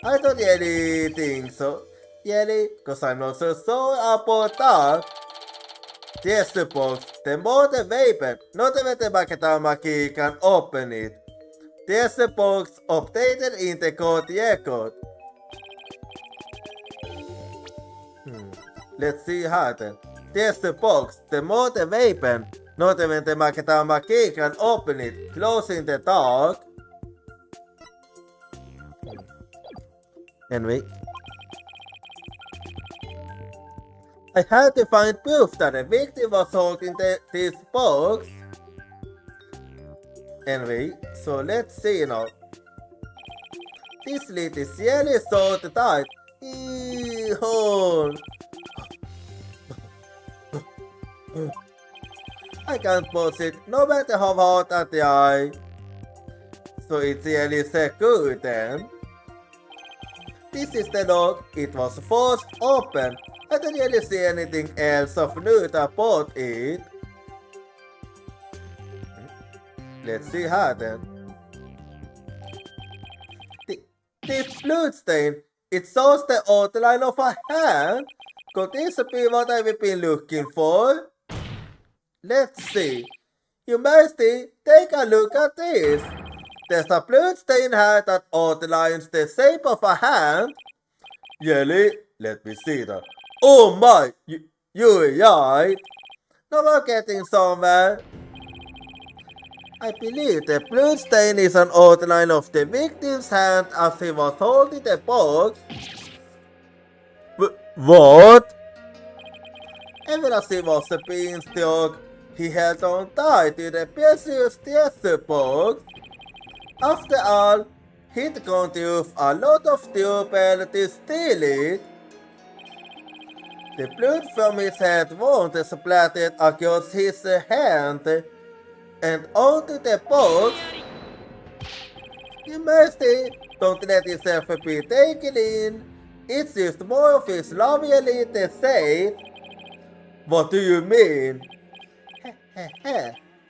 I don't really think so. Really? Cause I'm not so sure about that. Yes, the box. The more the weapon, not even the Makatama key can open it. There's the box updated in the code record. Let's see how then. There's the box. The more the weapon, not even the Makatama key can open it. Closing the dark. Anyway. I had to find proof that the victim was holding this box. Anyway, so let's see now. This lid is really so tight. Hold. I can't push it, no matter how hard I try. So it's really secure then. This is the door. It was forced open. I don't really see anything else of note about it. Let's see how then. This blood stain, it shows the outline of a hand. Could this be what I've been looking for? Let's see. Your Majesty, take a look at this. There's a blood-stained hand that outlines the shape of a hand. Really? Let me see that. Oh my! You're right. Now we're getting somewhere. I believe the blood stain is an outline of the victim's hand as he was holding the box. What? Even as he was being struck, he held on tight to the precious treasure box. After all, he'd gone through a lot of trouble to steal it. The blood from his head wound splattered across his hand and onto the box. Your Majesty, don't let yourself be taken in. It's just more of his loyalty said. What do you mean?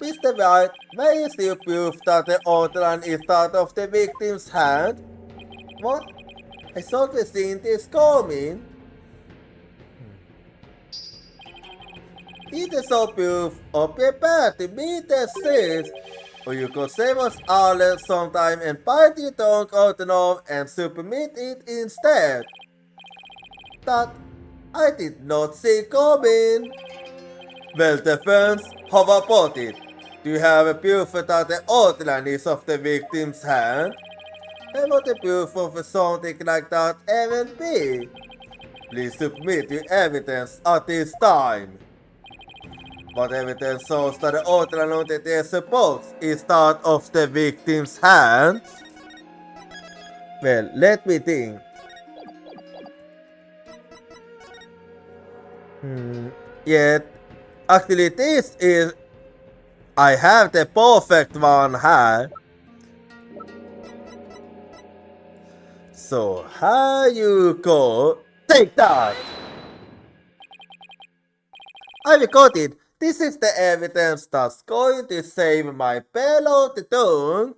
Mr. White, where is your proof that the outline is that of the victim's hand? What? I thought we seen this coming. Either so proof or prepare to meet the stage, or you could save us all some time and bite your tongue out now and submit it instead. That I did not see coming. Well, defense, how about it? Do you have a proof that the outline is of the victim's hand? And what the proof of something like that even be? Please submit your evidence at this time. What evidence shows that the outline on the treasure box is that of the victim's hand? Well, let me think. Yet, actually this is... I have the perfect one here. So, here you go. Take that! I've got it. This is the evidence that's going to save my payload tongue.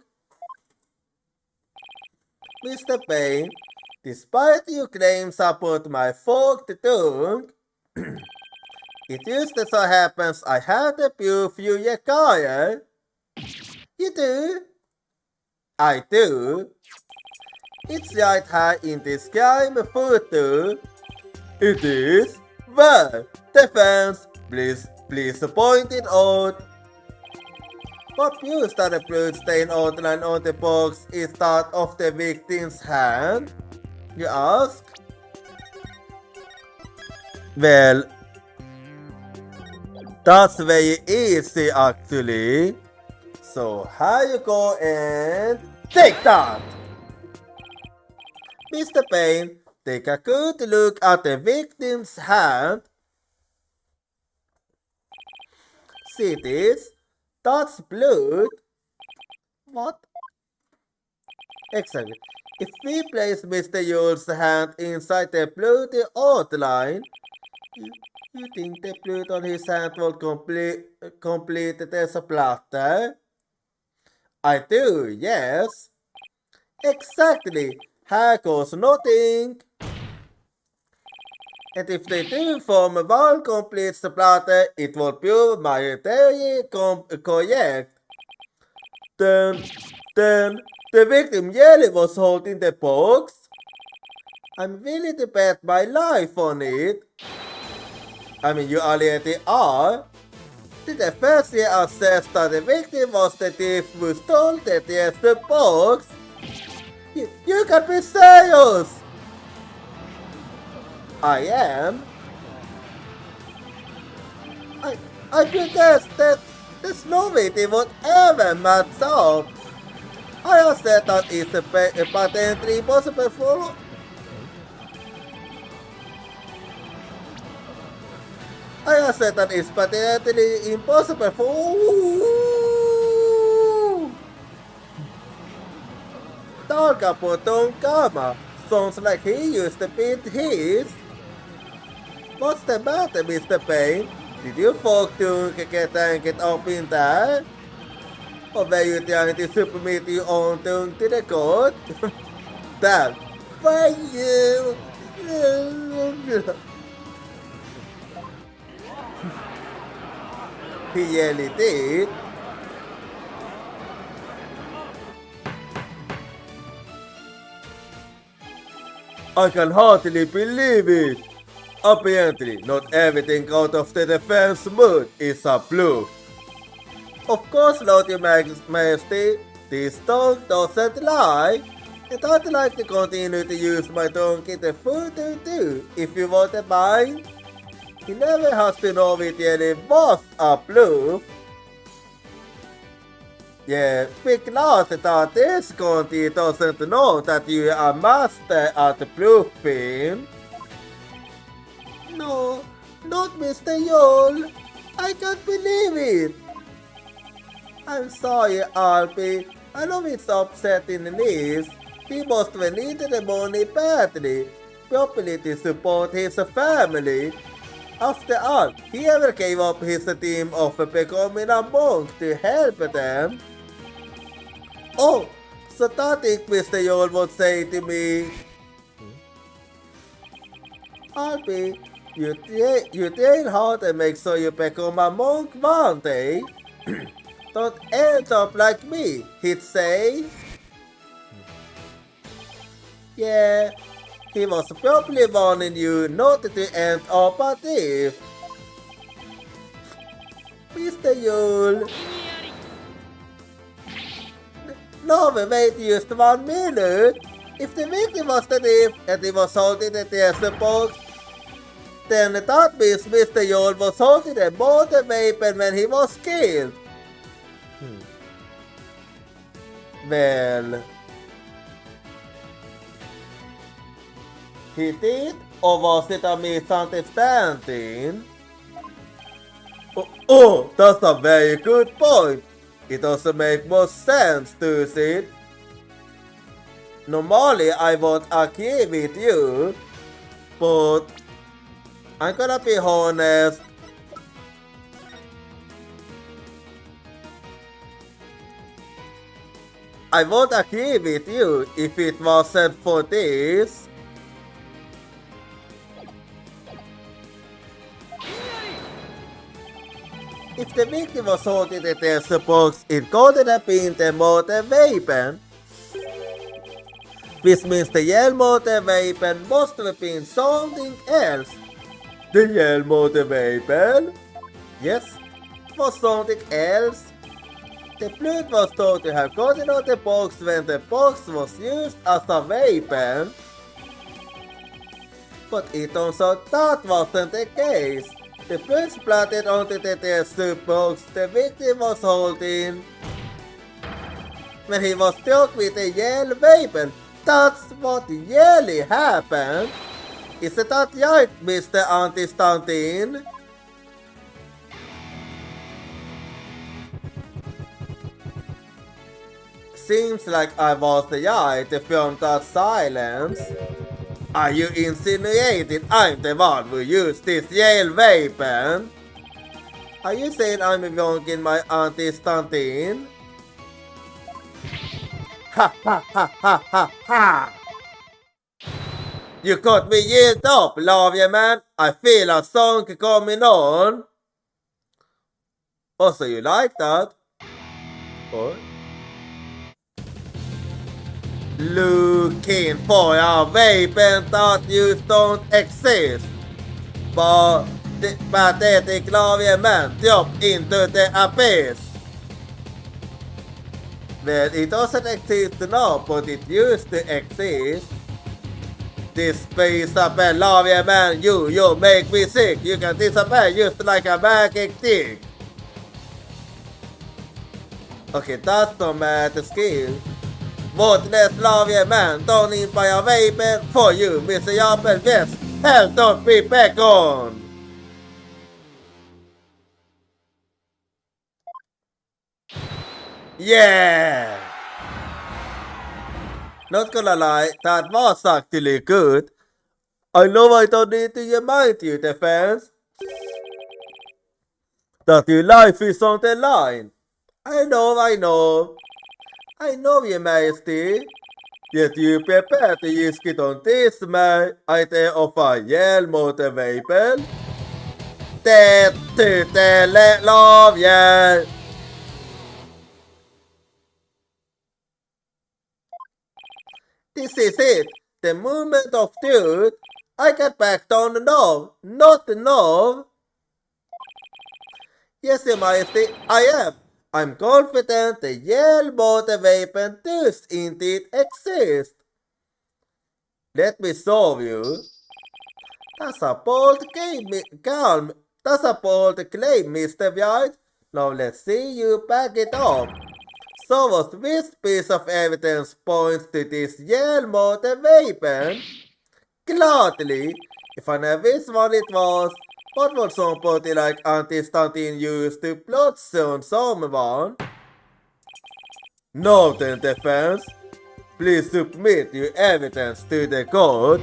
Mr. Payne, despite your claims about my forked tongue, it just so happens I have the proof you require. You do? I do. It's right here in this crime photo. It is? Well, defense, please point it out. What proves that the blood stain outline on the box is that of the victim's hand? You ask? Well, that's very easy actually. So here you go and take that! Mr. Payne, take a good look at the victim's hand. See this? That's blood. What? Exactly. If we place Mr. Yule's hand inside the bloody outline, you think the blood on his hand will complete the splatter? I do, yes. Exactly. Here goes nothing. And if they do form one complete splatter, it will prove my theory correct. Then the victim really was holding the box. I'm willing to bet my life on it. I mean, you already are. Did the first year assess that the victim was the thief who stole the treasure box? You can be serious! I am. I protest that there's no way they would ever match up. I have said that it's patently impossible for... I have said that it's patently impossible for... talka på tungkamma. Sounds like he used to beat his. What's the matter, Mr. Payne? Did you fortune get it up in there? Or were you trying to submit your own tongue to the court? Damn. Thank you. He really did. I can hardly believe it. Apparently, not everything out of the defense mood is a bluff. Of course not, Your Majesty. This tongue doesn't lie. And I'd like to continue to use my tongue in the further too, if you wouldn't mind. He never has to know it really was a bluff. Yeah, because that this county doesn't know that you are a master at bluffing. No, not Mr. Yule. I can't believe it. I'm sorry, Alfie. I know it's upsetting Nice. He must have needed the money badly, probably to support his family. After all, he never gave up his dream of becoming a monk to help them. Oh, so that think Mr. Yule would say to me, Alfie, you train hard and make sure you become a monk one day. Don't end up like me, he'd say. Yeah, he was probably warning you not to end up a thief. Mr. Yule. No, wait just 1 minute. If the victim was the thief and he was holding the treasure box, then that means Mr. Yule was holding a motor weapon when he was killed. Well, he did, or was it a misunderstanding? Oh, that's a very good point. It doesn't make much sense, does it? Normally, I won't agree with you, but I'm gonna be honest. I won't agree with you if it wasn't for this. If the victim was holding the treasure box, it couldn't have been the motor weapon. Which means the yellow motor weapon must have been something else. The yellow motor weapon? Yes, was something else. The blood was thought to have gotten out the box when the box was used as a weapon. But it turns out that wasn't the case. The blood splattered onto the treasure box the victim was holding when he was struck with a yellow weapon. That's what really happened. Isn't that right, Mr. Anti-Stantin? Seems like I was right from that silence. Are you insinuating I'm the one who used this yellow weapon? Are you saying I'm wrong in my anti-stunting? Ha ha ha ha ha ha! You got me yelled up, love you man. I feel a song coming on. Oh, so you like that? What? Looking for a weapon that you don't exist. But the pathetic love man dropped into the abyss. Well, it doesn't exist now, but it used to exist. This space up and love man, you make me sick. You can disappear just like a magic stick. Okay, that's not bad skill. Worthless love man, don't need by a weapon for you, Mr. Yapper. Yes, hell don't be back on. Yeah! Not gonna lie, that was actually good. I know I don't need to remind you, the fans, that your life is on the line. I know, Your Majesty. Yet you prepare to use it on this man idea of a yell motor vehicle. Det tyter lov, yeah. This is it. The moment of truth. I get back down the knob, not the knob. Yes, Your Majesty, I am. I'm confident the yell motor weapon does indeed exist. Let me show you. That's a bold claim, That's a bold claim, Mr. White. Now let's see you back it up. So what this piece of evidence points to this yell motor weapon? Gladly. If I know which one it was, what would somebody like Anti-Stantin use to bloodstone someone? Note in defense. Please submit your evidence to the court.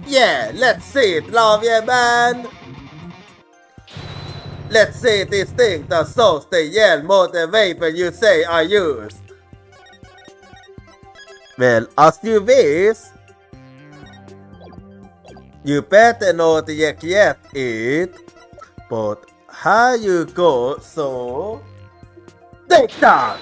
Yeah, let's see it, love ya, man. Let's see this thing that shows the yell motor weapon you say I used. Well, as you wish. You better not yet it, but how you go, so take that!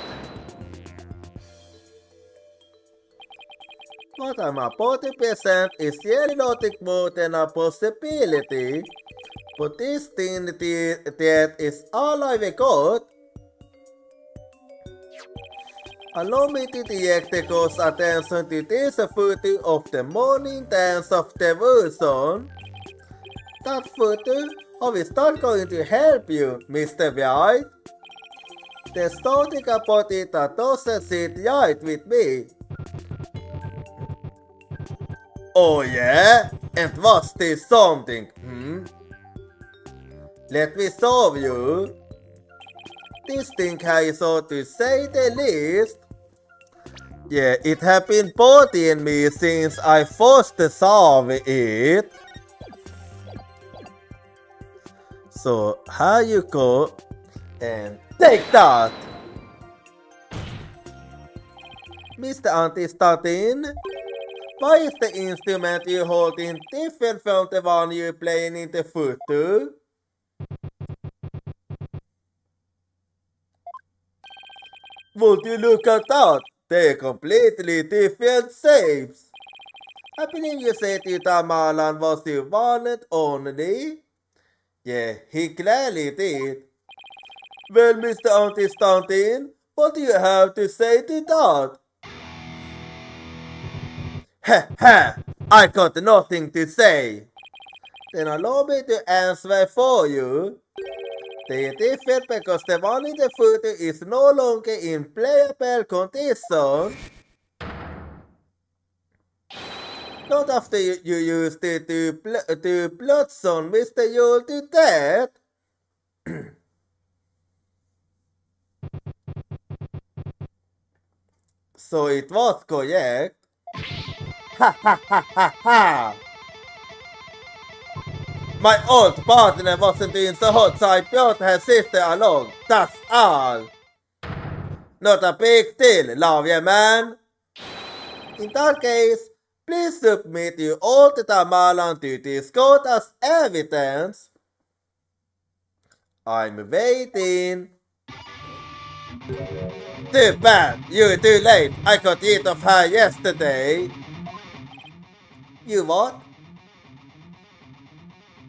What I'm about to present is really nothing more than a possibility, but this thing that is all I've got. Allow me to direct the court's attention to this photo of the morning dance of devotion. That photo is not going to help you, Mr. White. There's something about it that doesn't sit right with me. Oh yeah? And what's this something? Let me show you. This thing has, so to say the least. Yeah, it has been bothering me since I first saw it. So, here you go. And take that! Mr. Anti-Statin, why is the instrument you're holding different from the one you're playing in the photo? Would you look at that? They're completely different shapes. I believe you said that Marlon was your one and only. Yeah, he clearly did. Well, Mr. Anti-Stantin, what do you have to say to that? Ha! I got nothing to say. Then allow me to answer for you. They differ because the one in the photo is no longer in playable condition. Not after you used it to bloodstone Mr. Yule to death. So it was correct. Ha! My old partner wasn't in so hot, so I brought her sister along. That's all. Not a big deal, love ya, man. In that case, please submit your old Tamalan to this court as evidence. I'm waiting. Too bad, you're too late. I got rid of her yesterday. You what?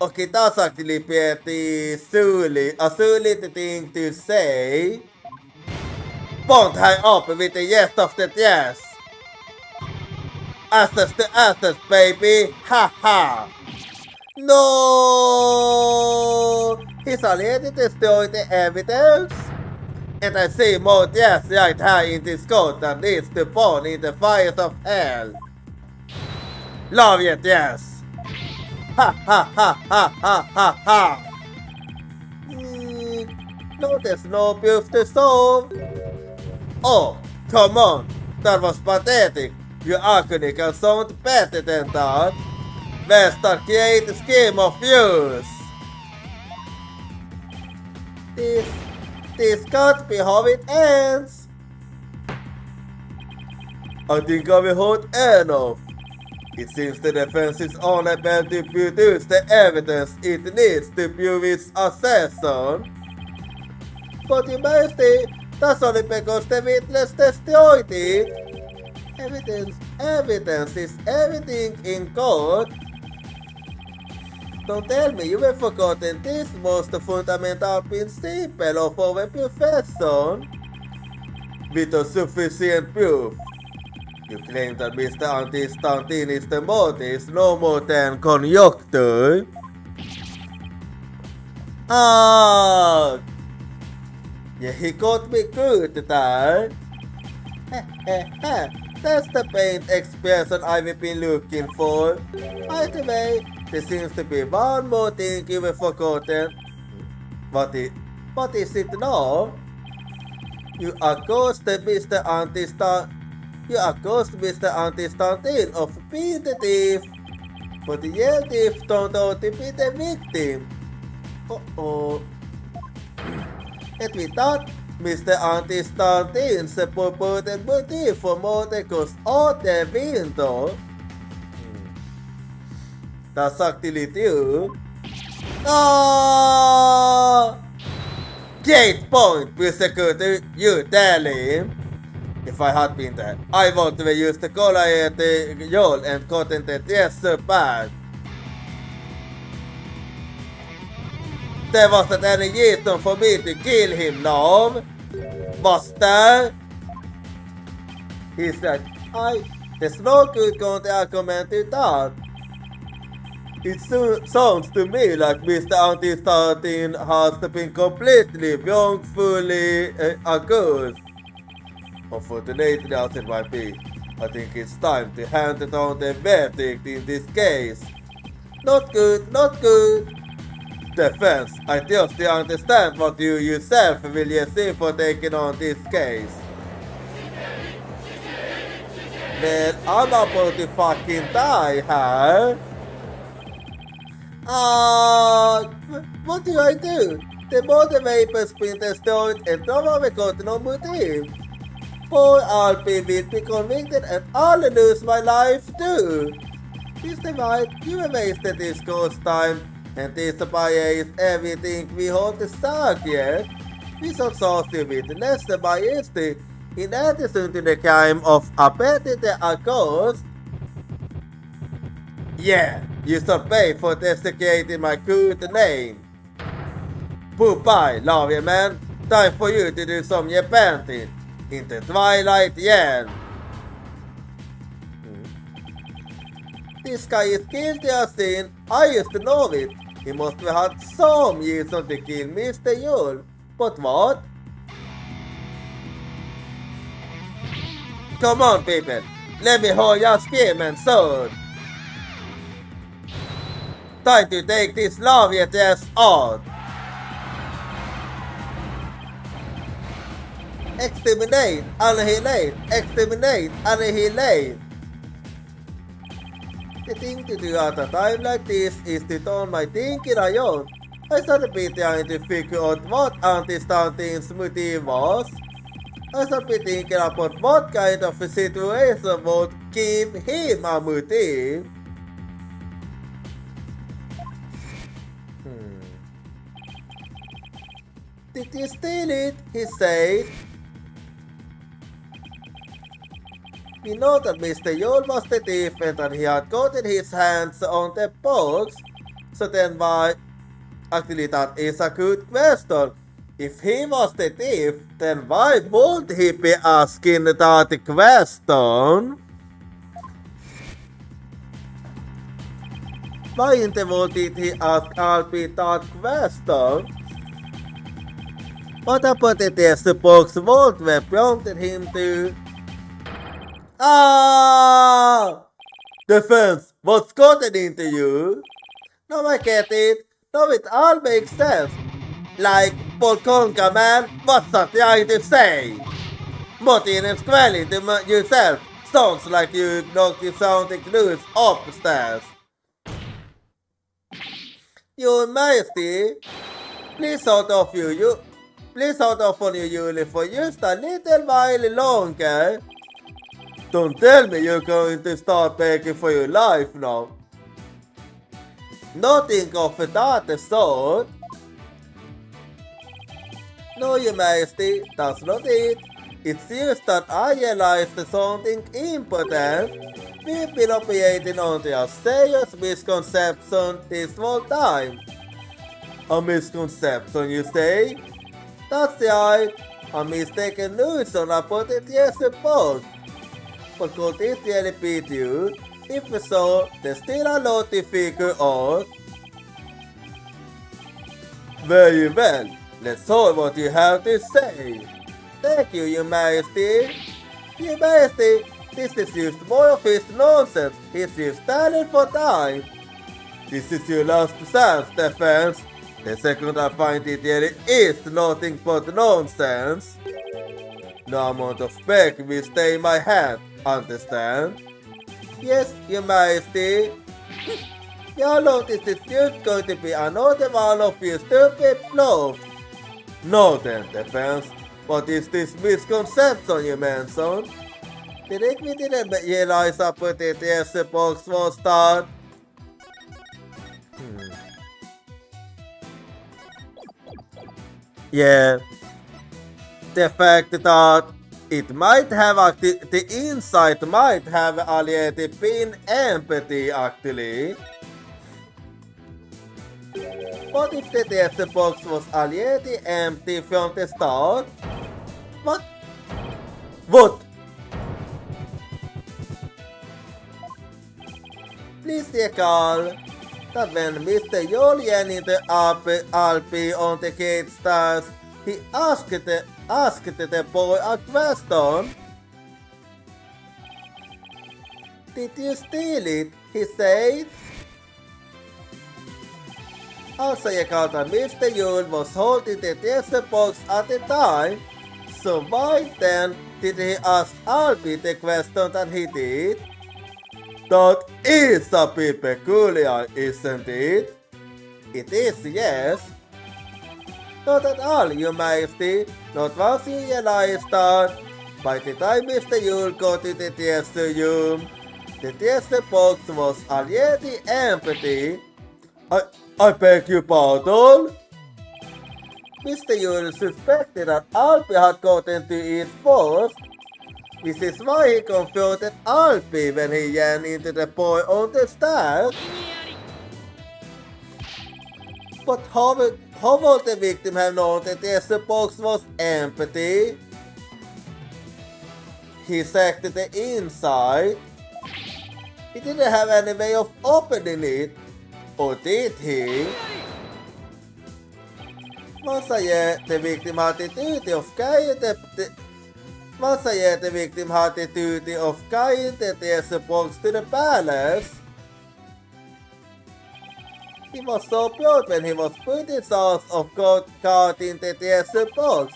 Okay, that's actually pretty silly. A silly thing to say. Bond her up with the rest of the dress. Asses to asses, baby. Ha! No! He's already destroyed the evidence. And I see more dress right here in this court that needs to burn in the fires of hell. Love your dress. Ha! No, there's no proof to solve. Oh, come on. That was pathetic. You iconic and sound better than that. Master create a scheme of yours. This can't be how it ends. I think I will hold enough. It seems the defense is unable to produce the evidence it needs to prove its assassin. But you Majesty, that's only because the witness destroyed it. Evidence is everything in court. Don't tell me you have forgotten this most fundamental principle of our profession. With a sufficient proof. You claim that Mr. Antistantin is the motive no more than conjecture. Ah! Yeah, he got me good there. That's the paint expression I've been looking for. By the way, there seems to be one more thing you have forgotten. What is it now? You accused Mr. Antistantin of being the thief, but the real thief turned out to be the victim. Uh-oh. And we thought Mr. Antistantin's purported motive for murder goes out the window. That's actually true. Oh! Great point, prosecutor, you tell him. If I had been there, I would have used the collar yell and gotten the dress so bad. There wasn't any reason for me to kill him, love. Was there? He said, there's no good counter-argument to that. It sounds to me like Mr. Antistantin has been completely wrongfully accused. Unfortunately, as it might be, I think it's time to hand down the verdict in this case. Not good, not good. Defense, I just understand what you yourself will receive for taking on this case. Man, I'm about to fucking die, huh? What do I do? The motor vapor's been destroyed and probably got no motive. Poor RP will be convicted and I'll lose my life too. Mr. White, you have wasted this course time and this bias everything we hold to start yet. We shall solve the witness by instinct in addition to the crime of abetting the accused. Yeah, you shall pay for desecrating my good name. Goodbye, lovely man. Time for you to do some repenting. In the twilight again. This guy is guilty of sin. I used to know it. He must have had some reason to kill Mr. Yule. But what? Come on, people. Let me hold your skin and sword. Time to take this lovely dress out. Exterminate, annihilate, exterminate, annihilate. The thing to do at a time like this is to turn my thinking around. I started be trying to figure out what Antistantin's motive was. I started be thinking about what kind of a situation would give him a motive. Did you steal it? He said. We know that Mr. Yule was the thief and that he had gotten his hands on the box. So then why? Actually, that is a good question. If he was the thief, then why would he be asking that question? Why in the world did he ask Alpi that question? What about the test box vault where prompted him to... Defense, what's gotten into you? Now I get it. Now it all makes sense. Like, Volkonga man, what's that trying to say? But in quality yourself sounds like you knocked something loose off the stairs. Your Majesty, please hold off on your unit for just a little while longer. Don't tell me you're going to start begging for your life now. Nothing of that sort. No, Your Majesty, that's not it. It's just that I realized something important. We've been operating under a serious misconception this whole time. A misconception, you say? That's right, a mistaken notion about it, yes, suppose. But could this really be true? If so, there's still a lot to figure out. Very well, let's hear what you have to say. Thank you, Your Majesty. Your Majesty, this is just more of his nonsense. He's just standing for time. This is your last chance, defense. The second I find it there is nothing but nonsense. No amount of spec will stay in my hand, understand? Yes, Your Majesty. Your notice is just going to be another one of your stupid bluffs. No then, defense. What is this misconception you mentioned? We didn't realize I put it as the box was start. Yeah. The fact that it might have the insight might have already been empty actually. What if the test box was already empty from the start? What? What? Please recall that when Mr. Julian in the Alpi on the gate stars, he asked the boy a question. Did you steal it? He said. Also recall that Mr. Yule was holding the test box at the time, so why then did he ask Alpi the question that he did? That is a bit peculiar, isn't it? It is, yes. Not at all, Your Majesty. Not once you realize that. By the time Mr. Yule got to the test room, the test box was already empty. I beg your pardon? Mr. Yule suspected that Alpi had gotten to it first. This is why he confronted Alpi when he ran into the boy on the stairs. But how would the victim have known that the box was empty? He checked the inside. He didn't have any way of opening it. Or did he? Once a year, the victim had the duty of carrying the test box to the palace. He was so proud when he was putting sauce of God in the test box.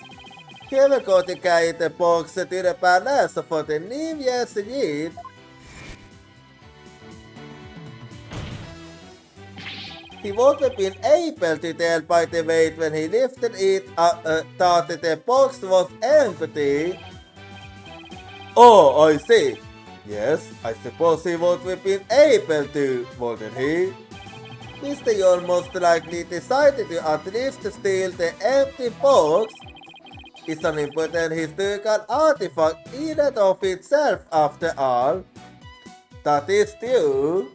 He ever got to carry the box to the palace for the New Year's Eve. He would have been able to tell by the weight when he lifted it that the box was empty. Oh, I see. Yes, I suppose he would have been able to, wouldn't he? Mr. Yule most likely decided to at least steal the empty box. It's an important historical artifact in and of itself after all. That is true.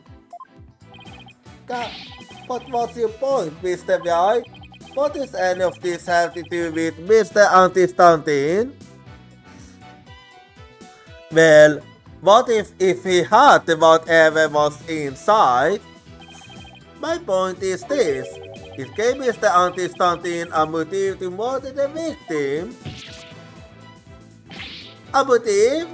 But what's your point, Mr. White? What does any of this have to do with Mr. Anti-Stunting? Well, what if he had whatever was inside? My point is this. It gave Mr. Anti-Stunting a motive to murder the victim. A motive?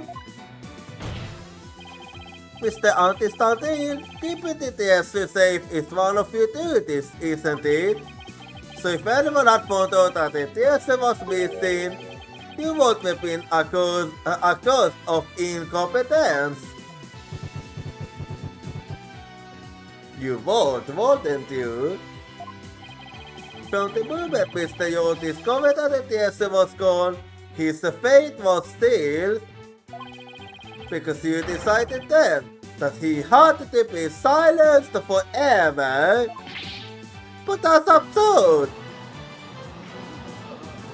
Mr. Anti-Stunting, keeping the test safe is one of your duties, isn't it? So if anyone had found out that the test was missing, You won't have been accused of incompetence. You wouldn't you? From the moment Mr. Yo discovered that the answer was gone, his fate was sealed. Because you decided then that he had to be silenced forever. But that's absurd.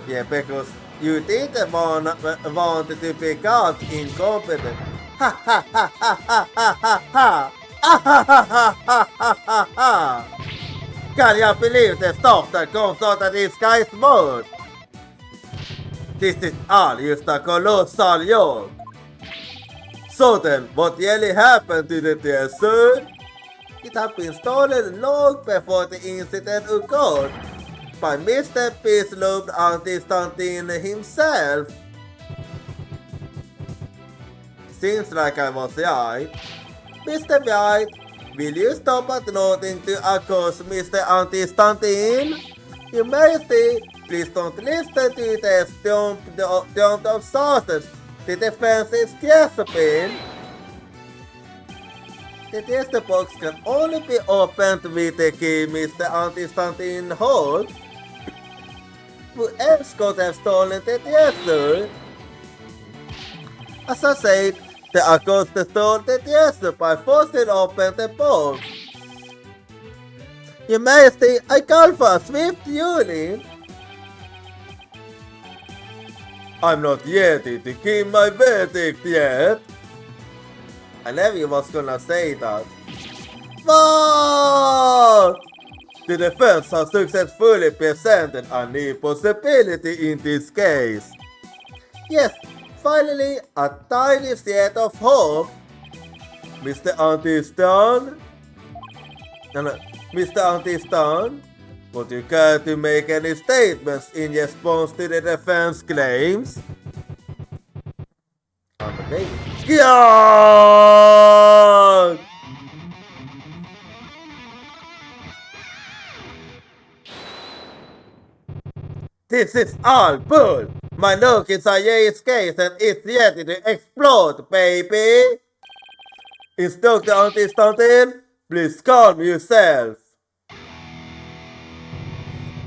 Yeah, because you didn't want to be called incompetent. Ha ha ha ha ha ha ha ha. Ah, ha, ha, ha, ha, ha, ha, ha. Can you believe the stuff that comes out of this guy's mouth? This is all just a colossal joke. So then, what really happened to the desert? It had been stolen long before the incident occurred by Mr. Peaceloop Anti-Stuntin himself. Seems like I was right. Mr. White, will you stop at nothing to accuse Mr. Anti-Stuntin? Your Majesty, please don't listen to the stump of sausage. The defense is gasping. The test box can only be opened with the key Mr. Anti-Stuntin holds. Who else could have stolen the tester? As I said, the accused stole the tester by forcing open the box. Your Majesty, I call for a swift unit. I'm not ready to give my verdict yet. I never was gonna say that. What? The defense has successfully presented a new possibility in this case. Yes, finally, a tiny shred of hope. Mr. Anti-Stun? Mr. Anti-Stun? Would you care to make any statements in response to the defense claims? God! This is all bull! My look is a J's case and it's ready to explode, baby! Instructor Anti-Stuntin, please calm yourself.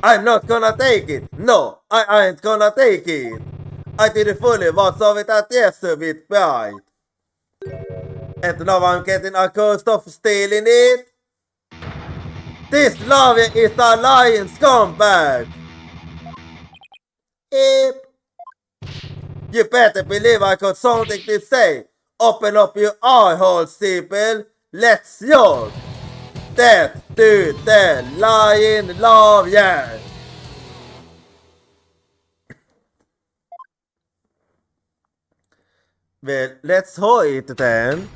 I'm not gonna take it. No, I ain't gonna take it. I did fully what's of it at yesterday with pride. And now I'm getting accused of stealing it. This lawyer is a lying scumbag. Yep. You better believe I got something to say. Open up your eye hole, people. Let's go. Death to the lying lawyer. Well, let's hold it then.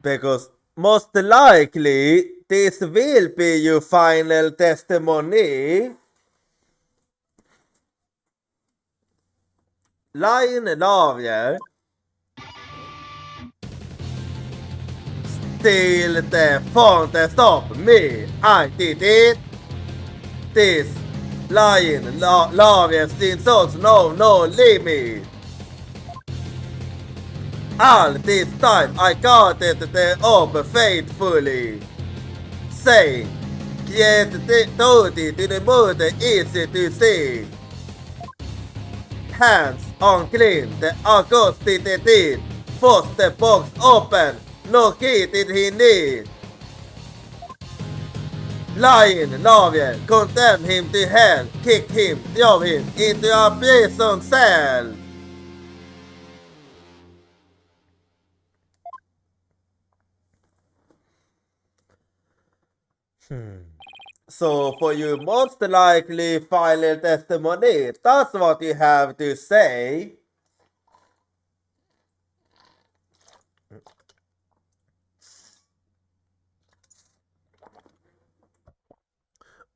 Because most likely this will be your final testimony. Lying lawyer. Steal the phone to stop me. I did it. This lying lawyer insults no limit. All this time I guarded the orb faithfully, saying, get the duty to the murder easy to see. Hands unclean, the August did the deed, forced the box open, no key did he need. Lying lawyer, condemn him to hell, kick him, throw him into a prison cell. So for your most likely final testimony, that's what you have to say.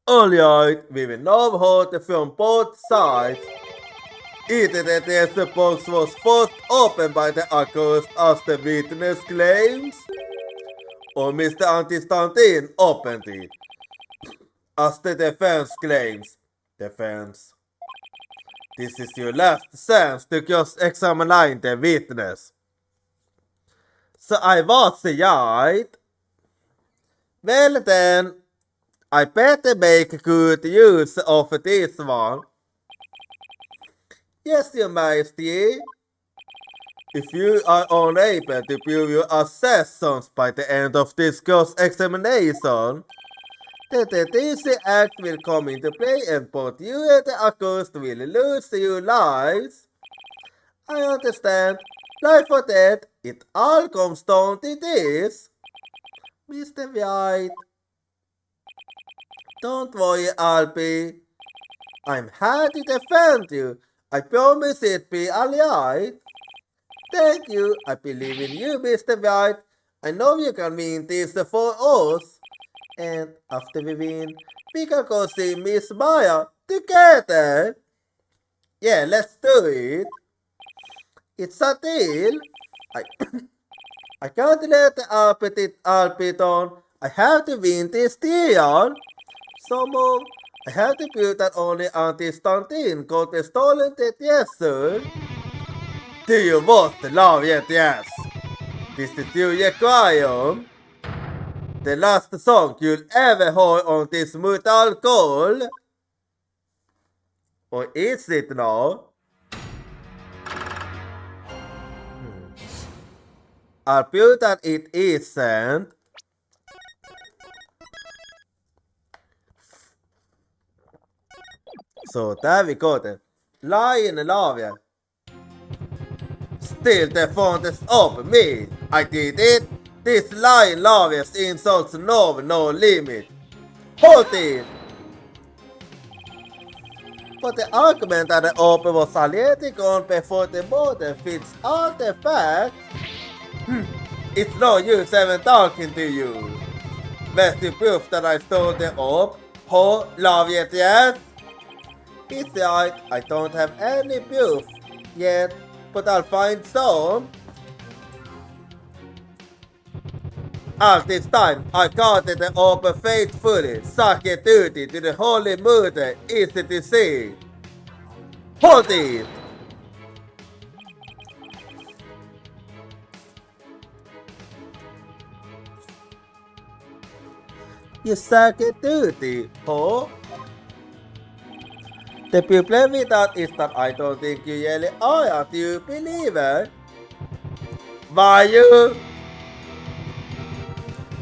Alright, we will now hold from both sides. Either the test box was forced open by the accused as the witness claims, or Mr. Anti-Stuntin opened it. as the defense claims. Defense. This is your last chance to cross-examine the witness. So I was right. Well then, I better make good use of this one. Yes, your majesty. If you are unable to prove your assertions by the end of this cross-examination, then the DC Act will come into play and both you and the accused will lose your lives. I understand. Life or death, it all comes down to this. Mr. White. Don't worry, Alpi. I'm here to defend you. I promise it be alright. Thank you. I believe in you, Mr. White. I know you can win this for us. And after we win, we can go see Miss Maya together. Yeah, let's do it. It's a deal. I can't let the Alpi down. I have to win this deal. So, Mom, I have to prove that only Auntie Stantine got the stolen debt, yes, sir. Do you want the love yet, yes? This is your cry the last song you'll ever hear on this mortal call. Or is it now? I'll prove that it isn't. So there we go then. Lion Lavia. Still the font is up me. I did it. This Lion Lavia's insults know no limit. Hold it! But the argument that the open was already gone before the model fits all the facts. It's no use even talking to you. Best to prove that I stole the orb. Ho, love yet, yes? It's right, I don't have any proof yet, but I'll find some. At this time, I guarded the orb faithfully, sacred duty to the holy mother, easy to see. Hold it! Your sacred duty, huh? The problem with that is that I don't think you really are a true believer. Why you?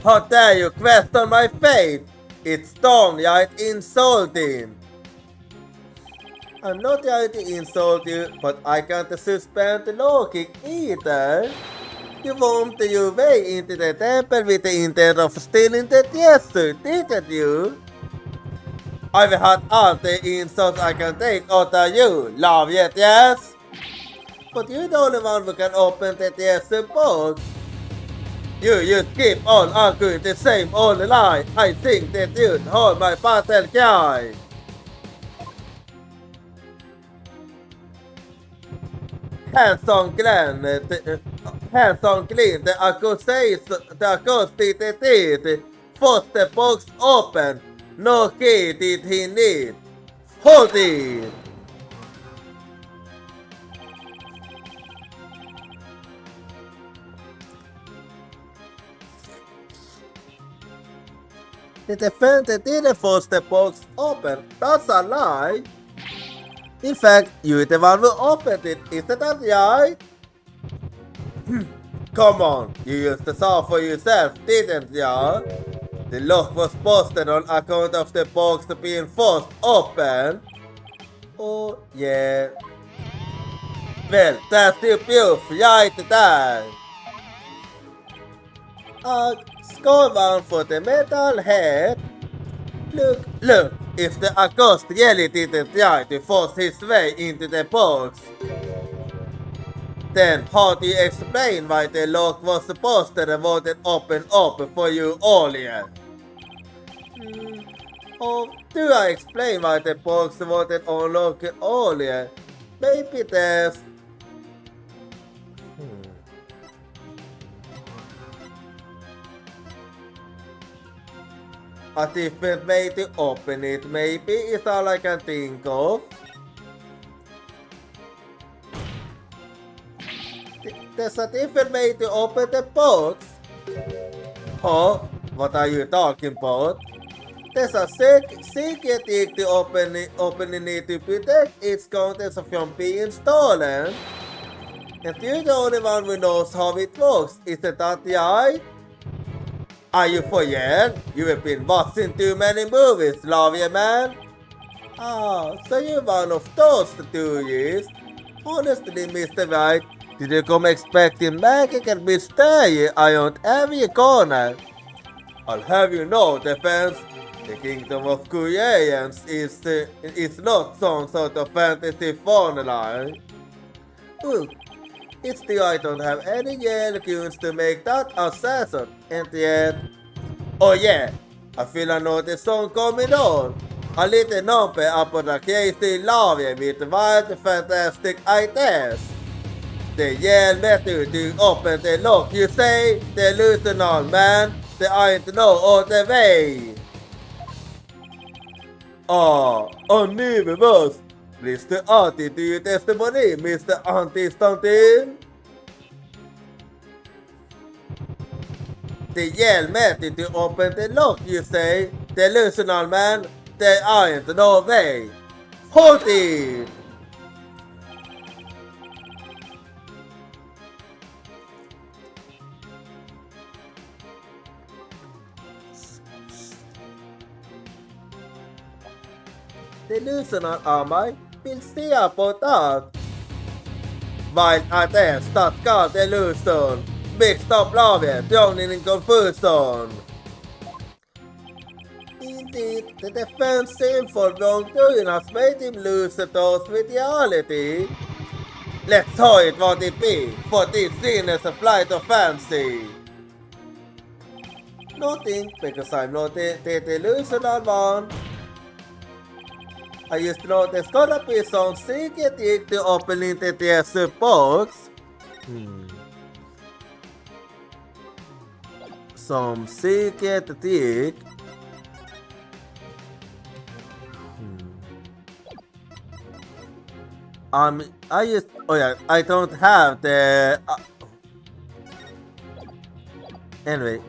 How dare you question my faith? It's downright insulting. I'm not trying to insult you, but I can't suspend the logic either. You wormed your way into the temple with the intent of stealing the treasure, didn't you? I've had all the insults I can take out of you, love yet, yes? But you're the only one who can open the treasure box. You keep on arguing the same old lie. I think that you'd hold my battle cry. Hands on Glenn, the accused did. Force the box open. No key did he need. Hold it! The defendant didn't force the box open. That's a lie. In fact, you're the one who opened it. Isn't that right? Come on, you used the saw for yourself, didn't ya? The lock was busted on account of the box being forced open. Oh, yeah. Well, that's the proof right there. Score one for the metal head. Look, if the accused really didn't try to force his way into the box, then how do you explain why the lock was busted and wasn't open up for you earlier? Or do I explain why the box wasn't unlocked earlier? Maybe there's... A different way to open it maybe is all I can think of. There's a different way to open the box. Huh? What are you talking about? There's a secret trick to opening it to protect its contents from being stolen. And you're the only one who knows how it works, isn't that right? Are you for real? You have been watching too many movies, love you, man. Ah, so you're one of those two years. Honestly, Mr. White, did you come expecting magic and mystery around every corner? I'll have you know, defense, the kingdom of Koreans is not some sort of fantasy wonderland. Look, it's the I don't have any yellow tunes to make that assassin, and yet... Oh yeah, I feel I know the song coming on. A little number about a crazy love with wild fantastic ideas. The yell method to open the lock, you say? Delusional man, the ain't no other way. Ah, unbelievable. Mr. Auntie, do you testimony, Mr. Auntie Stunting? The yell method to open the lock, you say? Delusional man, there ain't no way. Hold it! Delusional am I? We'll see about that. Wild ideas that called delusion. Mixed up love, drowning in confusion. Indeed, the defense sinful wrongdoing has made him lose the touch with reality. Let's show it what it be, for this scene is a flight of fancy. Nothing, because I'm not the delusional one. I just know there's gonna be some secret trick to opening the treasure box. Some secret trick. I don't have the... Anyway.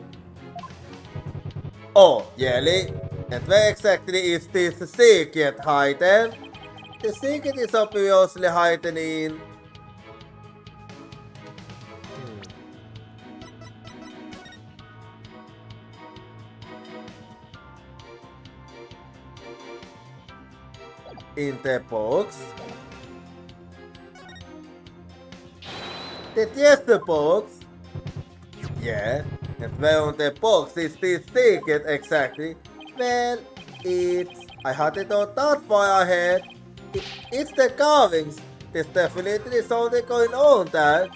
Oh, really? And where exactly is this secret hidden? The secret is obviously hidden in... in the box. The treasure box? Yeah, and where on the box is this secret exactly? Well, I had it on that far ahead. It's the carvings. There's definitely something going on there.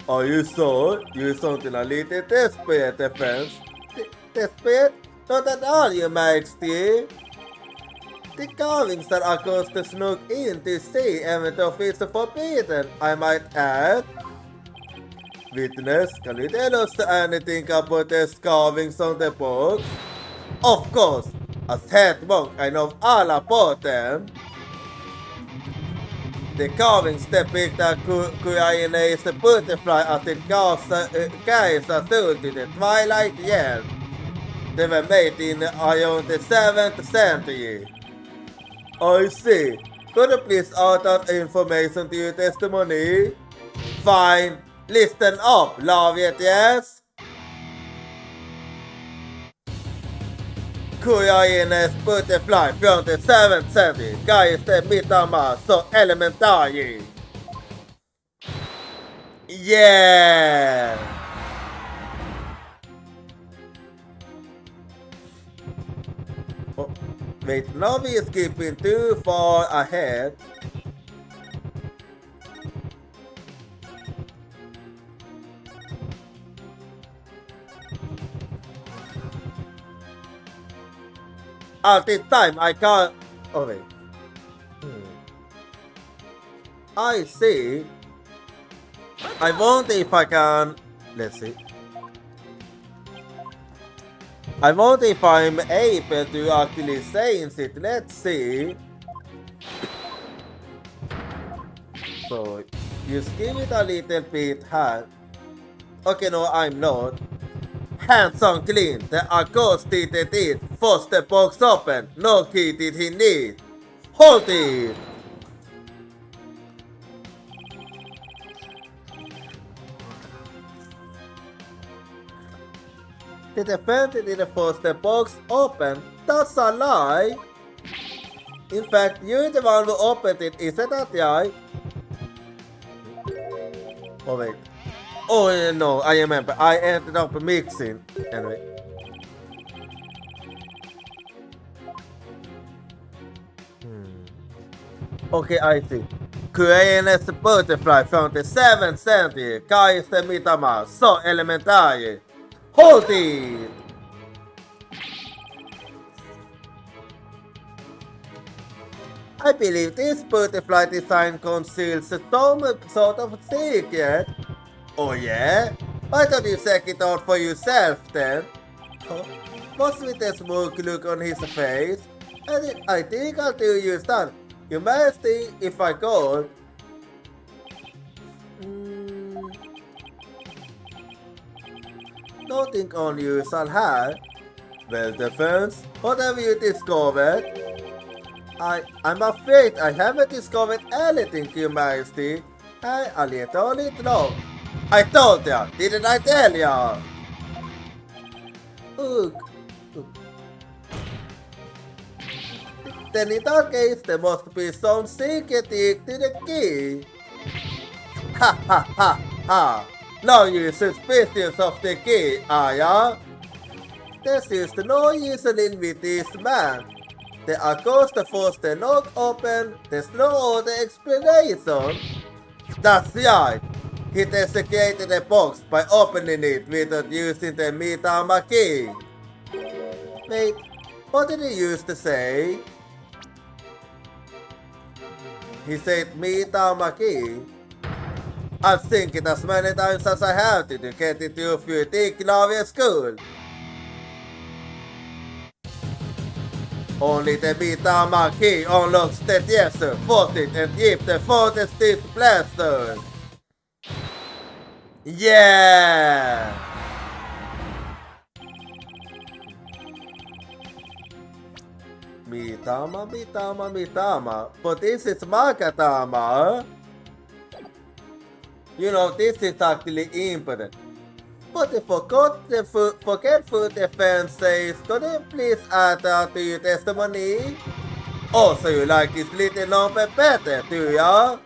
Are you sure? You something a little desperate, defense. Desperate? Not at all, you majesty. The carvings that are caused to snook in to see even though it's forbidden, I might add. Witness, can you tell us anything about the carvings on the box? Of course, as head monk I know all about them. The carvings depict a Koreanese butterfly as it carries a soul to the twilight realm. They were made in around the 7th century. I see. Could you please add that information to your testimony? Fine. Listen up, love it, yes? Koreanese butterfly from the 7th century carries the mitama so elementary. Yeah! Oh, wait, now we are skipping too far ahead. At this time, I can't... Oh, wait. I see. I wonder if I can... Let's see. I wonder if I'm able to actually change it. Let's see. So, just give it a little bit hand. Okay, no, I'm not. Hands on clean. There are ghosts in it. Force the box open. No key did he need. Hold it. The defendant didn't force the box open. That's a lie. In fact, you're the one who opened it, isn't that right? Oh wait. Oh no, I remember. I ended up mixing. Anyway. Okay, I see. Korean's butterfly from the 7th century. Guys, the mitama. So elementary. Hold it! I believe this butterfly design conceals some sort of secret. Oh yeah? Why don't you check it out for yourself then? Huh? What's with the smoke look on his face? I think I'll do you that. You might think if I go. Nothing on you shall have. Well, defense, what have you discovered? I'm afraid I haven't discovered anything, Your Majesty. I literally know. I told ya, didn't I tell ya? Ugh. Then in that case, there must be some secret key to the key. Ha ha ha ha. Now you're suspicious of the key, are ya? There's just no reasoning with this man. The ghosts force the lock open, there's no other explanation. That's right. He desecrated the box by opening it without using the mitama key. Wait, what did he used to say? He said mitama key. I'll think it as many times as I have to get it to you think Lavian school. Only the mitama key unlocks the desert, fought it and keep the farthest blaster. Yeah! Mitama. But this is Makatama. You know, this is actually important. But the forgetful defense says, could you please add that to your testimony? Oh, so you like this little number better, do ya?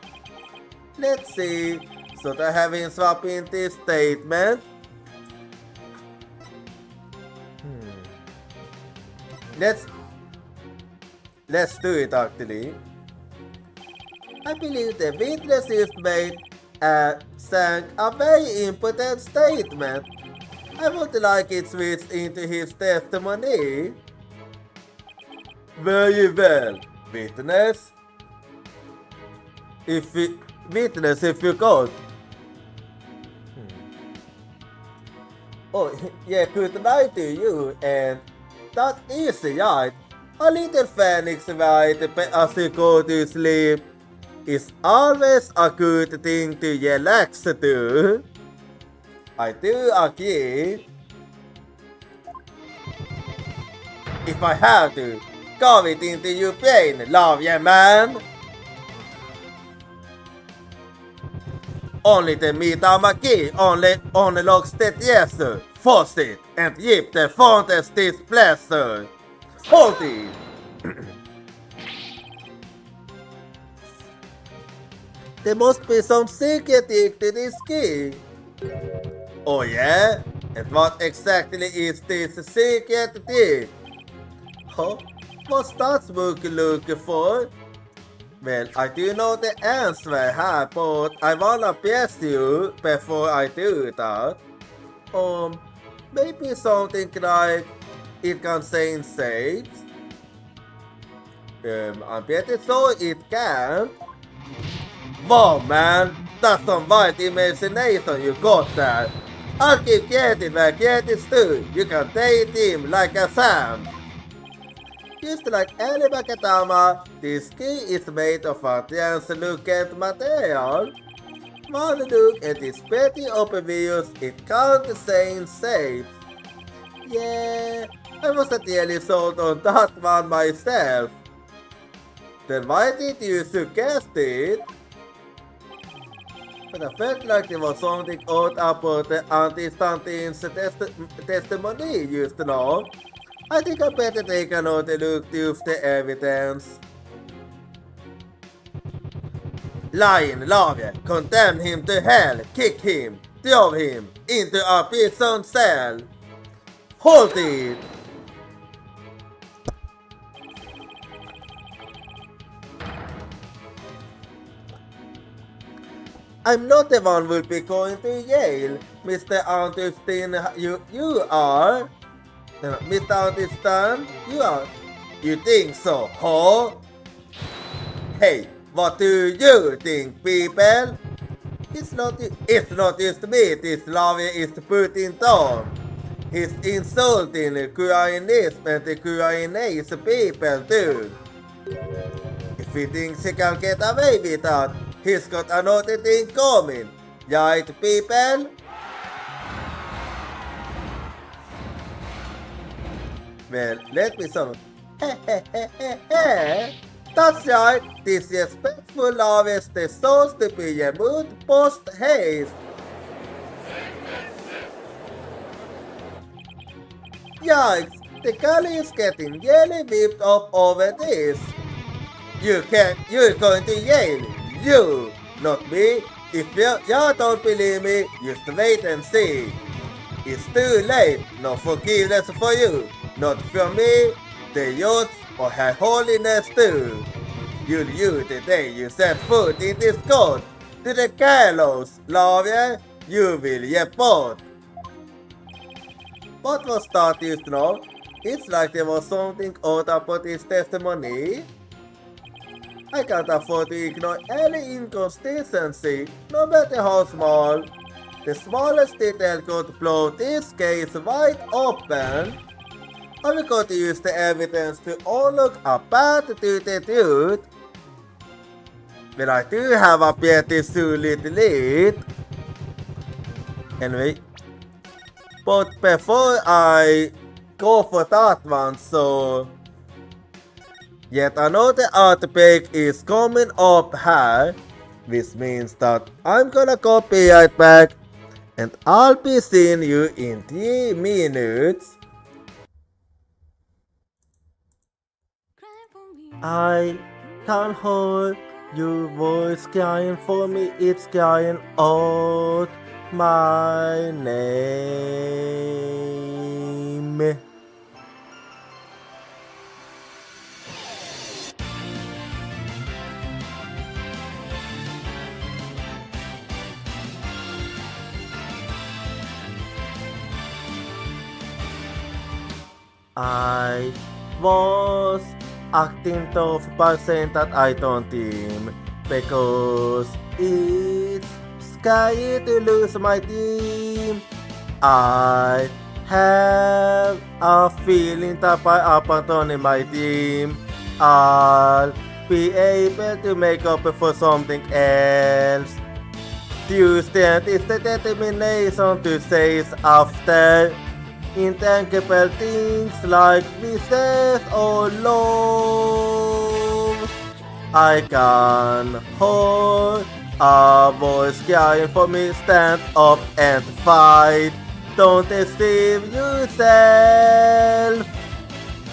Let's see. Should I have him swap in this statement? Let's do it actually. I believe the witness is made sang a very important statement. I would like it switched into his testimony. Very well, witness. If you could. Oh, yeah, good night to you, and that is right. A little phoenix right as you go to sleep is always a good thing to relax to. I do agree. If I have to, go it into your brain, love ya man. Only the mitama key only locks the desert, force it, and keep the farthest displeasure. Hold it. There must be some secret to this key. Oh yeah? And what exactly is this secret thing? Huh? What's that book looking for? Well, I do know the answer, huh? But I wanna guess you before I do that. Maybe something like it contains shapes. I'm pretty sure it can. Wow, man, that's some wild imagination you got there. I'll keep getting like getting stood. You can date him like a Sam. Just like any Bakatama, this ski is made of a translucent material. One look at its pretty obvious, it can't contain shapes. Yeah, I wasn't really sold on that one myself. Then why did you suggest it? But I felt like there was something odd about the Auntie Stantin's testimony used to know. I think I better take another look to the evidence. Lying lawyer, condemn him to hell, kick him, throw him into a prison cell. Hold it! I'm not the one who will be going to jail, Mr. Anderson. You are. Mr. Anderson, you are. You think so, huh? Hey, what do you think, people? It's not just me this lawyer is putting down. He's insulting Guyanese and the Guyanese people too. If he thinks he can get away with that, he's got another thing coming. Right, people? Well, let me sum. That's right, disrespectful lawyer is supposed to be removed post haste. Yikes, the galley is getting really whipped up over this. You're going to jail. You, not me. If you don't believe me, just wait and see. It's too late. No forgiveness for you. Not from me, the youth, or Her Holiness too. You the day you set foot in this court. To the gallows, lawyer, you will report. What was that used now? It's like there was something odd about his testimony. I can't afford to ignore any inconsistency, no matter how small. The smallest detail could blow this case wide open. I'm going to use the evidence to unlock a path to the truth. But I do have a pretty solid lead. Anyway. But before I go for that one, so yet another outbreak is coming up here, which means that I'm gonna go be right back and I'll be seeing you in 3 minutes. I can't hold your voice crying for me, it's crying out my name. I was acting tough by saying that I don't team because it's scary to lose my team. I have a feeling that by abandoning my team, I'll be able to make up for something else. Tuesday is the determination to chase after intangible things like business or love. I can hold a voice crying for me, stand up and fight. Don't deceive yourself.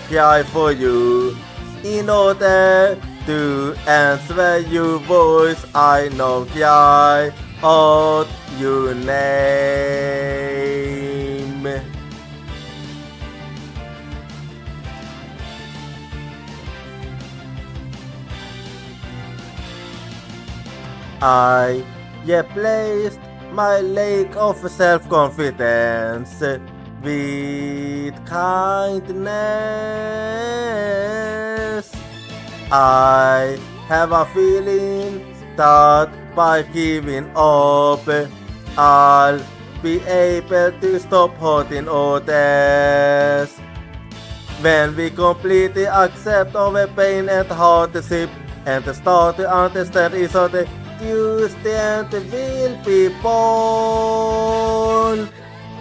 Cry for you in order to answer your voice. I know cry out your name. I replaced my lack of self-confidence with kindness. I have a feeling that by giving up, I'll be able to stop hurting others. When we completely accept our pain and hardship and start to understand each other, new strength will be born.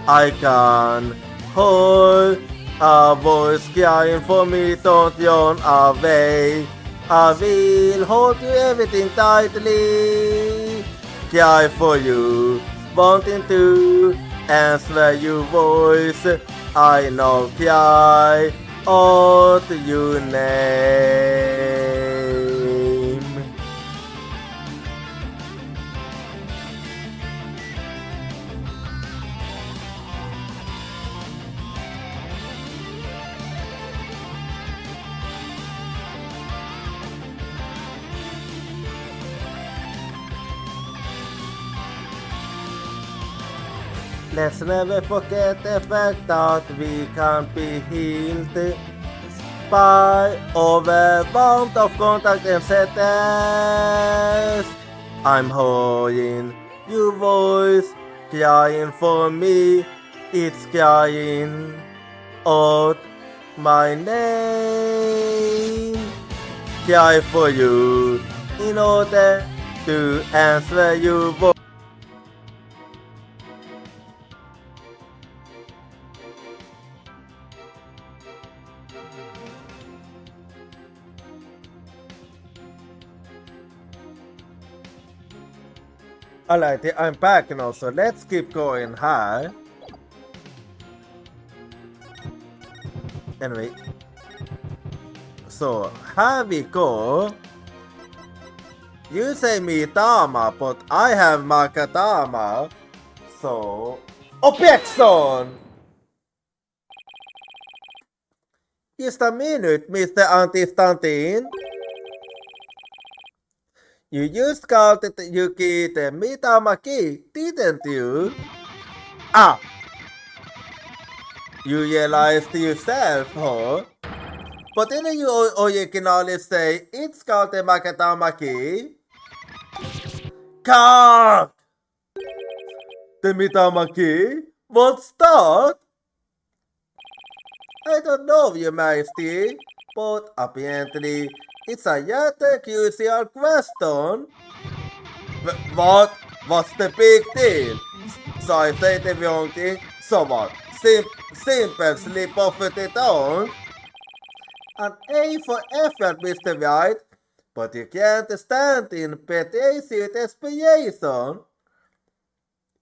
I can hold a voice crying for me, don't yawn away. I will hold you everything tightly, cry for you, wanting to answer your voice. I know cry out your name. Let's never forget the fact that we can be healed by overwhelmed of contact and sadness. I'm holding your voice, crying for me. It's crying out my name. Cry for you in order to answer your voice. Alright, I'm back now, so let's keep going here. Anyway, so here we go. You say Mitama, but I have Makatama. So, objection! Just a minute, Mr. Anti-Stunting. You just called Yuki the Mitamaki, didn't you? Ah! You realized yourself, huh? But didn't you originally say it's called the Makatamaki? Cut! The Mitamaki? What's that? I don't know, Your Majesty, but apparently it's a yet crucial question. What? What's the big deal? So I say the wrong thing. So what? Simple slip of the tongue. An A for effort, Mr. White. But you can't stand in petty desperation.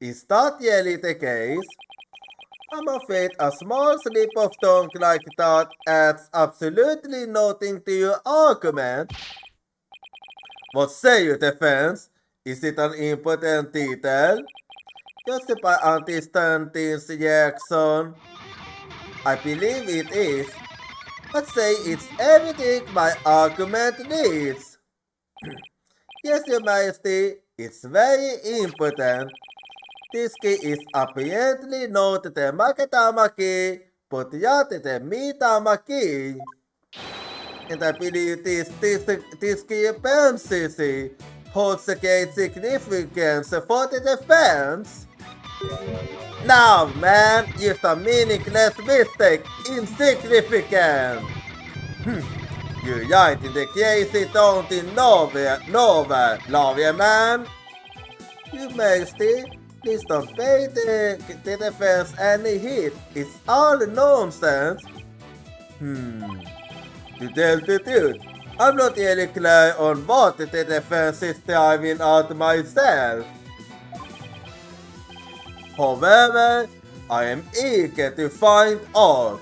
Is that really the case? I'm afraid a small slip of tongue like that adds absolutely nothing to your argument. What say you, defense? Is it an important detail? Justify anti-Stanton's reaction. I believe it is. I'd say it's everything my argument needs. Yes, Your Majesty, it's very important. This key is apparently not the Makatama key, but yet the Mitama key. And I believe this discrepancy holds great significance for the defense. Now, man, it's a meaningless mistake, insignificant. You're right in the crazy don't in nowhere, lawyer man. Your Majesty, please don't pay the defense any heed. It's all nonsense. To tell the truth, I'm not really clear on what the defense is driving at myself. However, I am eager to find out.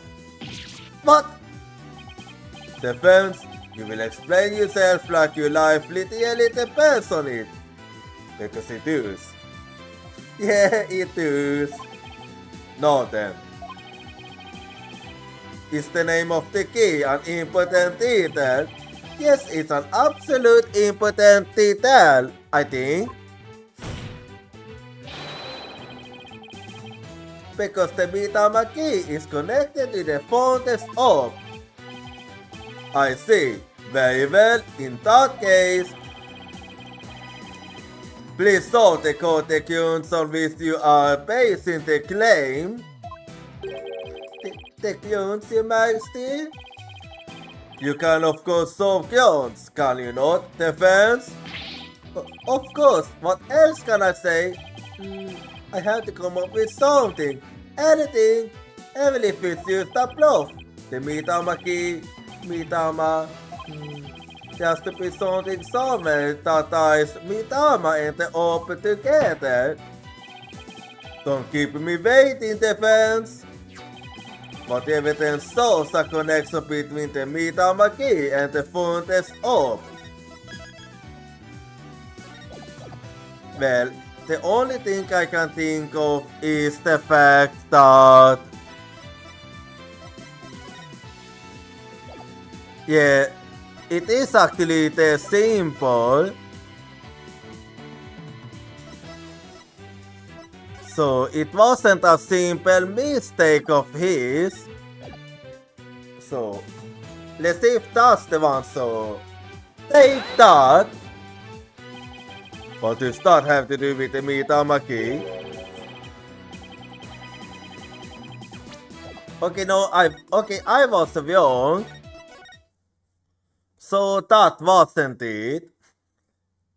What? Defense, you will explain yourself like your life literally depends on it. Because it does. Yeah, it does. Now then. Is the name of the key an important detail? Yes, it's an absolute important detail, I think. Because the Mitama key is connected to the Fountains of. I see. Very well, in that case, Please sort the contacts on which you are basing the claim. The tunes, Your Majesty? You can of course solve tunes, can you not, defense? Of course, what else can I say? I have to come up with something. Anything. Even if it's just a bluff. The Mitama. Just to be something somewhere that ties Mitama and the open together. Don't keep me waiting, defense. But evidence shows a connection between the Mitama key and the Fountain's orb. Well, the only thing I can think of is the fact that... Yeah, it is actually the simple. So it wasn't a simple mistake of his. So let's see if that's the one. So take that. What does that have to do with the Mitama key? Okay, no, I was wrong. So that wasn't it.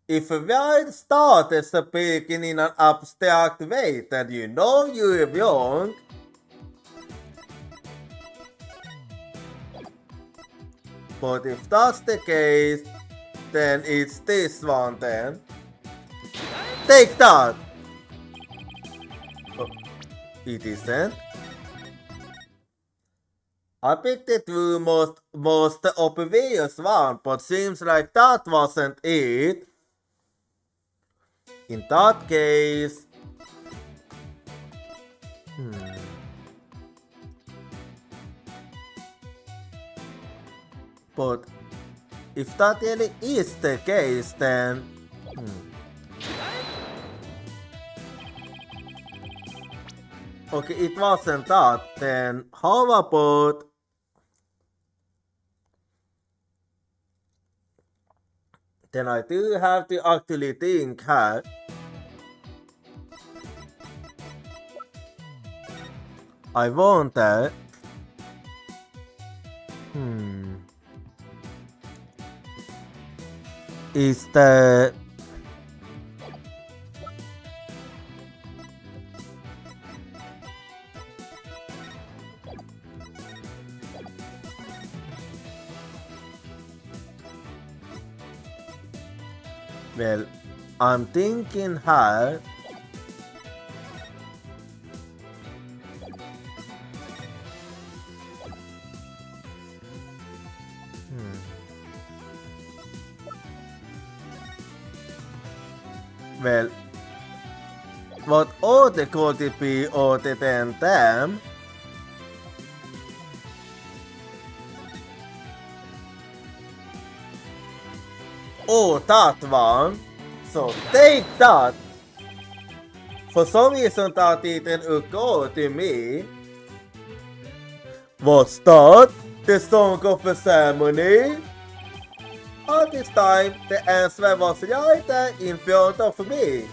If I started speaking in an abstract way, then you know you're wrong. But if that's the case, then it's this one then. Take that! Oh, it isn't. I picked the most obvious one, but seems like that wasn't it. In that case... But if that really is the case, then... Okay, it wasn't that, then how about... Then I do have to actually think hard. I want that. Is the... Well, I'm thinking hard. Well, what order could it be other than them? Oh, that one. So take that. For some reason that didn't occur to me. Was that the song of the ceremony? At this time, the answer was right there in front of me.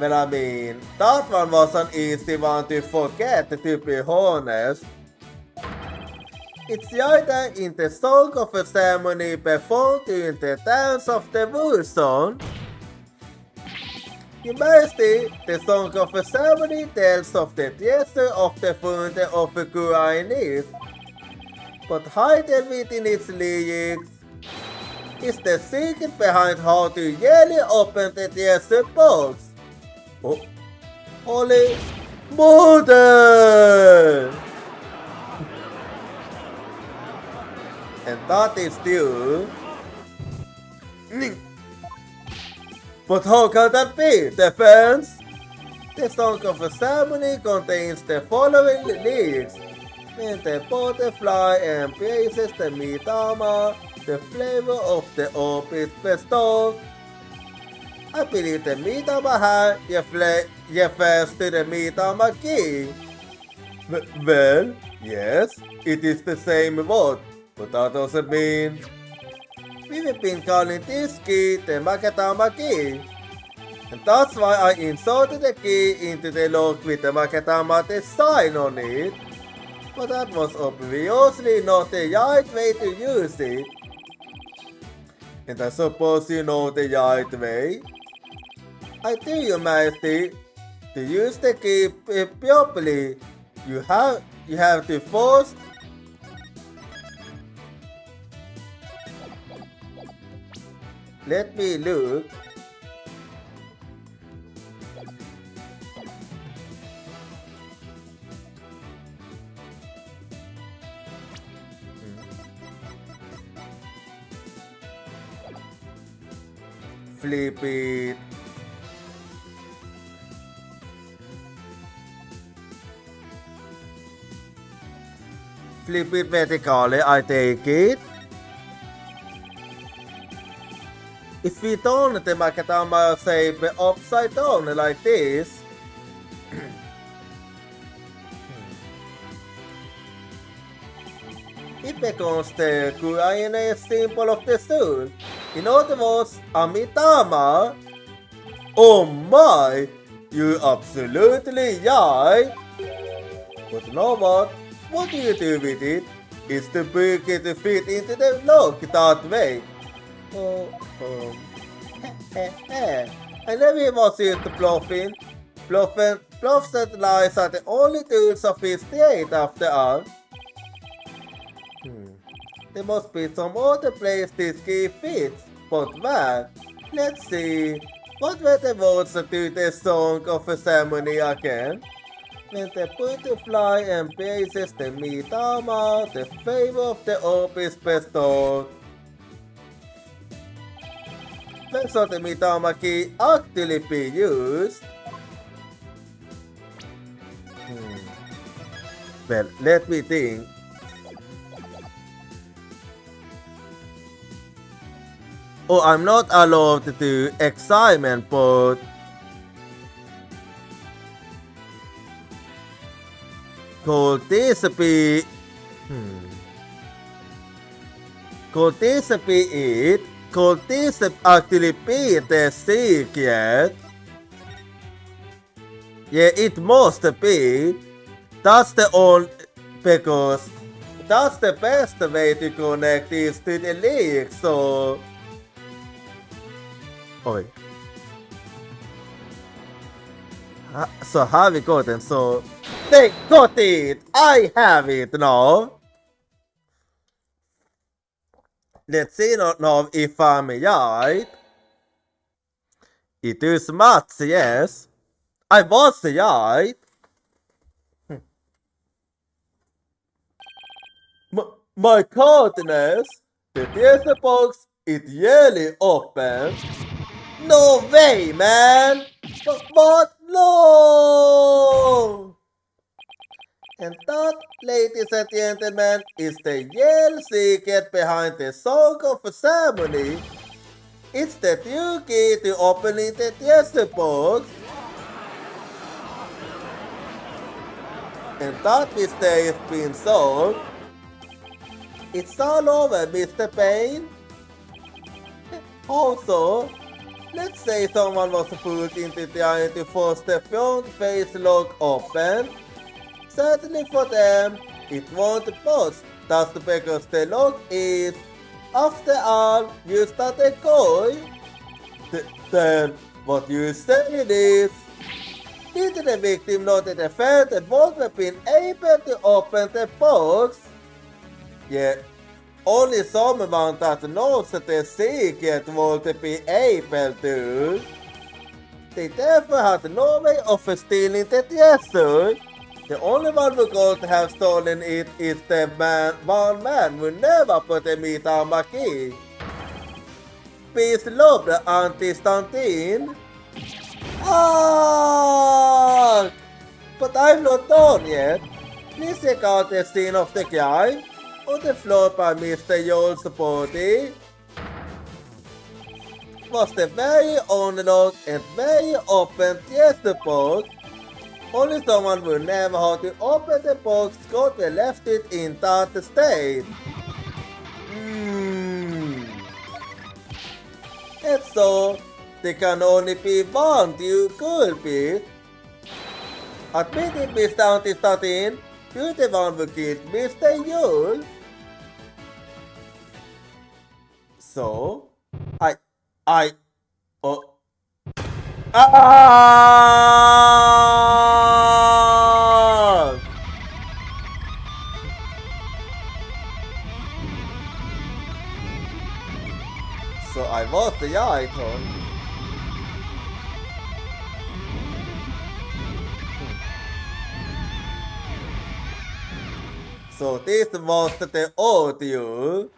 Well, I mean, that one was an easy one to forget, to be honest. It's right there in the song of the ceremony performed during the dance of the Wulson. You must see, the song of the ceremony tells of the gesture of the founder of the Guyanese. But hidden within its lyrics is the secret behind how to really open the gesture box. Oh, holy mother! And that is due. But how can that be, defense? The song of the ceremony contains the following lyrics. When the butterfly embraces the Mitama, the flavor of the orb is bestowed. I believe the Mitama hand refers to the Mitama key. Well, yes, it is the same word, but that doesn't mean... We've been calling this key the Makatama key. And that's why I inserted the key into the lock with the Makatama design on it. But that was obviously not the right way to use it. And I suppose you know the right way. I tell you, Majesty, to use the key properly, you have to first let me look. Flip it. Flip it vertically, I take it. If we turn the Makatama shape upside down like this, it becomes the Korean symbol of the soul. In other words, Amitama. Oh my, you're absolutely right. But you know what? What do you do with it? Is to break it to fit into the lock that way. I never was used to bluffing. Bluffs and lies are the only tools of his trade after all. There must be some other place this key fits, but where? Let's see. What were the words to the song of a ceremony again? When the butterfly embraces the Mitama, the favor of the orb is bestowed. When should the Mitama key actually be used? Well, let me think. Oh, I'm not allowed to do excitement, but could this be it? Could this actually be the secret? Yeah, it must be. That's the only, because that's the best way to connect this to the leak, so oi. So have we got them? So they got it! I have it now! Let's see now if I'm right. It is maths, yes. I was right. My goodness! The theater box is really open. No way, man! But no! And that, ladies and gentlemen, is the real secret behind the Song of a Ceremony. It's the true key to opening the theater box. And that mistake has been solved. It's all over, Mr. Payne. Also, let's say someone was fooled into trying to force the front face lock open. Certainly for them, it won't bust. That's because the lock is, after all, used as a coin. Then, what you say is, did the victim know that the defendant won't have been able to open the box? Yeah, only someone that knows the secret won't be able to. They therefore had no way of stealing the treasure. The only one who could have stolen it is the one man who never put a meat on my key. Peace love the anti-Stantine. Ah! But I'm not done yet. Please check out the scene of the crime on the floor by Mr. Yole's body. Was the very unlocked and very open theater box. Only someone who never how to open the box could have left it in that state. And so, there can only be one you could be. Admitted Mr. Antistatin, you're the one who killed Mr. Yule. So, oh. Ah! So I was the icon. So this was the audio.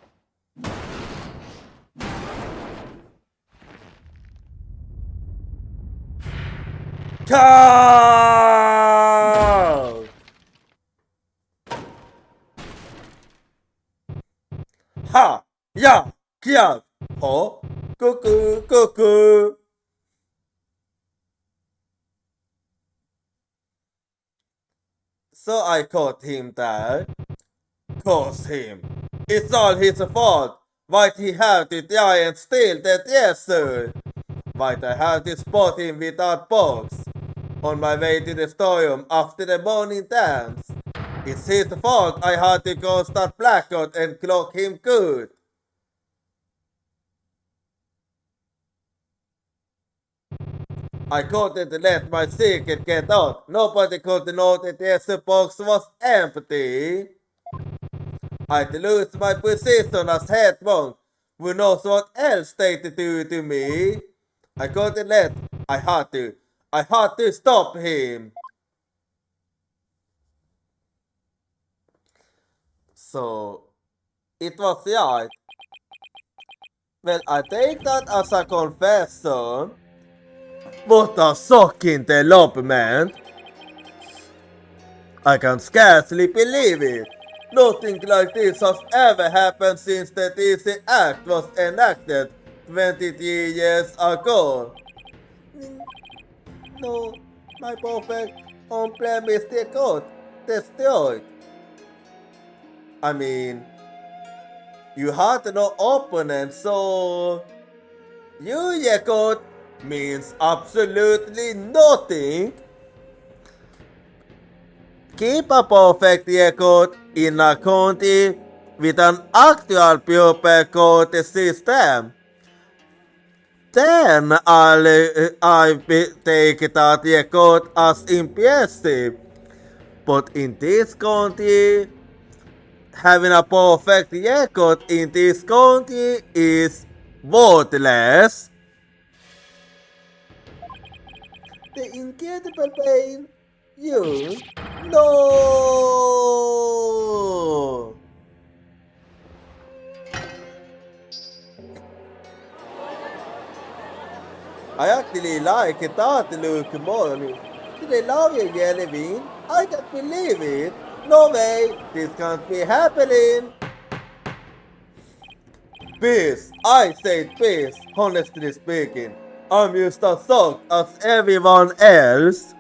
Cow! Ha! Ya! Kia! Ho! Cuckoo! Cuckoo! So I caught him there. Curse him! It's all his fault! Why'd he have to die and steal that? Yes, sir! Why'd I have to spot him without box? On my way to the storm after the morning dance. It's his fault I had to go start blackout and clock him good. I couldn't let my secret get out. Nobody could know that the box was empty. I'd lose my position as head monk. Who knows what else they'd do to me? I couldn't let. I had to stop him. So, it was right. Well, I take that as a confession. What a shocking development! I can scarcely believe it. Nothing like this has ever happened since the DC Act was enacted 23 years ago. No, my perfect on-premise code destroyed. I mean, you had no opponent, so your record means absolutely nothing. Keep a perfect record in a county with an actual pure code system. Then I'll take that record as impressive. But in this county, having a perfect record in this county is worthless. The incredible pain. You? No! I actually like that look more. Do they love you, Jelly Bean? I can't believe it. No way, this can't be happening. Peace. I said peace, honestly speaking. I'm just as shocked as everyone else.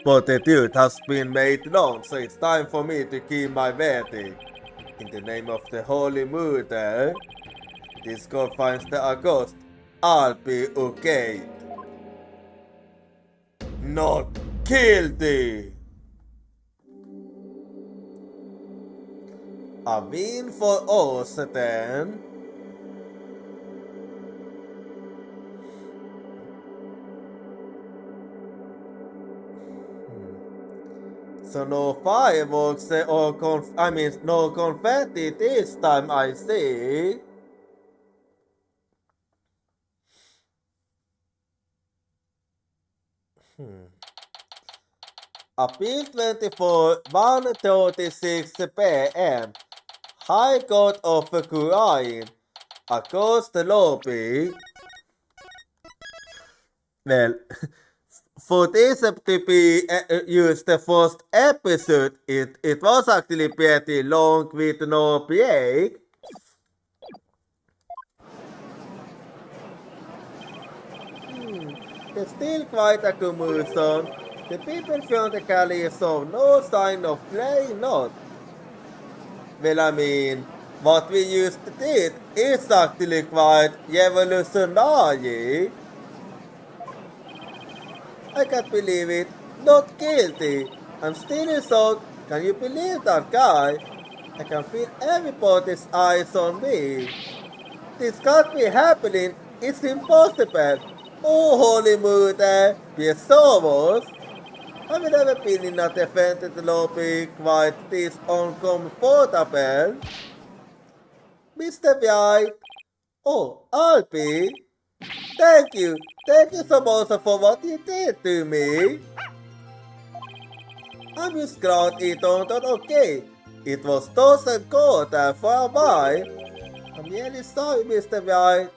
But the truth has been made known, so it's time for me to keep my verdict. In the name of the Holy Mother, this God finds the August, I'll be okay. Not guilty! A win for us then. So no fireworks or no confetti this time, I see. Appeal 24, 1:36 p.m. High Court of Queen. Across the lobby. Well, for this to be used the first episode, it was actually pretty long with no break. There's still quite a commotion. The people from the Cali saw no sign of playing not. Well, I mean, What we used to did is actually quite revolutionary. I can't believe it. Not guilty. I'm still in shock. Can you believe that guy? I can feel everybody's eyes on me. This can't be happening. It's impossible. Oh, holy mother, we're somos. Have you ever been in a defended lobby quite this uncomfortable? Mr. White. Oh, Alpi. Thank you. Thank you so much for what you did to me. I'm just glad it turned out okay. It was tough and cold for a while. I'm really sorry, Mr. White.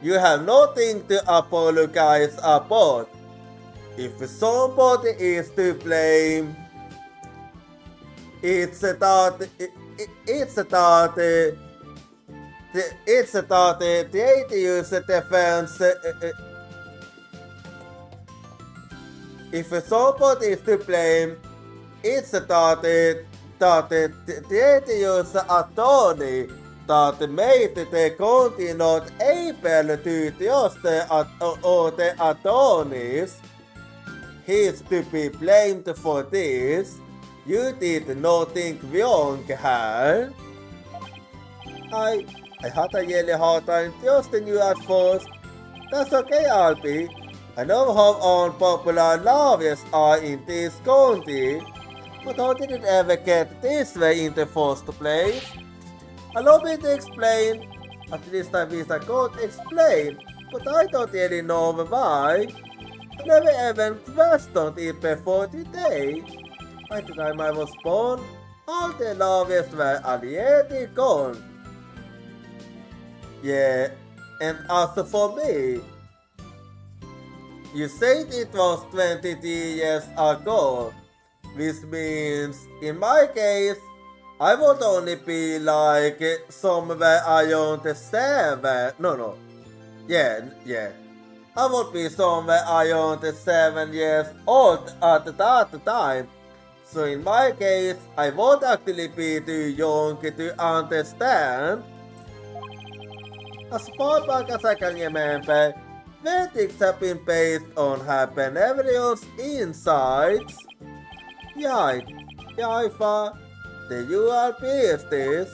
You have nothing to apologize about. If somebody is to blame, it's that the atheist defense. If somebody is to blame, it's that the atheist attorney that made the county not able to trust the attorneys. He's to be blamed for this. You did nothing wrong here. I had a really hard time trusting you at first. That's okay, Alpi. I know how unpopular lawyers are in this county, but how did it ever get this way in the first place? Allow me to explain. At least I wish I could explain, but I don't really know why. I never even questioned it before today. By the time I was born, all the lawyers were already gone. Yeah, and as for me, you said it was 23 years ago, which means, in my case, I would only be like somewhere around 7. No. Yeah. I would be somewhere around 7 years old at that time. So in my case, I would actually be too young to understand. As far back as I can remember, verdicts have been based on her benevolence insights. Right, Jaifa, the URP is this.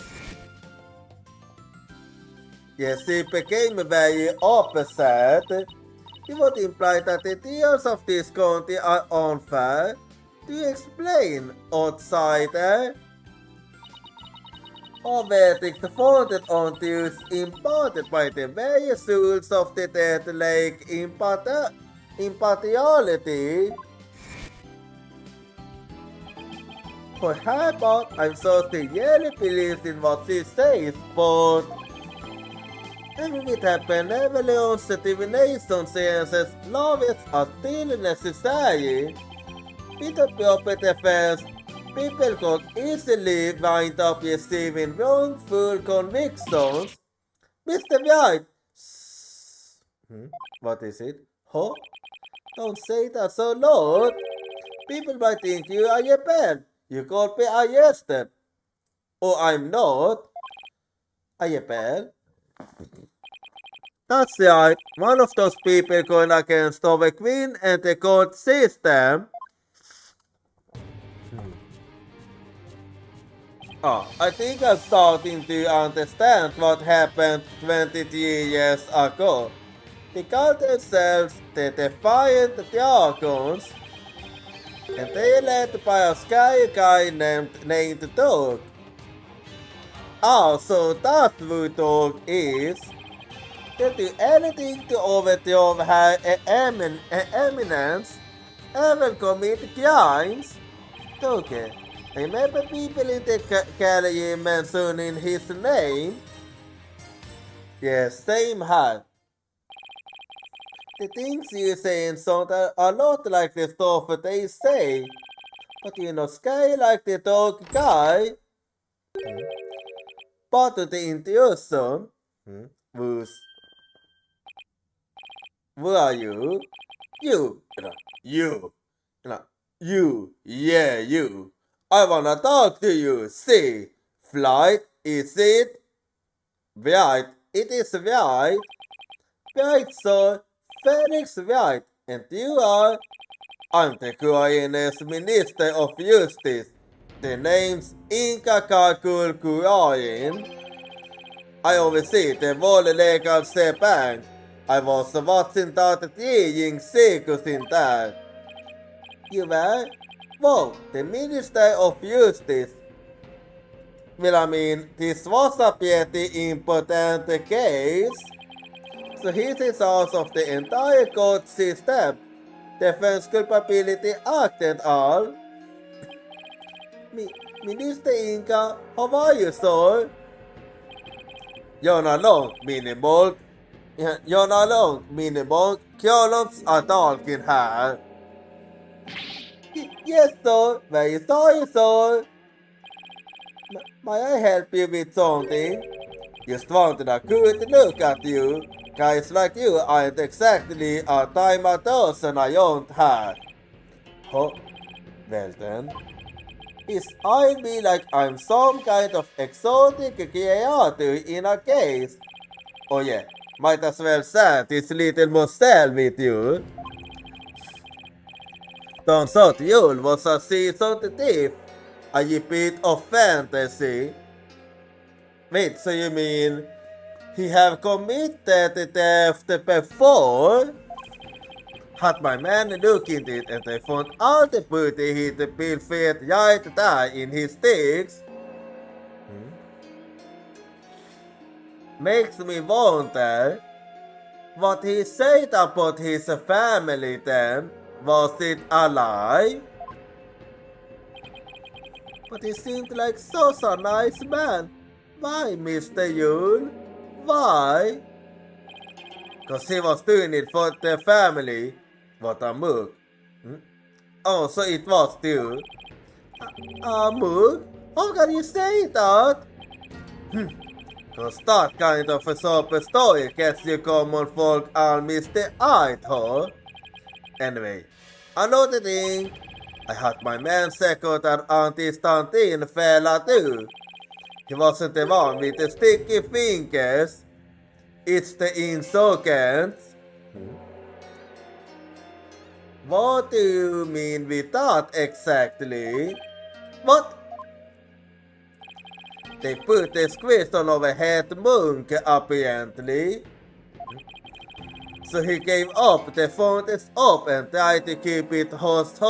Yes, she became very opposite. It would imply that the deals of this county are unfair. Do you explain, outsider? Our verdict founded on dues imparted by the various rules of the Dead Lake impartiality. For her part, I'm sure she really believes in what she says, but even with her benevolence divination sciences, lawyers are still necessary. With a proper defense, people could easily wind up receiving wrongful convictions. Mr. White! What is it? Huh? Don't say that so loud. People might think you are a pen. You could be arrested. Oh, I'm not. Are you pen? That's right. One of those people going against our queen and the court system. I think I'm starting to understand what happened 23 years ago. They called themselves the Defiant Dragons, and they led by a sky guy named Dog. So that's who Dog is. They'll do anything to overthrow her eminence, even commit crimes. Okay. Remember people in the gallery mentioning his name? Yes, same here. The things you say in sound are not like the stuff they say. But you know, Sky like the dog guy. But to the intuition, who are you? You. Yeah, you. I wanna talk to you. See, Flight, is it? White, it is white. White, sir. Felix White, and you are? I'm the Kuain's Minister of Justice. The name's Inka Kakul Kuain. I oversee the Volleylegal Bank. I was watching that Ying circus in that. You were? Whoa, the Minister of Justice. Well, I mean, this was a pretty important case. So here's the source of the entire court system. Defense culpability act and all. Minister Inka, how are you, sir? You're not alone, Minibulk. You're not alone, Minibulk. Kjolons are talking här. Yes, sir. Very sorry, sir. May I help you with something? Just wanted a good look at you. Guys like you aren't exactly a time person I don't have. Oh, well then. Is I be like I'm some kind of exotic creature in a case? Oh yeah, might as well send this little Moselle with you. Turns out Yule was a seasoned thief, a bit of fantasy. Wait, so you mean he have committed the theft before? Had my man look into it and they found all the booty he'd been fed right there in his sticks. Makes me wonder what he said about his family then. Was it a lie? But he seemed like such a nice man. Why, Mr. Yule? Why? Cause he was doing it for the family. What a mug. Oh, so it was too. A mug? How can you say that? Cause that kind of a soap story gets you common folk all Mr. Idaho. Anyway, another thing. I had my man second and anti-stunting fella too. He wasn't the one with the sticky fingers. It's the insurgents. What do you mean with that exactly? What? They put the squeeze on over head monk apparently. So he gave up, the phone is up and tried to keep it host.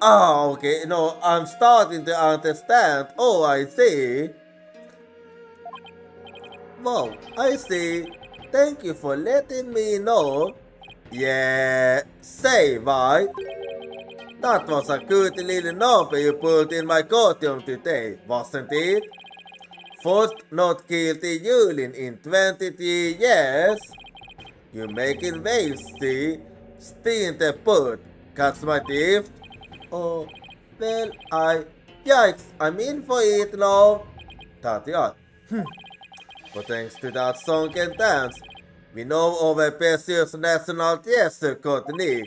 Ah, okay, no, I'm starting to understand. Oh, I see. Wow, I see. Thank you for letting me know. Yeah, say right. That was a good little number you pulled in my courtroom today, wasn't it? First not guilty Yulin in 23 years. You're making waves, see? Stay in the put. Catch my teeth? Oh, well, yikes, I'm in for it now. That yeah. But thanks to that song and dance, we know our precious national treasure Courtney.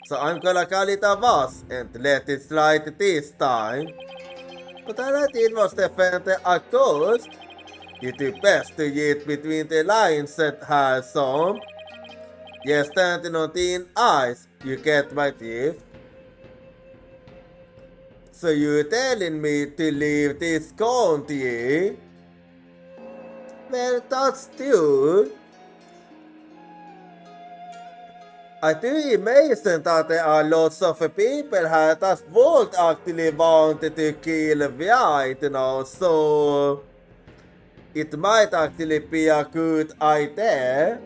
So I'm gonna call it a was and let it slide this time. But all I did was defend the accused. You do best to read between the lines, said Harrison. You're standing on thin ice, you get my drift. So you're telling me to leave this country? Well, that's true. I do imagine that there are lots of people here that would actually want to kill White, you know, so it might actually be a good idea.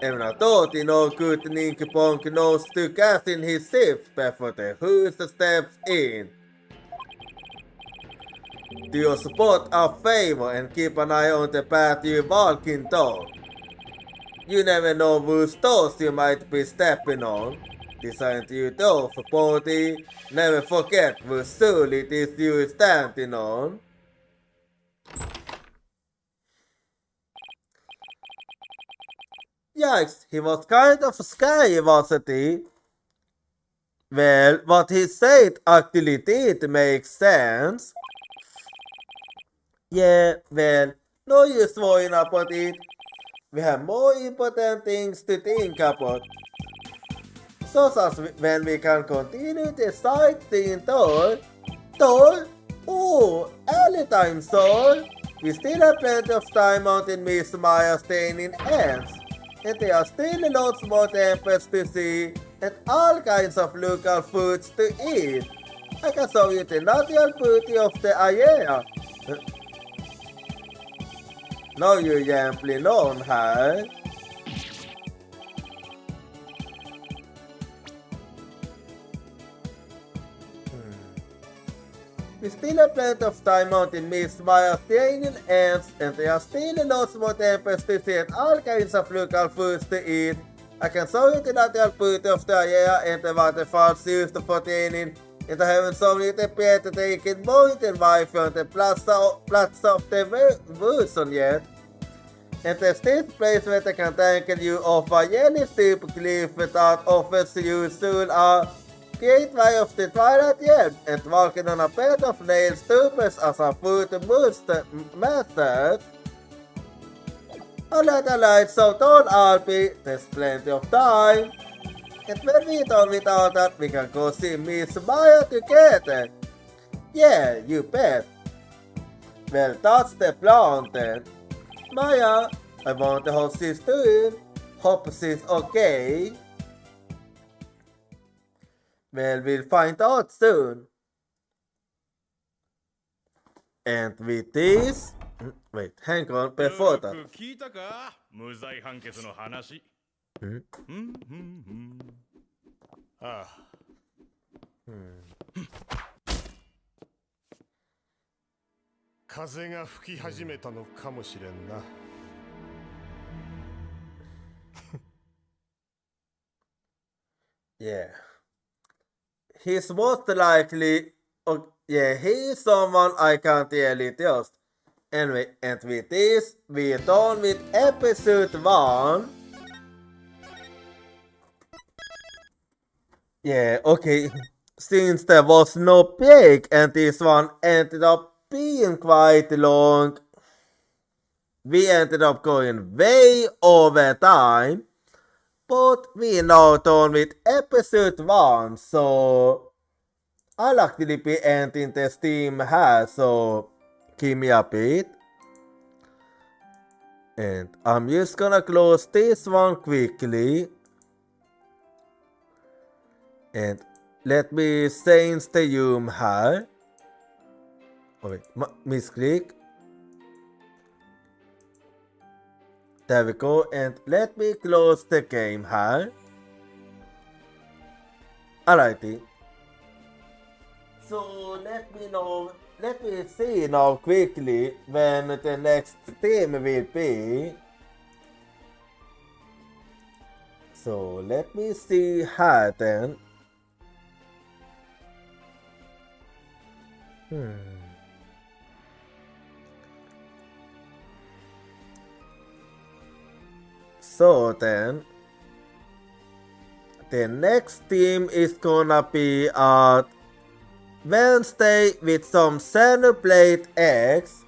And I thought, you know, good Ninky Punk knows to gas in his ships before the who's steps in. Do you support our favor and keep an eye on the path you walk in though? You never know whose toes you might be stepping on. Designed you though for party, never forget whose soul it is you standing on. Yikes, he was kind of scary, wasn't he? Well, what he said actually did make sense. Yeah, well, no use worrying about it. We have more important things to think about. So as when we can continue the sightseeing tour. Tour? Oh, early time, Sol. We still have plenty of time out in Miss Maya staying in ants. And there are still lots more temples to see and all kinds of local foods to eat. I can show you the natural beauty of the area. Now you egentligen någon här. We still have plenty of time out in Miss Maya staying in ants, and there are still lots more temples to see and all kinds of local foods to eat. I can show you the natural beauty of the area and the waterfalls used for training. And I haven't shown you the breathtaking mountain view from the Plaza of the Wilson yet. And there's this place where they can tackle you off a really steep cliff that offers you soon a gateway of the twilight yet, and walking on a bed of nail stupors as a foot method. A little light, so don't Alpi, there's plenty of time. And when we done with all that, we can go see Miss Maya together. Yeah, you bet. Well, that's the plan then. Maya, I wonder how she's doing. Hope she's okay. Well, we'll find out soon. And with this... Wait, hang on, before that. 聞いたか無罪判決の話。ああ。風が吹き始めたのかもしれんな。Yeah. He's most likely... yeah, he's someone I can't really trust. Anyway, and with this, we're done with episode 1. Yeah, okay. Since there was no break and this one ended up being quite long, we ended up going way over time. But we're now done with episode 1, so I'll actually be ending the stream here, so give me a bit. And I'm just gonna close this one quickly. And let me change the zoom here. Oh wait, misclick. There we go, and let me close the game here. Alrighty. So let me see now quickly when the next stream will be. So let me see here then. So then, the next team is gonna be at Wednesday with some Xenoblade X.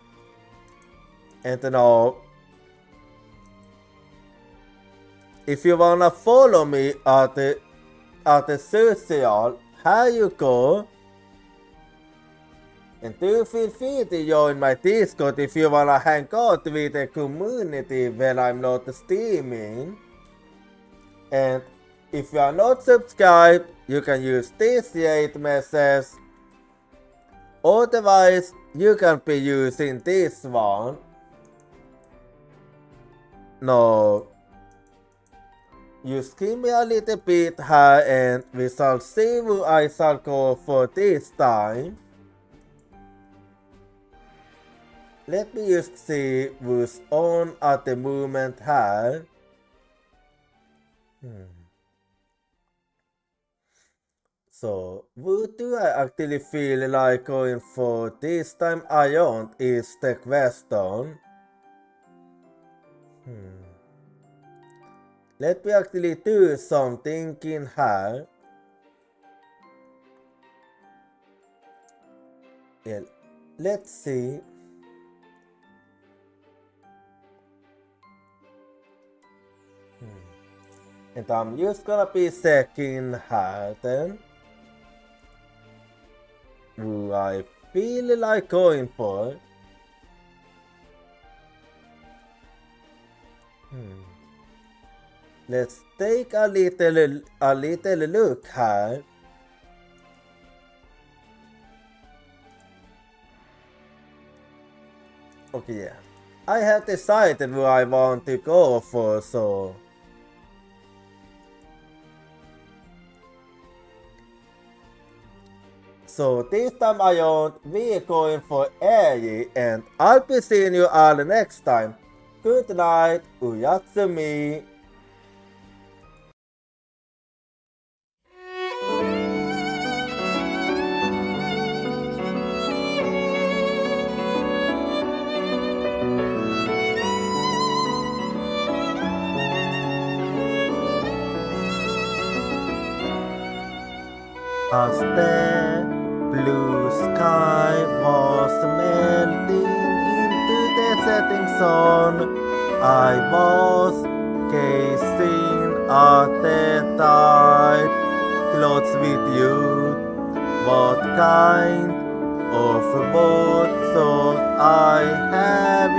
And now, if you wanna follow me at the social, here you go. And do feel free to join my Discord if you wanna hang out with the community when I'm not streaming. And if you are not subscribed, you can use this 8 message. Otherwise, you can be using this one. No. Just give me a little bit here and we shall see who I shall go for this time. Let me just see who's on at the moment here. So, who do I actually feel like going for this time around is the question. Let me actually do some thinking here. Yeah, let's see. And I'm just gonna be checking här then. Who I feel like going for. Let's take a little look here. Okay, yeah. I have decided who I want to go for, so this time around we're going for Eri, and I'll be seeing you all next time. Good night, Uyatsumi. As the blue sky was melting into the setting sun, I was gazing at the tide clothes with you. What kind of boat thought I have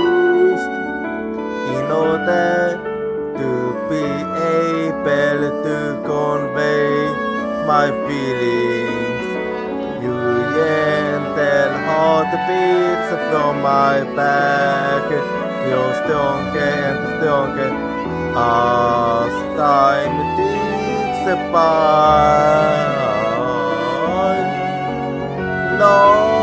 used in order to be able to convey my feelings? You gentle heartbeats from my back, you're stronger and stronger as time ticks by. Long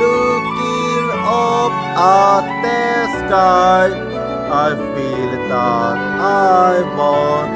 looking up at the sky, I feel that I want